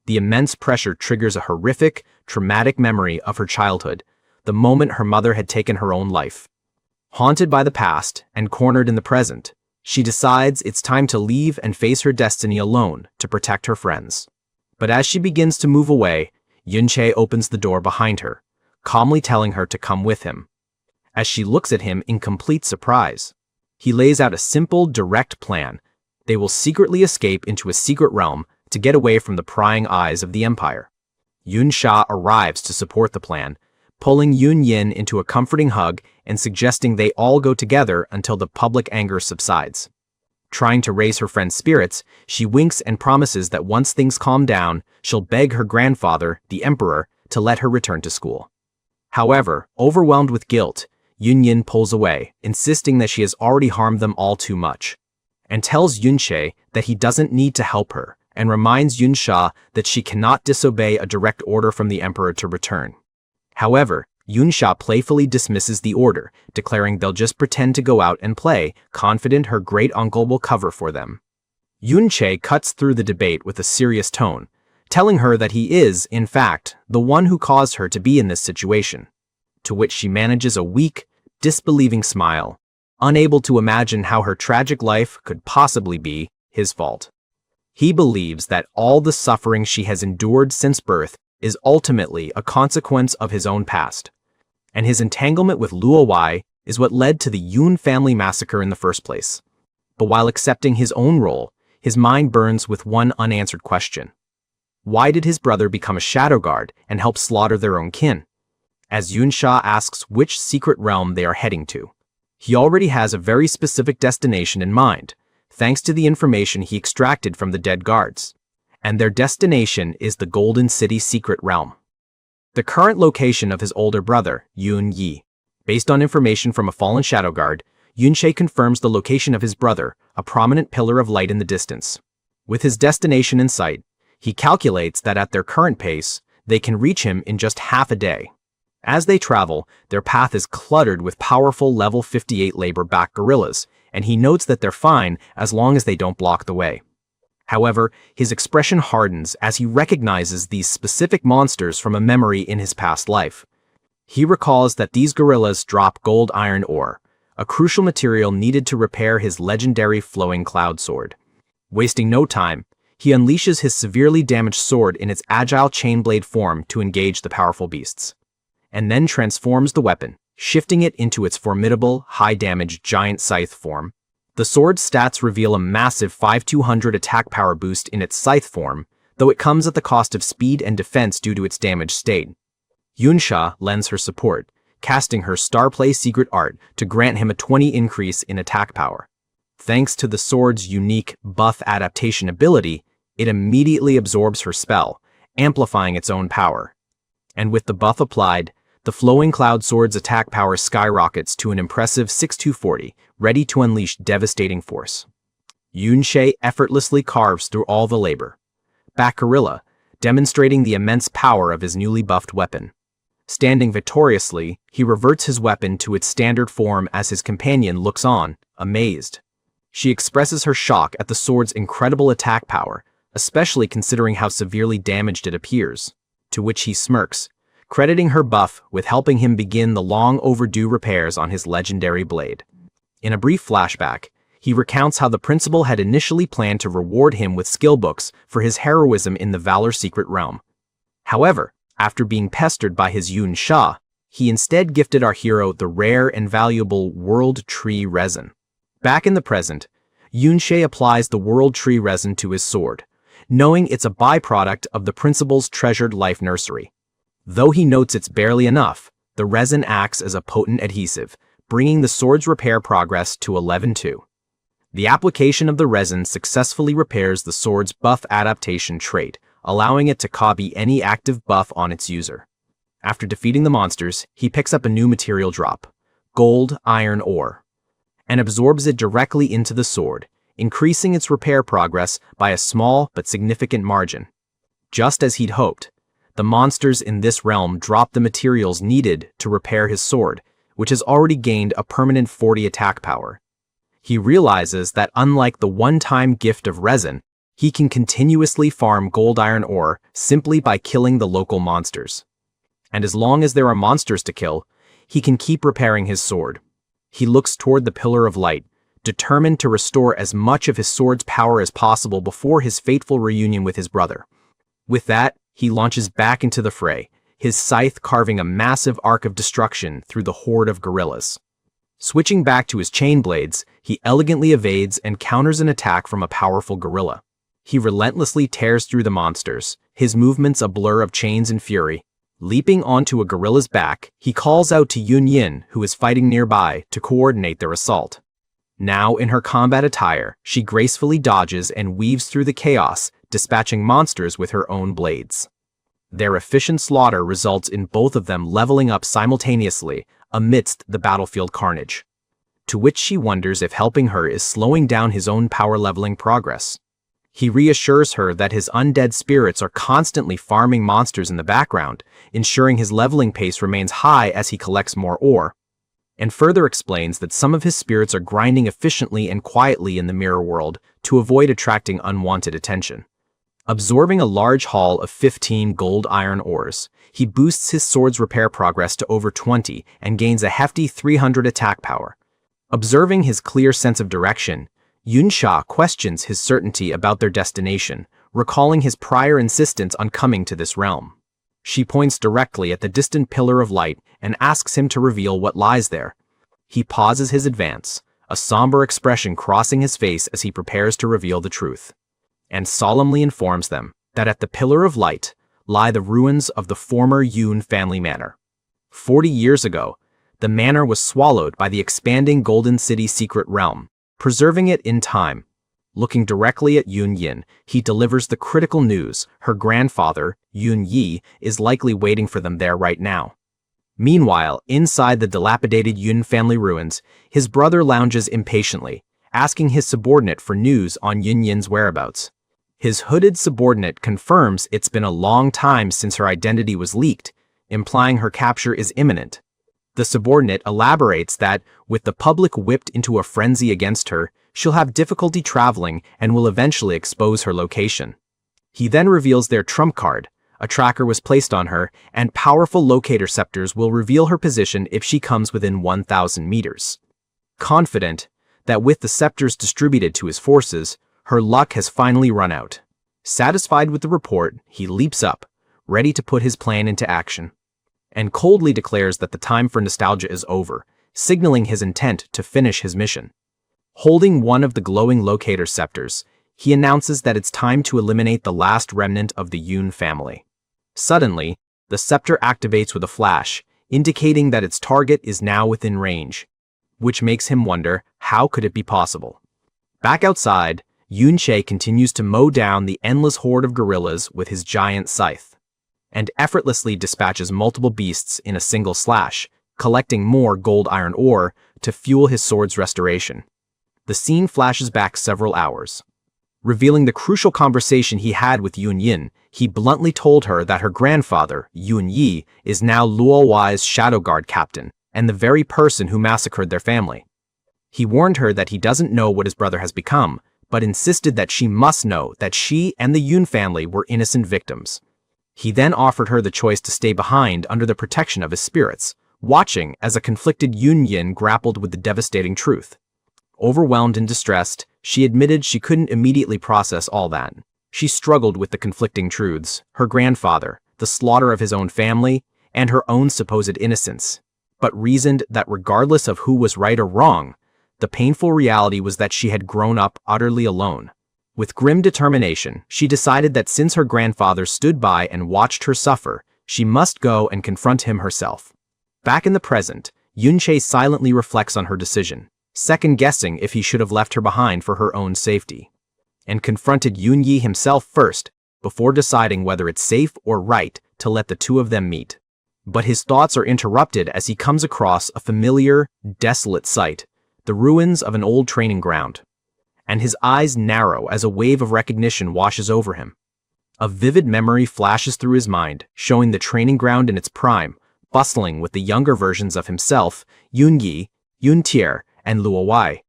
The immense pressure triggers a horrific, traumatic memory of her childhood, the moment her mother had taken her own life. Haunted by the past and cornered in the present, she decides it's time to leave and face her destiny alone to protect her friends. But as she begins to move away, Yun Sha opens the door behind her, calmly telling her to come with him. As she looks at him in complete surprise, he lays out a simple, direct plan. They will secretly escape into a secret realm to get away from the prying eyes of the Empire. Yun Sha arrives to support the plan, pulling Yun Yin into a comforting hug and suggesting they all go together until the public anger subsides. Trying to raise her friend's spirits, she winks and promises that once things calm down, she'll beg her grandfather, the Emperor, to let her return to school. However, overwhelmed with guilt, Yun Yin pulls away, insisting that she has already harmed them all too much, and tells Yun Sha that he doesn't need to help her, and reminds Yun Sha that she cannot disobey a direct order from the Emperor to return. However, Yun Sha playfully dismisses the order, declaring they'll just pretend to go out and play, confident her great-uncle will cover for them. Yun Sha cuts through the debate with a serious tone, telling her that he is, in fact, the one who caused her to be in this situation, to which she manages a weak, disbelieving smile, unable to imagine how her tragic life could possibly be his fault. He believes that all the suffering she has endured since birth is ultimately a consequence of his own past, and his entanglement with Luo Wei is what led to the Yun family massacre in the first place. But while accepting his own role, his mind burns with one unanswered question. Why did his brother become a shadow guard and help slaughter their own kin? As Yun Sha asks which secret realm they are heading to, he already has a very specific destination in mind, thanks to the information he extracted from the dead guards. And their destination is the Golden City secret realm, the current location of his older brother, Yun Yi. Based on information from a fallen shadow guard, Yun Sha confirms the location of his brother, a prominent pillar of light in the distance. With his destination in sight, he calculates that at their current pace, they can reach him in just half a day. As they travel, their path is cluttered with powerful level 58 labor-backed gorillas, and he notes that they're fine as long as they don't block the way. However, his expression hardens as he recognizes these specific monsters from a memory in his past life. He recalls that these gorillas drop gold iron ore, a crucial material needed to repair his legendary flowing cloud sword. Wasting no time, he unleashes his severely damaged sword in its agile chain-blade form to engage the powerful beasts, and then transforms the weapon, shifting it into its formidable, high-damage giant scythe form. The sword's stats reveal a massive 5200 attack power boost in its scythe form, though it comes at the cost of speed and defense due to its damaged state. Yun Sha lends her support, casting her Star Play secret art to grant him a 20 increase in attack power. Thanks to the sword's unique buff adaptation ability, it immediately absorbs her spell, amplifying its own power. And with the buff applied, the flowing cloud sword's attack power skyrockets to an impressive 6240, ready to unleash devastating force. Yun Sha effortlessly carves through all the labor-backed gorilla, demonstrating the immense power of his newly buffed weapon. Standing victoriously, he reverts his weapon to its standard form as his companion looks on, amazed. She expresses her shock at the sword's incredible attack power, especially considering how severely damaged it appears, to which he smirks, crediting her buff with helping him begin the long-overdue repairs on his legendary blade. In a brief flashback, he recounts how the principal had initially planned to reward him with skill books for his heroism in the Valor Secret Realm. However, after being pestered by his Yun Sha, he instead gifted our hero the rare and valuable World Tree Resin. Back in the present, Yun Sha applies the World Tree Resin to his sword, knowing it's a byproduct of the principal's treasured life nursery. Though he notes it's barely enough, the resin acts as a potent adhesive, bringing the sword's repair progress to 11-2. The application of the resin successfully repairs the sword's buff adaptation trait, allowing it to copy any active buff on its user. After defeating the monsters, he picks up a new material drop, gold iron ore, and absorbs it directly into the sword, increasing its repair progress by a small but significant margin. Just as he'd hoped, the monsters in this realm drop the materials needed to repair his sword, which has already gained a permanent 40 attack power. He realizes that unlike the one-time gift of resin, he can continuously farm gold iron ore simply by killing the local monsters. and as long as there are monsters to kill, he can keep repairing his sword. He looks toward the Pillar of Light, determined to restore as much of his sword's power as possible before his fateful reunion with his brother. With that, he launches back into the fray, his scythe carving a massive arc of destruction through the horde of gorillas. Switching back to his chain blades, he elegantly evades and counters an attack from a powerful gorilla. He relentlessly tears through the monsters, his movements a blur of chains and fury. Leaping onto a gorilla's back, he calls out to Yun, who is fighting nearby, to coordinate their assault. Now in her combat attire, she gracefully dodges and weaves through the chaos, dispatching monsters with her own blades. Their efficient slaughter results in both of them leveling up simultaneously amidst the battlefield carnage. To which she wonders if helping her is slowing down his own power leveling progress. He reassures her that his undead spirits are constantly farming monsters in the background, ensuring his leveling pace remains high as he collects more ore, and further explains that some of his spirits are grinding efficiently and quietly in the mirror world to avoid attracting unwanted attention. Absorbing a large haul of 15 gold iron ores, he boosts his sword's repair progress to over 20 and gains a hefty 300 attack power. Observing his clear sense of direction, Yun Sha questions his certainty about their destination, recalling his prior insistence on coming to this realm. She points directly at the distant Pillar of Light and asks him to reveal what lies there. He pauses his advance, a somber expression crossing his face as he prepares to reveal the truth, and solemnly informs them that at the Pillar of Light lie the ruins of the former Yun family manor. 40 years ago, the manor was swallowed by the expanding Golden City secret realm, preserving it in time. Looking directly at Yun, he delivers the critical news: her grandfather, Yun Yi, is likely waiting for them there right now. Meanwhile, inside the dilapidated Yun family ruins, his brother lounges impatiently, asking his subordinate for news on Yun's whereabouts. His hooded subordinate confirms it's been a long time since her identity was leaked, implying her capture is imminent. The subordinate elaborates that, with the public whipped into a frenzy against her, she'll have difficulty traveling and will eventually expose her location. He then reveals their trump card: a tracker was placed on her, and powerful locator scepters will reveal her position if she comes within 1,000 meters. Confident that with the scepters distributed to his forces, her luck has finally run out. Satisfied with the report, he leaps up, ready to put his plan into action, and coldly declares that the time for nostalgia is over, signaling his intent to finish his mission. Holding one of the glowing locator scepters, he announces that it's time to eliminate the last remnant of the Yun family. Suddenly, the scepter activates with a flash, indicating that its target is now within range, which makes him wonder, how could it be possible? Back outside, Yun Sha continues to mow down the endless horde of gorillas with his giant scythe, and effortlessly dispatches multiple beasts in a single slash, collecting more gold iron ore to fuel his sword's restoration. The scene flashes back several hours. Revealing the crucial conversation he had with Yun, he bluntly told her that her grandfather, Yun Yi, is now Luo Wai's Shadow Guard captain, and the very person who massacred their family. He warned her that he doesn't know what his brother has become, but insisted that she must know that she and the Yun family were innocent victims. He then offered her the choice to stay behind under the protection of his spirits, watching as a conflicted Yun grappled with the devastating truth. Overwhelmed and distressed, she admitted she couldn't immediately process all that. She struggled with the conflicting truths: her grandfather, the slaughter of his own family, and her own supposed innocence, but reasoned that regardless of who was right or wrong, the painful reality was that she had grown up utterly alone. With grim determination, she decided that since her grandfather stood by and watched her suffer, she must go and confront him herself. Back in the present, Yun Sha silently reflects on her decision, second-guessing if he should have left her behind for her own safety, and confronted Yun Yi himself first, before deciding whether it's safe or right to let the two of them meet. But his thoughts are interrupted as he comes across a familiar, desolate sight, the ruins of an old training ground, and his eyes narrow as a wave of recognition washes over him. A vivid memory flashes through his mind, showing the training ground in its prime, bustling with the younger versions of himself, Yun Yi, Yun Tier, and Luo Wai.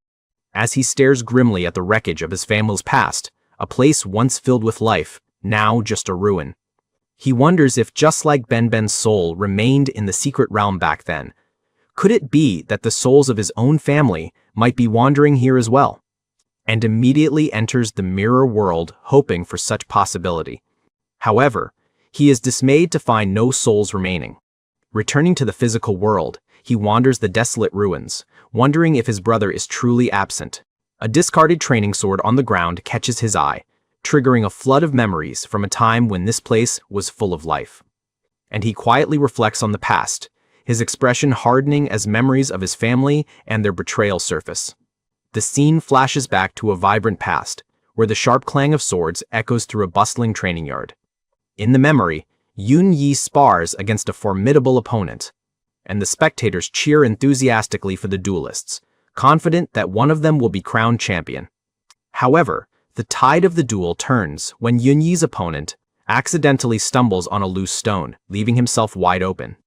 As he stares grimly at the wreckage of his family's past, a place once filled with life, now just a ruin. He wonders if, just like Ben's soul remained in the secret realm back then, could it be that the souls of his own family might be wandering here as well? And immediately enters the mirror world hoping for such possibility. However, he is dismayed to find no souls remaining. Returning to the physical world, he wanders the desolate ruins, wondering if his brother is truly absent. A discarded training sword on the ground catches his eye, triggering a flood of memories from a time when this place was full of life. And he quietly reflects on the past, his expression hardening as memories of his family and their betrayal surface. The scene flashes back to a vibrant past, where the sharp clang of swords echoes through a bustling training yard. In the memory, Yun spars against a formidable opponent, and the spectators cheer enthusiastically for the duelists, confident that one of them will be crowned champion. However, the tide of the duel turns when Yun's opponent accidentally stumbles on a loose stone, leaving himself wide open.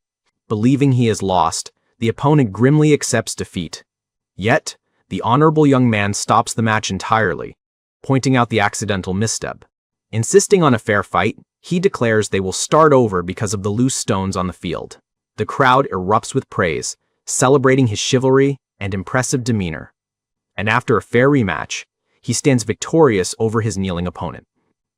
Believing he is lost, the opponent grimly accepts defeat. Yet, the honorable young man stops the match entirely, pointing out the accidental misstep. Insisting on a fair fight, he declares they will start over because of the loose stones on the field. The crowd erupts with praise, celebrating his chivalry and impressive demeanor. And after a fair rematch, he stands victorious over his kneeling opponent.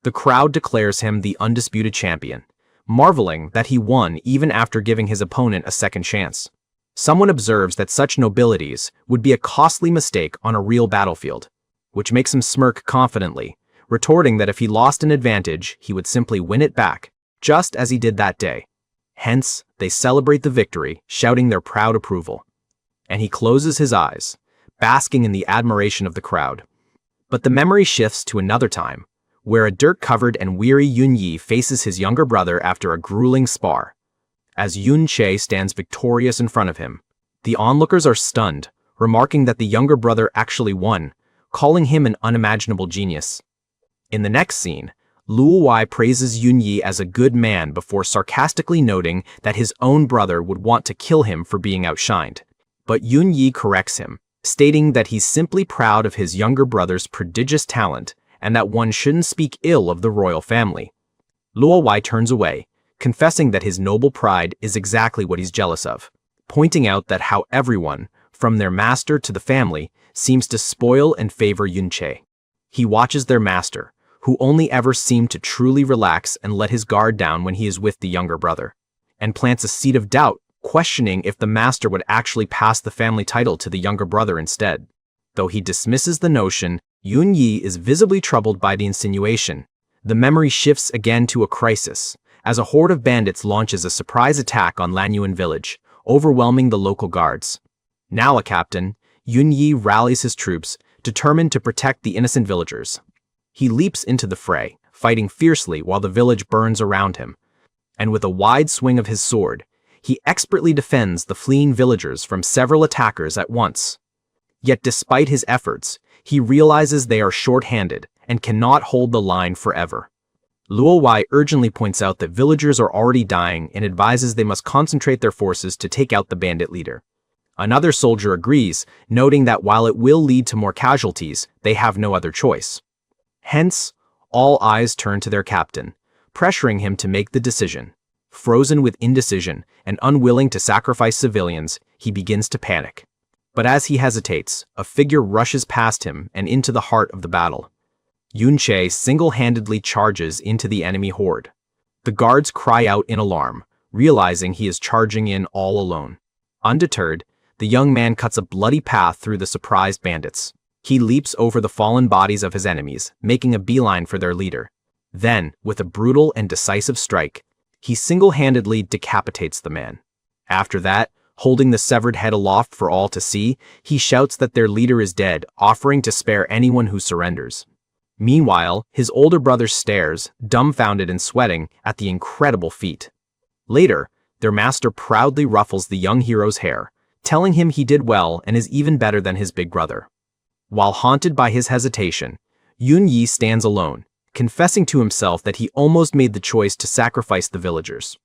The crowd declares him the undisputed champion, marveling that he won even after giving his opponent a second chance. Someone observes that such nobilities would be a costly mistake on a real battlefield, which makes him smirk confidently, retorting that if he lost an advantage, he would simply win it back, just as he did that day. Hence, they celebrate the victory, shouting their proud approval. And he closes his eyes, basking in the admiration of the crowd. But the memory shifts to another time, where a dirt-covered and weary Yun faces his younger brother after a grueling spar. As Yun Sha stands victorious in front of him, the onlookers are stunned, remarking that the younger brother actually won, calling him an unimaginable genius. In the next scene, Luo praises Yun as a good man before sarcastically noting that his own brother would want to kill him for being outshined. But Yun corrects him, stating that he's simply proud of his younger brother's prodigious talent and that one shouldn't speak ill of the royal family. Luo turns away, confessing that his noble pride is exactly what he's jealous of, pointing out that how everyone, from their master to the family, seems to spoil and favor Yun Sha. He watches their master, who only ever seemed to truly relax and let his guard down when he is with the younger brother, and plants a seed of doubt, questioning if the master would actually pass the family title to the younger brother instead. Though he dismisses the notion, Yun is visibly troubled by the insinuation. The memory shifts again to a crisis, as a horde of bandits launches a surprise attack on Lanyuan village, overwhelming the local guards. Now a captain, Yun rallies his troops, determined to protect the innocent villagers. He leaps into the fray, fighting fiercely while the village burns around him, and with a wide swing of his sword, he expertly defends the fleeing villagers from several attackers at once. Yet despite his efforts, he realizes they are short-handed and cannot hold the line forever. Luo urgently points out that villagers are already dying and advises they must concentrate their forces to take out the bandit leader. Another soldier agrees, noting that while it will lead to more casualties, they have no other choice. Hence, all eyes turn to their captain, pressuring him to make the decision. Frozen with indecision and unwilling to sacrifice civilians, he begins to panic. But as he hesitates, a figure rushes past him and into the heart of the battle. Yun Sha single-handedly charges into the enemy horde. The guards cry out in alarm, realizing he is charging in all alone. Undeterred, the young man cuts a bloody path through the surprised bandits. He leaps over the fallen bodies of his enemies, making a beeline for their leader. Then, with a brutal and decisive strike, he single-handedly decapitates the man. After that, holding the severed head aloft for all to see, he shouts that their leader is dead, offering to spare anyone who surrenders. Meanwhile, his older brother stares, dumbfounded and sweating, at the incredible feat. Later, their master proudly ruffles the young hero's hair, telling him he did well and is even better than his big brother. While haunted by his hesitation, Yun stands alone, confessing to himself that he almost made the choice to sacrifice the villagers.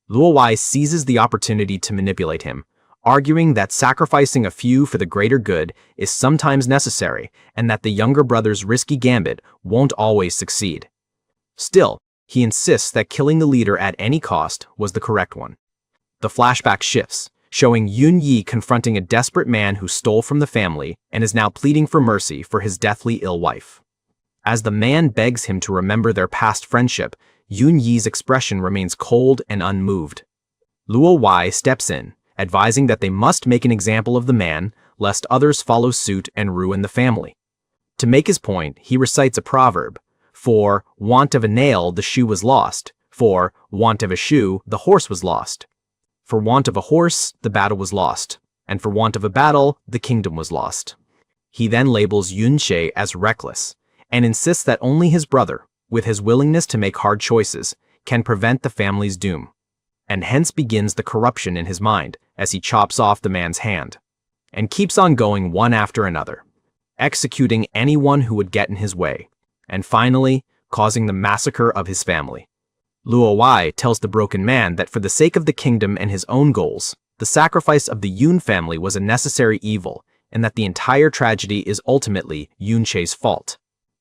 Luo seizes the opportunity to manipulate him, arguing that sacrificing a few for the greater good is sometimes necessary and that the younger brother's risky gambit won't always succeed. Still, he insists that killing the leader at any cost was the correct one. The flashback shifts, showing Yun Yi confronting a desperate man who stole from the family and is now pleading for mercy for his deathly ill wife. As the man begs him to remember their past friendship, Yun Yi's expression remains cold and unmoved. Luo Wai steps in, advising that they must make an example of the man, lest others follow suit and ruin the family. To make his point, he recites a proverb: "For want of a nail, the shoe was lost. For want of a shoe, the horse was lost. For want of a horse, the battle was lost. And for want of a battle, the kingdom was lost." He then labels Yun Sha as reckless, and insists that only his brother, with his willingness to make hard choices, can prevent the family's doom. And hence begins the corruption in his mind as he chops off the man's hand, and keeps on going one after another, executing anyone who would get in his way, and finally causing the massacre of his family. Luo Wai tells the broken man that for the sake of the kingdom and his own goals, the sacrifice of the Yun family was a necessary evil, and that the entire tragedy is ultimately Yun Sha's fault.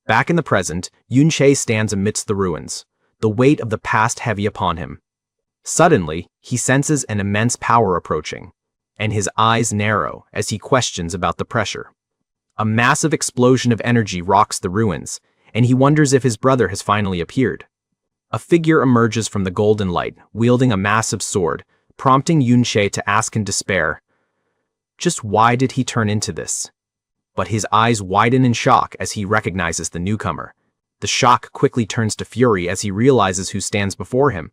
Back in the present, Yun Sha stands amidst the ruins, the weight of the past heavy upon him. Suddenly, he senses an immense power approaching, and his eyes narrow as he questions about the pressure. A massive explosion of energy rocks the ruins, and he wonders if his brother has finally appeared. A figure emerges from the golden light, wielding a massive sword, prompting Yun Sha to ask in despair, just why did he turn into this? But his eyes widen in shock as he recognizes the newcomer. The shock quickly turns to fury as he realizes who stands before him.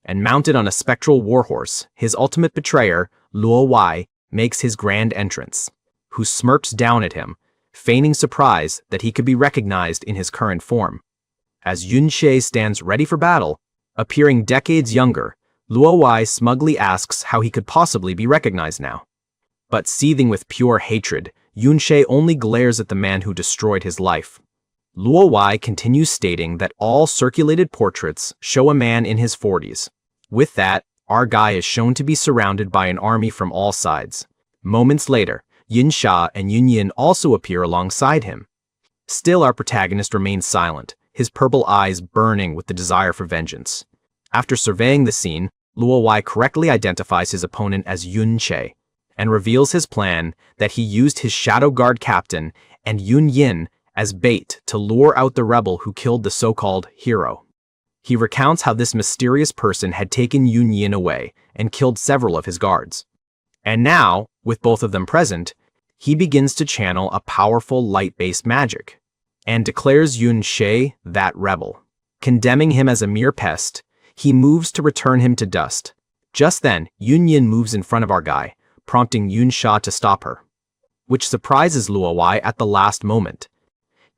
And mounted on a spectral warhorse, his ultimate betrayer, Luo Wai, makes his grand entrance, who smirks down at him, feigning surprise that he could be recognized in his current form. As Yun Sha stands ready for battle, appearing decades younger, Luo Wai smugly asks how he could possibly be recognized now. But seething with pure hatred, Yun Sha only glares at the man who destroyed his life. Luo Wai continues stating that all circulated portraits show a man in his 40s. With that, our guy is shown to be surrounded by an army from all sides. Moments later, Yun Sha and Yun Yin also appear alongside him. Still, our protagonist remains silent, his purple eyes burning with the desire for vengeance. After surveying the scene, Luo Wai correctly identifies his opponent as Yun Sha, and reveals his plan that he used his Shadow Guard captain and Yun Yin as bait to lure out the rebel who killed the so-called hero. He recounts how this mysterious person had taken Yun Yin away and killed several of his guards. And now, with both of them present, he begins to channel a powerful light-based magic, and declares Yun Sha that rebel. Condemning him as a mere pest, he moves to return him to dust. Just then, Yun Yin moves in front of our guy, prompting Yun Sha to stop her, which surprises Luo Wai at the last moment,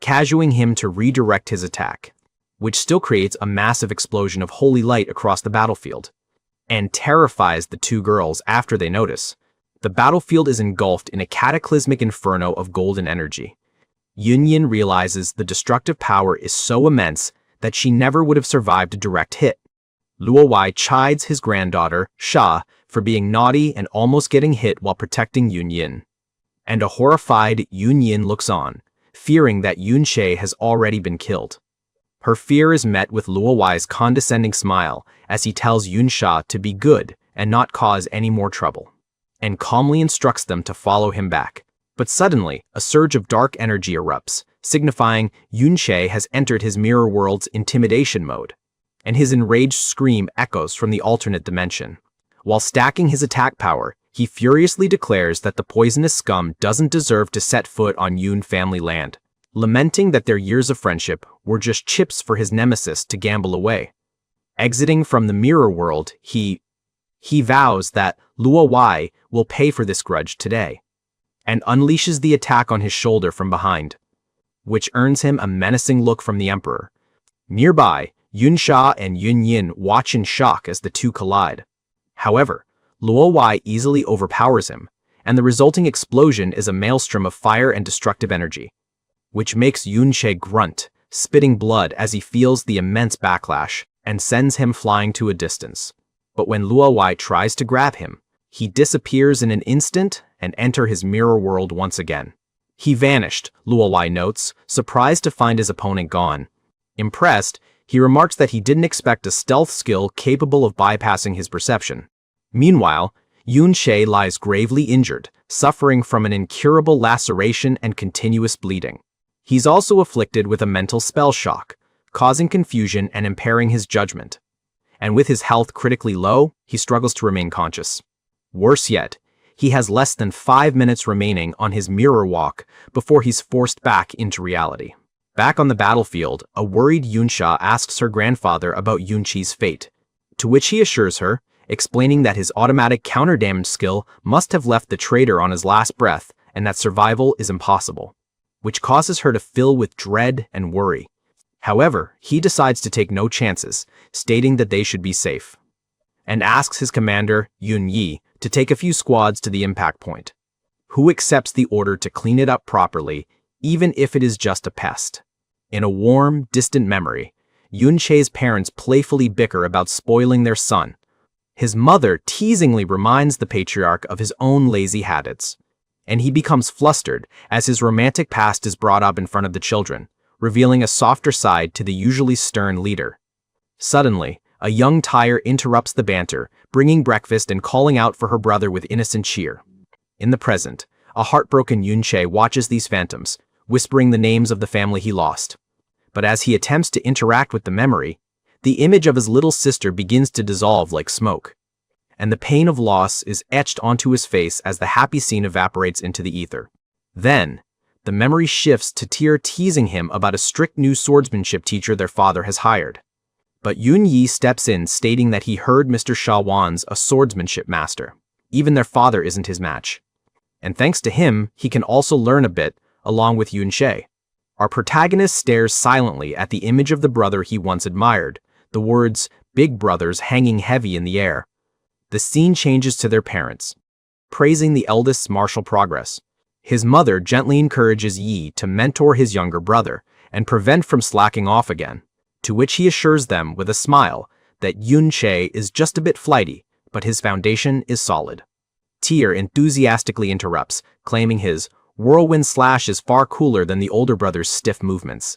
casuing him to redirect his attack, which still creates a massive explosion of holy light across the battlefield, and terrifies the two girls after they notice. The battlefield is engulfed in a cataclysmic inferno of golden energy. Yun Yin realizes the destructive power is so immense that she never would have survived a direct hit. Luo Wai chides his granddaughter, Sha, for being naughty and almost getting hit while protecting Yun Yin. And a horrified Yun Yin looks on, fearing that Yun Sha has already been killed. Her fear is met with Luo Wai's condescending smile as he tells Yun Sha to be good and not cause any more trouble, and calmly instructs them to follow him back. But suddenly, a surge of dark energy erupts, signifying Yun Sha has entered his mirror world's intimidation mode, and his enraged scream echoes from the alternate dimension. While stacking his attack power, he furiously declares that the poisonous scum doesn't deserve to set foot on Yun family land, lamenting that their years of friendship were just chips for his nemesis to gamble away. Exiting from the mirror world, he vows that Luo Wai will pay for this grudge today, and unleashes the attack on his shoulder from behind, which earns him a menacing look from the Emperor. Nearby, Yun Sha and Yun Yin watch in shock as the two collide. However, Luo Wai easily overpowers him, and the resulting explosion is a maelstrom of fire and destructive energy, which makes Yun Sha grunt, spitting blood as he feels the immense backlash, and sends him flying to a distance. But when Luo Wai tries to grab him, he disappears in an instant and enters his mirror world once again. He vanished, Luo Wai notes, surprised to find his opponent gone. Impressed, He remarks that he didn't expect a stealth skill capable of bypassing his perception. Meanwhile, Yun Sha lies gravely injured, suffering from an incurable laceration and continuous bleeding. He's also afflicted with a mental spell shock, causing confusion and impairing his judgment. And with his health critically low, he struggles to remain conscious. Worse yet, he has less than 5 minutes remaining on his mirror walk before he's forced back into reality. Back on the battlefield, a worried Yun Sha asks her grandfather about Yun Chi's fate, to which he assures her, explaining that his automatic counter-damage skill must have left the traitor on his last breath and that survival is impossible, which causes her to fill with dread and worry. However, he decides to take no chances, stating that they should be safe, and asks his commander, Yun Yi, to take a few squads to the impact point, who accepts the order to clean it up properly, even if it is just a pest. In a warm, distant memory, Yun Sha's parents playfully bicker about spoiling their son. His mother teasingly reminds the patriarch of his own lazy habits, and he becomes flustered as his romantic past is brought up in front of the children, revealing a softer side to the usually stern leader. Suddenly, a young Tyre interrupts the banter, bringing breakfast and calling out for her brother with innocent cheer. In the present, a heartbroken Yun Sha watches these phantoms, whispering the names of the family he lost. But as he attempts to interact with the memory, the image of his little sister begins to dissolve like smoke, and the pain of loss is etched onto his face as the happy scene evaporates into the ether. Then, the memory shifts to Tyr teasing him about a strict new swordsmanship teacher their father has hired. But Yun Yi steps in, stating that he heard Mr. Sha Wan's a swordsmanship master. Even their father isn't his match. And thanks to him, he can also learn a bit, along with Yun Sha. Our protagonist stares silently at the image of the brother he once admired, the words, "Big Brothers," hanging heavy in the air. The scene changes to their parents, praising the eldest's martial progress. His mother gently encourages Yi to mentor his younger brother and prevent from slacking off again, to which he assures them with a smile that Yun Sha is just a bit flighty, but his foundation is solid. Tyr enthusiastically interrupts, claiming his whirlwind slash is far cooler than the older brother's stiff movements.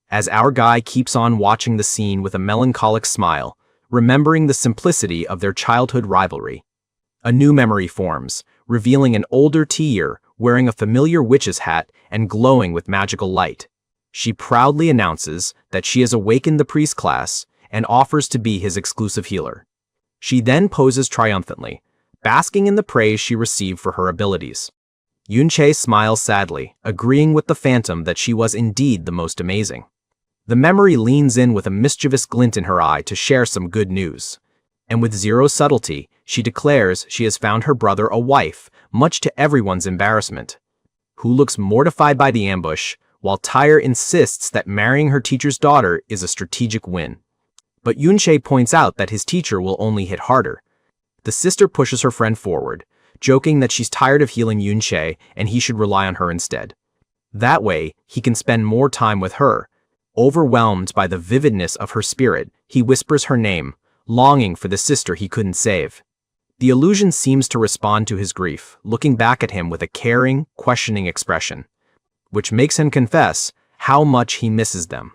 As our guy keeps on watching the scene with a melancholic smile, remembering the simplicity of their childhood rivalry. A new memory forms, revealing an older Tyr wearing a familiar witch's hat and glowing with magical light. She proudly announces that she has awakened the priest class and offers to be his exclusive healer. She then poses triumphantly, basking in the praise she received for her abilities. Yun Sha smiles sadly, agreeing with the phantom that she was indeed the most amazing. The memory leans in with a mischievous glint in her eye to share some good news. And with zero subtlety, she declares she has found her brother a wife, much to everyone's embarrassment, who looks mortified by the ambush, while Tyre insists that marrying her teacher's daughter is a strategic win. But Yun Sha points out that his teacher will only hit harder. The sister pushes her friend forward, joking that she's tired of healing Yun Sha and he should rely on her instead. That way, he can spend more time with her. Overwhelmed by the vividness of her spirit, he whispers her name, longing for the sister he couldn't save. The illusion seems to respond to his grief, looking back at him with a caring, questioning expression, which makes him confess how much he misses them.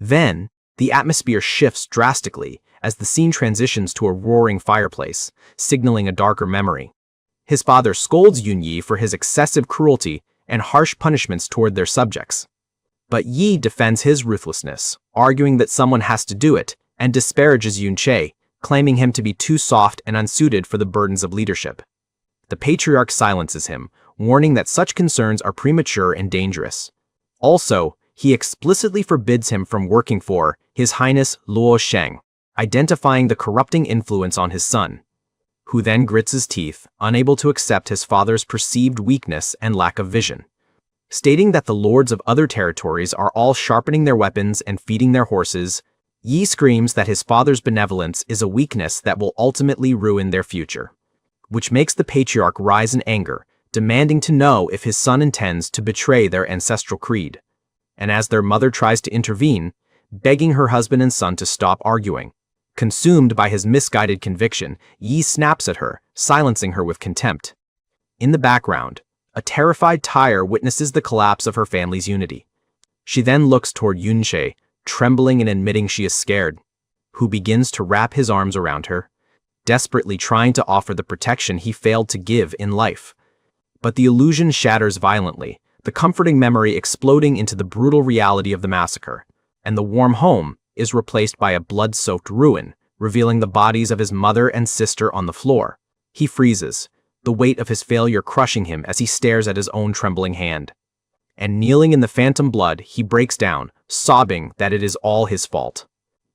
Then, the atmosphere shifts drastically as the scene transitions to a roaring fireplace, signaling a darker memory. His father scolds Yun Yi for his excessive cruelty and harsh punishments toward their subjects. But Yi defends his ruthlessness, arguing that someone has to do it, and disparages Yun Sha, claiming him to be too soft and unsuited for the burdens of leadership. The patriarch silences him, warning that such concerns are premature and dangerous. Also, he explicitly forbids him from working for His Highness Luo Sheng, identifying the corrupting influence on his son, who then grits his teeth, unable to accept his father's perceived weakness and lack of vision. Stating that the lords of other territories are all sharpening their weapons and feeding their horses, Yi screams that his father's benevolence is a weakness that will ultimately ruin their future, which makes the patriarch rise in anger, demanding to know if his son intends to betray their ancestral creed. And as their mother tries to intervene, begging her husband and son to stop arguing. Consumed by his misguided conviction, Yi snaps at her, silencing her with contempt. In the background, a terrified Tyre witnesses the collapse of her family's unity. She then looks toward Yun Sha, trembling and admitting she is scared, who begins to wrap his arms around her, desperately trying to offer the protection he failed to give in life. But the illusion shatters violently, the comforting memory exploding into the brutal reality of the massacre, and the warm home is replaced by a blood-soaked ruin, revealing the bodies of his mother and sister on the floor. He freezes, the weight of his failure crushing him as he stares at his own trembling hand. And kneeling in the phantom blood, he breaks down, sobbing that it is all his fault.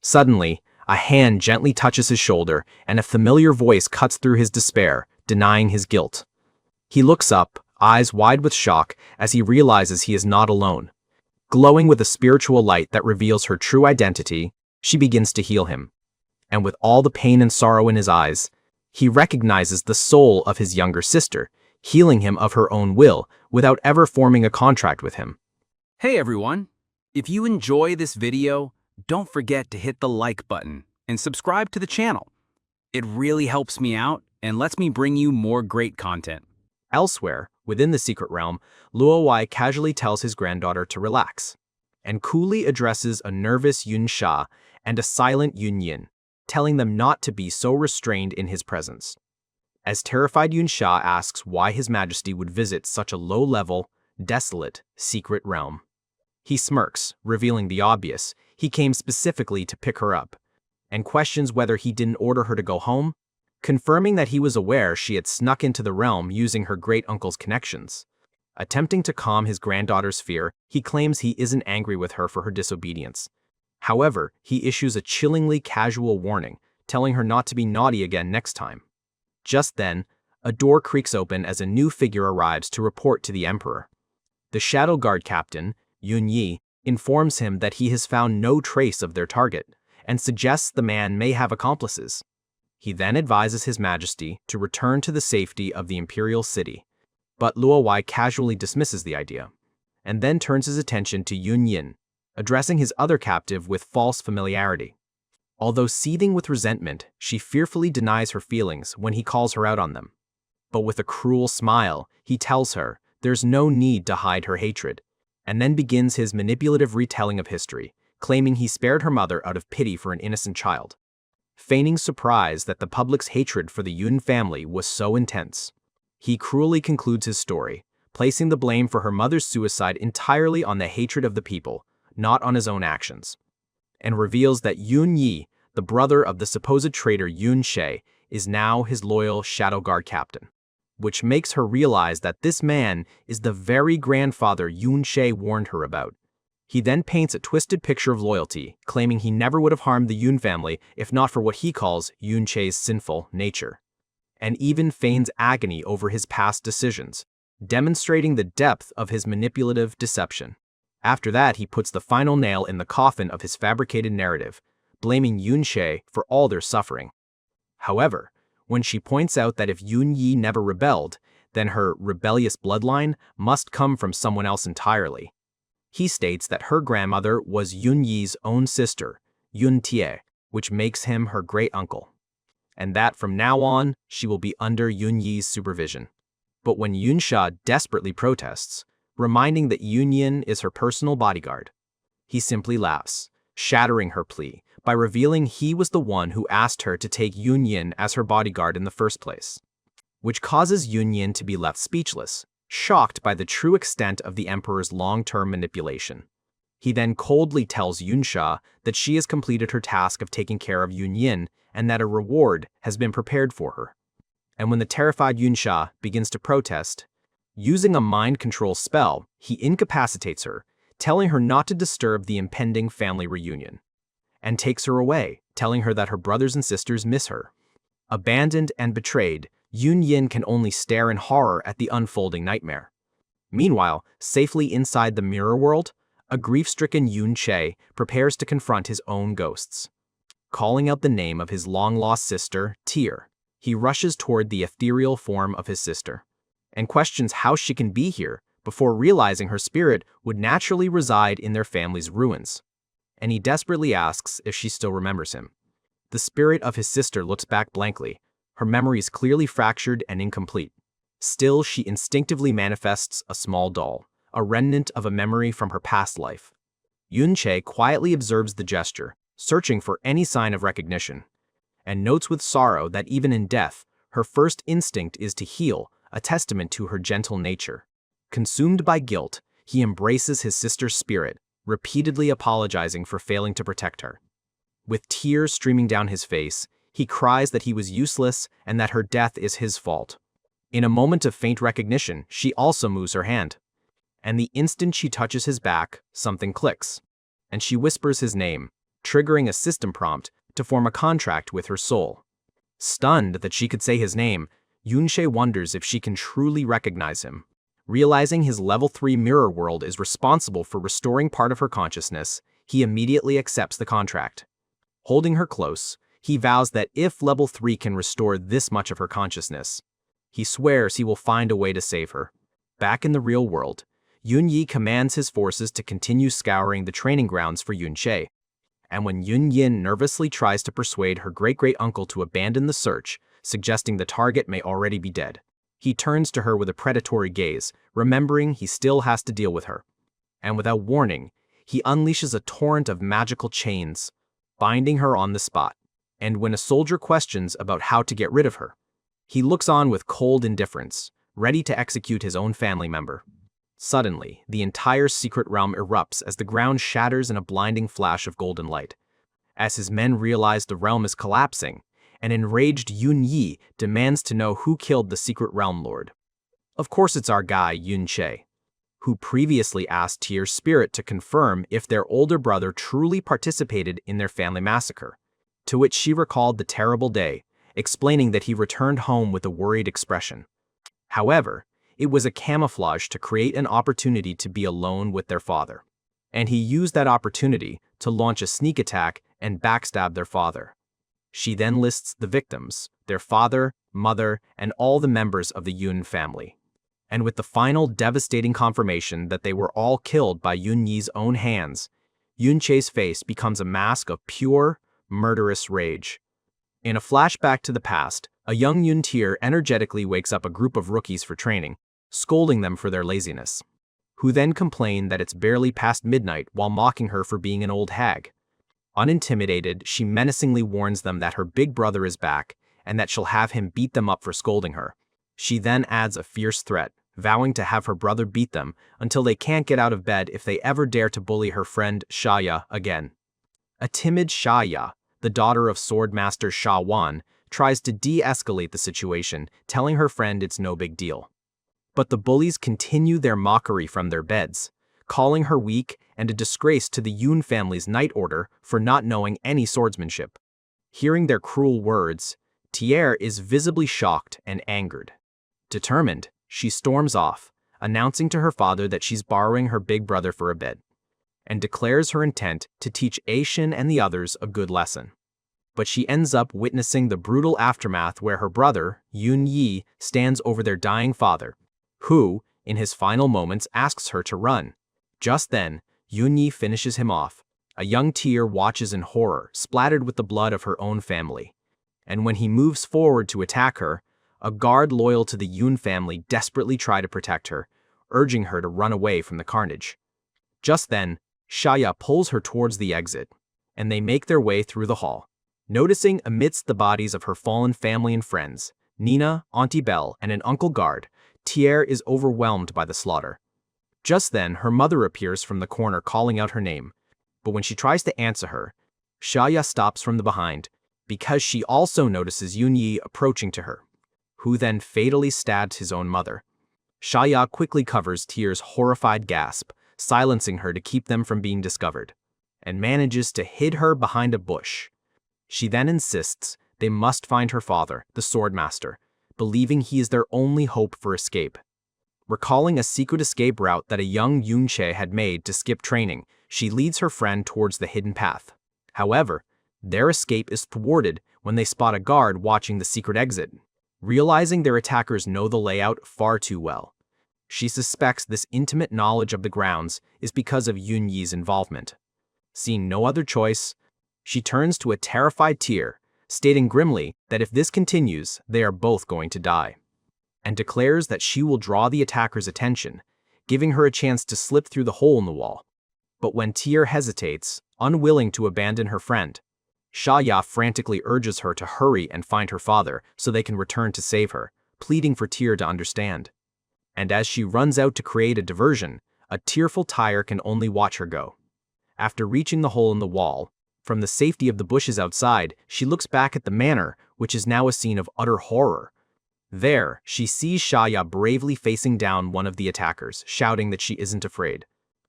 Suddenly, a hand gently touches his shoulder, and a familiar voice cuts through his despair, denying his guilt. He looks up, eyes wide with shock, as he realizes he is not alone. Glowing with a spiritual light that reveals her true identity, she begins to heal him. And with all the pain and sorrow in his eyes, he recognizes the soul of his younger sister, healing him of her own will without ever forming a contract with him. Hey everyone! If you enjoy this video, don't forget to hit the like button and subscribe to the channel. It really helps me out and lets me bring you more great content. Elsewhere, within the secret realm, Luowai casually tells his granddaughter to relax, and coolly addresses a nervous Yun Sha and a silent Yun Yin, telling them not to be so restrained in his presence. As terrified Yun Sha asks why His Majesty would visit such a low-level, desolate, secret realm. He smirks, revealing the obvious: he came specifically to pick her up, and questions whether he didn't order her to go home, confirming that he was aware she had snuck into the realm using her great-uncle's connections. Attempting to calm his granddaughter's fear, he claims he isn't angry with her for her disobedience. However, he issues a chillingly casual warning, telling her not to be naughty again next time. Just then, a door creaks open as a new figure arrives to report to the Emperor. The Shadow Guard captain, Yun Yi, informs him that he has found no trace of their target, and suggests the man may have accomplices. He then advises His Majesty to return to the safety of the Imperial City, but Luowai casually dismisses the idea, and then turns his attention to Yun Yin, addressing his other captive with false familiarity. Although seething with resentment, she fearfully denies her feelings when he calls her out on them. But with a cruel smile, he tells her there's no need to hide her hatred, and then begins his manipulative retelling of history, claiming he spared her mother out of pity for an innocent child. Feigning surprise that the public's hatred for the Yun family was so intense, he cruelly concludes his story, placing the blame for her mother's suicide entirely on the hatred of the people, not on his own actions, and reveals that Yun Yi, the brother of the supposed traitor Yun Sha, is now his loyal Shadow Guard captain, which makes her realize that this man is the very grandfather Yun Sha warned her about. He then paints a twisted picture of loyalty, claiming he never would have harmed the Yun family if not for what he calls Yun Sha's sinful nature, and even feigns agony over his past decisions, demonstrating the depth of his manipulative deception. After that, he puts the final nail in the coffin of his fabricated narrative, blaming Yun Sha for all their suffering. However, when she points out that if Yun Yi never rebelled, then her rebellious bloodline must come from someone else entirely. He states that her grandmother was Yun Yi's own sister, Yun Tie, which makes him her great-uncle, and that from now on, she will be under Yun Yi's supervision. But when Yun Sha desperately protests, reminding that Yun Yin is her personal bodyguard, he simply laughs, shattering her plea by revealing he was the one who asked her to take Yun Yin as her bodyguard in the first place, which causes Yun Yin to be left speechless, shocked by the true extent of the Emperor's long-term manipulation. He then coldly tells Yun Sha that she has completed her task of taking care of Yun Yin and that a reward has been prepared for her. And when the terrified Yun Sha begins to protest, using a mind control spell, he incapacitates her, telling her not to disturb the impending family reunion, and takes her away, telling her that her brothers and sisters miss her. Abandoned and betrayed, Yun Yin can only stare in horror at the unfolding nightmare. Meanwhile, safely inside the mirror world, a grief-stricken Yun Sha prepares to confront his own ghosts. Calling out the name of his long-lost sister, Tyr, he rushes toward the ethereal form of his sister, and questions how she can be here before realizing her spirit would naturally reside in their family's ruins. And he desperately asks if she still remembers him. The spirit of his sister looks back blankly, her memories clearly fractured and incomplete. Still, she instinctively manifests a small doll, a remnant of a memory from her past life. Yun Sha quietly observes the gesture, searching for any sign of recognition, and notes with sorrow that even in death, her first instinct is to heal, a testament to her gentle nature. Consumed by guilt, he embraces his sister's spirit, repeatedly apologizing for failing to protect her. With tears streaming down his face, he cries that he was useless and that her death is his fault. In a moment of faint recognition, she also moves her hand. And the instant she touches his back, something clicks, and she whispers his name, triggering a system prompt to form a contract with her soul. Stunned that she could say his name, Yun Sha wonders if she can truly recognize him. Realizing his level 3 mirror world is responsible for restoring part of her consciousness, he immediately accepts the contract. Holding her close, he vows that if level 3 can restore this much of her consciousness, he swears he will find a way to save her. Back in the real world, Yun Yi commands his forces to continue scouring the training grounds for Yun Sha. And when Yun Yin nervously tries to persuade her great-great-uncle to abandon the search, suggesting the target may already be dead, he turns to her with a predatory gaze, remembering he still has to deal with her. And without warning, he unleashes a torrent of magical chains, binding her on the spot. And when a soldier questions about how to get rid of her, he looks on with cold indifference, ready to execute his own family member. Suddenly, the entire secret realm erupts as the ground shatters in a blinding flash of golden light. As his men realize the realm is collapsing, an enraged Yun Yi demands to know who killed the secret realm lord. Of course it's our guy, Yun Sha, who previously asked Tier's spirit to confirm if their older brother truly participated in their family massacre, to which she recalled the terrible day, explaining that he returned home with a worried expression. However, it was a camouflage to create an opportunity to be alone with their father, and he used that opportunity to launch a sneak attack and backstab their father. She then lists the victims, their father, mother, and all the members of the Yun family. And with the final devastating confirmation that they were all killed by Yun Yi's own hands, Yun Cha's face becomes a mask of pure, murderous rage. In a flashback to the past, a young Yun Tier energetically wakes up a group of rookies for training, scolding them for their laziness, who then complain that it's barely past midnight while mocking her for being an old hag. Unintimidated, she menacingly warns them that her big brother is back and that she'll have him beat them up for scolding her. She then adds a fierce threat, vowing to have her brother beat them until they can't get out of bed if they ever dare to bully her friend Shaya again. A timid Shaya, the daughter of Swordmaster Sha Wan, tries to de-escalate the situation, telling her friend it's no big deal. But the bullies continue their mockery from their beds, calling her weak and a disgrace to the Yun family's night order for not knowing any swordsmanship. Hearing their cruel words, Tier is visibly shocked and angered. Determined, she storms off, announcing to her father that she's borrowing her big brother for a bit, and declares her intent to teach Aishin and the others a good lesson. But she ends up witnessing the brutal aftermath where her brother, Yun Yi, stands over their dying father, who, in his final moments, asks her to run. Just then, Yun Yi finishes him off. A young Tier watches in horror, splattered with the blood of her own family. And when he moves forward to attack her, a guard loyal to the Yun family desperately tries to protect her, urging her to run away from the carnage. Just then, Shaya pulls her towards the exit, and they make their way through the hall. Noticing amidst the bodies of her fallen family and friends, Nina, Auntie Belle, and an uncle guard, Tier is overwhelmed by the slaughter. Just then, her mother appears from the corner calling out her name, but when she tries to answer her, Shaya stops from the behind, because she also notices Yun Yi approaching to her, who then fatally stabs his own mother. Shaya quickly covers Tier's horrified gasp, silencing her to keep them from being discovered, and manages to hide her behind a bush. She then insists they must find her father, the Swordmaster, believing he is their only hope for escape. Recalling a secret escape route that a young Yun Sha had made to skip training, she leads her friend towards the hidden path. However, their escape is thwarted when they spot a guard watching the secret exit. Realizing their attackers know the layout far too well, she suspects this intimate knowledge of the grounds is because of Yun Yi's involvement. Seeing no other choice, she turns to a terrified Tier, stating grimly that if this continues, they are both going to die, and declares that she will draw the attacker's attention, giving her a chance to slip through the hole in the wall. But when Tyr hesitates, unwilling to abandon her friend, Shaya frantically urges her to hurry and find her father so they can return to save her, pleading for Tyr to understand. And as she runs out to create a diversion, a tearful Tyr can only watch her go. After reaching the hole in the wall, from the safety of the bushes outside, she looks back at the manor, which is now a scene of utter horror. There, she sees Shaya bravely facing down one of the attackers, shouting that she isn't afraid.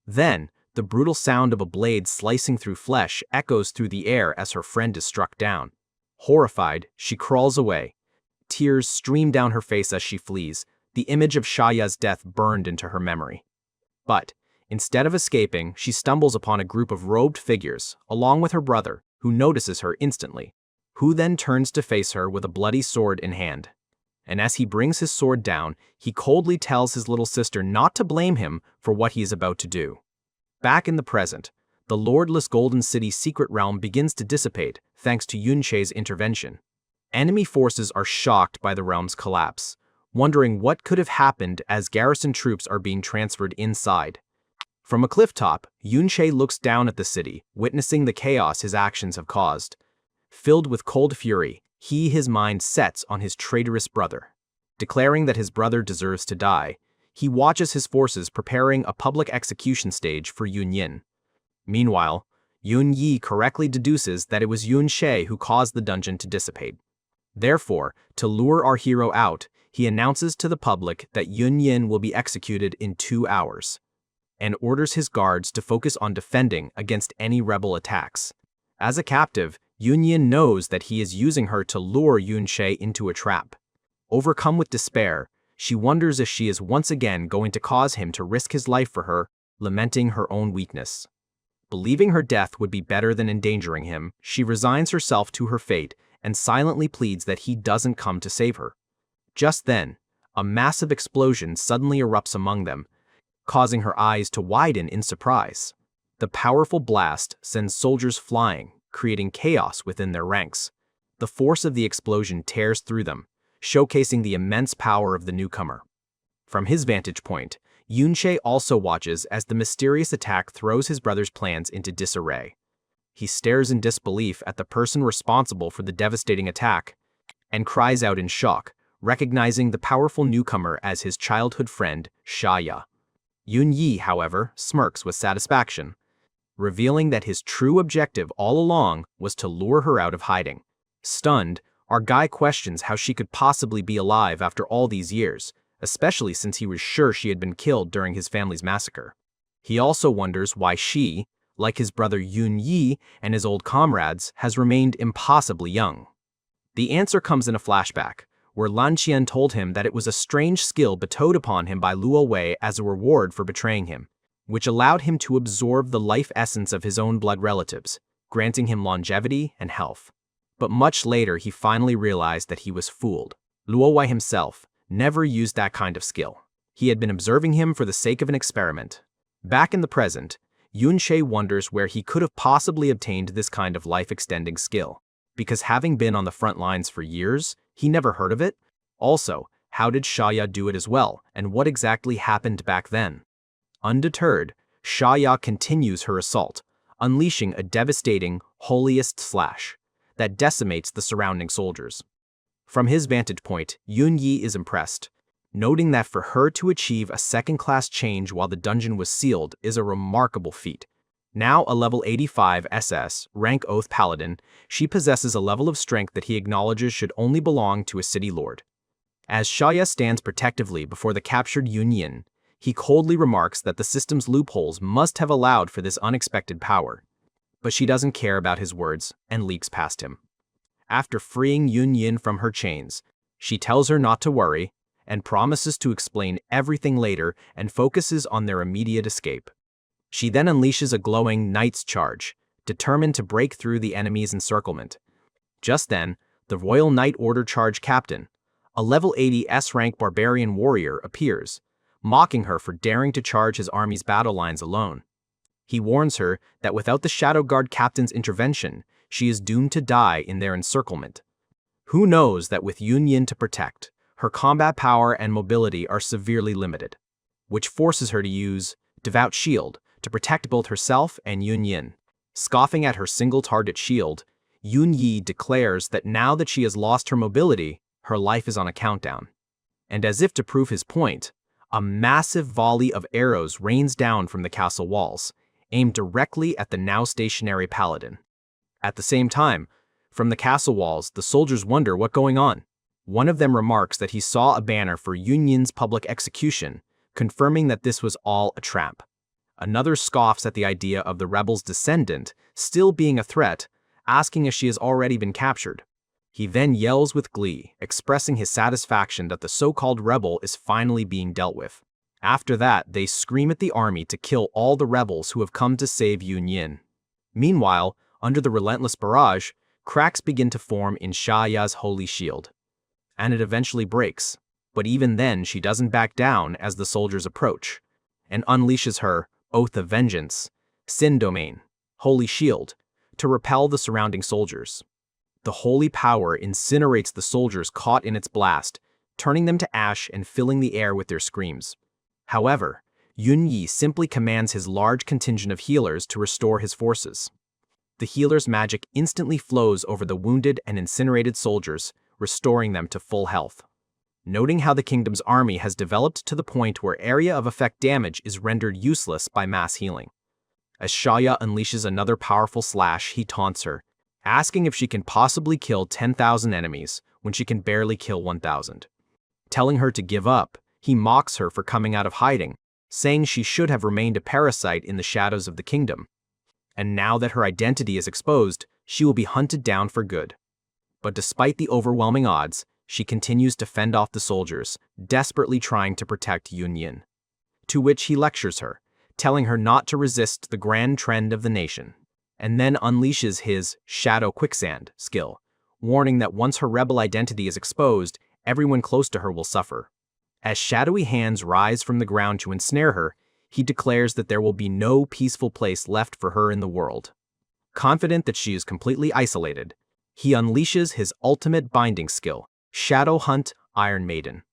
Then, the brutal sound of a blade slicing through flesh echoes through the air as her friend is struck down. Horrified, she crawls away. Tears stream down her face as she flees, the image of Shaya's death burned into her memory. But, instead of escaping, she stumbles upon a group of robed figures, along with her brother, who notices her instantly, who then turns to face her with a bloody sword in hand. And as he brings his sword down, he coldly tells his little sister not to blame him for what he is about to do. Back in the present, the lordless Golden City's secret realm begins to dissipate thanks to Yun Sha's intervention. Enemy forces are shocked by the realm's collapse, wondering what could have happened as garrison troops are being transferred inside. From a clifftop, Yun Sha looks down at the city, witnessing the chaos his actions have caused. Filled with cold fury, his mind sets on his traitorous brother. Declaring that his brother deserves to die, he watches his forces preparing a public execution stage for Yun Yin. Meanwhile, Yun Yi correctly deduces that it was Yun Sha who caused the dungeon to dissipate. Therefore, to lure our hero out, he announces to the public that Yun Yin will be executed in 2 hours, and orders his guards to focus on defending against any rebel attacks. As a captive, Yun Yin knows that he is using her to lure Yun Sha into a trap. Overcome with despair, she wonders if she is once again going to cause him to risk his life for her, lamenting her own weakness. Believing her death would be better than endangering him, she resigns herself to her fate and silently pleads that he doesn't come to save her. Just then, a massive explosion suddenly erupts among them, causing her eyes to widen in surprise. The powerful blast sends soldiers flying, creating chaos within their ranks. The force of the explosion tears through them, showcasing the immense power of the newcomer. From his vantage point, Yun Sha also watches as the mysterious attack throws his brother's plans into disarray. He stares in disbelief at the person responsible for the devastating attack and cries out in shock, recognizing the powerful newcomer as his childhood friend, Shaya. Yun Yi, however, smirks with satisfaction, revealing that his true objective all along was to lure her out of hiding. Stunned, our guy questions how she could possibly be alive after all these years, especially since he was sure she had been killed during his family's massacre. He also wonders why she, like his brother Yun Yi and his old comrades, has remained impossibly young. The answer comes in a flashback, where Lan Qian told him that it was a strange skill bestowed upon him by Luo Wei as a reward for betraying him, which allowed him to absorb the life essence of his own blood relatives, granting him longevity and health. But much later he finally realized that he was fooled. Luo Wei himself never used that kind of skill. He had been observing him for the sake of an experiment. Back in the present, Yun Sha wonders where he could have possibly obtained this kind of life-extending skill, because having been on the front lines for years, he never heard of it. Also, how did Shaya do it as well, and what exactly happened back then? Undeterred, Shaya continues her assault, unleashing a devastating, holiest slash that decimates the surrounding soldiers. From his vantage point, Yun Yi is impressed, noting that for her to achieve a second-class change while the dungeon was sealed is a remarkable feat. Now a level 85 SS, rank Oath Paladin, she possesses a level of strength that he acknowledges should only belong to a city lord. As Shaya stands protectively before the captured Yun Yin, he coldly remarks that the system's loopholes must have allowed for this unexpected power. But she doesn't care about his words and leaks past him. After freeing Yun Yin from her chains, she tells her not to worry and promises to explain everything later and focuses on their immediate escape. She then unleashes a glowing Knight's Charge, determined to break through the enemy's encirclement. Just then, the Royal Knight Order Charge Captain, a level 80 S-rank barbarian warrior, appears, mocking her for daring to charge his army's battle lines alone. He warns her that without the Shadow Guard captain's intervention, she is doomed to die in their encirclement. Who knows that with Yun Yin to protect, her combat power and mobility are severely limited, which forces her to use Devout Shield to protect both herself and Yun Yin. Scoffing at her single-target shield, Yun Yi declares that now that she has lost her mobility, her life is on a countdown. And as if to prove his point, a massive volley of arrows rains down from the castle walls, aimed directly at the now stationary paladin. At the same time, from the castle walls, the soldiers wonder what's going on. One of them remarks that he saw a banner for Yun Yin's public execution, confirming that this was all a trap. Another scoffs at the idea of the rebel's descendant still being a threat, asking if she has already been captured. He then yells with glee, expressing his satisfaction that the so-called rebel is finally being dealt with. After that, they scream at the army to kill all the rebels who have come to save Yun Yin. Meanwhile, under the relentless barrage, cracks begin to form in Shaya's holy shield. And it eventually breaks, but even then she doesn't back down as the soldiers approach, and unleashes her Oath of Vengeance, Sin Domain, Holy Shield, to repel the surrounding soldiers. The holy power incinerates the soldiers caught in its blast, turning them to ash and filling the air with their screams. However, Yun Yi simply commands his large contingent of healers to restore his forces. The healer's magic instantly flows over the wounded and incinerated soldiers, restoring them to full health. Noting how the kingdom's army has developed to the point where area of effect damage is rendered useless by mass healing. As Shaya unleashes another powerful slash, he taunts her, asking if she can possibly kill 10,000 enemies when she can barely kill 1,000. Telling her to give up, he mocks her for coming out of hiding, saying she should have remained a parasite in the shadows of the kingdom. And now that her identity is exposed, she will be hunted down for good. But despite the overwhelming odds, she continues to fend off the soldiers, desperately trying to protect Yun Yin. To which he lectures her, telling her not to resist the grand trend of the nation, and then unleashes his Shadow Quicksand skill, warning that once her rebel identity is exposed, everyone close to her will suffer. As shadowy hands rise from the ground to ensnare her, he declares that there will be no peaceful place left for her in the world. Confident that she is completely isolated, he unleashes his ultimate binding skill, Shadow Hunt Iron Maiden.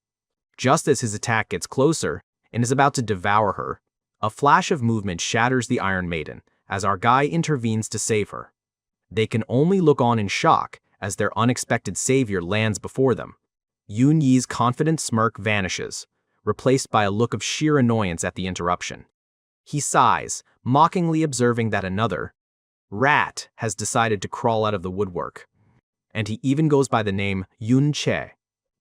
Just as his attack gets closer and is about to devour her, a flash of movement shatters the Iron Maiden as our guy intervenes to save her. They can only look on in shock as their unexpected savior lands before them. Yun Yi's confident smirk vanishes, replaced by a look of sheer annoyance at the interruption. He sighs, mockingly observing that another rat has decided to crawl out of the woodwork. And he even goes by the name Yun Sha,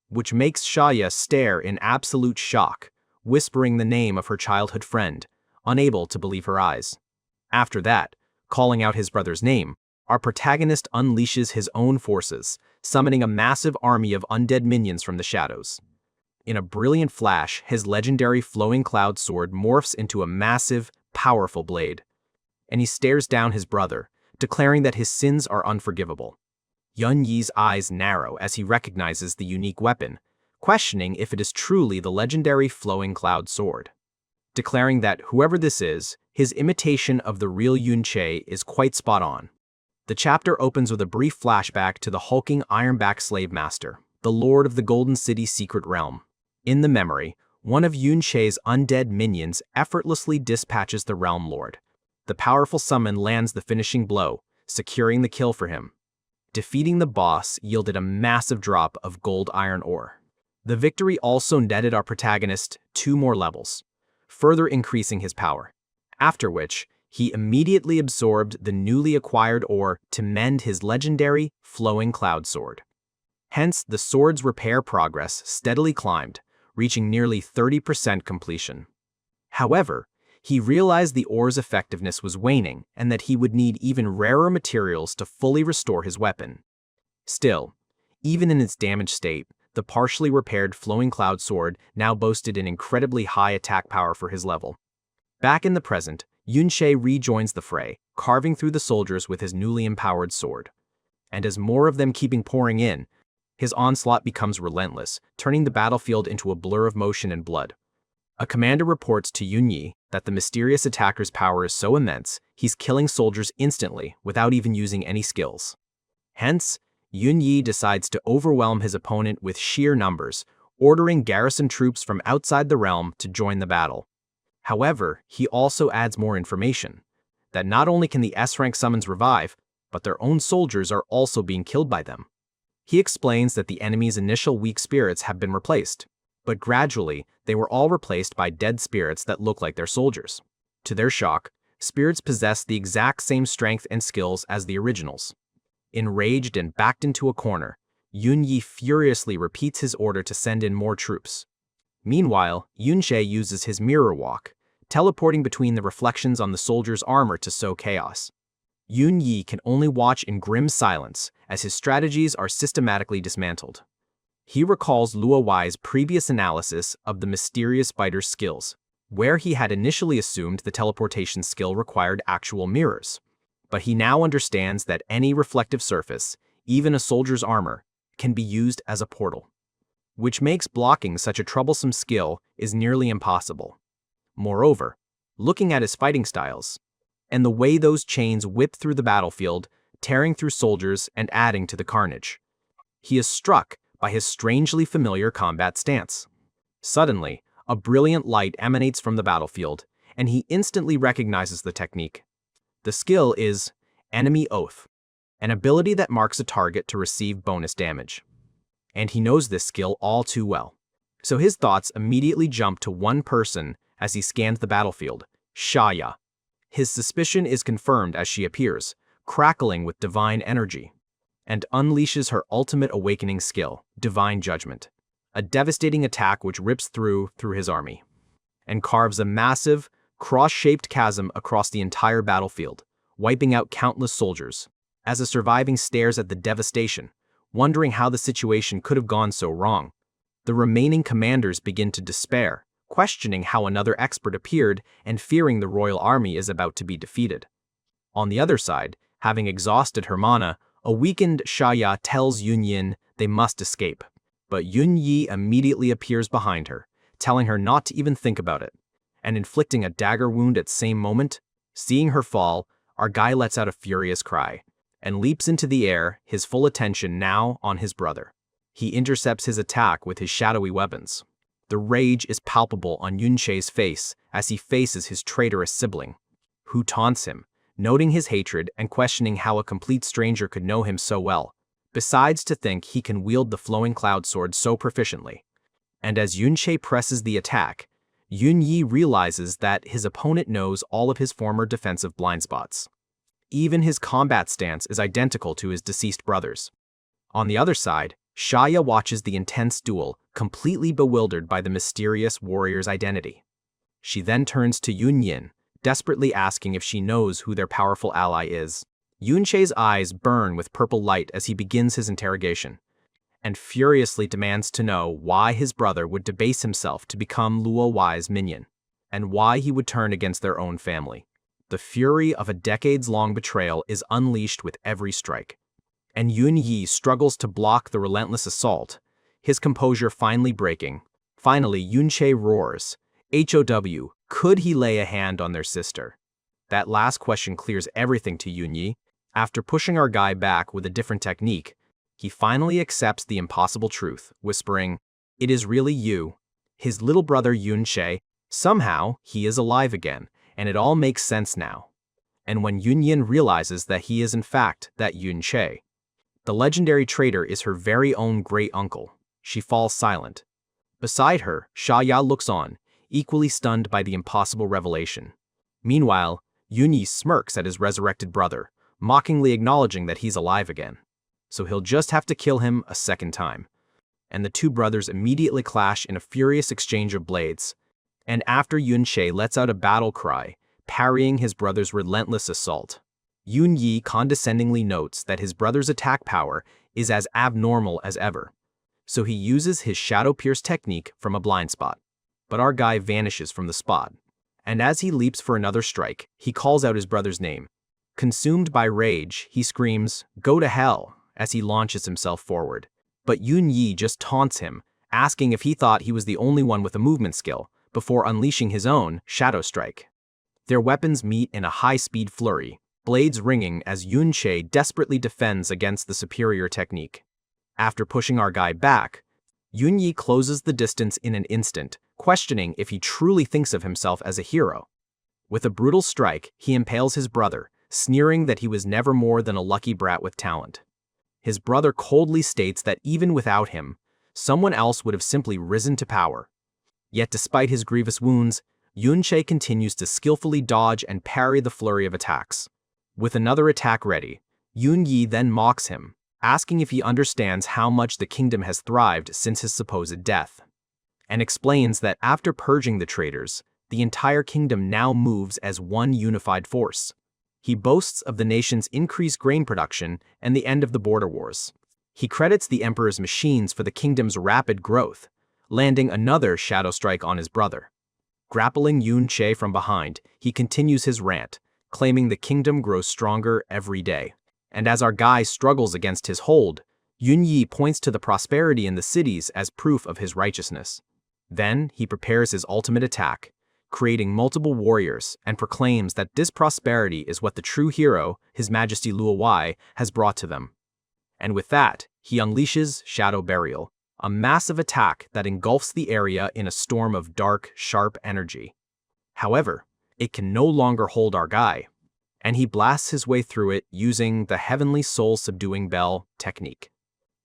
which makes Shaya stare in absolute shock, whispering the name of her childhood friend, unable to believe her eyes. After that, calling out his brother's name, our protagonist unleashes his own forces, summoning a massive army of undead minions from the shadows. In a brilliant flash, his legendary flowing cloud sword morphs into a massive, powerful blade. And he stares down his brother, declaring that his sins are unforgivable. Yun Yi's eyes narrow as he recognizes the unique weapon, questioning if it is truly the legendary flowing cloud sword. Declaring that whoever this is, his imitation of the real Yun Sha is quite spot on. The chapter opens with a brief flashback to the hulking ironback slave master, the lord of the Golden City's secret realm. In the memory, one of Yun Sha's undead minions effortlessly dispatches the realm lord. The powerful summon lands the finishing blow, securing the kill for him. Defeating the boss yielded a massive drop of gold iron ore. The victory also netted our protagonist 2 more levels, further increasing his power, after which he immediately absorbed the newly acquired ore to mend his legendary flowing cloud sword. Hence, the sword's repair progress steadily climbed, reaching nearly 30% completion. However, he realized the ore's effectiveness was waning and that he would need even rarer materials to fully restore his weapon. Still, even in its damaged state, the partially repaired flowing cloud sword now boasted an incredibly high attack power for his level. Back in the present, Yun Sha rejoins the fray, carving through the soldiers with his newly empowered sword. And as more of them keep pouring in, his onslaught becomes relentless, turning the battlefield into a blur of motion and blood. A commander reports to Yun Yi that the mysterious attacker's power is so immense, he's killing soldiers instantly without even using any skills. Hence, Yun Yi decides to overwhelm his opponent with sheer numbers, ordering garrison troops from outside the realm to join the battle. However, he also adds more information, that not only can the S-rank summons revive, but their own soldiers are also being killed by them. He explains that the enemy's initial weak spirits have been replaced, but gradually they were all replaced by dead spirits that look like their soldiers. To their shock, spirits possess the exact same strength and skills as the originals. Enraged and backed into a corner, Yun furiously repeats his order to send in more troops. Meanwhile, Yun Sha uses his mirror walk, teleporting between the reflections on the soldier's armor to sow chaos. Yun can only watch in grim silence as his strategies are systematically dismantled. He recalls Luo Wai's previous analysis of the mysterious fighter's skills, where he had initially assumed the teleportation skill required actual mirrors. But he now understands that any reflective surface, even a soldier's armor, can be used as a portal, which makes blocking such a troublesome skill is nearly impossible. Moreover, looking at his fighting styles, and the way those chains whip through the battlefield, tearing through soldiers and adding to the carnage, he is struck by his strangely familiar combat stance. Suddenly, a brilliant light emanates from the battlefield, and he instantly recognizes the technique. The skill is Enemy Oath, an ability that marks a target to receive bonus damage. And he knows this skill all too well. So his thoughts immediately jump to one person as he scans the battlefield, Shaya. His suspicion is confirmed as she appears, crackling with divine energy, and unleashes her ultimate awakening skill, Divine Judgment, a devastating attack which rips through his army, and carves a massive, cross-shaped chasm across the entire battlefield, wiping out countless soldiers. As the surviving stares at the devastation, wondering how the situation could have gone so wrong, the remaining commanders begin to despair, questioning how another expert appeared and fearing the royal army is about to be defeated. On the other side, having exhausted her mana, a weakened Shaya tells Yun they must escape, but Yun immediately appears behind her, telling her not to even think about it, and inflicting a dagger wound at same moment. Seeing her fall, our guy lets out a furious cry, and leaps into the air, his full attention now on his brother. He intercepts his attack with his shadowy weapons. The rage is palpable on Yun Sha's face as he faces his traitorous sibling, who taunts him, noting his hatred and questioning how a complete stranger could know him so well, besides to think he can wield the flowing cloud sword so proficiently. And as Yun Sha presses the attack, Yun realizes that his opponent knows all of his former defensive blind spots. Even his combat stance is identical to his deceased brother's. On the other side, Shaya watches the intense duel, completely bewildered by the mysterious warrior's identity. She then turns to Yun, desperately asking if she knows who their powerful ally is. Yun Sha's eyes burn with purple light as he begins his interrogation, and furiously demands to know why his brother would debase himself to become Luo Wai's minion, and why he would turn against their own family. The fury of a decades-long betrayal is unleashed with every strike, and Yun struggles to block the relentless assault, his composure finally breaking. Finally, Yun Sha roars, "HOW, could he lay a hand on their sister?" That last question clears everything to Yun. After pushing our guy back with a different technique, he finally accepts the impossible truth, whispering, "It is really you, his little brother Yun Sha. Somehow, he is alive again, and it all makes sense now." And when Yun realizes that he is in fact that Yun Sha, the legendary traitor is her very own great-uncle, she falls silent. Beside her, Shaya looks on, equally stunned by the impossible revelation. Meanwhile, Yun smirks at his resurrected brother, mockingly acknowledging that he's alive again. So he'll just have to kill him a second time. And the two brothers immediately clash in a furious exchange of blades. And after Yun Sha lets out a battle cry, parrying his brother's relentless assault, Yun condescendingly notes that his brother's attack power is as abnormal as ever. So he uses his Shadow Pierce technique from a blind spot. But our guy vanishes from the spot. And as he leaps for another strike, he calls out his brother's name. Consumed by rage, he screams, "Go to hell," as he launches himself forward. But Yun just taunts him, asking if he thought he was the only one with a movement skill, before unleashing his own Shadow Strike. Their weapons meet in a high-speed flurry, blades ringing as Yun Sha desperately defends against the superior technique. After pushing our guy back, Yun closes the distance in an instant, questioning if he truly thinks of himself as a hero. With a brutal strike, he impales his brother, sneering that he was never more than a lucky brat with talent. His brother coldly states that even without him, someone else would have simply risen to power. Yet despite his grievous wounds, Yun Sha continues to skillfully dodge and parry the flurry of attacks. With another attack ready, Yun Yi then mocks him, asking if he understands how much the kingdom has thrived since his supposed death, and explains that after purging the traitors, the entire kingdom now moves as one unified force. He boasts of the nation's increased grain production and the end of the border wars. He credits the emperor's machines for the kingdom's rapid growth, landing another shadow strike on his brother. Grappling Yun Sha from behind, he continues his rant, claiming the kingdom grows stronger every day. And as our guy struggles against his hold, Yun Yi points to the prosperity in the cities as proof of his righteousness. Then he prepares his ultimate attack, creating multiple warriors, and proclaims that this prosperity is what the true hero, His Majesty Luowai, has brought to them. And with that, he unleashes Shadow Burial, a massive attack that engulfs the area in a storm of dark, sharp energy. However, it can no longer hold our guy, and he blasts his way through it using the Heavenly Soul-Subduing Bell technique.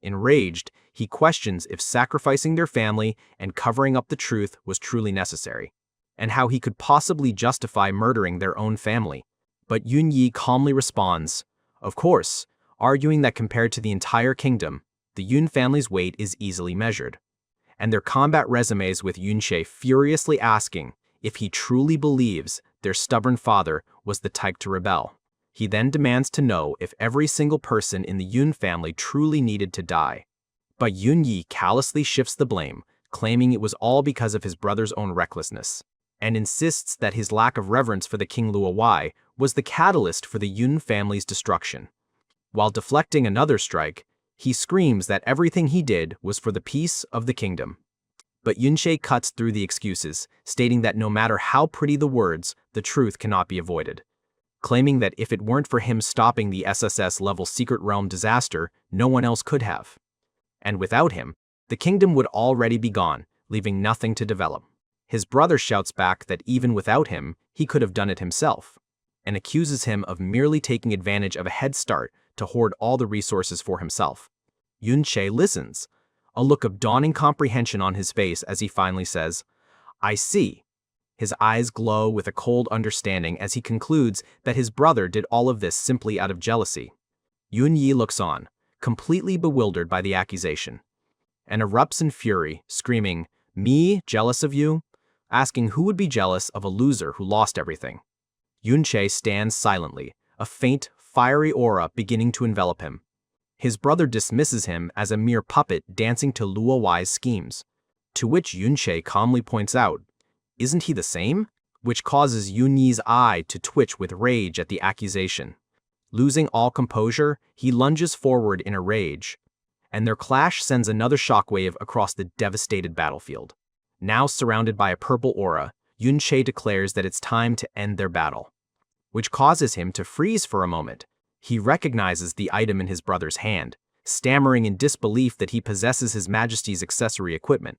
Enraged, he questions if sacrificing their family and covering up the truth was truly necessary, and how he could possibly justify murdering their own family. But Yun Yi calmly responds, "Of course," arguing that compared to the entire kingdom, the Yun family's weight is easily measured. And their combat resumes with Yun Sha furiously asking if he truly believes their stubborn father was the type to rebel. He then demands to know if every single person in the Yun family truly needed to die. But Yun Yi callously shifts the blame, claiming it was all because of his brother's own recklessness, and insists that his lack of reverence for the King Luowai was the catalyst for the Yun family's destruction. While deflecting another strike, he screams that everything he did was for the peace of the kingdom. But Yun Sha cuts through the excuses, stating that no matter how pretty the words, the truth cannot be avoided, claiming that if it weren't for him stopping the SSS-level Secret Realm disaster, no one else could have. And without him, the kingdom would already be gone, leaving nothing to develop. His brother shouts back that even without him, he could have done it himself, and accuses him of merely taking advantage of a head start to hoard all the resources for himself. Yun Sha listens, a look of dawning comprehension on his face as he finally says, "I see." His eyes glow with a cold understanding as he concludes that his brother did all of this simply out of jealousy. Yun Yi looks on, completely bewildered by the accusation, and erupts in fury, screaming, "Me, jealous of you?" asking who would be jealous of a loser who lost everything. Yun Sha stands silently, a faint, fiery aura beginning to envelop him. His brother dismisses him as a mere puppet dancing to Luowai's schemes, to which Yun Sha calmly points out, "Isn't he the same?" which causes Yun Yi's eye to twitch with rage at the accusation. Losing all composure, he lunges forward in a rage, and their clash sends another shockwave across the devastated battlefield. Now surrounded by a purple aura, Yun Sha declares that it's time to end their battle, which causes him to freeze for a moment. He recognizes the item in his brother's hand, stammering in disbelief that he possesses His Majesty's accessory equipment.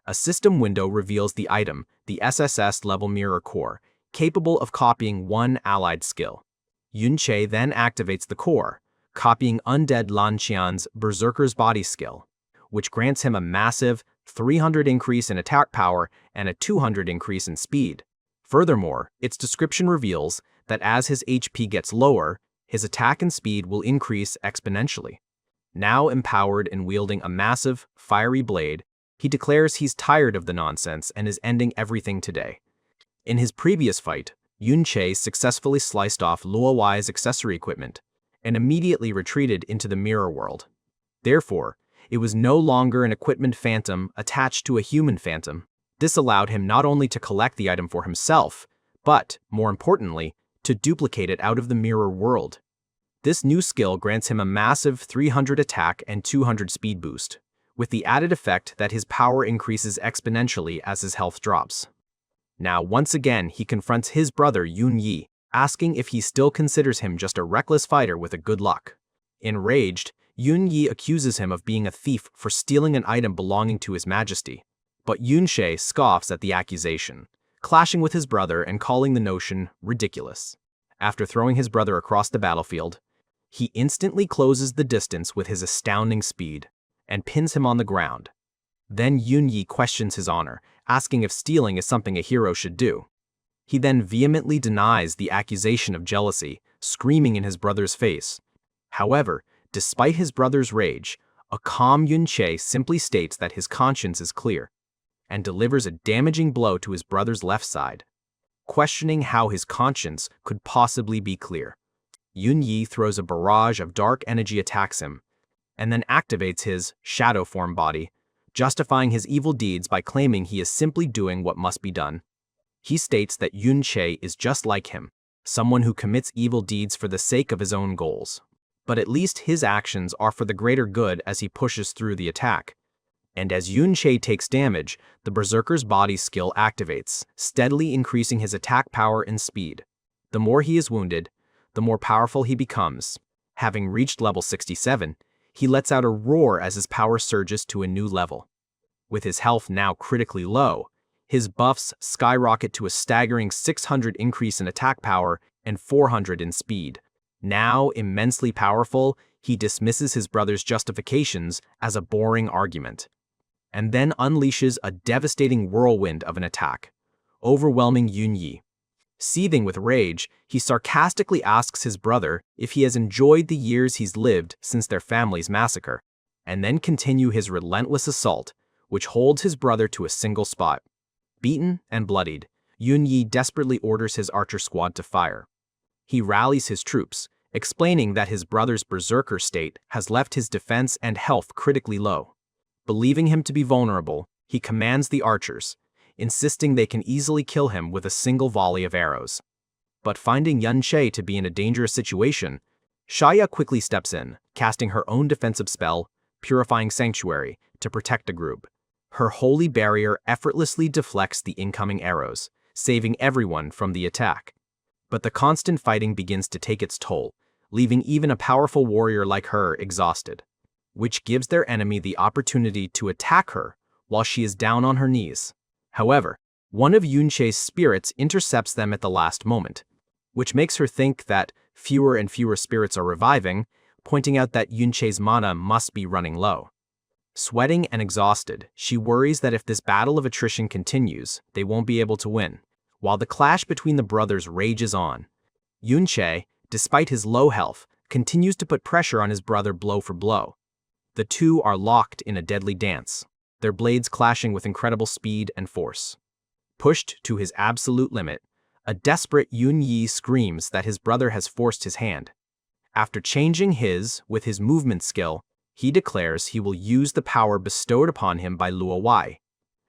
A system window reveals the item, the SSS-level mirror core, capable of copying one allied skill. Yun Sha then activates the core, copying Undead Lan Qian's Berserker's Body skill, which grants him a massive 300 increase in attack power and a 200 increase in speed. Furthermore, its description reveals that as his HP gets lower, his attack and speed will increase exponentially. Now empowered and wielding a massive, fiery blade, he declares he's tired of the nonsense and is ending everything today. In his previous fight, Yun Sha successfully sliced off Luowai's accessory equipment and immediately retreated into the mirror world. Therefore, it was no longer an equipment phantom attached to a human phantom. This allowed him not only to collect the item for himself, but, more importantly, to duplicate it out of the mirror world. This new skill grants him a massive 300 attack and 200 speed boost, with the added effect that his power increases exponentially as his health drops. Now, once again, he confronts his brother Yun Yi, asking if he still considers him just a reckless fighter with a good luck. Enraged, Yun Yi accuses him of being a thief for stealing an item belonging to His Majesty. But Yun Sha scoffs at the accusation, clashing with his brother and calling the notion ridiculous. After throwing his brother across the battlefield, he instantly closes the distance with his astounding speed and pins him on the ground. Then Yun Yi questions his honor, asking if stealing is something a hero should do. He then vehemently denies the accusation of jealousy, screaming in his brother's face. However, despite his brother's rage, a calm Yun Sha simply states that his conscience is clear, and delivers a damaging blow to his brother's left side. Questioning how his conscience could possibly be clear, Yun Yi throws a barrage of dark energy attacks him, and then activates his shadow form body, justifying his evil deeds by claiming he is simply doing what must be done. He states that Yun Sha is just like him, someone who commits evil deeds for the sake of his own goals. But at least his actions are for the greater good as he pushes through the attack. And as Yun Sha takes damage, the Berserker's body skill activates, steadily increasing his attack power and speed. The more he is wounded, the more powerful he becomes. Having reached level 67, he lets out a roar as his power surges to a new level. With his health now critically low, his buffs skyrocket to a staggering 600 increase in attack power and 400 in speed. Now immensely powerful, he dismisses his brother's justifications as a boring argument, and then unleashes a devastating whirlwind of an attack, overwhelming Yun Yi. Seething with rage, he sarcastically asks his brother if he has enjoyed the years he's lived since their family's massacre, and then continue his relentless assault, which holds his brother to a single spot. Beaten and bloodied, Yun Yi desperately orders his archer squad to fire. He rallies his troops, explaining that his brother's berserker state has left his defense and health critically low. Believing him to be vulnerable, he commands the archers, insisting they can easily kill him with a single volley of arrows. But finding Yun Sha to be in a dangerous situation, Shaya quickly steps in, casting her own defensive spell, Purifying Sanctuary, to protect the group. Her holy barrier effortlessly deflects the incoming arrows, saving everyone from the attack. But the constant fighting begins to take its toll, leaving even a powerful warrior like her exhausted, which gives their enemy the opportunity to attack her while she is down on her knees. However, one of Yun Sha's spirits intercepts them at the last moment, which makes her think that fewer and fewer spirits are reviving, pointing out that Yun Sha's mana must be running low. Sweating and exhausted, she worries that if this battle of attrition continues, they won't be able to win. While the clash between the brothers rages on, Yun Sha, despite his low health, continues to put pressure on his brother blow for blow. The two are locked in a deadly dance, their blades clashing with incredible speed and force. Pushed to his absolute limit, a desperate Yun Yi screams that his brother has forced his hand. After changing with his movement skill, he declares he will use the power bestowed upon him by Luo Wei,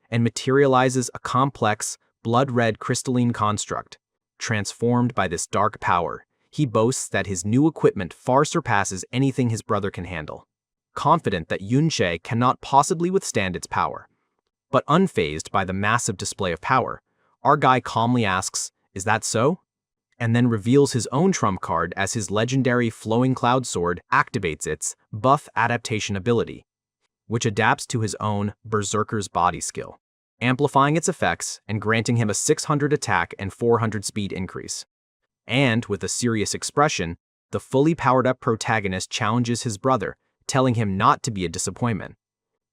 and materializes a complex, blood-red crystalline construct. Transformed by this dark power, he boasts that his new equipment far surpasses anything his brother can handle, confident that Yun Sha cannot possibly withstand its power. But unfazed by the massive display of power, our guy calmly asks, "Is that so?" and then reveals his own trump card as his legendary Flowing Cloud Sword activates its buff adaptation ability, which adapts to his own Berserker's body skill, amplifying its effects and granting him a 600 attack and 400 speed increase. And, with a serious expression, the fully powered-up protagonist challenges his brother, telling him not to be a disappointment.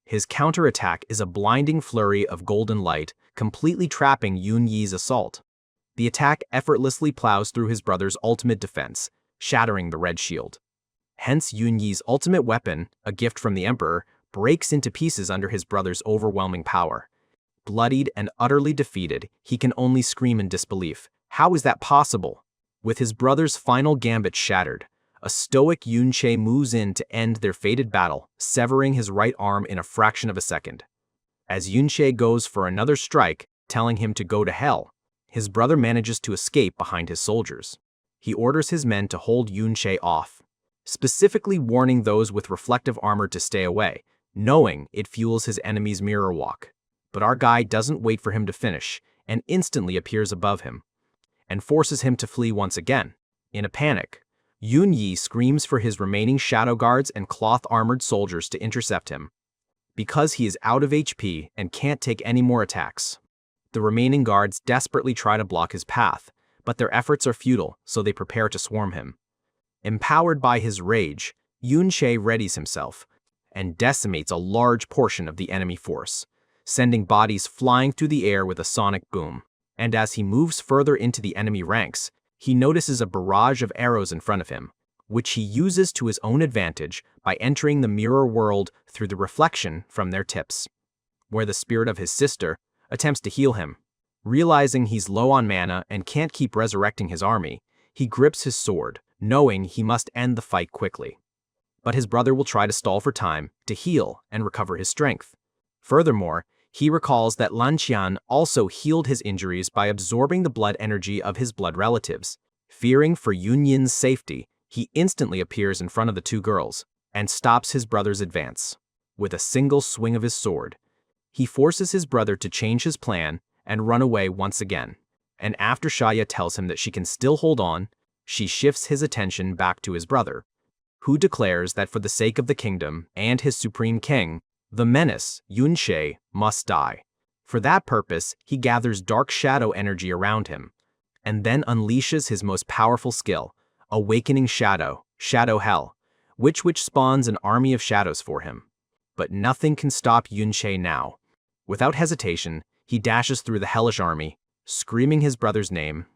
His counterattack is a blinding flurry of golden light, completely trapping Yun Yi's assault. The attack effortlessly plows through his brother's ultimate defense, shattering the red shield. Hence Yun Yi's ultimate weapon, a gift from the Emperor, breaks into pieces under his brother's overwhelming power. Bloodied and utterly defeated, he can only scream in disbelief. How is that possible? With his brother's final gambit shattered, a stoic Yun Sha moves in to end their fated battle, severing his right arm in a fraction of a second. As Yun Sha goes for another strike, telling him to go to hell, his brother manages to escape behind his soldiers. He orders his men to hold Yun Sha off, specifically warning those with reflective armor to stay away, knowing it fuels his enemy's mirror walk. But our guy doesn't wait for him to finish, and instantly appears above him, and forces him to flee once again. In a panic, Yun Yi screams for his remaining shadow guards and cloth-armored soldiers to intercept him. because he is out of HP and can't take any more attacks. The remaining guards desperately try to block his path, but their efforts are futile, so they prepare to swarm him. Empowered by his rage, Yun Sha readies himself and decimates a large portion of the enemy force, sending bodies flying through the air with a sonic boom. And as he moves further into the enemy ranks, he notices a barrage of arrows in front of him, which he uses to his own advantage by entering the mirror world through the reflection from their tips, where the spirit of his sister attempts to heal him. Realizing he's low on mana and can't keep resurrecting his army, he grips his sword, knowing he must end the fight quickly. But his brother will try to stall for time to heal and recover his strength. Furthermore, he recalls that Lan Qian also healed his injuries by absorbing the blood energy of his blood relatives. Fearing for Yun Yin's safety, he instantly appears in front of the two girls and stops his brother's advance. With a single swing of his sword, he forces his brother to change his plan and run away once again. And after Shaya tells him that she can still hold on, she shifts his attention back to his brother, who declares that for the sake of the kingdom and his supreme king, the menace, Yun Sha, must die. For that purpose, he gathers dark shadow energy around him, and then unleashes his most powerful skill, Awakening Shadow, Shadow Hell, which spawns an army of shadows for him. But nothing can stop Yun Sha now. Without hesitation, he dashes through the hellish army, screaming his brother's name.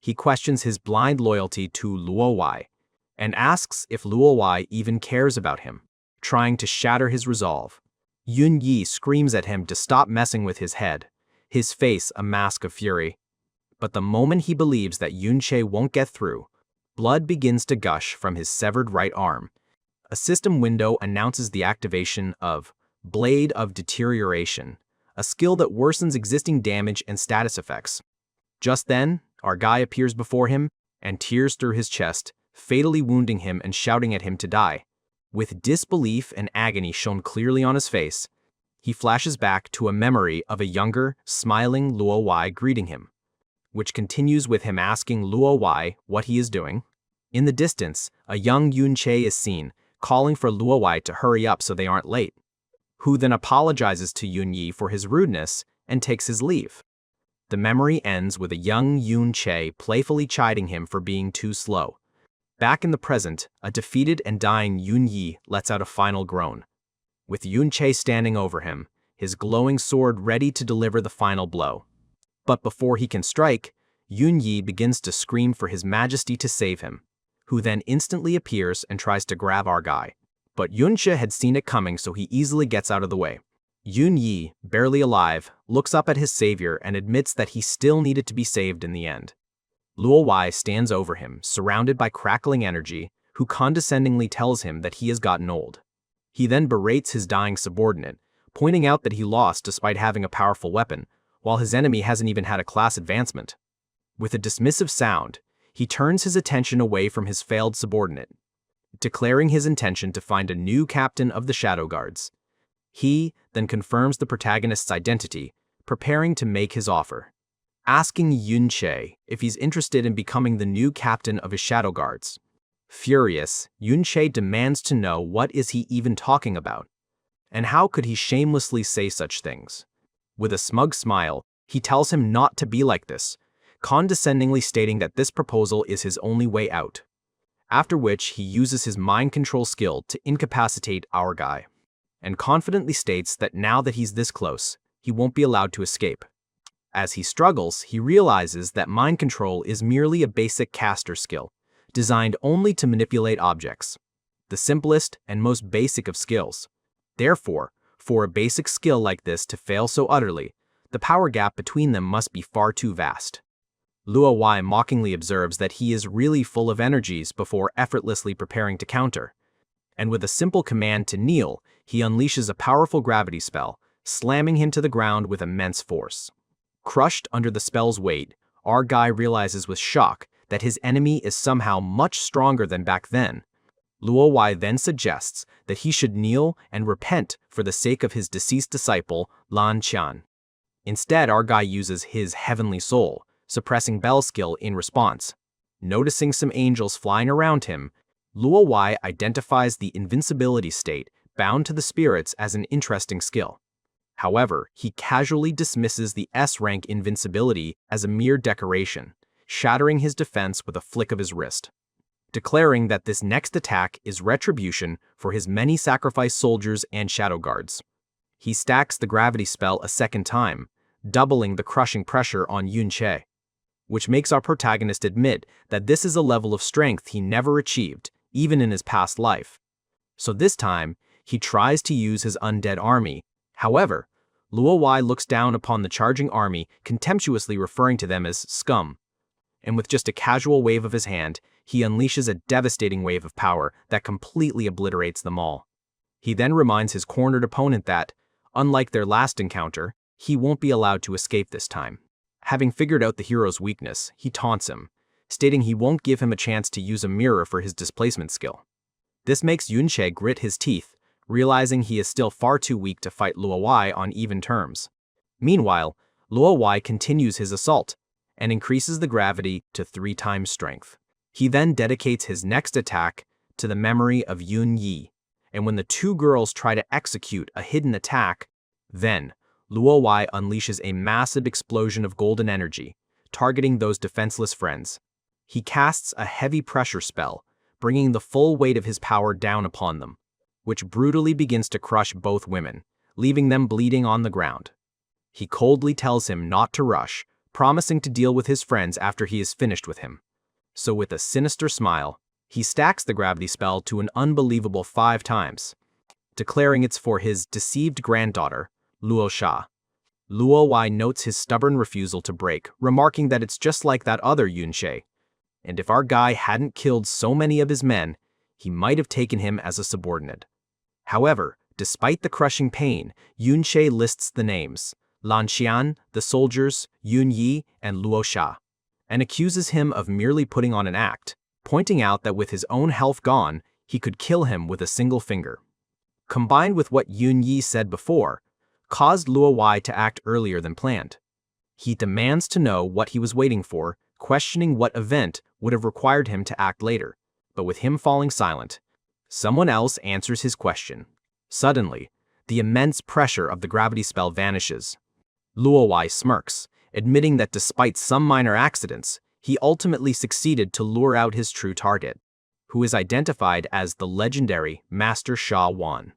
He questions his blind loyalty to Luo Wai, and asks if Luo Wai even cares about him, trying to shatter his resolve. Yun Yi screams at him to stop messing with his head, his face a mask of fury. But the moment he believes that Yun Sha won't get through, blood begins to gush from his severed right arm. A system window announces the activation of Blade of Deterioration, a skill that worsens existing damage and status effects. Just then, our guy appears before him and tears through his chest, fatally wounding him and shouting at him to die. With disbelief and agony shown clearly on his face, he flashes back to a memory of a younger, smiling Luo Wai greeting him, which continues with him asking Luo Wai what he is doing. In the distance, a young Yun Sha is seen, calling for Luo Wai to hurry up so they aren't late, who then apologizes to Yun Yi for his rudeness and takes his leave. The memory ends with a young Yun Sha playfully chiding him for being too slow. Back in the present, a defeated and dying Yun Yi lets out a final groan, with Yun Sha standing over him, his glowing sword ready to deliver the final blow. But before he can strike, Yun Yi begins to scream for his majesty to save him, who then instantly appears and tries to grab our guy. But Yun Sha had seen it coming, so he easily gets out of the way. Yun Yi, barely alive, looks up at his savior and admits that he still needed to be saved in the end. Luo Wai stands over him, surrounded by crackling energy, who condescendingly tells him that he has gotten old. He then berates his dying subordinate, pointing out that he lost despite having a powerful weapon, while his enemy hasn't even had a class advancement. With a dismissive sound, he turns his attention away from his failed subordinate, declaring his intention to find a new captain of the Shadow Guards. He then confirms the protagonist's identity, preparing to make his offer, asking Yun Sha if he's interested in becoming the new captain of his Shadow Guards. Furious, Yun Sha demands to know what is he even talking about, and how could he shamelessly say such things. With a smug smile, he tells him not to be like this, condescendingly stating that this proposal is his only way out, after which he uses his mind control skill to incapacitate our guy, and confidently states that now that he's this close, he won't be allowed to escape. As he struggles, he realizes that mind control is merely a basic caster skill, designed only to manipulate objects, the simplest and most basic of skills. Therefore, for a basic skill like this to fail so utterly, the power gap between them must be far too vast. Luo Wai mockingly observes that he is really full of energies before effortlessly preparing to counter, and with a simple command to kneel, he unleashes a powerful gravity spell, slamming him to the ground with immense force. Crushed under the spell's weight, our guy realizes with shock that his enemy is somehow much stronger than back then. Luo Wai then suggests that he should kneel and repent for the sake of his deceased disciple, Lan Qian. Instead, our guy uses his heavenly soul, suppressing Bell skill in response. Noticing some angels flying around him, Luo Wai identifies the invincibility state bound to the spirits as an interesting skill. However, he casually dismisses the S-rank invincibility as a mere decoration, shattering his defense with a flick of his wrist, declaring that this next attack is retribution for his many sacrificed soldiers and shadow guards. He stacks the gravity spell a second time, doubling the crushing pressure on Yun Sha, which makes our protagonist admit that this is a level of strength he never achieved, even in his past life. So this time, he tries to use his undead army. However, Luowai looks down upon the charging army, contemptuously referring to them as scum. And with just a casual wave of his hand, he unleashes a devastating wave of power that completely obliterates them all. He then reminds his cornered opponent that, unlike their last encounter, he won't be allowed to escape this time. Having figured out the hero's weakness, he taunts him, stating he won't give him a chance to use a mirror for his displacement skill. This makes Yun Sha grit his teeth, realizing he is still far too weak to fight Luowai on even terms. Meanwhile, Luowai continues his assault and increases the gravity to 3 times strength. He then dedicates his next attack to the memory of Yun Yi, and when the two girls try to execute a hidden attack, then Luowai unleashes a massive explosion of golden energy, targeting those defenseless friends. He casts a heavy pressure spell, bringing the full weight of his power down upon them, which brutally begins to crush both women, leaving them bleeding on the ground. He coldly tells him not to rush, promising to deal with his friends after he is finished with him. So with a sinister smile, he stacks the gravity spell to an unbelievable 5 times, declaring it's for his deceived granddaughter, Yun Sha. Luowai notes his stubborn refusal to break, remarking that it's just like that other Yun Sha, and if our guy hadn't killed so many of his men, he might have taken him as a subordinate. However, despite the crushing pain, Yun Sha lists the names, Lan Xian, the soldiers, Yun Yi, and Luo Sha, and accuses him of merely putting on an act, pointing out that with his own health gone, he could kill him with a single finger. Combined with what Yun Yi said before, caused Luowai to act earlier than planned. He demands to know what he was waiting for, questioning what event would have required him to act later, but with him falling silent, someone else answers his question. Suddenly, the immense pressure of the gravity spell vanishes. Luowai smirks, admitting that despite some minor accidents, he ultimately succeeded to lure out his true target, who is identified as the legendary Master Sha Wan,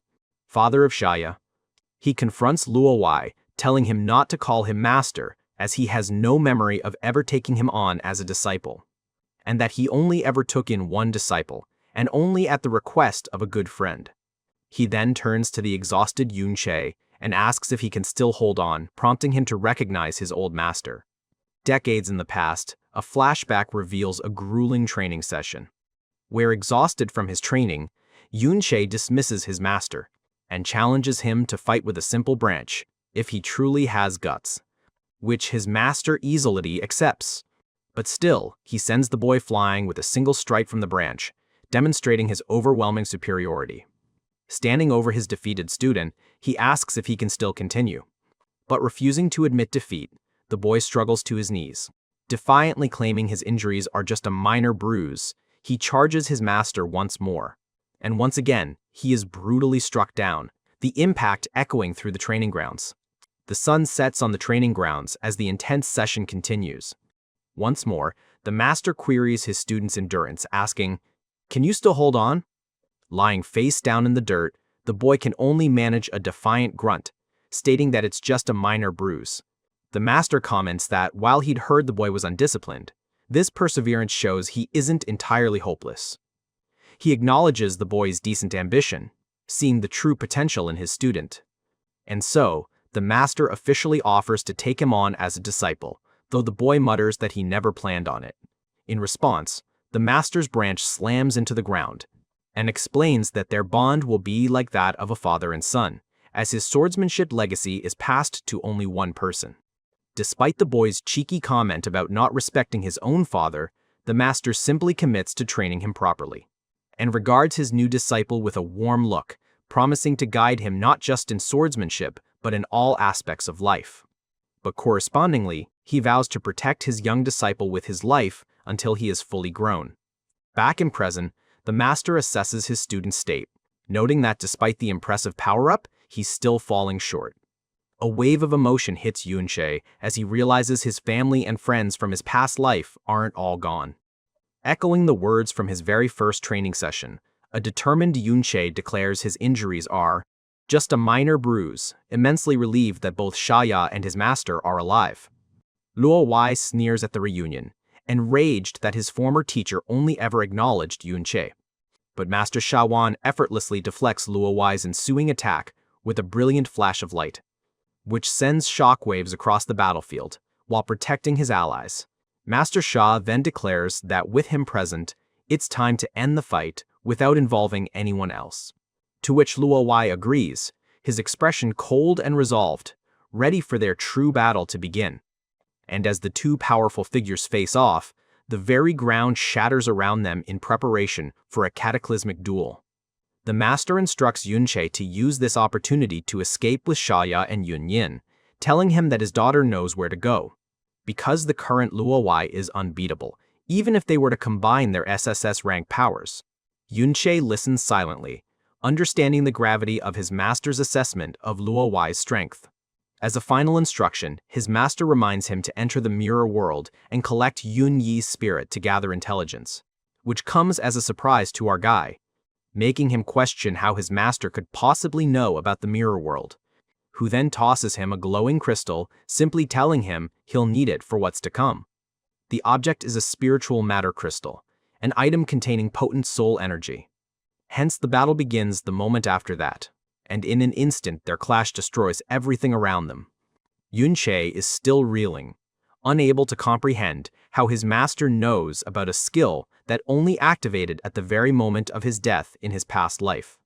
father of Shaya. He confronts Luowai, telling him not to call him master, as he has no memory of ever taking him on as a disciple, and that he only ever took in one disciple, and only at the request of a good friend. He then turns to the exhausted Yun Sha and asks if he can still hold on, prompting him to recognize his old master. Decades in the past, a flashback reveals a grueling training session, where, exhausted from his training, Yun Sha dismisses his master and challenges him to fight with a simple branch, if he truly has guts, which his master easily accepts. But still, he sends the boy flying with a single strike from the branch, demonstrating his overwhelming superiority. Standing over his defeated student, he asks if he can still continue. But refusing to admit defeat, the boy struggles to his knees. Defiantly claiming his injuries are just a minor bruise, he charges his master once more. And once again, he is brutally struck down, the impact echoing through the training grounds. The sun sets on the training grounds as the intense session continues. Once more, the master queries his student's endurance, asking, "Can you still hold on?" Lying face down in the dirt, the boy can only manage a defiant grunt, stating that it's just a minor bruise. The master comments that while he'd heard the boy was undisciplined, this perseverance shows he isn't entirely hopeless. He acknowledges the boy's decent ambition, seeing the true potential in his student. And so, the master officially offers to take him on as a disciple, though the boy mutters that he never planned on it. In response, the master's branch slams into the ground and explains that their bond will be like that of a father and son, as his swordsmanship legacy is passed to only one person. Despite the boy's cheeky comment about not respecting his own father, the master simply commits to training him properly, and regards his new disciple with a warm look, promising to guide him not just in swordsmanship, but in all aspects of life. But correspondingly, he vows to protect his young disciple with his life until he is fully grown. Back in prison, the master assesses his student's state, noting that despite the impressive power-up, he's still falling short. A wave of emotion hits Yun Sha as he realizes his family and friends from his past life aren't all gone. Echoing the words from his very first training session, a determined Yun Sha declares his injuries are just a minor bruise, immensely relieved that both Shaya and his master are alive. Luo Wai sneers at the reunion, enraged that his former teacher only ever acknowledged Yun Sha. But Master Shawan effortlessly deflects Luo Wai's ensuing attack with a brilliant flash of light, which sends shockwaves across the battlefield while protecting his allies. Master Sha then declares that with him present, it's time to end the fight without involving anyone else. To which Luo Wai agrees, his expression cold and resolved, ready for their true battle to begin. And as the two powerful figures face off, the very ground shatters around them in preparation for a cataclysmic duel. The master instructs Yun Sha to use this opportunity to escape with Shaya and Yun Yin, telling him that his daughter knows where to go. Because the current Luo Wai is unbeatable, even if they were to combine their SSS rank powers. Yun Sha listens silently, understanding the gravity of his master's assessment of Luo Wai's strength. As a final instruction, his master reminds him to enter the mirror world and collect Yun Yi's spirit to gather intelligence, which comes as a surprise to our guy, making him question how his master could possibly know about the mirror world, who then tosses him a glowing crystal, simply telling him he'll need it for what's to come. The object is a spiritual matter crystal, an item containing potent soul energy. Hence the battle begins the moment after that, and in an instant their clash destroys everything around them. Yun Sha is still reeling, unable to comprehend how his master knows about a skill that only activated at the very moment of his death in his past life.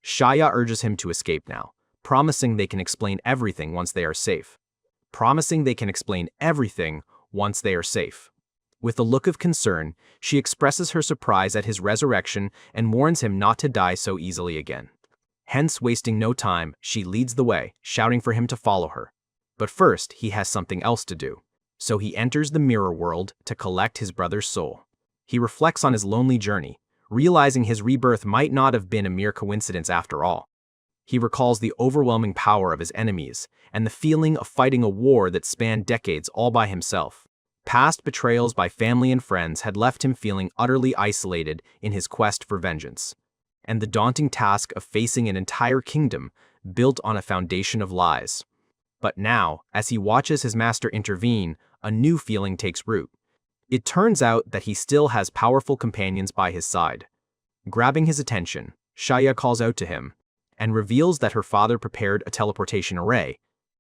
Shaya urges him to escape now, promising they can explain everything once they are safe. With a look of concern, she expresses her surprise at his resurrection and warns him not to die so easily again. Hence, wasting no time, she leads the way, shouting for him to follow her. But first, he has something else to do. So he enters the mirror world to collect his brother's soul. He reflects on his lonely journey, realizing his rebirth might not have been a mere coincidence after all. He recalls the overwhelming power of his enemies and the feeling of fighting a war that spanned decades all by himself. Past betrayals by family and friends had left him feeling utterly isolated in his quest for vengeance, and the daunting task of facing an entire kingdom built on a foundation of lies. But now, as he watches his master intervene, a new feeling takes root. It turns out that he still has powerful companions by his side. Grabbing his attention, Shaya calls out to him and reveals that her father prepared a teleportation array.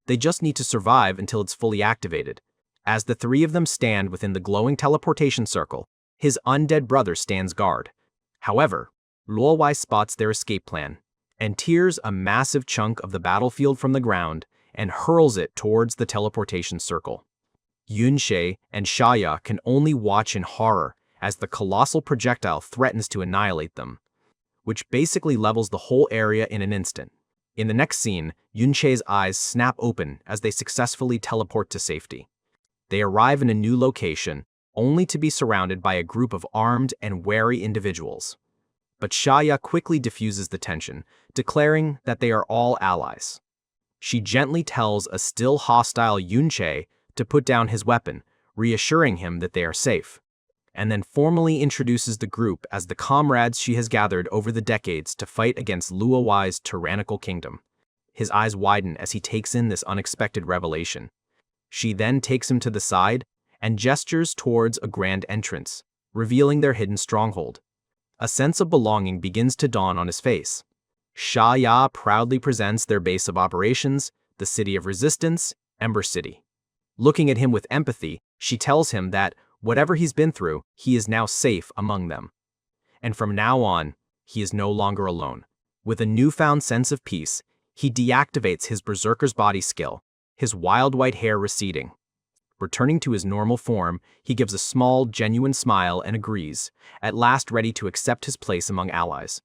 They just need to survive until it's fully activated. As the three of them stand within the glowing teleportation circle, his undead brother stands guard. However, Luo Wai spots their escape plan and tears a massive chunk of the battlefield from the ground and hurls it towards the teleportation circle. Yun Sha and Shaya can only watch in horror as the colossal projectile threatens to annihilate them, which basically levels the whole area in an instant. In the next scene, Yun Sha's eyes snap open as they successfully teleport to safety. They arrive in a new location, only to be surrounded by a group of armed and wary individuals. But Shaya quickly diffuses the tension, declaring that they are all allies. She gently tells a still hostile Yun Sha to put down his weapon, reassuring him that they are safe, and then formally introduces the group as the comrades she has gathered over the decades to fight against Luo Wai's tyrannical kingdom. His eyes widen as he takes in this unexpected revelation. She then takes him to the side and gestures towards a grand entrance, revealing their hidden stronghold. A sense of belonging begins to dawn on his face. Shaya proudly presents their base of operations, the City of Resistance, Ember City. Looking at him with empathy, she tells him that, whatever he's been through, he is now safe among them. And from now on, he is no longer alone. With a newfound sense of peace, he deactivates his Berserker's body skill, his wild white hair receding. Returning to his normal form, he gives a small, genuine smile and agrees, at last ready to accept his place among allies.